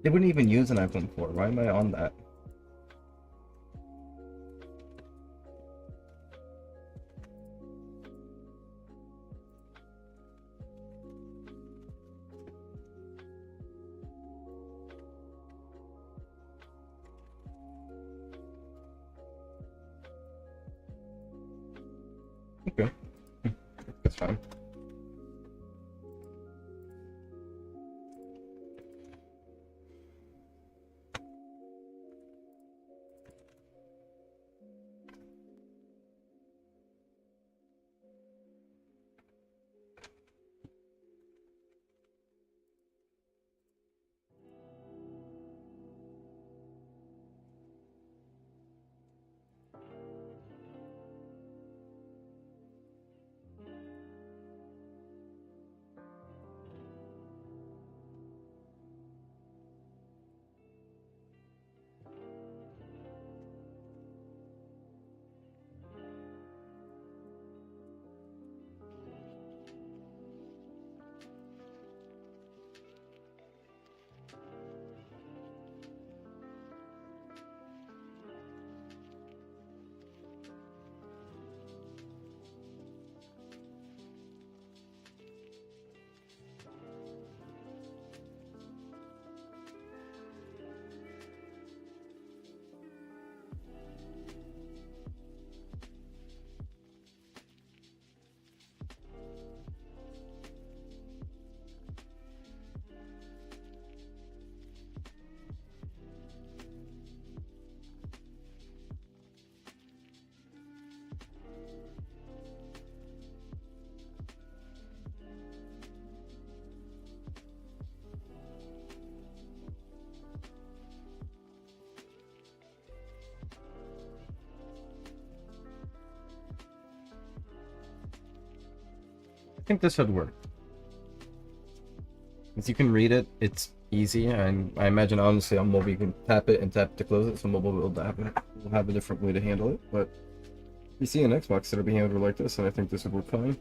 [SPEAKER 1] They wouldn't even use an iPhone 4. Why am I on that? Okay. That's fine. think this would work. As you can read it, it's easy, and I imagine honestly on mobile you can tap it and tap to close it, so mobile will have a different way to handle it, but PC and Xbox it'll be handled like this, and I think this would work fine.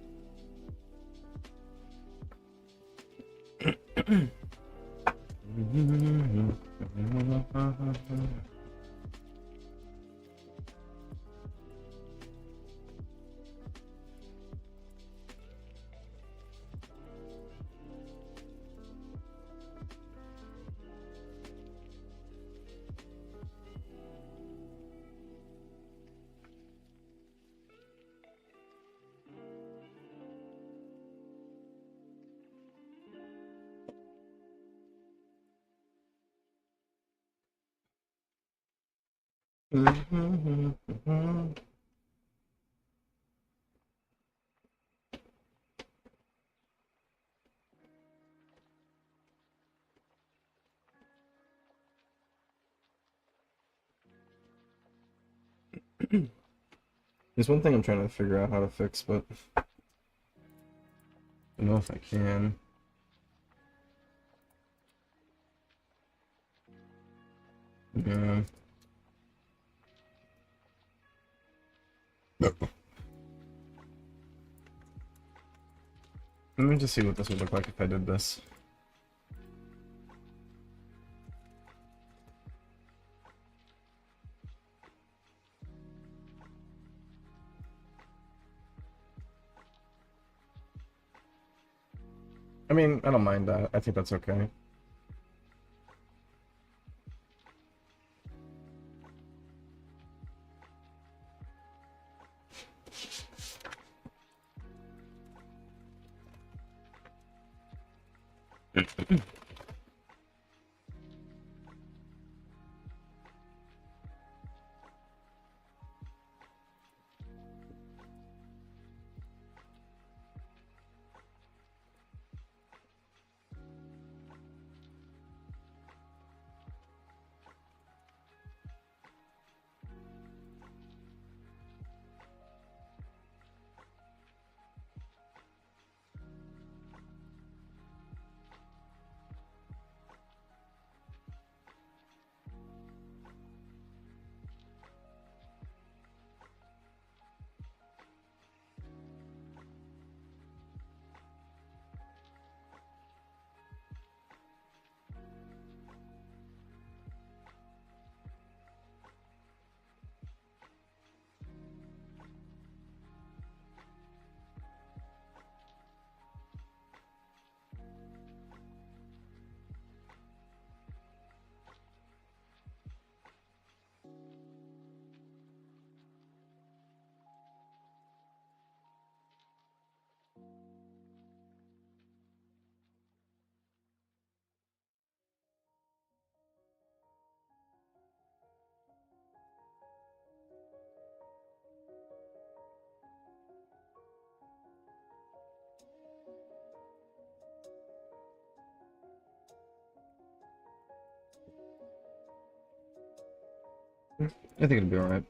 [SPEAKER 1] There's one thing I'm trying to figure out how to fix, but I don't know if I can. Yeah. Let me just see what this would look like if I did this. I mean, I don't mind that. I think that's okay. I think it'll be alright.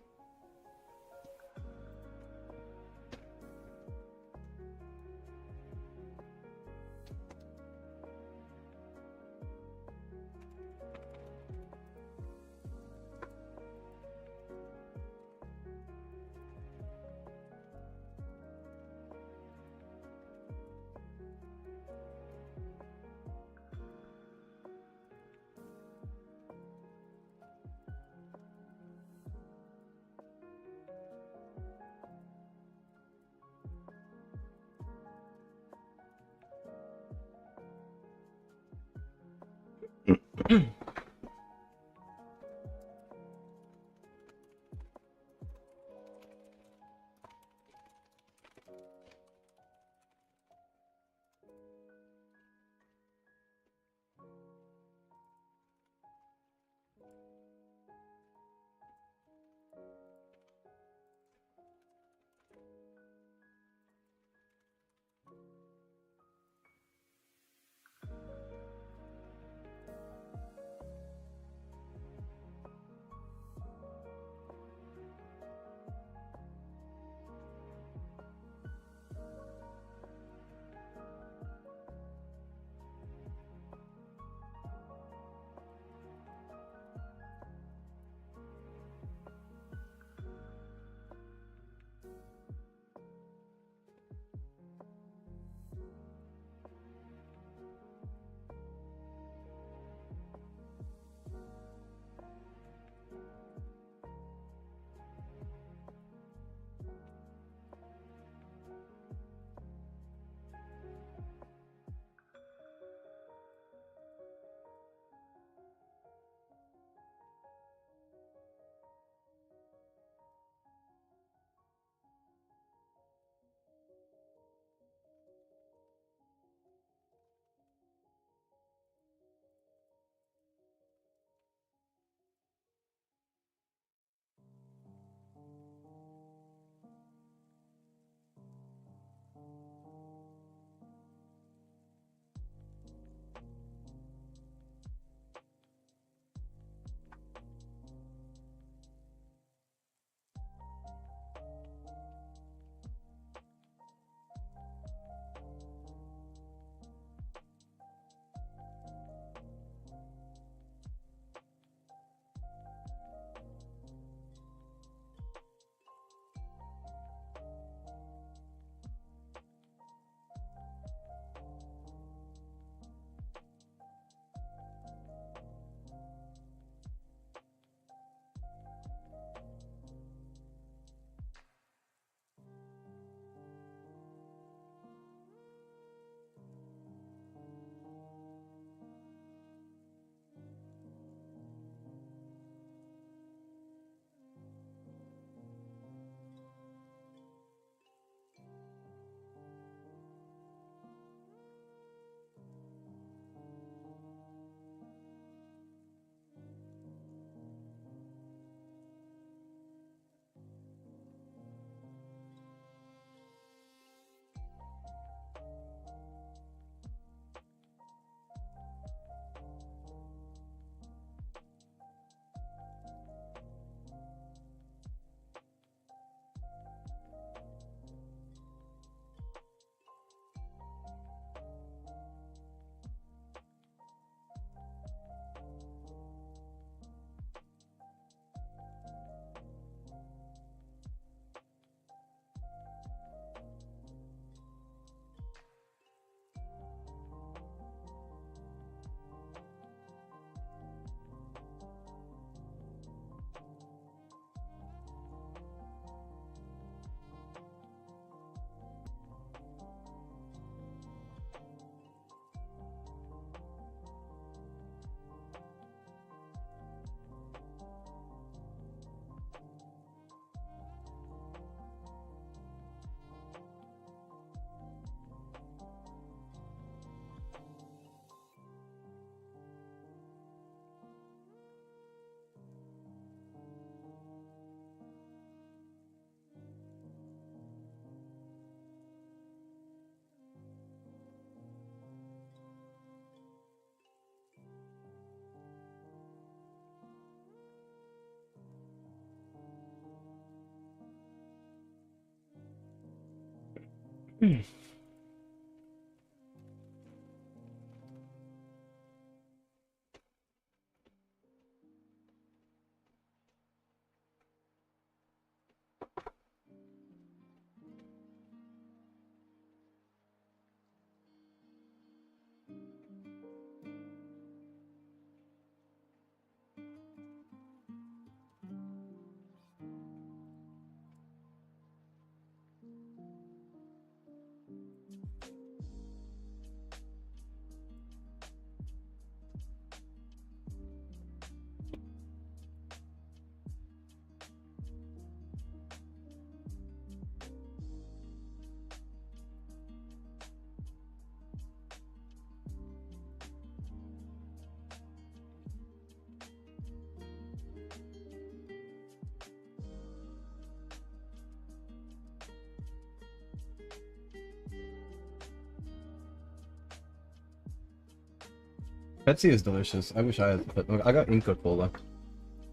[SPEAKER 1] Pepsi is delicious. I wish I had, but I got Inca Cola.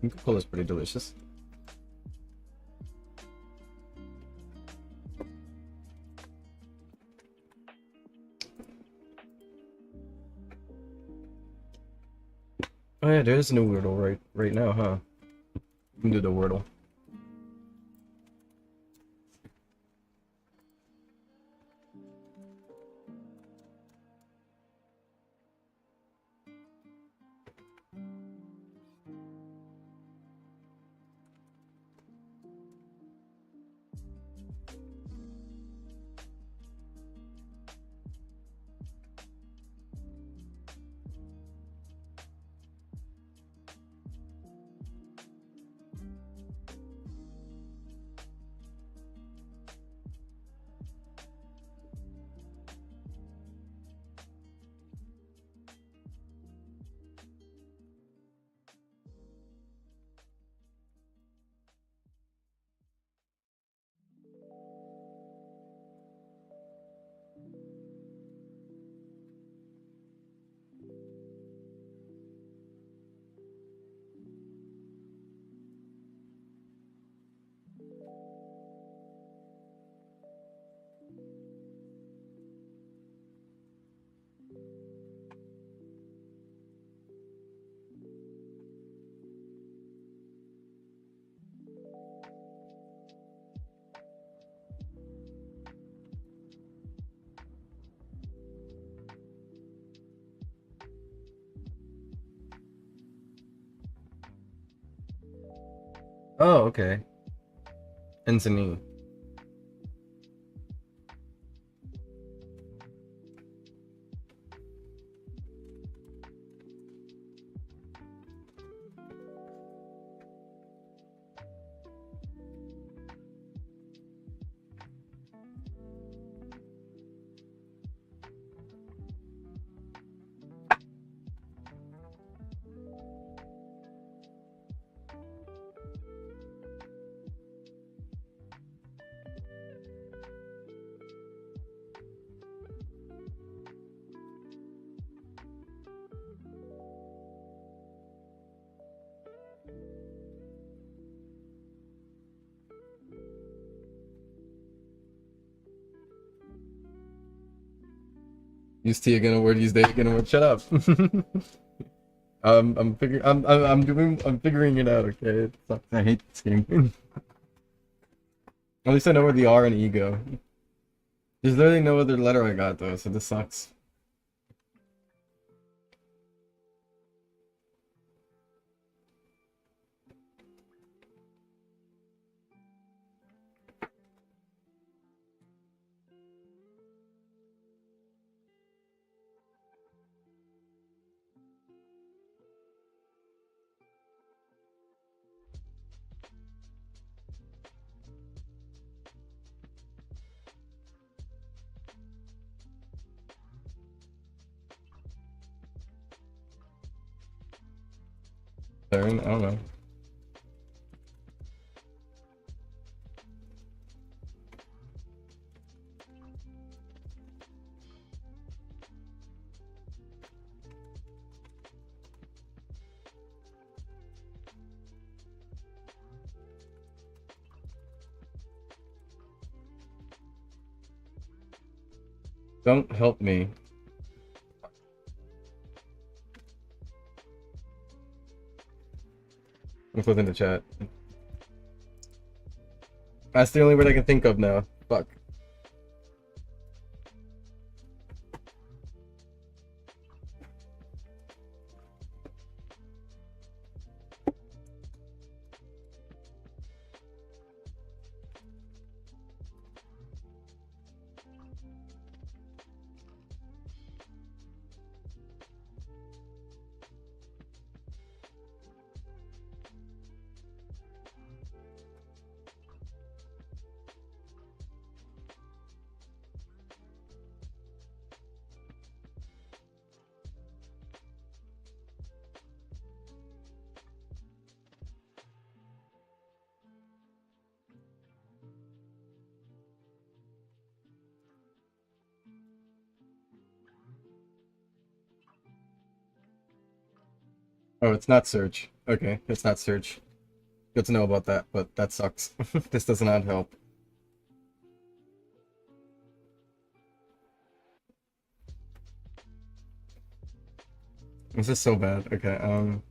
[SPEAKER 1] Inca Cola is pretty delicious. Oh yeah, there is a new Wordle right now, huh? You can do the Wordle. Oh, okay. Anthony. Use T again a word, use they again a word. Shut up. I'm figuring it out, okay? It sucks. I hate this game. At least I know where the R and E go. There's literally no other letter I got though, so this sucks. Turn? I don't know. Don't help me. I'm closing the chat. That's the only word I can think of now. Fuck. Oh, it's not search. Okay, it's not search. Good to know about that, but that sucks. This does not help. This is so bad. Okay, I'm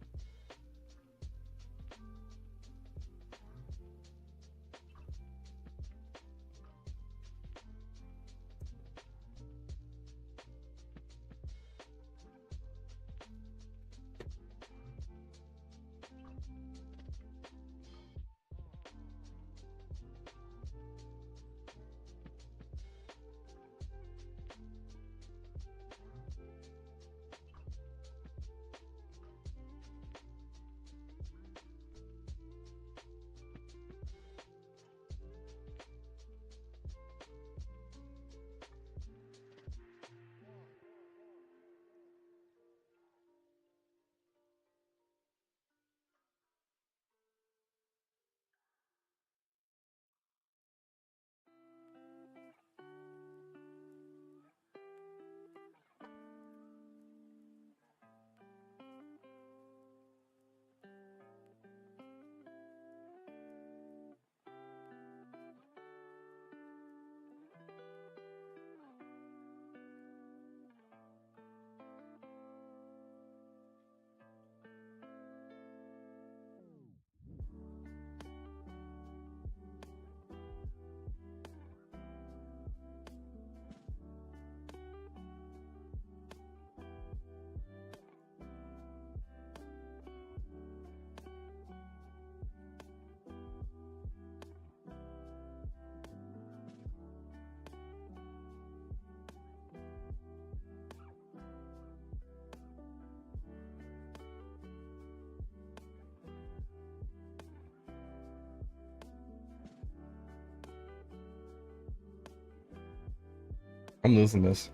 [SPEAKER 1] losing this.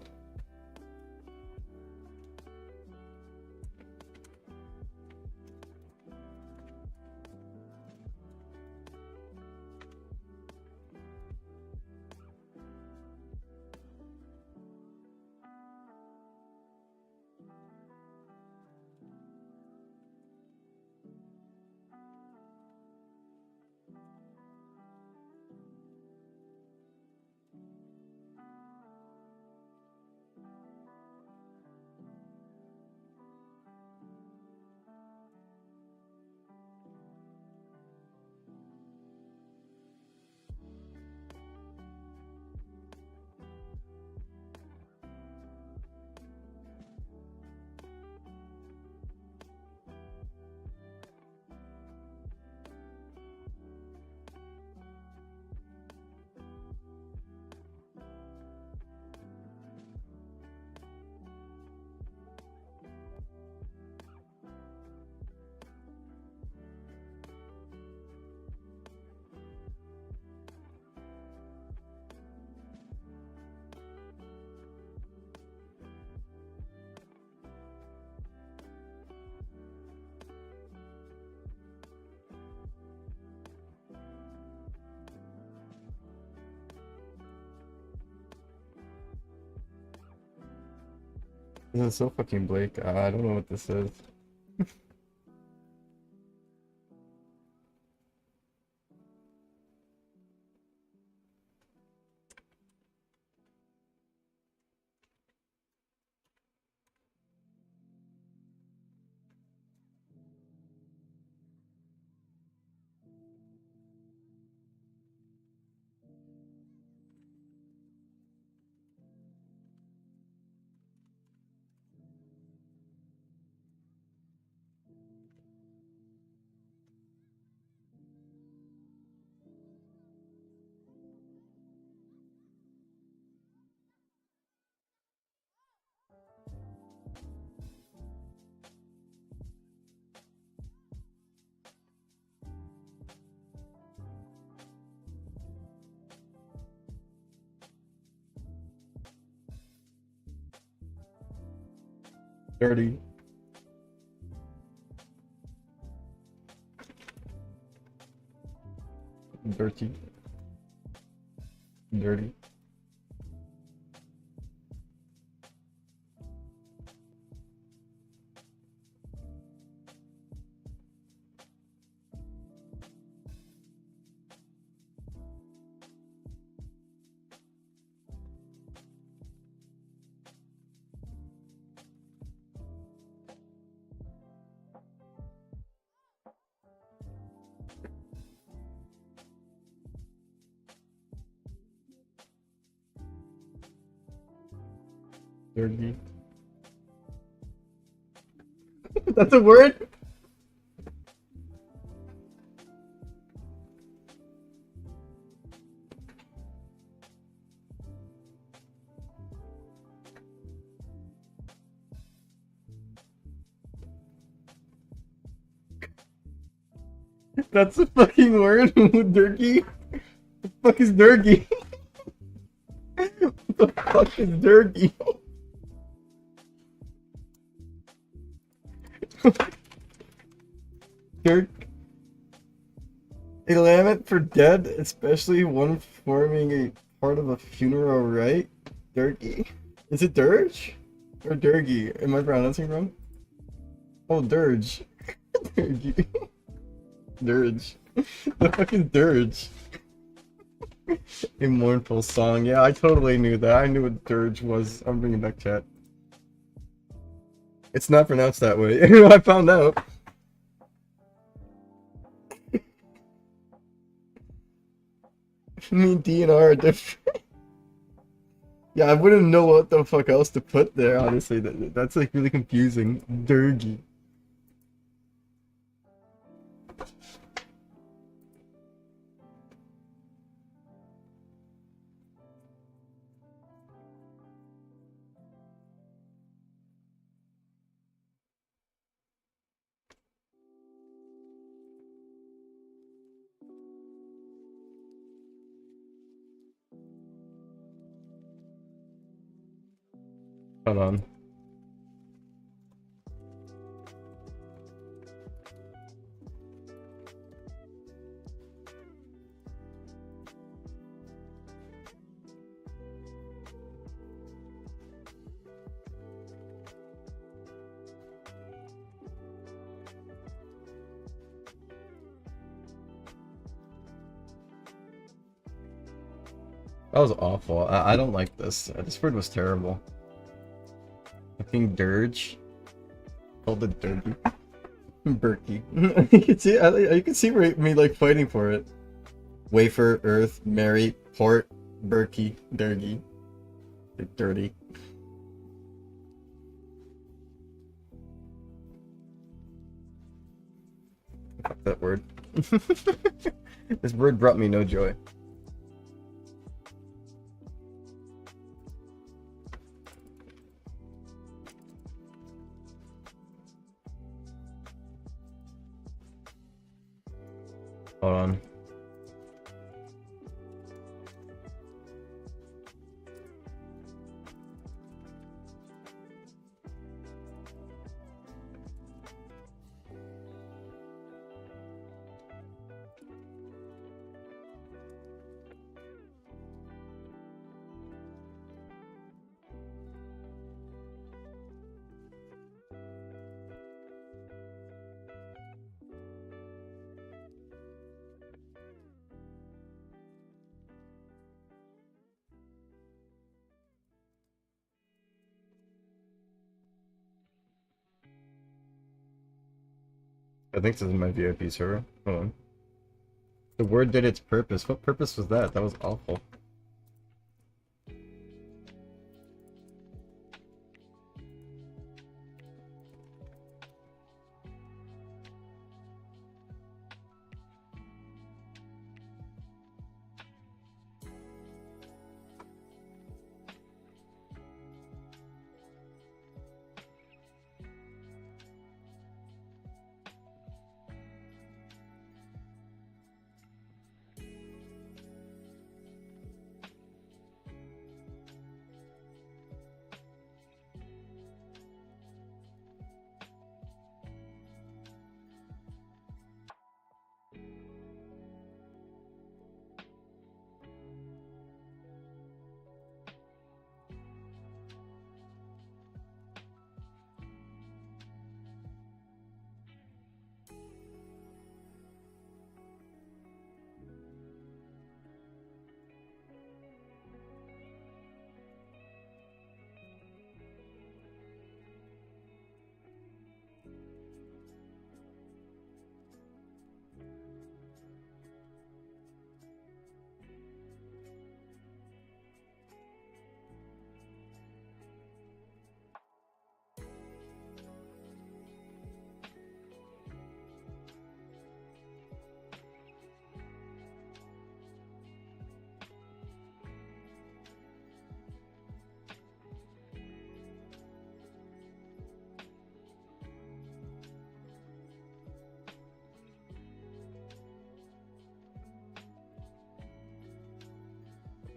[SPEAKER 1] This is so fucking bleak. I don't know what this is. Dirty. Dirty. Dirty. Dirty. That's a word? That's a fucking word? Durkey? The fuck is Durkey? What the fuck is Durkey? Dirk. A lament for dead, especially one forming a part of a funeral rite? Durkey? Is it Dirge? Or Durgy? Am I pronouncing wrong? Oh, Dirge. Durgy. Dirge. The fuck is Dirge? A mournful song. Yeah, I totally knew that. I knew what Dirge was. I'm bringing back chat. It's not pronounced that way. I found out. Me and D and R are different. Yeah, I wouldn't know what the fuck else to put there, honestly. That's like really confusing. Durgy. Hold on. That was awful. I don't like this. This word was terrible. Fucking dirge. Called it dirty. Berkey. You can see. You can see me like fighting for it. Wafer, earth, Mary, port, Berkey, dirty. Dirty. Fuck that word. This word brought me no joy. Hold on. I think this is my VIP server. Hold on. The word did its purpose. What purpose was that? That was awful.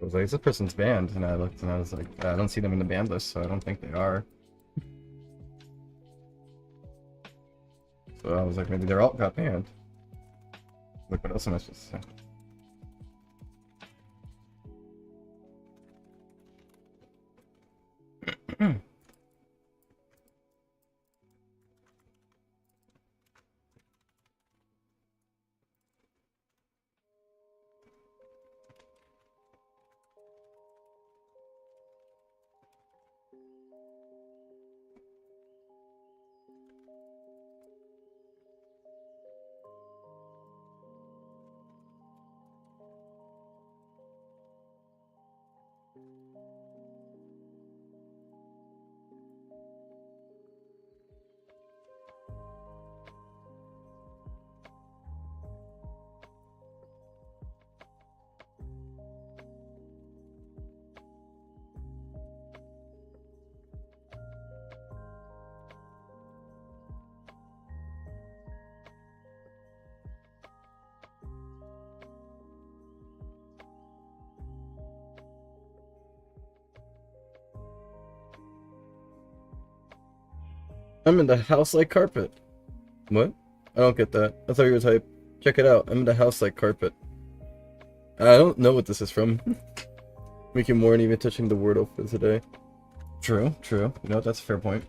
[SPEAKER 1] I was like, this person's banned, and I looked and I was like, I don't see them in the banned list, so I don't think they are. So I was like, maybe their alt got banned. Look, what else am I supposed to say? I'm in the house like carpet. What? I don't get that. I thought you were type. Check it out. I'm in the house like carpet. I don't know what this is from. Making more and even touching the word open today. True, true. You know what? That's a fair point.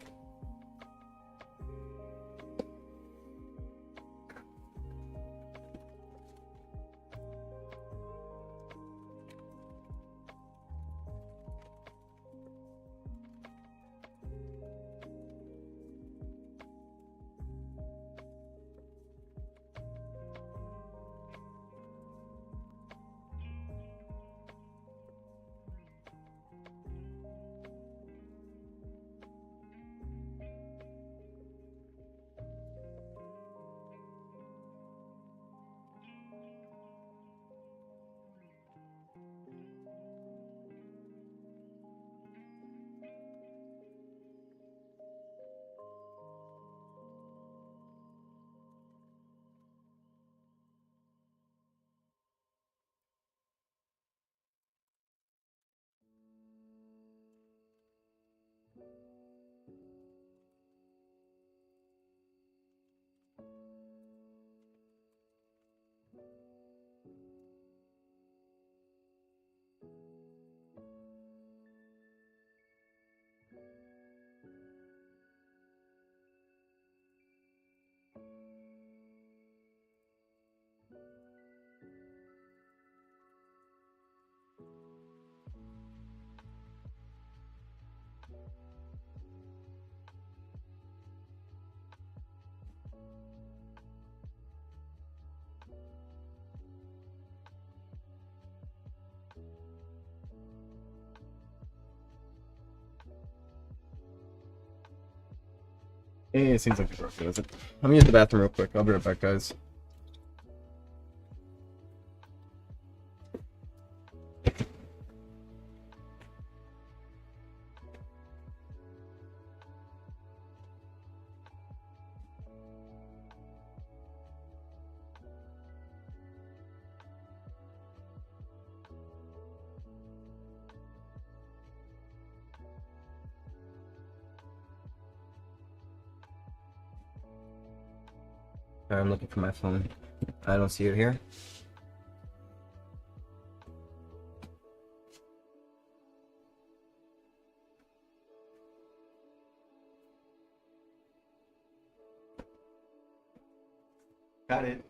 [SPEAKER 1] Hey, it seems like you're okay with it. Let me use the bathroom real quick. I'll be right back, guys. I'm looking for my phone. I don't see it here. Got it.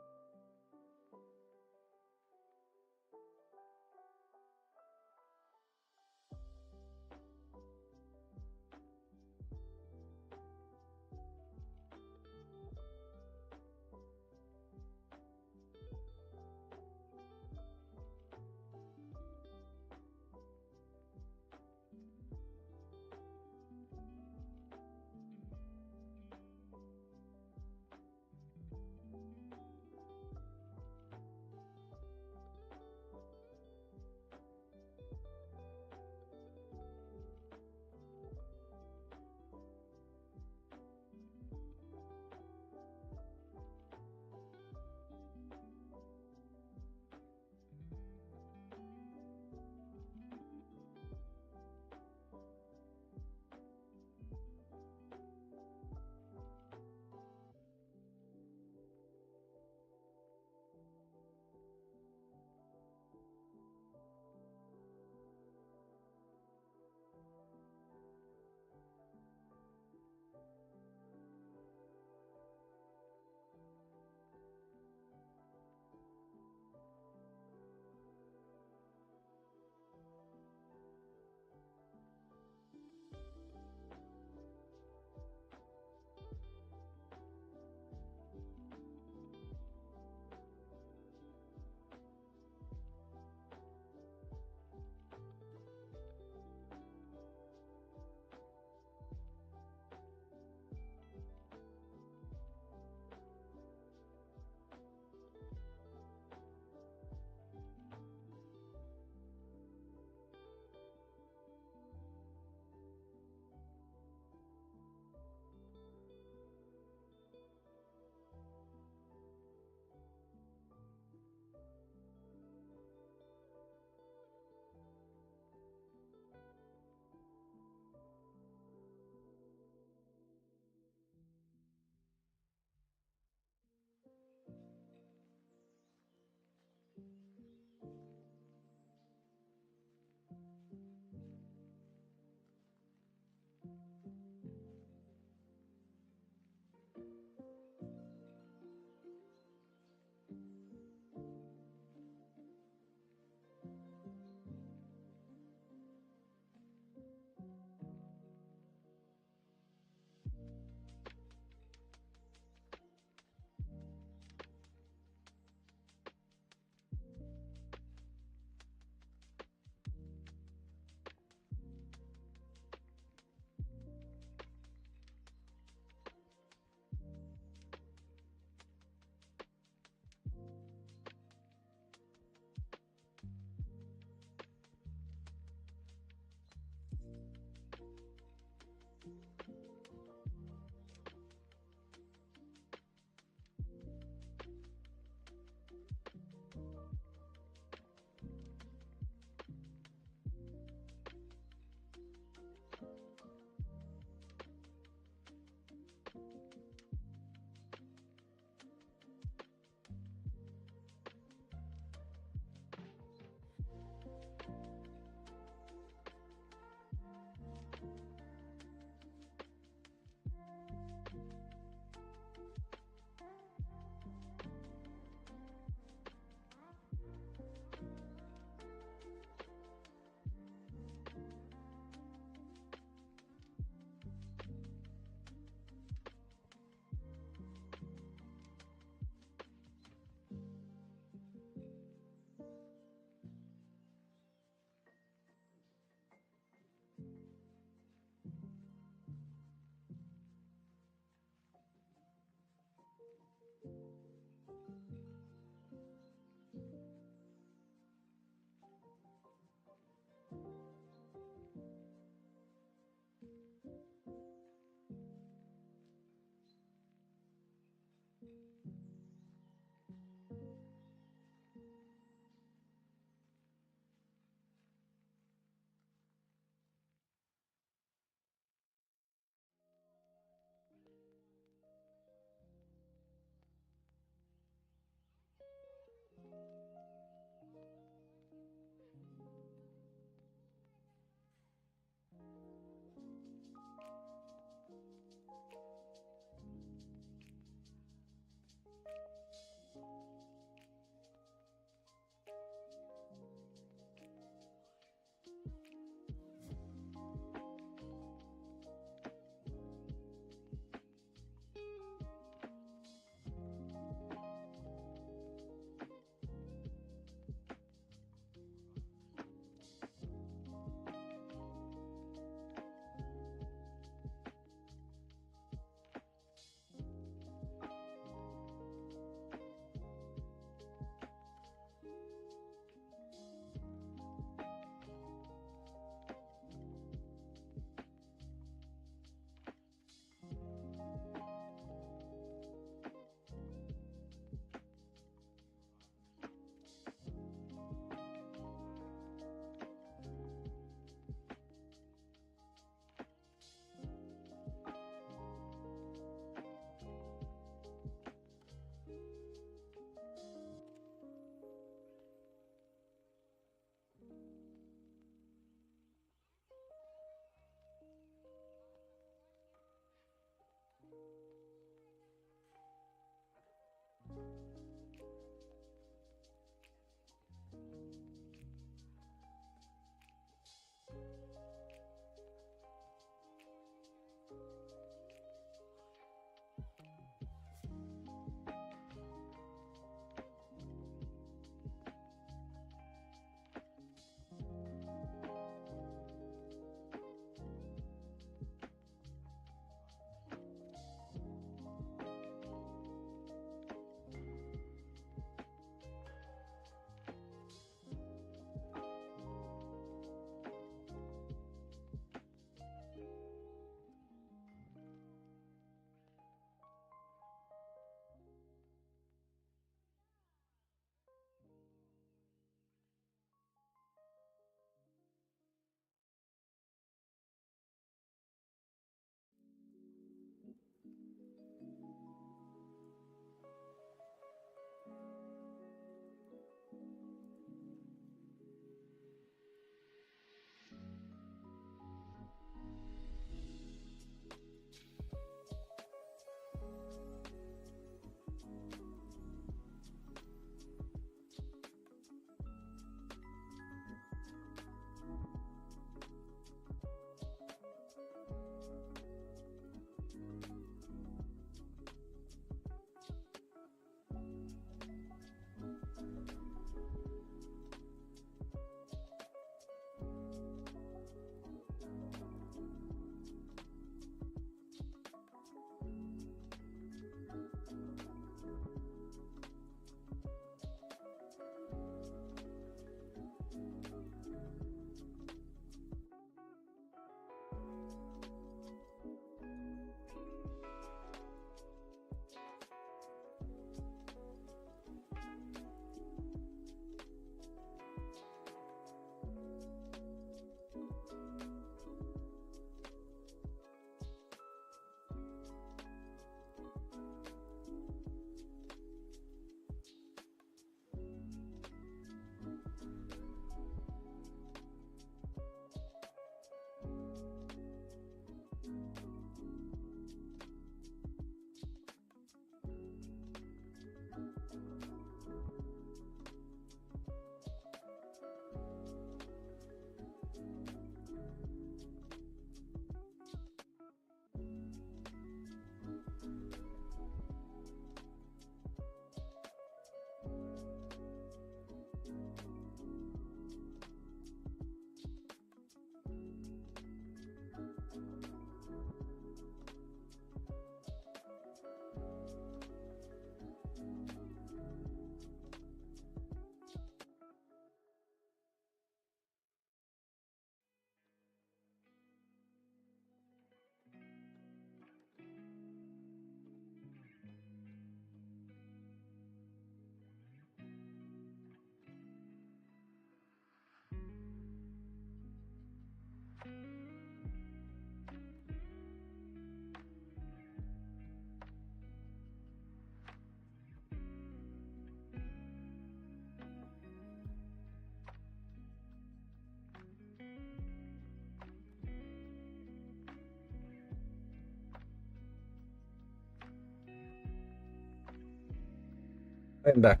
[SPEAKER 1] I'm back.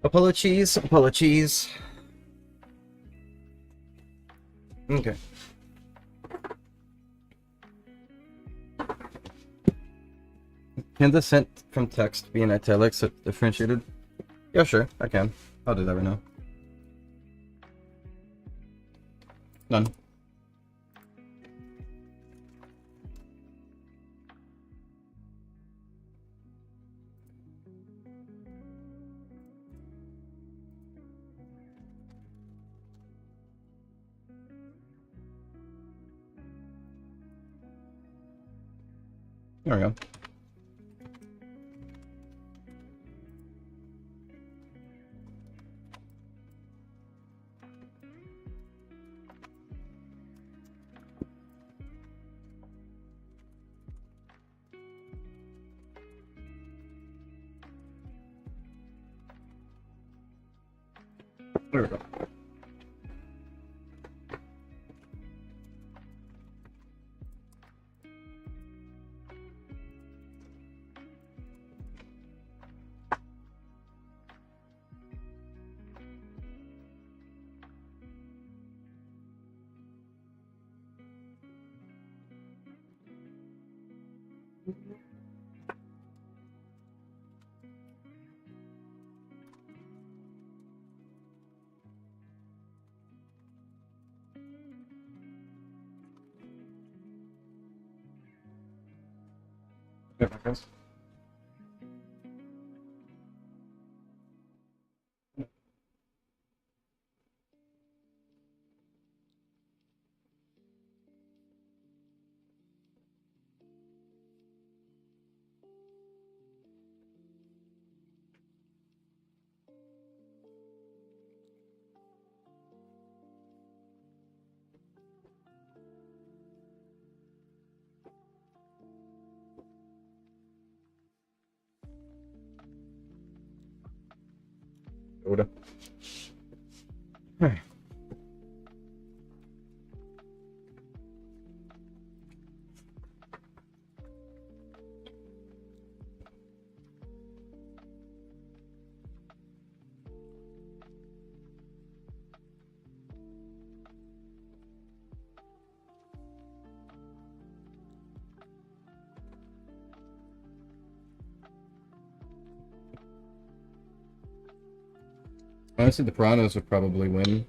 [SPEAKER 1] Apologies, apologies. Okay. Can the sent from text be in italics if differentiated? Yeah, sure, I can. I'll do that right now. None. There we go. There we go. Yeah, guys. Oda. Hey. Honestly, the piranhas would probably win.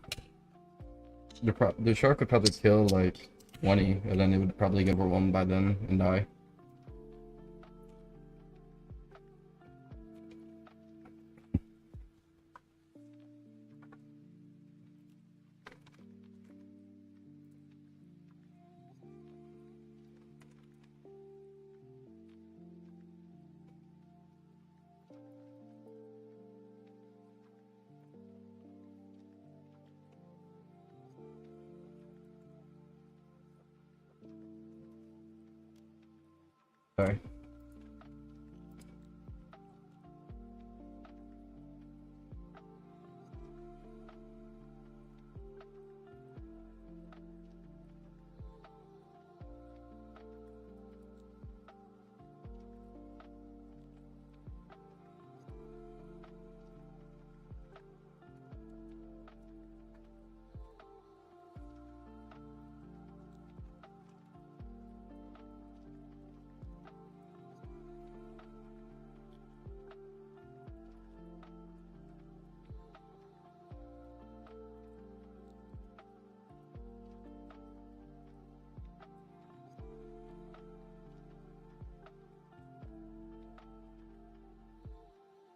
[SPEAKER 1] The shark would probably kill like 20, and then it would probably get overwhelmed by then and die. Sorry.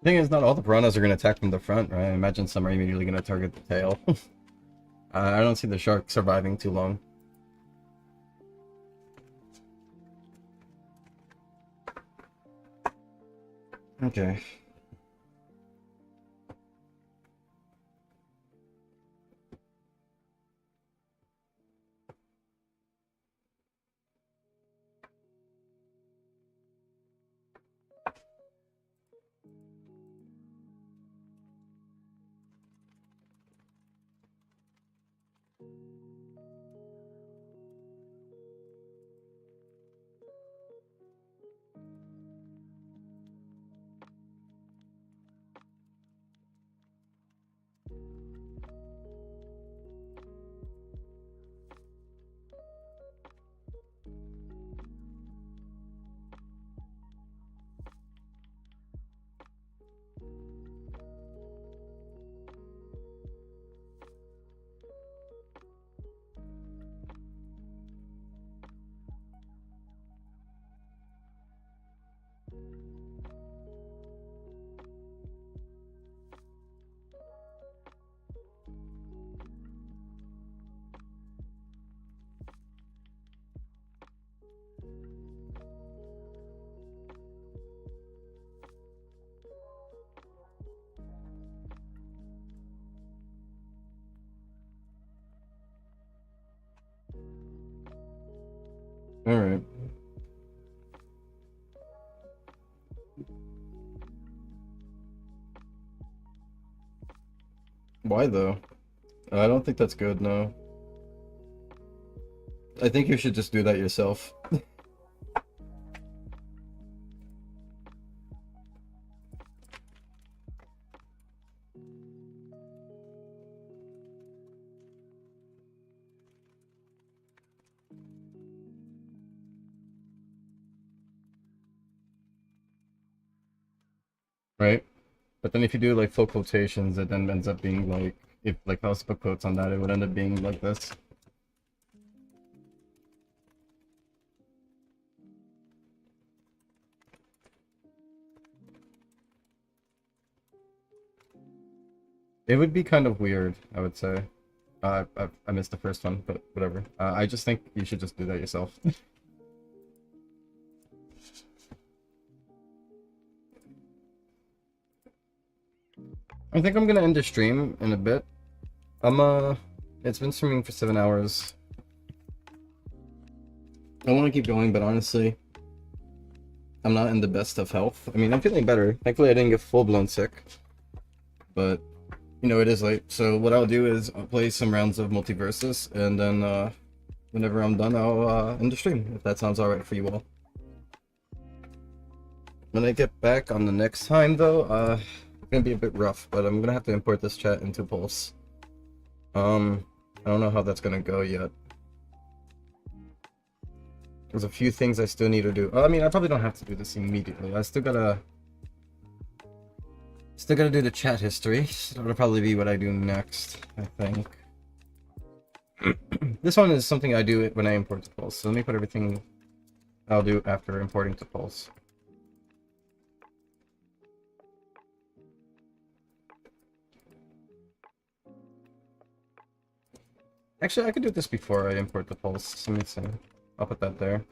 [SPEAKER 1] Thing is, not all the piranhas are going to attack from the front, right? I imagine some are immediately going to target the tail. I don't see the shark surviving too long. Okay. All right. Why though? I don't think that's good, no. I think you should just do that yourself. Right? But then if you do like full quotations, it then ends up being like, if like I was to put quotes on that, it would end up being like this. It would be kind of weird, I would say. I missed the first one, but whatever. I just think you should just do that yourself. I think I'm gonna end the stream in a bit. It's been streaming for 7 hours. I want to keep going, but honestly, I'm not in the best of health. I mean, I'm feeling better. Thankfully, I didn't get full-blown sick. But, you know, it is late. So what I'll do is I'll play some rounds of Multiversus, and then, whenever I'm done, I'll end the stream, if that sounds alright for you all. When I get back on the next time, though, it's gonna be a bit rough, but I'm gonna have to import this chat into Pulse. I don't know how that's gonna go yet. There's a few things I still need to do. I mean, I probably don't have to do this immediately. I still gotta do the chat history. So that'll probably be what I do next, I think. This one is something I do when I import to Pulse. So let me put everything I'll do after importing to Pulse. Actually, I could do this before I import the Pulse. Let me see. I'll put that there.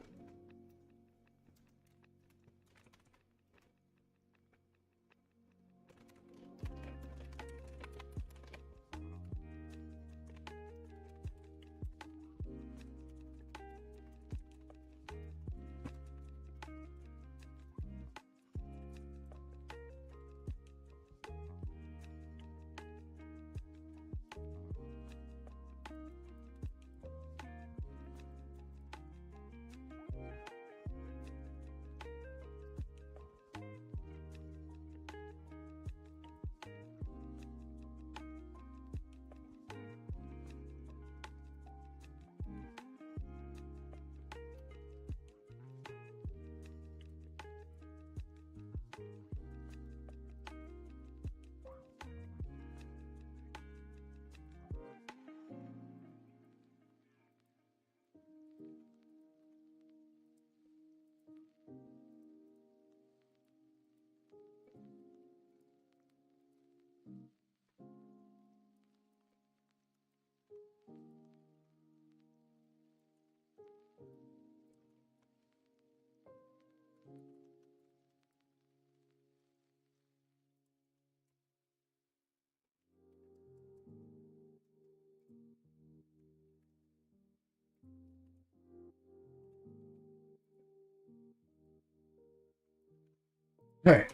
[SPEAKER 1] Alright,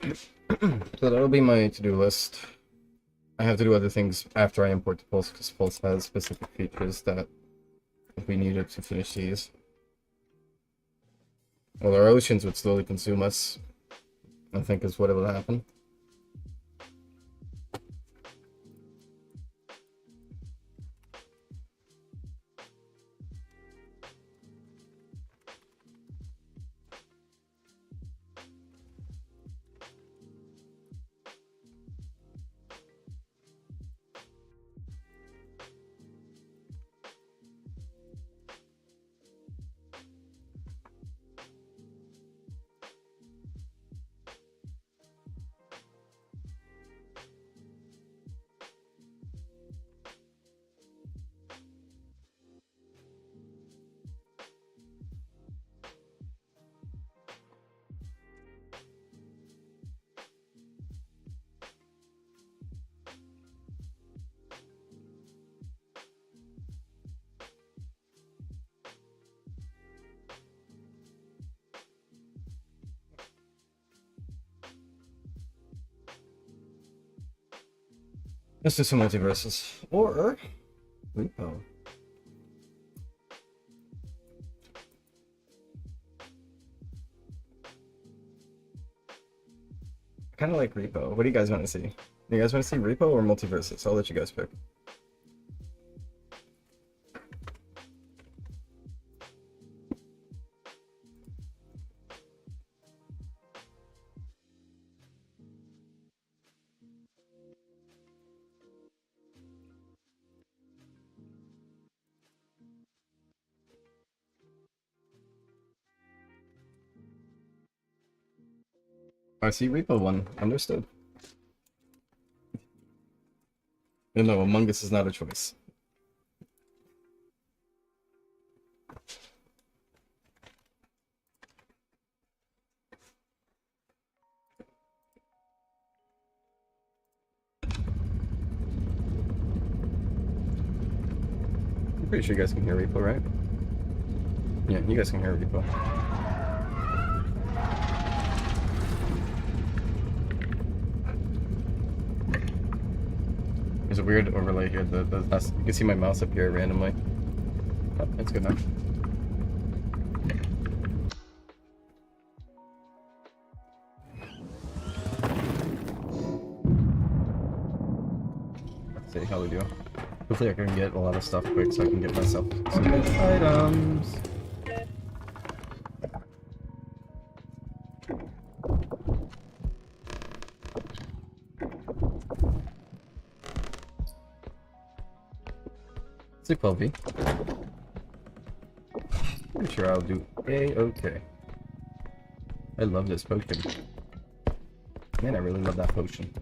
[SPEAKER 1] so that'll be my to-do list. I have to do other things after I import the Pulse, because Pulse has specific features that if we needed to finish these. Well, our oceans would slowly consume us, I think is what will happen. Let's do some multiverses. Or Repo. I kind of like Repo. What do you guys want to see? You guys want to see Repo or multiverses? I'll let you guys pick. I see Repo one. Understood. No, Among Us is not a choice. I'm pretty sure you guys can hear Repo, right? Yeah, you guys can hear Repo. There's a weird overlay here. You can see my mouse up here randomly. Oh, that's good enough. Let's see how we do. Hopefully I can get a lot of stuff quick so I can get myself some good items. It's a 12V. Pretty sure I'll do A-okay. I love this potion. Man, I really love that potion.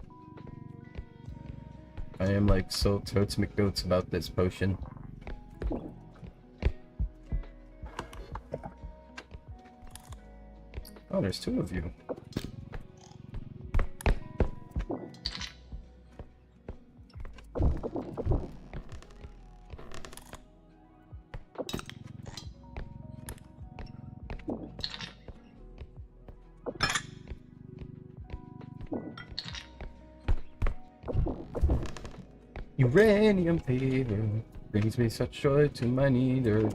[SPEAKER 1] I am like so totes McGoats about this potion. Oh, there's two of you. Uranium fever brings me such joy to my neither.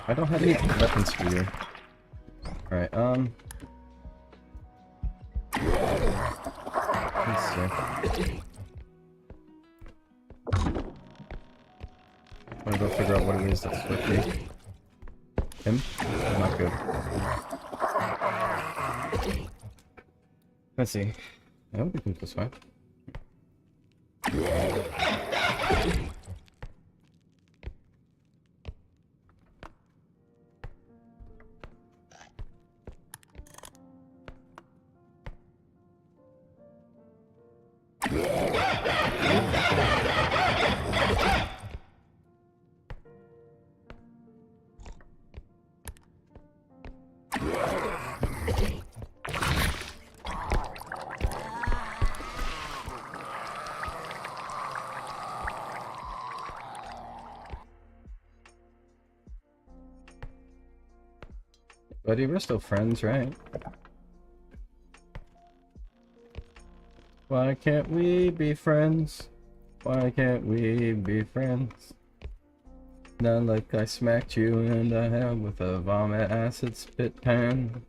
[SPEAKER 1] I don't have any weapons for you. Alright, let's see. I'm gonna go figure out what it is that's with me. Him? Not good. Let's see. I hope we can this way. Buddy, we're still friends, right? Why can't we be friends? Why can't we be friends? Not like I smacked you in the head with a vomit acid spit pan.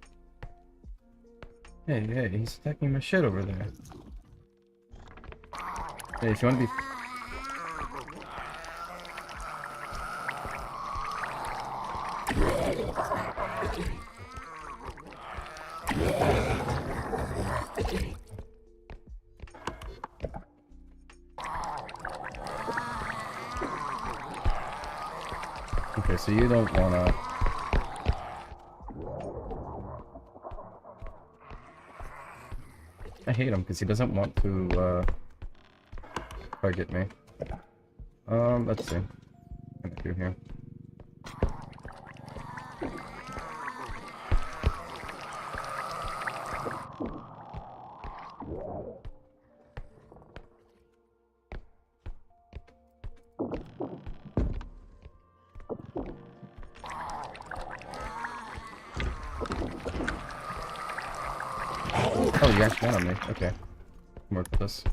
[SPEAKER 1] Hey, he's attacking my shit over there. Hey, if you want to be... Okay, so you don't wanna... I hate him because he doesn't want to target me. Let's see. What can I do here? Oh, you actually went on me. Okay. Work with this.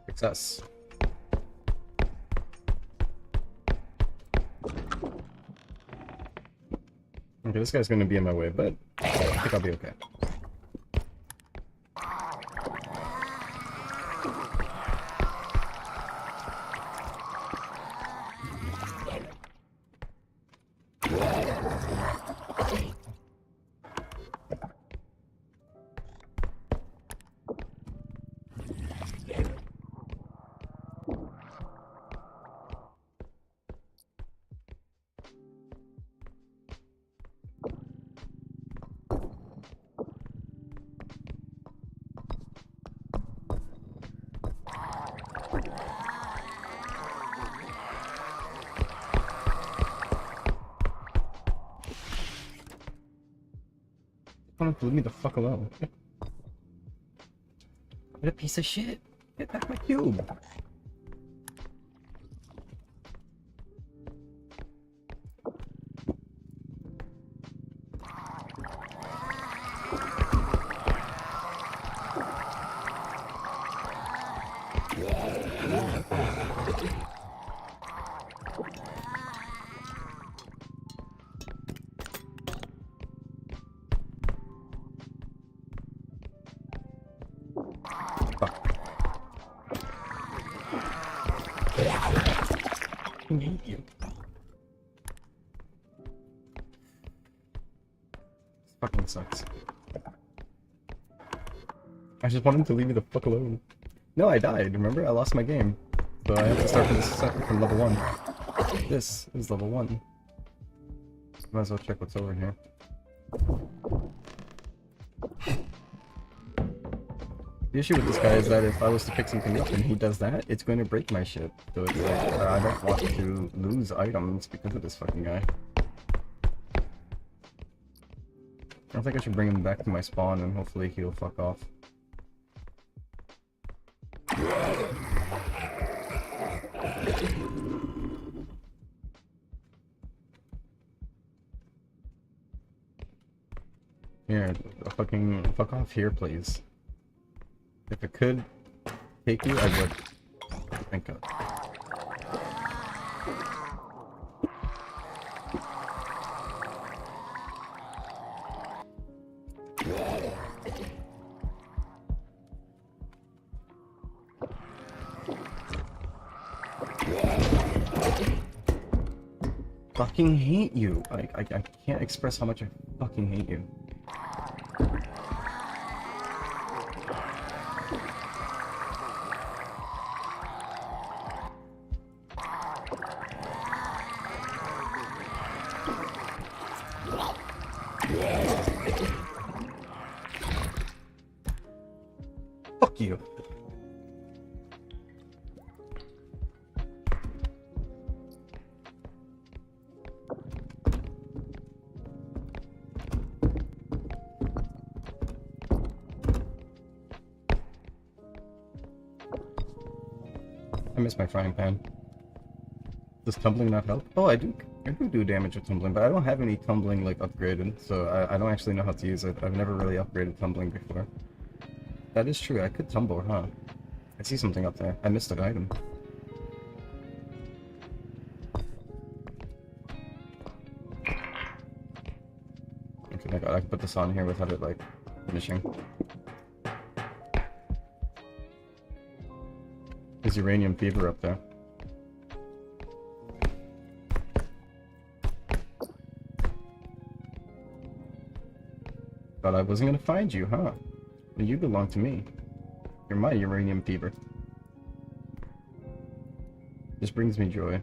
[SPEAKER 1] Success. Okay, this guy's gonna be in my way, but I think I'll be okay. Leave me the fuck alone. What a piece of shit. Get back my cube. I hate you. This fucking sucks. I just want him to leave me the fuck alone. No, I died, remember? I lost my game. So I have to start from level 1. This is level 1. Might as well check what's over here. The issue with this guy is that if I was to pick something up and he does that, it's going to break my shit. So it's like, I don't want to lose items because of this fucking guy. I think I should bring him back to my spawn and hopefully he'll fuck off. Here, fucking fuck off here, please. If I could take you, I would. Thank God. Fucking hate you. I can't express how much I fucking hate you. Fuck you. I miss my frying pan. Does tumbling not help? Oh, I do damage with tumbling, but I don't have any tumbling like upgraded, so I don't actually know how to use it. I've never really upgraded tumbling before. That is true, I could tumble, huh? I see something up there. I missed an item. I can put this on here without it like finishing. There's uranium fever up there. Thought I wasn't gonna find you, huh? Well, you belong to me. You're my uranium fever. This brings me joy.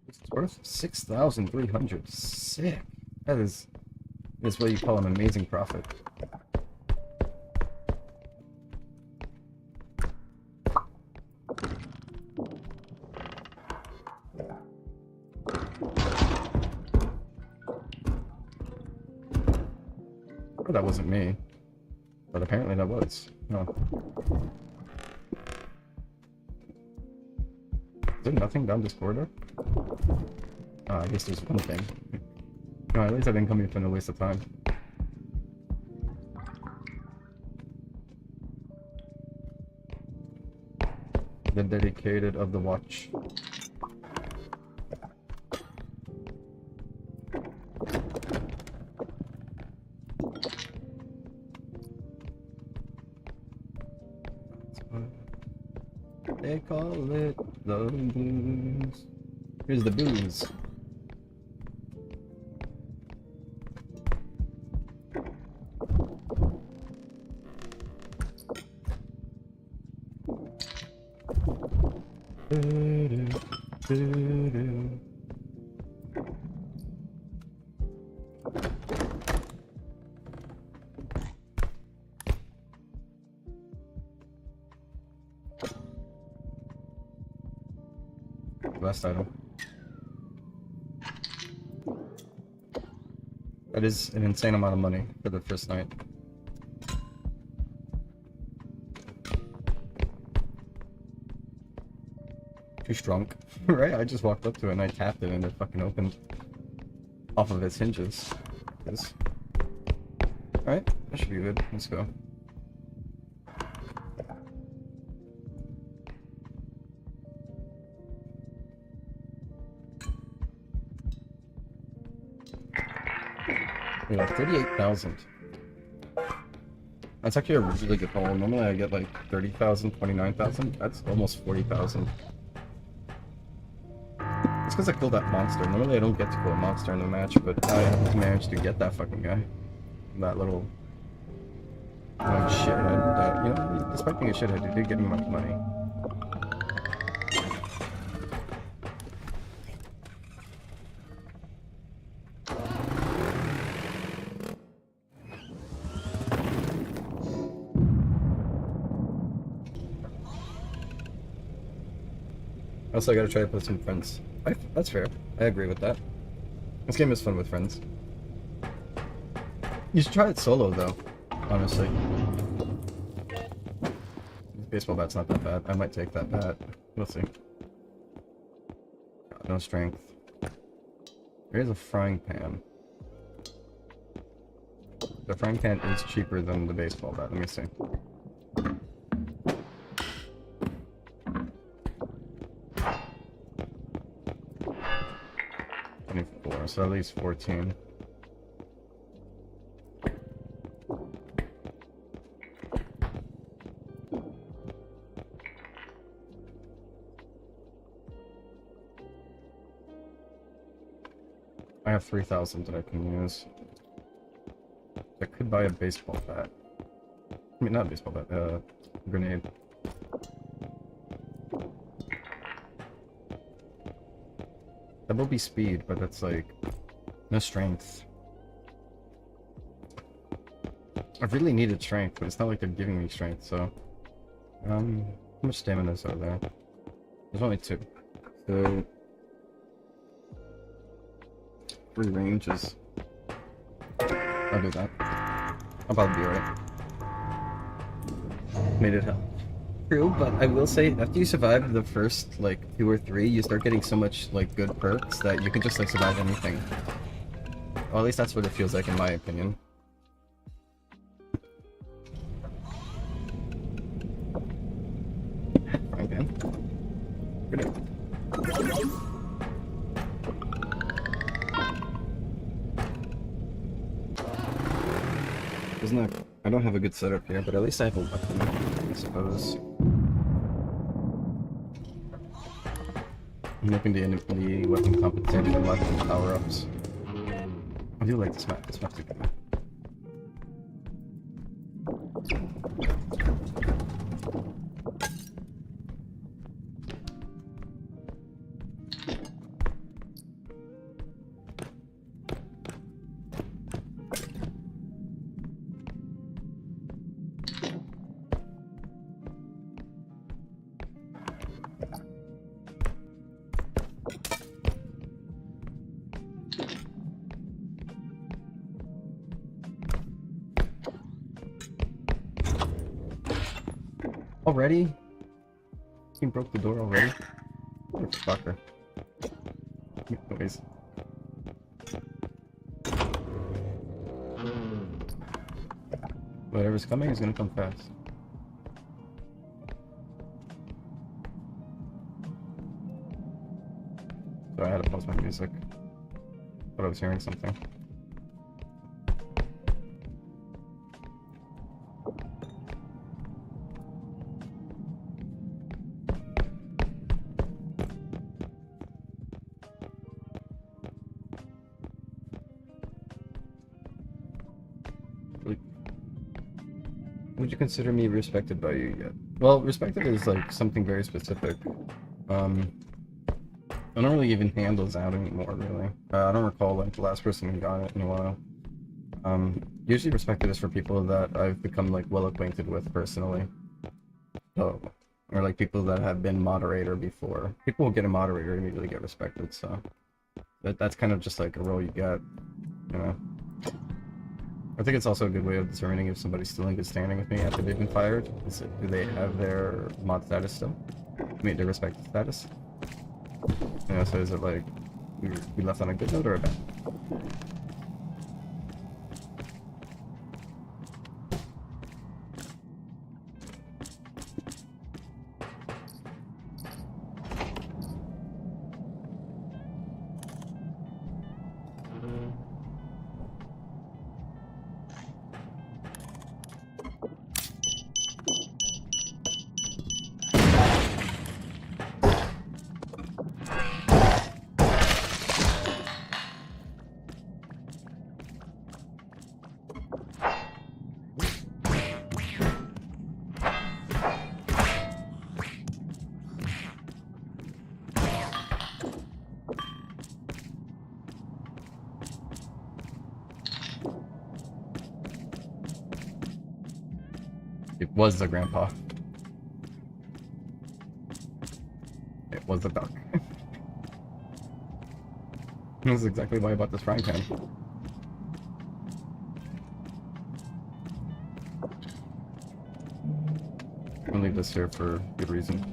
[SPEAKER 1] It's worth 6,300. Sick. That is what you call an amazing profit. Oh, that wasn't me. But apparently that was. No. Is there nothing down this corridor? I guess there's one thing. No, at least I didn't come here for no waste of time. The dedicated of the watch. They call it the blues. Here's the booze. Last item. That is an insane amount of money for the first night. Too strong, right? I just walked up to it and I tapped it and it fucking opened off of its hinges. Alright, that should be good. Let's go. We got 38,000. That's actually a really good haul. Normally I get like 30,000, 29,000. That's almost 40,000. It's because I killed that monster. Normally I don't get to kill a monster in a match, but I managed to get that fucking guy. That little shithead that, you know, despite being a shithead, he did get me much money. Also, I gotta try to play some friends. That's fair. I agree with that. This game is fun with friends. You should try it solo, though. Honestly. Baseball bat's not that bad. I might take that bat. We'll see. God, no strength. Here's a frying pan. The frying pan is cheaper than the baseball bat. Let me see. So at least 14. I have 3,000 that I can use. I could buy a baseball bat. I mean, not a baseball bat, grenade. That will be speed, but that's like no strength. I really needed strength, but it's not like they're giving me strength, so How much stamina is there? There's only 2. So 3 ranges. I'll do that. I'll probably be alright. Made it hell. True, but I will say, after you survive the first, like, 2 or 3, you start getting so much, like, good perks that you can just, like, survive anything. Or at least that's what it feels like in my opinion. Again. Good. Isn't that... I don't have a good setup here, but at least I have a weapon, I suppose. I'm hoping the weapon compensated for lack of power-ups. I do like this map. This map's a good map. Already? He broke the door already? What a fucker. Make noise. Whatever's coming is gonna come fast. So I had to pause my music. Thought I was hearing something. Would you consider me respected by you yet? Well, respected is like something very specific. I don't really even hand those out anymore, really. I don't recall like the last person who got it in a while. Usually respected is for people that I've become like well acquainted with personally. So, or like people that have been moderator before. People who get a moderator immediately get respected, so that's kind of just like a role you get, you know. I think it's also a good way of determining if somebody's still in good standing with me after they've been fired. Do they have their mod status still? I mean, their respected status? You know, so is it like, we left on a good note or a bad? It was the grandpa. It was the duck. This is exactly why I bought this frying pan. I'll leave this here for good reason.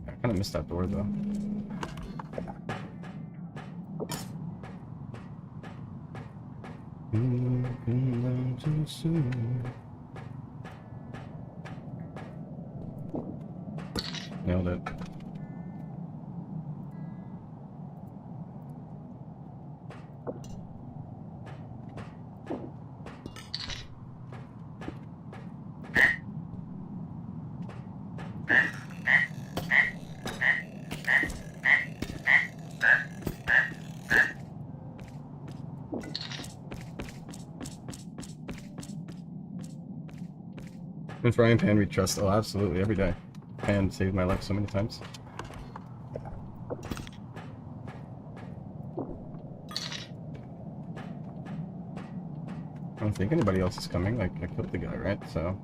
[SPEAKER 1] I kind of missed that door though. Too soon. Nailed it. And frying pan we trust. Oh, absolutely, every day. Pan saved my life so many times. I don't think anybody else is coming. Like, I killed the guy, right? So.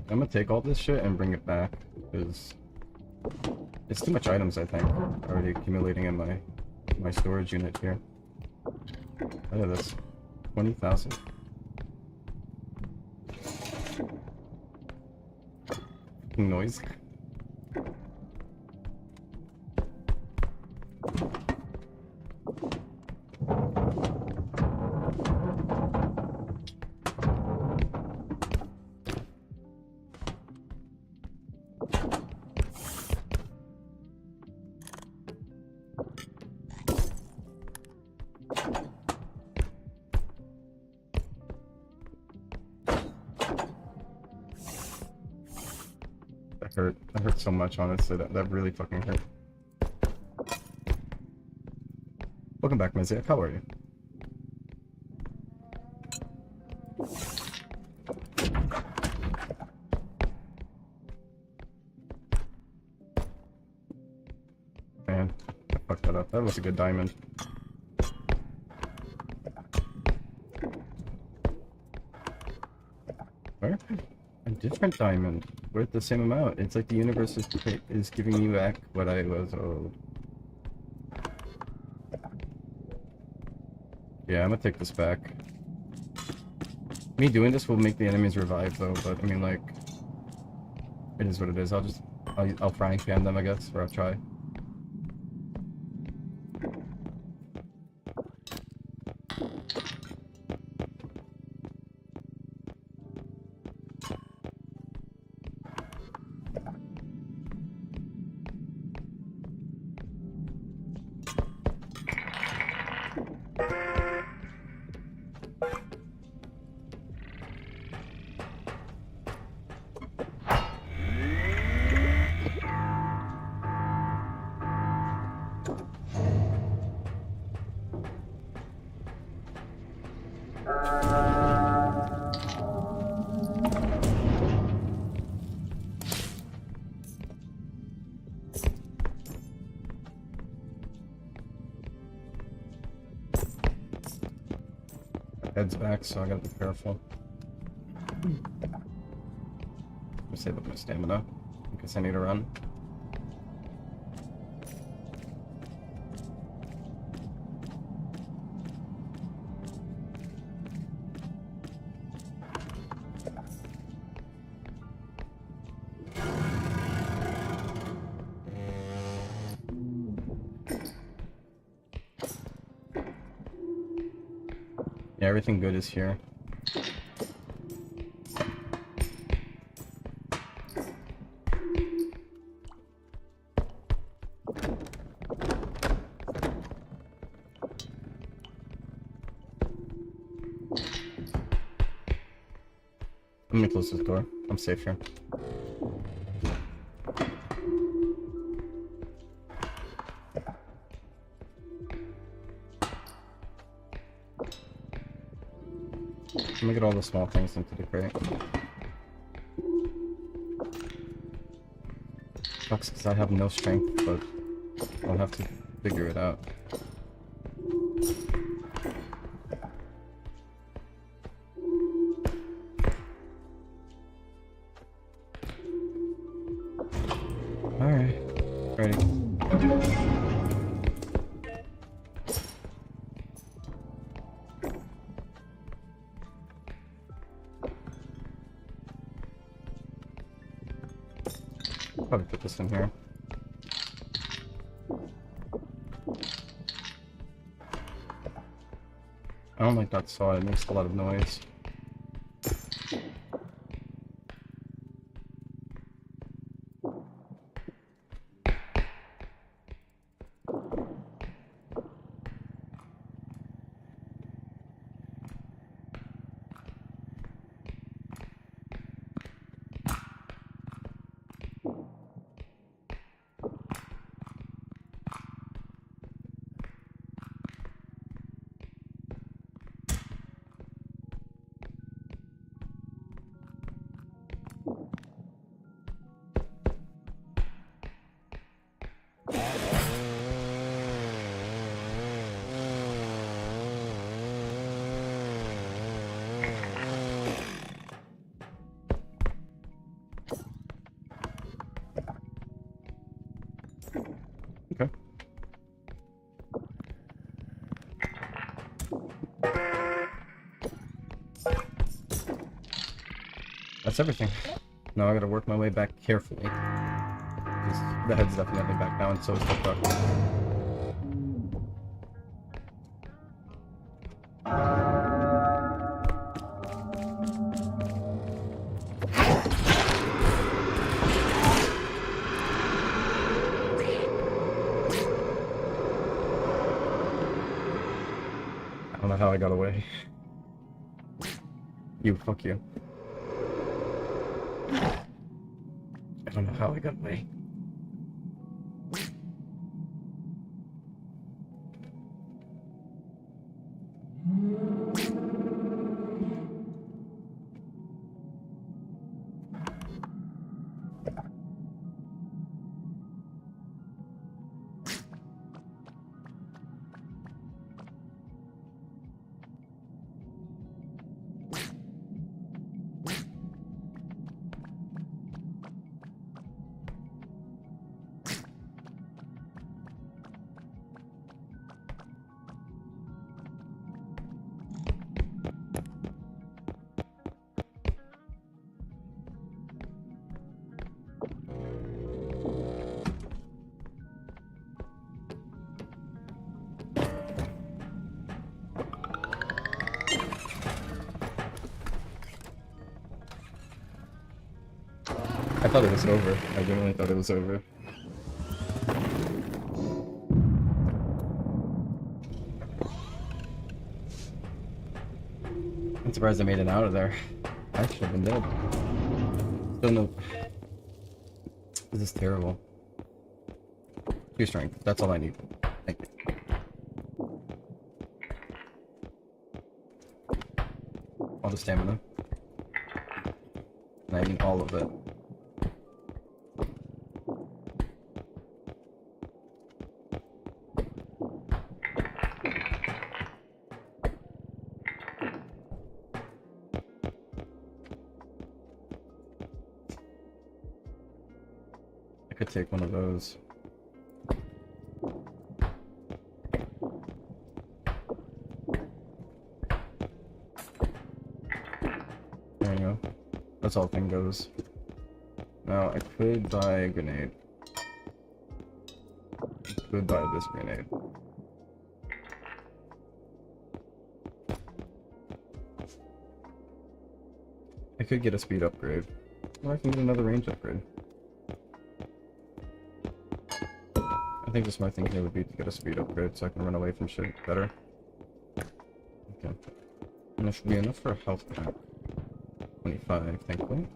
[SPEAKER 1] I'm gonna take all this shit and bring it back, because it's too much items, I think, already accumulating in my storage unit here. Look at this. 20,000. Noise. That hurt so much, honestly. That really fucking hurt. Welcome back, Miziak. How are you? Man, I fucked that up. That was a good diamond. Where? A different diamond. Worth the same amount. It's like the universe is giving you back what I was owed. Yeah, I'm gonna take this back. Me doing this will make the enemies revive though, but I mean, like, it is what it is. I'll frying pan them, I guess, or I'll try. Head's back, so I gotta be careful. I'll save up my stamina in case I need to run. Yeah, everything good is here. Let me close this door. I'm safe here. Let me get all the small things into the crate. Sucks because I have no strength, but I'll have to figure it out. Alright, ready. Probably put this in here. I don't like that saw, it makes a lot of noise. That's everything. Now I gotta work my way back carefully. Because the head's definitely back now, and so is the truck. I don't know how I got away. Fuck you. I don't know how I got away. I thought it was over. I genuinely thought it was over. I'm surprised I made it out of there. I should have been dead. Still no. This is terrible. 2 strength. That's all I need. Thank you. All the stamina. And I mean all of it. I could take one of those. There you go. That's all thing goes. Now I could buy a grenade. I could buy this grenade. I could get a speed upgrade. Or I can get another range upgrade. I think the smart thing here would be to get a speed upgrade so I can run away from shit better. Okay. And that should be enough for a health pack. 25, thankfully.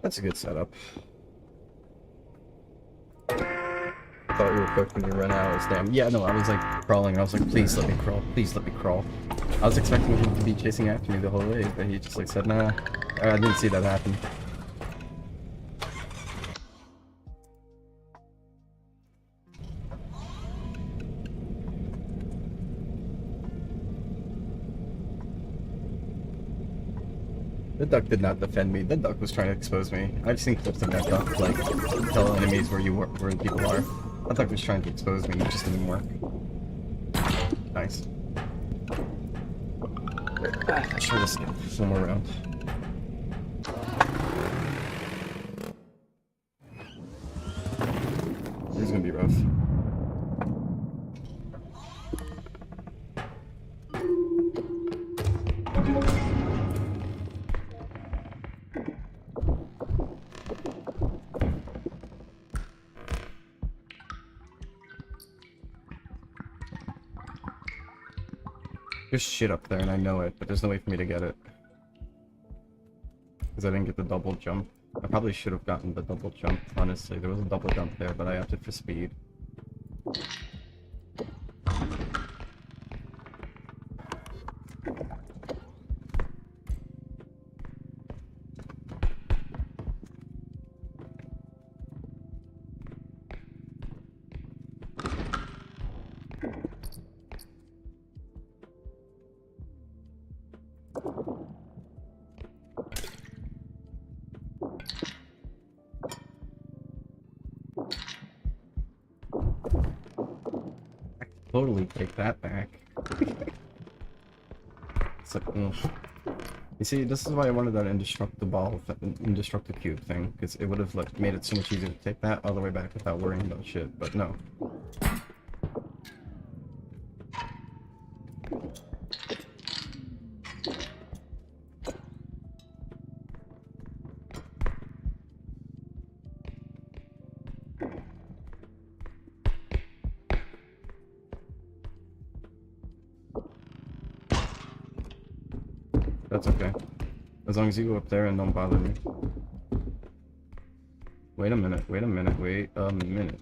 [SPEAKER 1] That's a good setup. Thought you were quick when you ran out of stamina. Yeah, no, I was like crawling. I was like, please let me crawl. Please let me crawl. I was expecting him to be chasing after me the whole way, but he just like said, nah. I didn't see that happen. The duck did not defend me. The duck was trying to expose me. I've seen clips of that duck, like, tell enemies where the people are. That duck was trying to expose me, it just didn't work. Nice. I should have skipped one more round. This is gonna be rough. There's shit up there and I know it, but there's no way for me to get it. Because I didn't get the double jump. I probably should have gotten the double jump, honestly. There was a double jump there, but I opted for speed. Totally take that back. It's like, You see, this is why I wanted that indestructible cube thing, because it would have like made it so much easier to take that all the way back without worrying about shit. But no. That's okay. As long as you go up there and don't bother me. Wait a minute, wait a minute, wait a minute.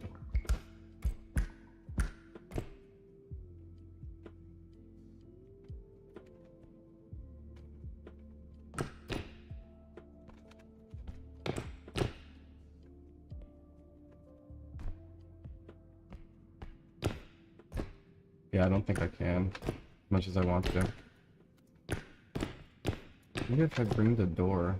[SPEAKER 1] Yeah, I don't think I can, as much as I want to. Maybe if I bring the door.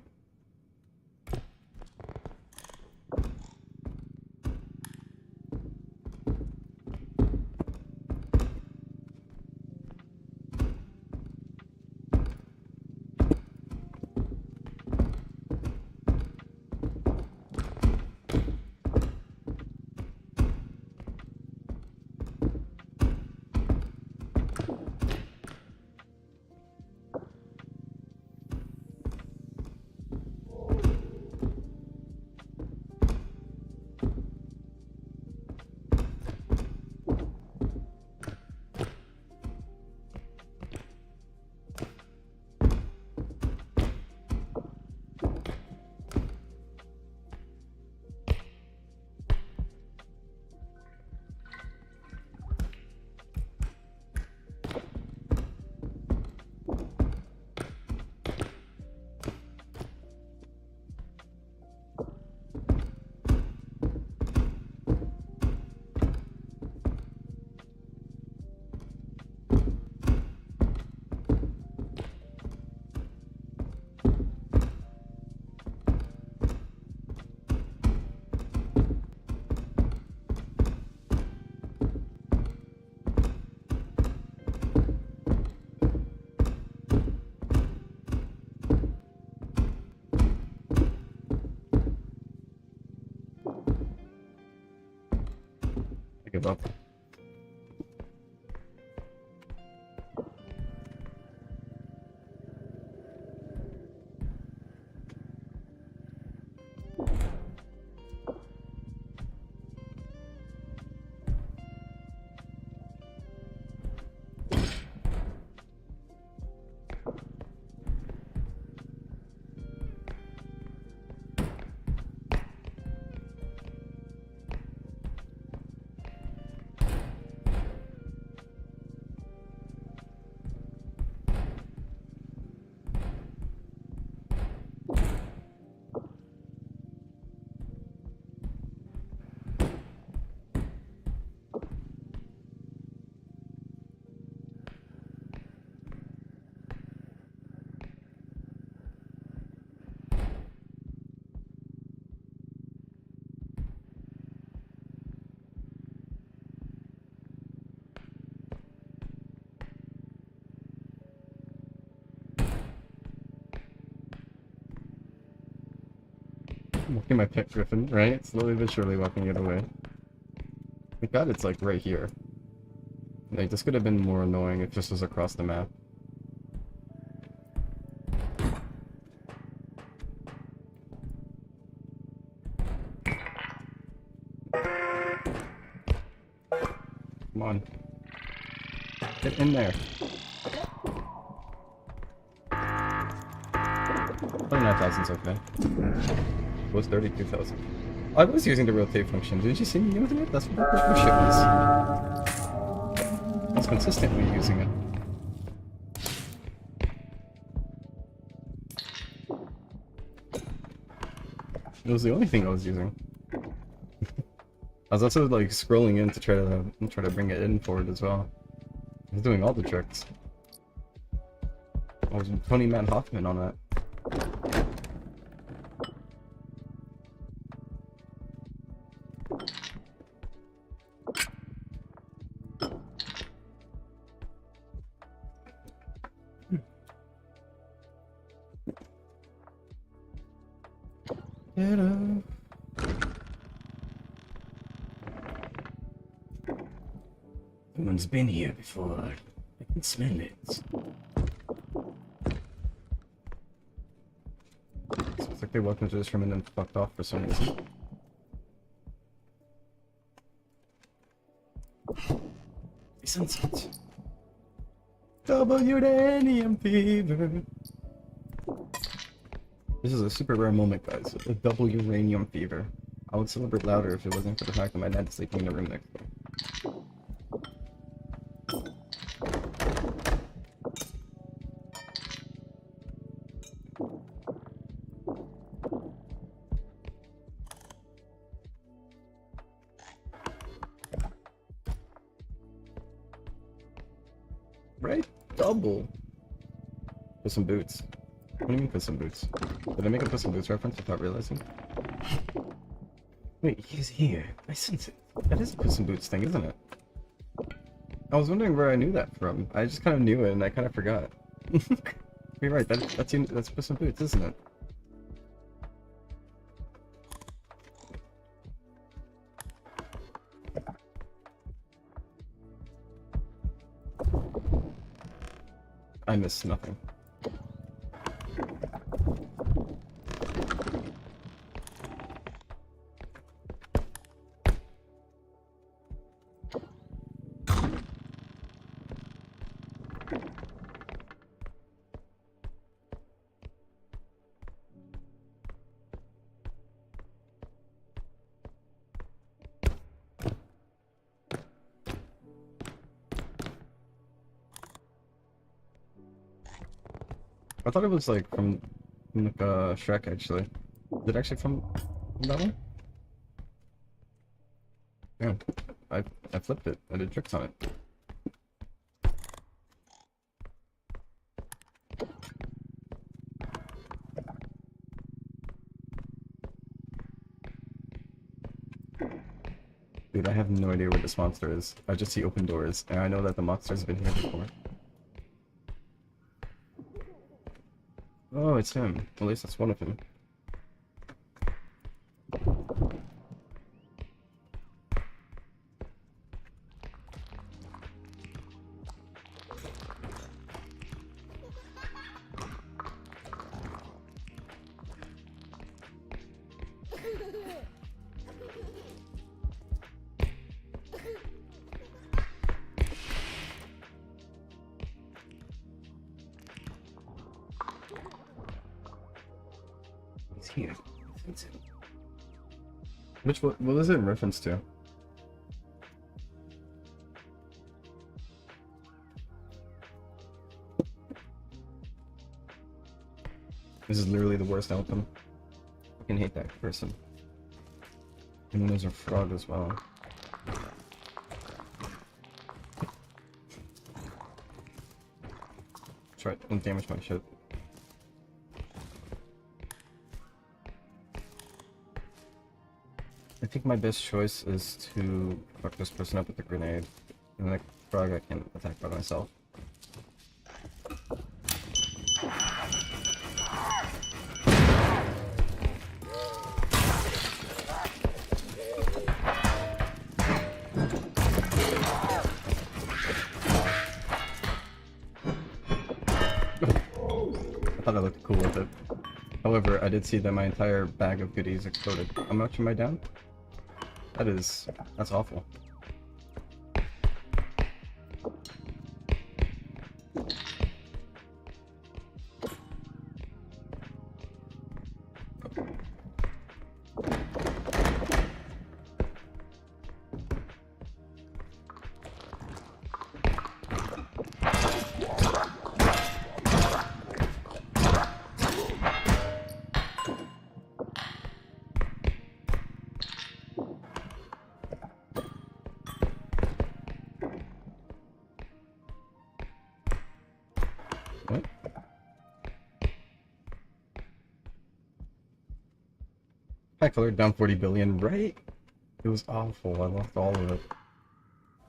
[SPEAKER 1] I give up. I'm walking my pet griffin, right? Slowly but surely walking it away. Thank God it's like right here. Like, this could have been more annoying if this was across the map. Come on. Get in there. 29,000's okay. It was 32,000. I was using the rotate function. Did you see me using it? That's what the shit was. I was consistently using it. It was the only thing I was using. I was also like scrolling in to try to bring it in forward as well. I was doing all the tricks. I was Tony Man Hoffman on that. Get up. Someone's been here before. I can smell it. Looks like they walked into this room and then fucked off for some reason. I sense it. Uranium fever. This is a super rare moment, guys. A double uranium fever. I would celebrate louder if it wasn't for the fact that my dad's sleeping in the room next door. Right? Double. Puss in Boots. What do you mean Puss in Boots? Did I make a Puss in Boots reference without realizing? Wait, he's here. I sense it. That is a Puss in Boots thing, isn't it? I was wondering where I knew that from. I just kind of knew it and I kind of forgot. You're right, that's Puss in Boots, isn't it? I missed nothing. I thought it was like from like Shrek actually. Is it actually from that one? Yeah, I flipped it. I did tricks on it. Dude, I have no idea where this monster is. I just see open doors, and I know that the monster's been here before. Oh, it's him. At least that's one of him. He's here. It's him. What was it in reference to? This is literally the worst outcome. I fucking hate that person. And then there's a frog as well. Try don't damage my shit. I think my best choice is to fuck this person up with a grenade. And then the frog I can attack by myself. I thought I looked cool with it. However, I did see that my entire bag of goodies exploded. How much am I down? That's awful. What? I colored down 40 billion, right? It was awful. I lost all of it.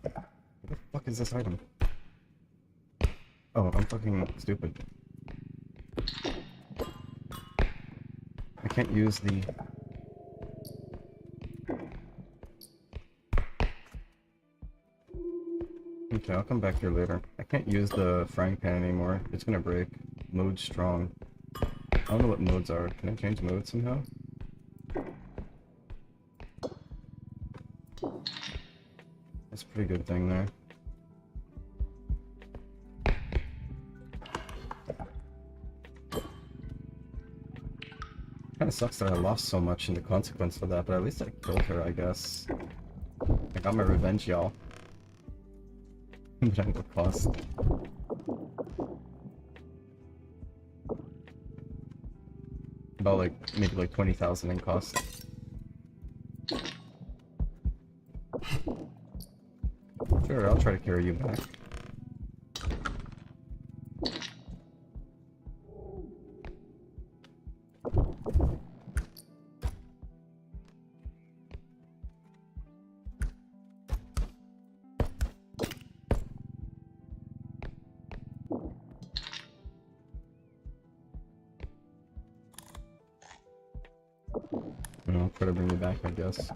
[SPEAKER 1] What the fuck is this item? Oh, I'm fucking stupid. I can't use the Okay, I'll come back here later. I can't use the frying pan anymore. It's gonna break. Mode strong. I don't know what modes are. Can I change mode somehow? That's a pretty good thing there. Kinda sucks that I lost so much in the consequence of that, but at least I killed her, I guess. I got my revenge, y'all. But at what cost? About like, maybe like 20,000 in cost. Sure, I'll try to carry you back. I'll try to bring you back, I guess.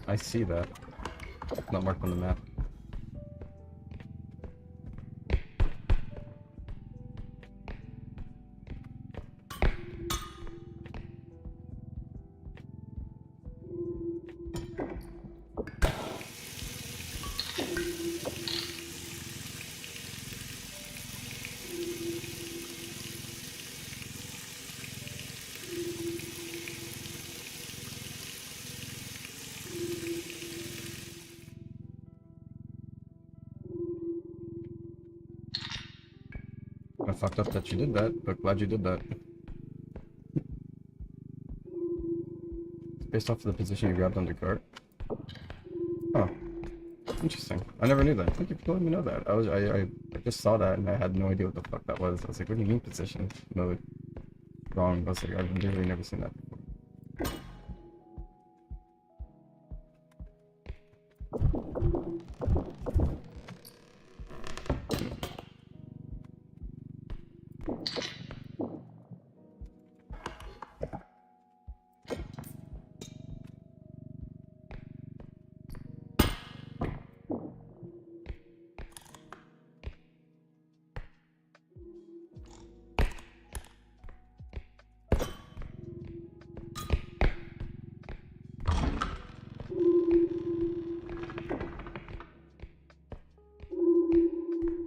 [SPEAKER 1] I see that. Not marked on the map. I fucked up that you did that, but glad you did that. It's based off of the position you grabbed under cart. Oh. Interesting. I never knew that. Thank you for letting me know that. I just saw that and I had no idea what the fuck that was. I was like, what do you mean position? Mode. Wrong. I was like, I've literally never seen that before.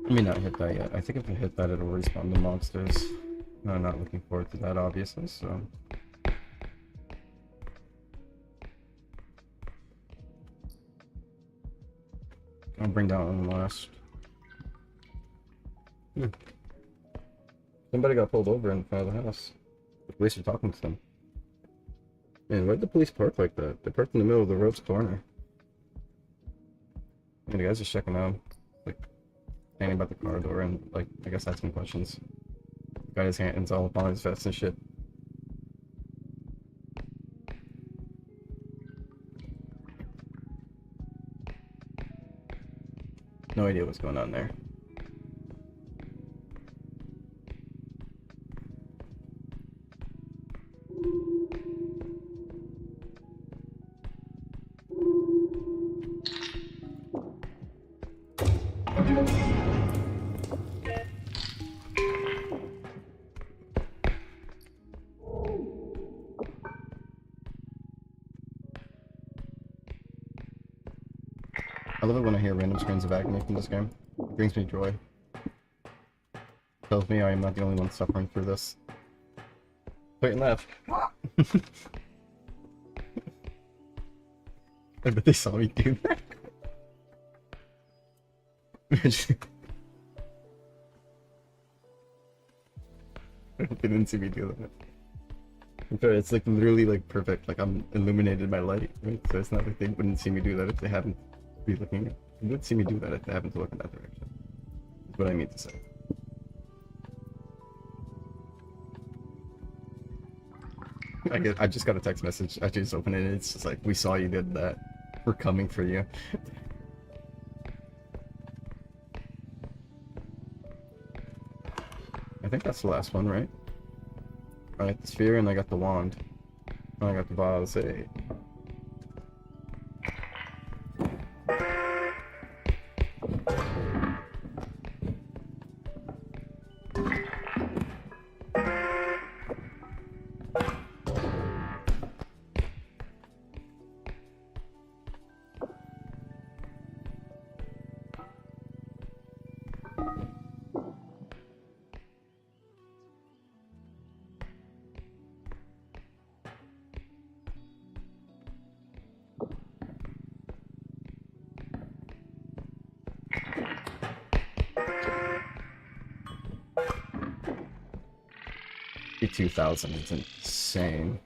[SPEAKER 1] I may not hit that yet. I think if I hit that, it'll respawn the monsters. I'm not looking forward to that, obviously, so... I'll bring down one last. Somebody got pulled over in front of the house. The police are talking to them. Man, why'd the police park like that? They parked in the middle of the road's corner. And the guys just checking out. Like, standing by the car door and, like, I guess asking questions. Got his hands all up on his vest and shit. No idea what's going on there. I love it when I hear random screams of agony from this game. It brings me joy. Tells me I am not the only one suffering through this. Wait and laugh. I bet they saw me do that. I hope they didn't see me do that. I'm sorry, it's like literally like perfect. Like I'm illuminated by light, right? So it's not like they wouldn't see me do that if they haven't be looking at. They would see me do that if they happen to look in that direction. That's what I mean to say. I just got a text message. I just opened it and it's just like, we saw you did that. We're coming for you. I think that's the last one, right? Alright, the sphere and I got the wand. I got the boss. Hey. $2,000 is insane.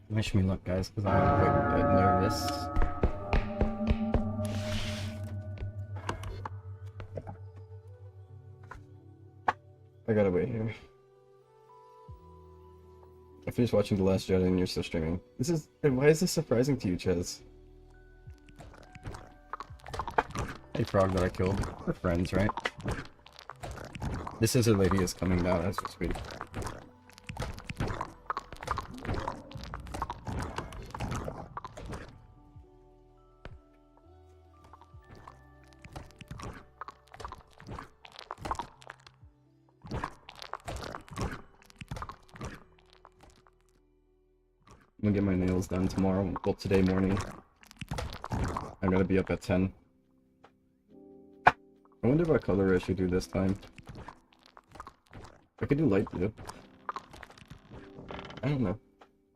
[SPEAKER 1] Wish me luck, guys, because I'm quite nervous. I gotta wait here. I finished watching The Last Jedi and you're still streaming. Why is this surprising to you, Chaz? A frog that I killed. We're friends, right? This scissor lady is coming down as we speak. I'm gonna get my nails done tomorrow. Well, today morning. I'm gonna be up at 10. I wonder what color I should do this time. I could do light blue. I don't know.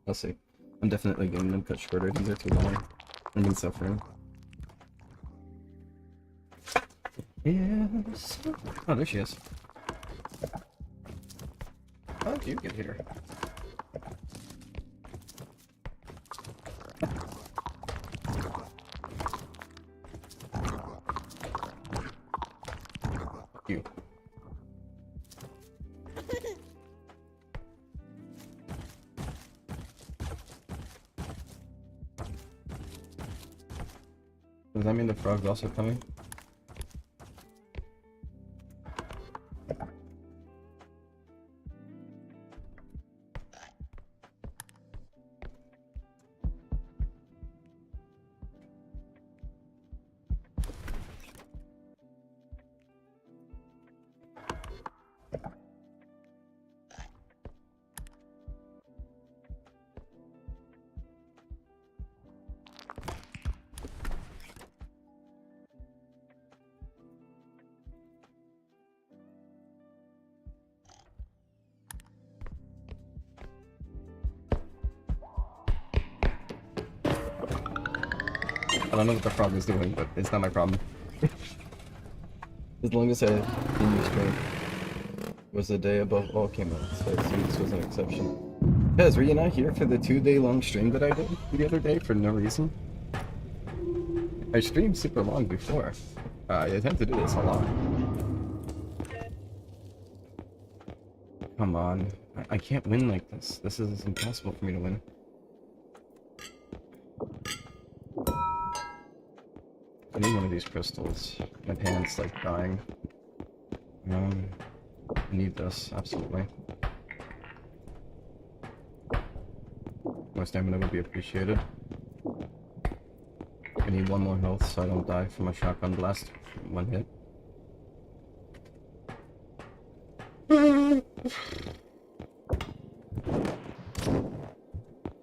[SPEAKER 1] I'll see. I'm definitely getting them cut shorter. These are too long. I've been suffering. Yes. Oh, there she is. How did you get here? You. Does that mean the frog's also coming? I don't know what the frog is doing, but it's not my problem. As long as I continue stream. Was the day above all came out, so I assume this was an exception. Guys, were you not here for the 2-day-long stream that I did the other day for no reason? I streamed super long before. I tend to do this a lot. Come on. I can't win like this. This is impossible for me to win. I need one of these crystals. My hand's like dying. I need this, absolutely. More stamina would be appreciated. I need one more health so I don't die from a shotgun blast. One hit.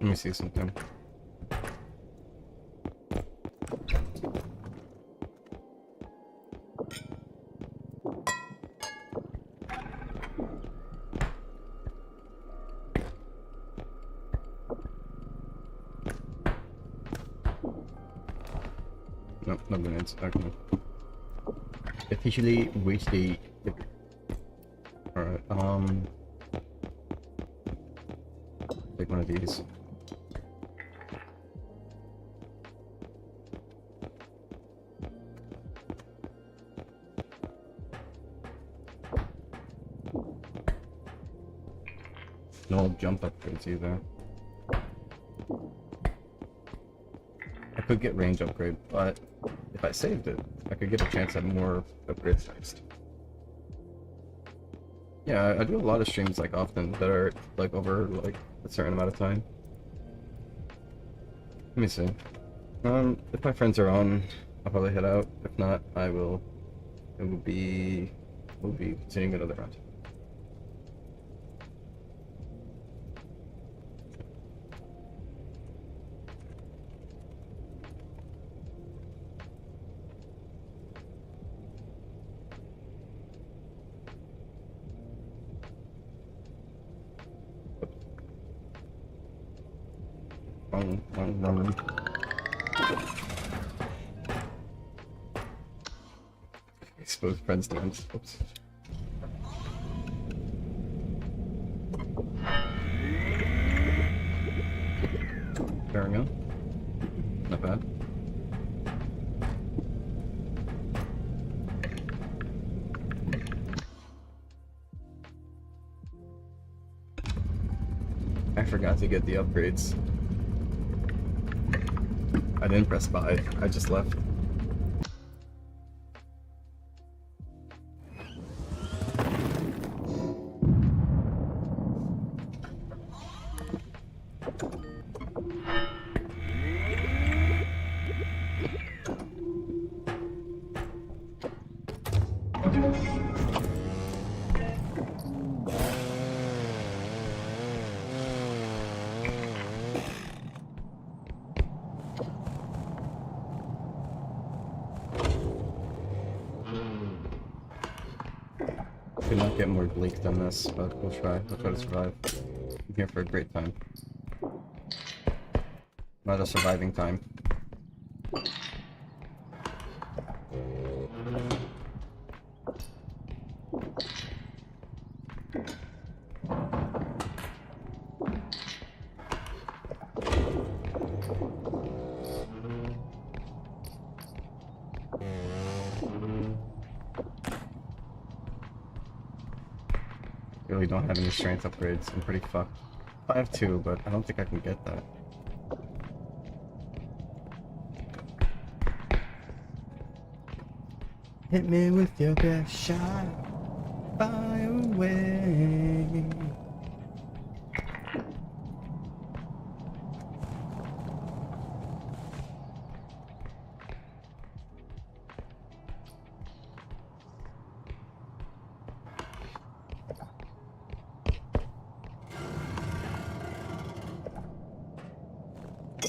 [SPEAKER 1] Let me see something. Nope, no grenades. Okay. Officially waste the. Alright, take one of these. No jump upgrades either. I could get range upgrade, but if I saved it, I could get a chance at more upgrades next. Yeah, I do a lot of streams like often that are like over like a certain amount of time. Let me see. If my friends are on, I'll probably head out. If not, I will. We'll be continuing another round. Wrong. Exposed friends names. Oops. There we go. Not bad. I forgot to get the upgrades. I didn't press buy, I just left. Could not get more bleak than this, but we'll try. We'll try to survive. I'm here for a great time. Not a surviving time. Really don't have any strength upgrades. I'm pretty fucked. I have two, but I don't think I can get that. Hit me with your best shot. Fire away.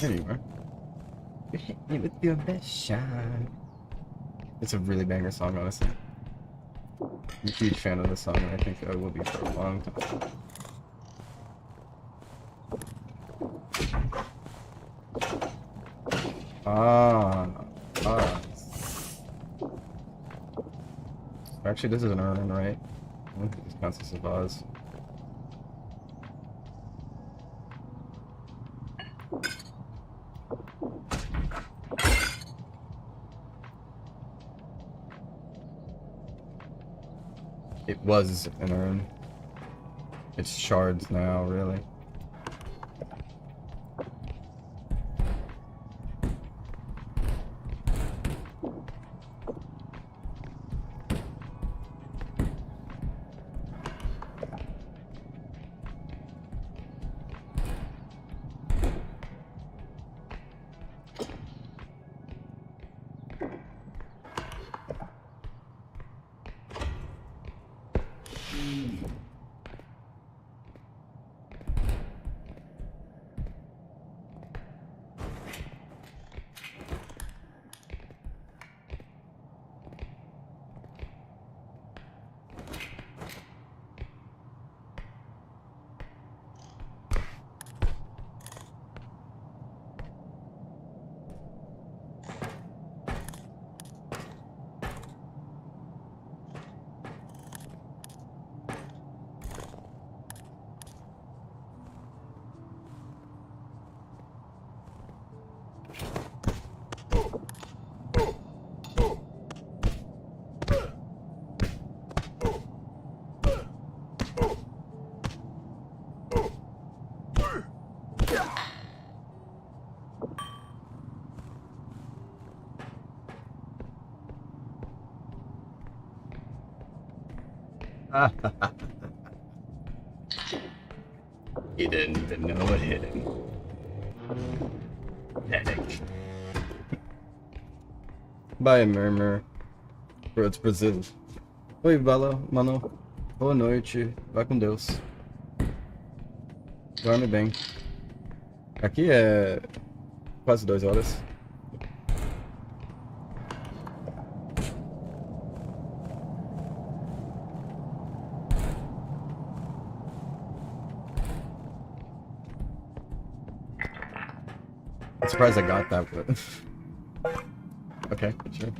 [SPEAKER 1] There you are. You hit me with your best shot. It's a really banger song, honestly. I'm a huge fan of this song, and I think I will be for a long time. Actually, this is an urn, right? I don't think this counts as a vase. It was an urn. It's shards now, really. He didn't even know what hit him. Pathetic. Bye, Murmur. Bro, it's Brazil. Oi, Bala, mano. Boa noite. Vá com Deus. Dorme bem. Aqui é quase 2 horas. I'm surprised I got that, but okay, sure.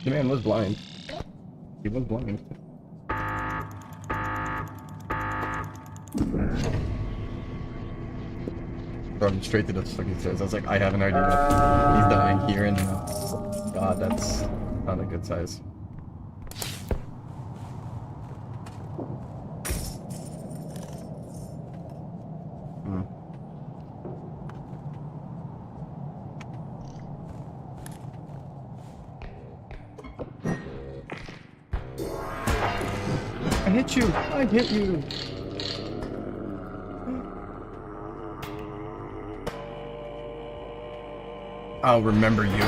[SPEAKER 1] The man was blind. He was blind. Brought him straight to the fucking stairs. I was like, I have an idea. He's dying here and now. God, that's not a good size. I hit you! I hit you! I'll remember you.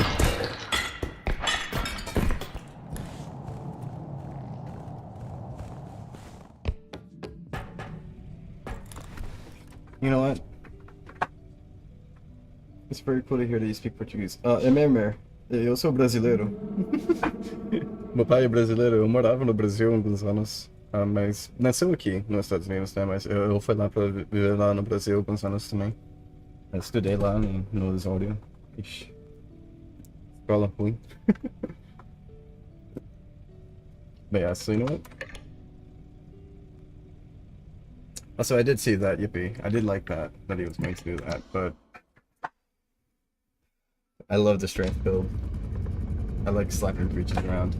[SPEAKER 1] You know what? It's very cool to hear that you speak Portuguese. Emer, eu sou brasileiro. Meu pai é brasileiro, eu morava no Brasil há alguns anos. Mas nasceu aqui nos Estados Unidos, né? Mas eu fui lá pra viver lá no Brasil alguns anos também. Eu estudei lá no Osório. Ixi. Escola ruim. But yeah, so you know what? Also, I did see that, yippee. I did like that he was going to do that, but I love the strength build. I like slapping creatures around.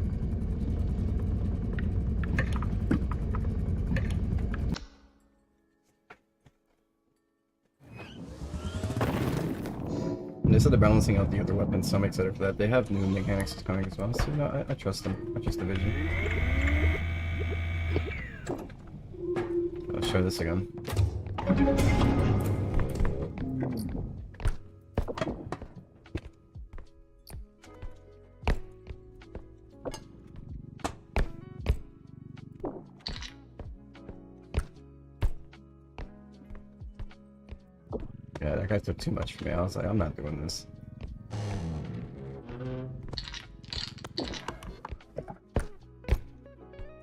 [SPEAKER 1] And they said they're balancing out the other weapons, so I'm excited for that. They have new mechanics coming as well, so you know, I trust them. I trust the vision. Let's try this again. Yeah, that guy took too much from me. I was like, I'm not doing this.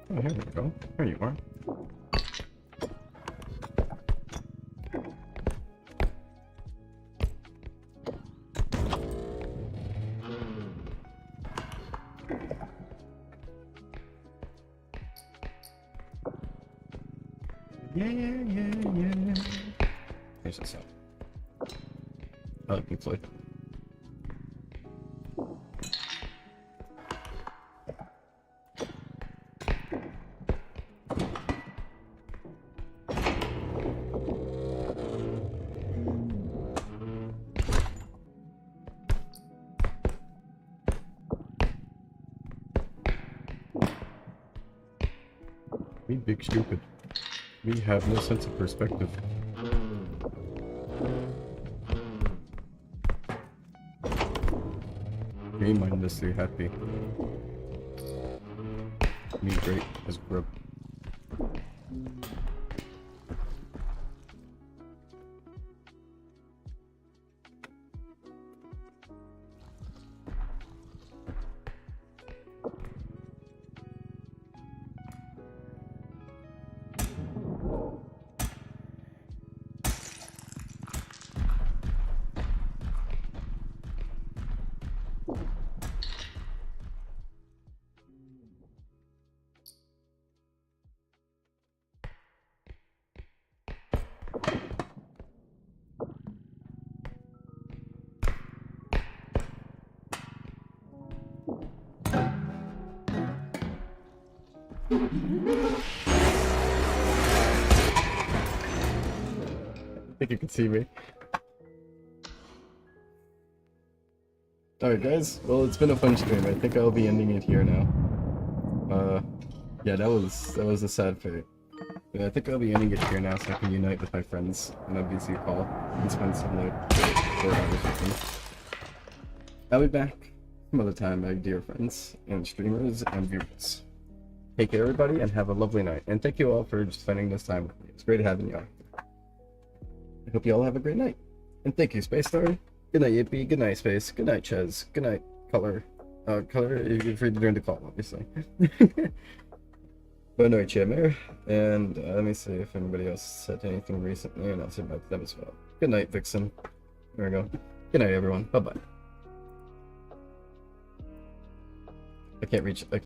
[SPEAKER 1] Oh, here we go. Here you are. Yeah. Here's this up. I like Pink Floyd. We big stupid. We have no sense of perspective. Me mindlessly happy. Me great as grub. I think you can see me. Alright guys, well it's been a fun stream. I think I'll be ending it here now. Yeah, that was a sad fate. Yeah, I think I'll be ending it here now so I can unite with my friends on a VC call and spend some like 4 hours with them. I'll be back some other time, my dear friends and streamers and viewers. Take care, everybody, and have a lovely night. And thank you all for spending this time with me. It's great having you all. I hope you all have a great night. And thank you, Space Star. Good night, Yippee. Good night, Space. Good night, Ches. Good night, Color. Color, you're free to join the call, obviously. Good night, Chimmer. And let me see if anybody else said anything recently, and I'll say about them as well. Good night, Vixen. There we go. Good night, everyone. Bye-bye. I can't reach...